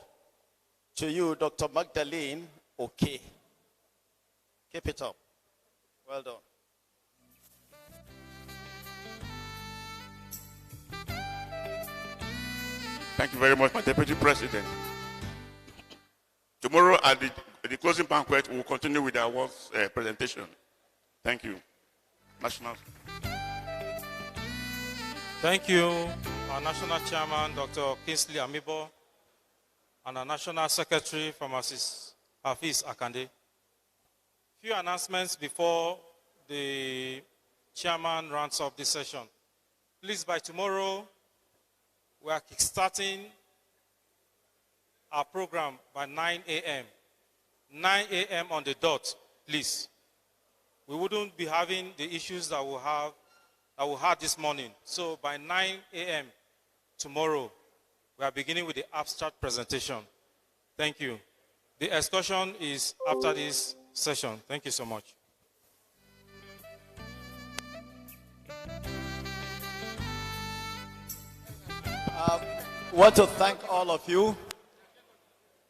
to you, Dr. Magdalene Okay. Keep it up. Well done. Thank you very much, my Deputy President. Tomorrow at the closing banquet, we will continue with the awards presentation. Thank you. National. Thank you, our National Chairman, Dr. Kingsley Amibo, and our National Secretary, Pharmacist Hafiz Akande. Few announcements before the Chairman rounds up this session. Please, by tomorrow, we are kickstarting our program by 9 a.m. 9 a.m. on the dot, please. We wouldn't be having the issues that we had this morning. So by 9 a.m. tomorrow, we are beginning with the abstract presentation. Thank you. The excursion is after this session. Thank you so much. Want to thank all of you,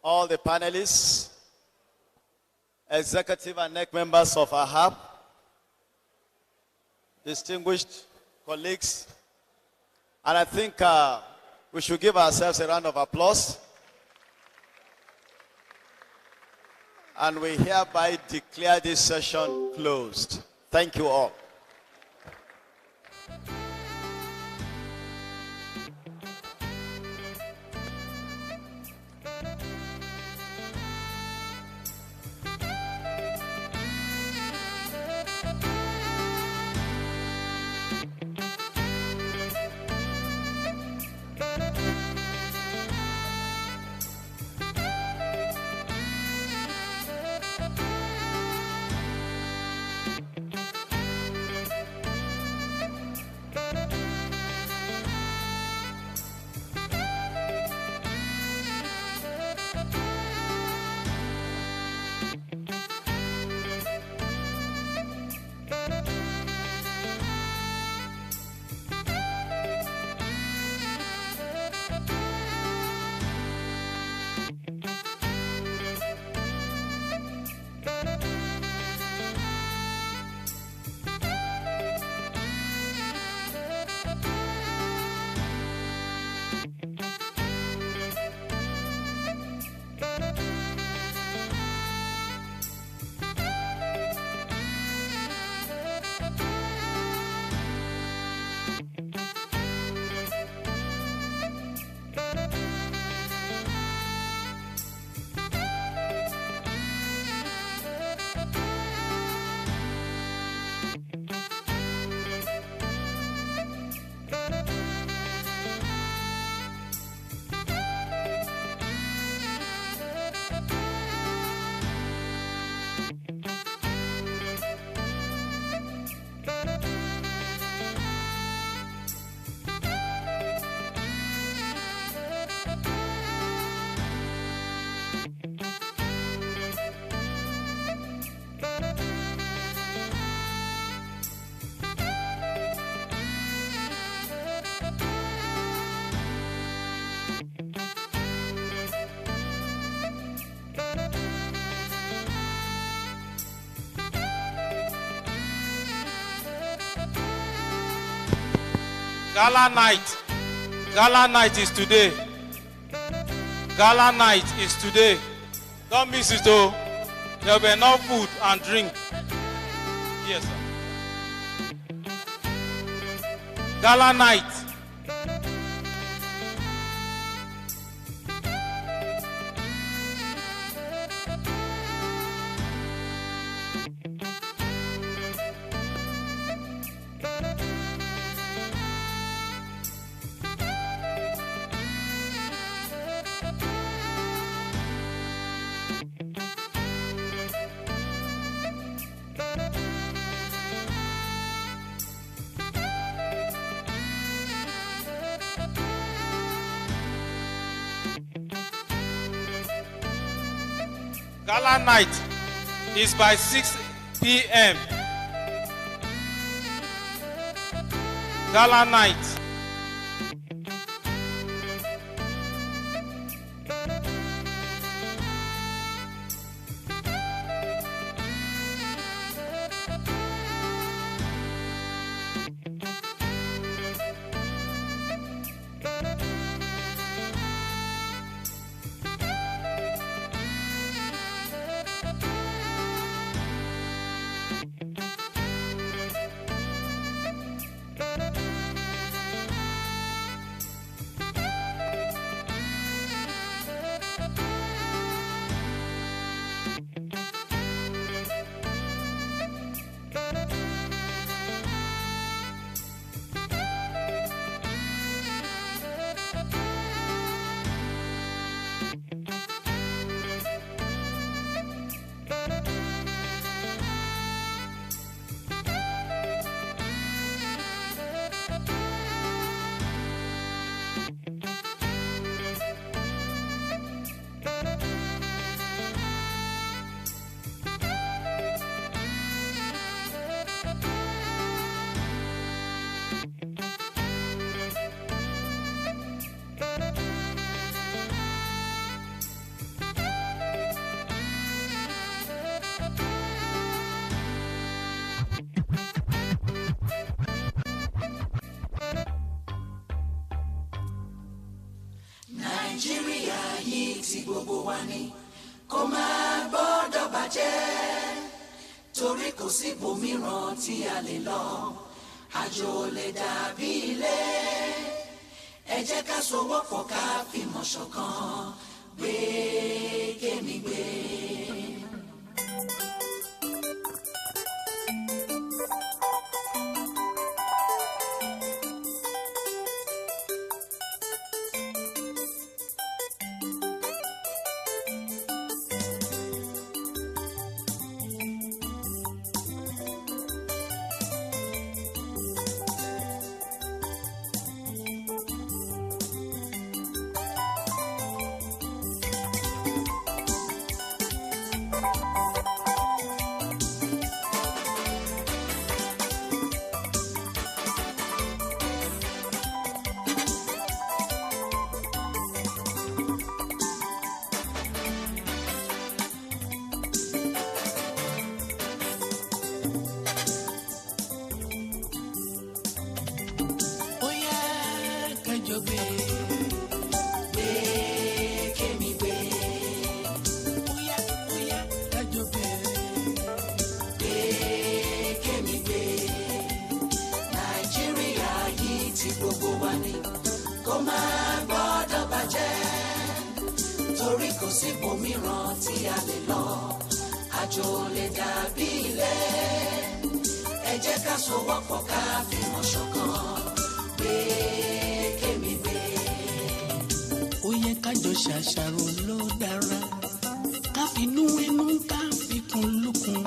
all the panelists, executive and NEC members of AHAP, distinguished colleagues, and I think we should give ourselves a round of applause. And we hereby declare this session closed. Thank you all. Gala night. Gala night is today. Gala night is today. Don't miss it, oh. There will be enough food and drink. Yes, sir. Gala night. Gala night is by 6 p.m. Gala night. Nàìjíríà yìí tí gbogbo wa ní kò máa gbọ́dọ̀ bàjẹ́ torí kò sí ibòmíràn tí a lè lọ àjò lè dàbí ilé ẹ jẹ́ ká sowọ́pọ̀ ká fìmọ̀ ṣọ̀kan gbé kémi gbé. Ṣàṣàrò ló dára ká finú inú ká fikùn lukùn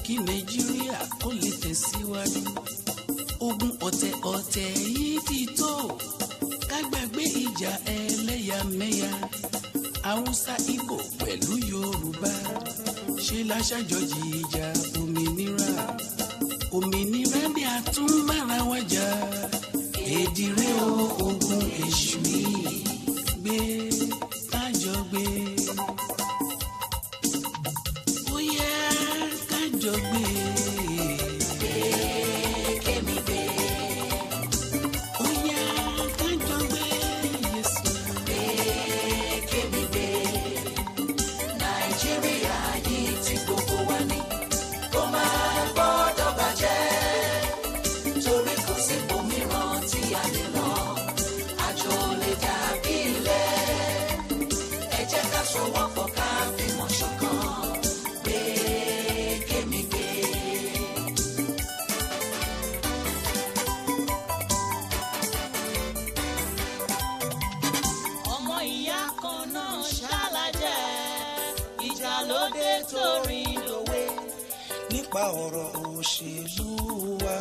kí Nàìjíríà kó lè tẹ̀síwájú ogun ọ̀tẹ̀ yìí ti tó ká gbàgbé ìjà ẹlẹ́yàmẹ̀yà Haúsá Ìgbò pẹ̀lú Yorùbá ṣe láṣàjọjì ìjà òmìnira ni a tún bára wa jà èdìrẹ ogun èṣù yìí gbé. Nípa ọ̀rọ̀ òṣèlú wa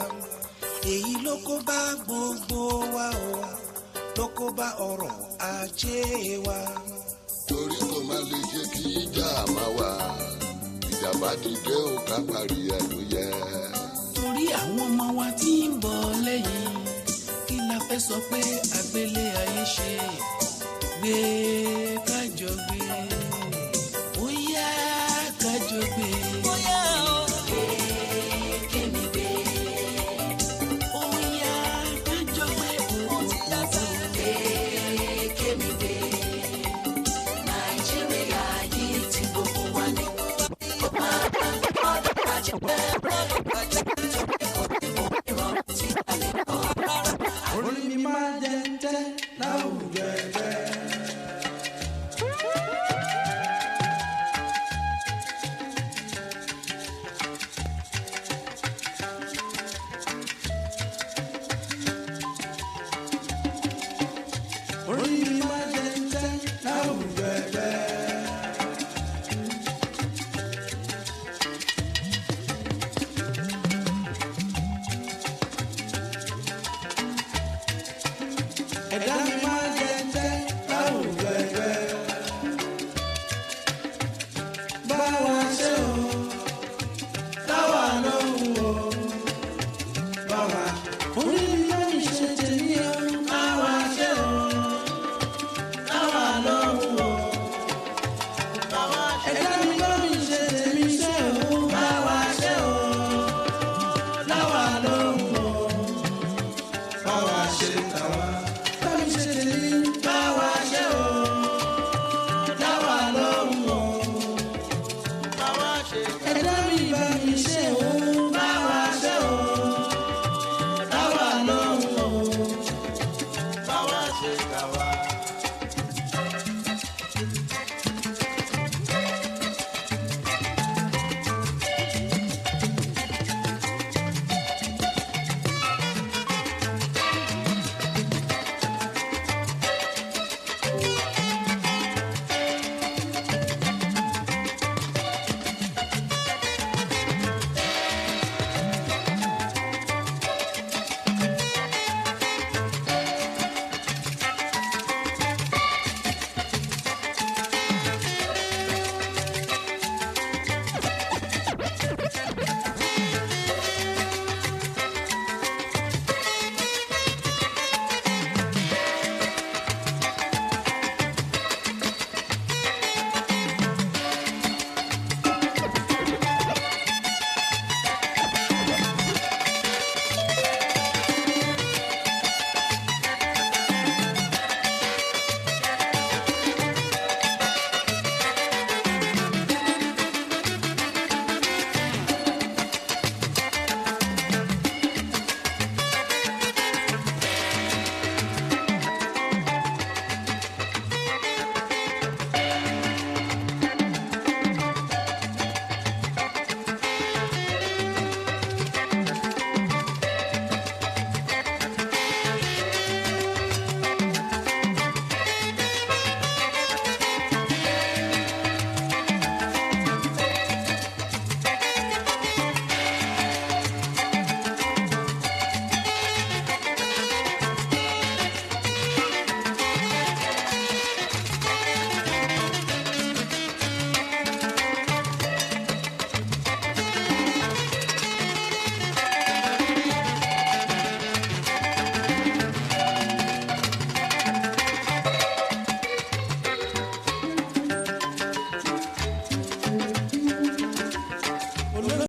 èyí ló kó bá gbogbo wa o ló kó bá ọrọ̀ ajé wa. Torí kò má lè jẹ́ kí ìjà máa wà. Ìjàmbá ti dé ó ká parí ẹ̀ ló yẹ. Torí àwọn ọmọ wa tí ń bọ̀ lẹ́yìn, kí la fẹ́ sọ pé àgbélé ayé ṣe gbé kájọ gbé.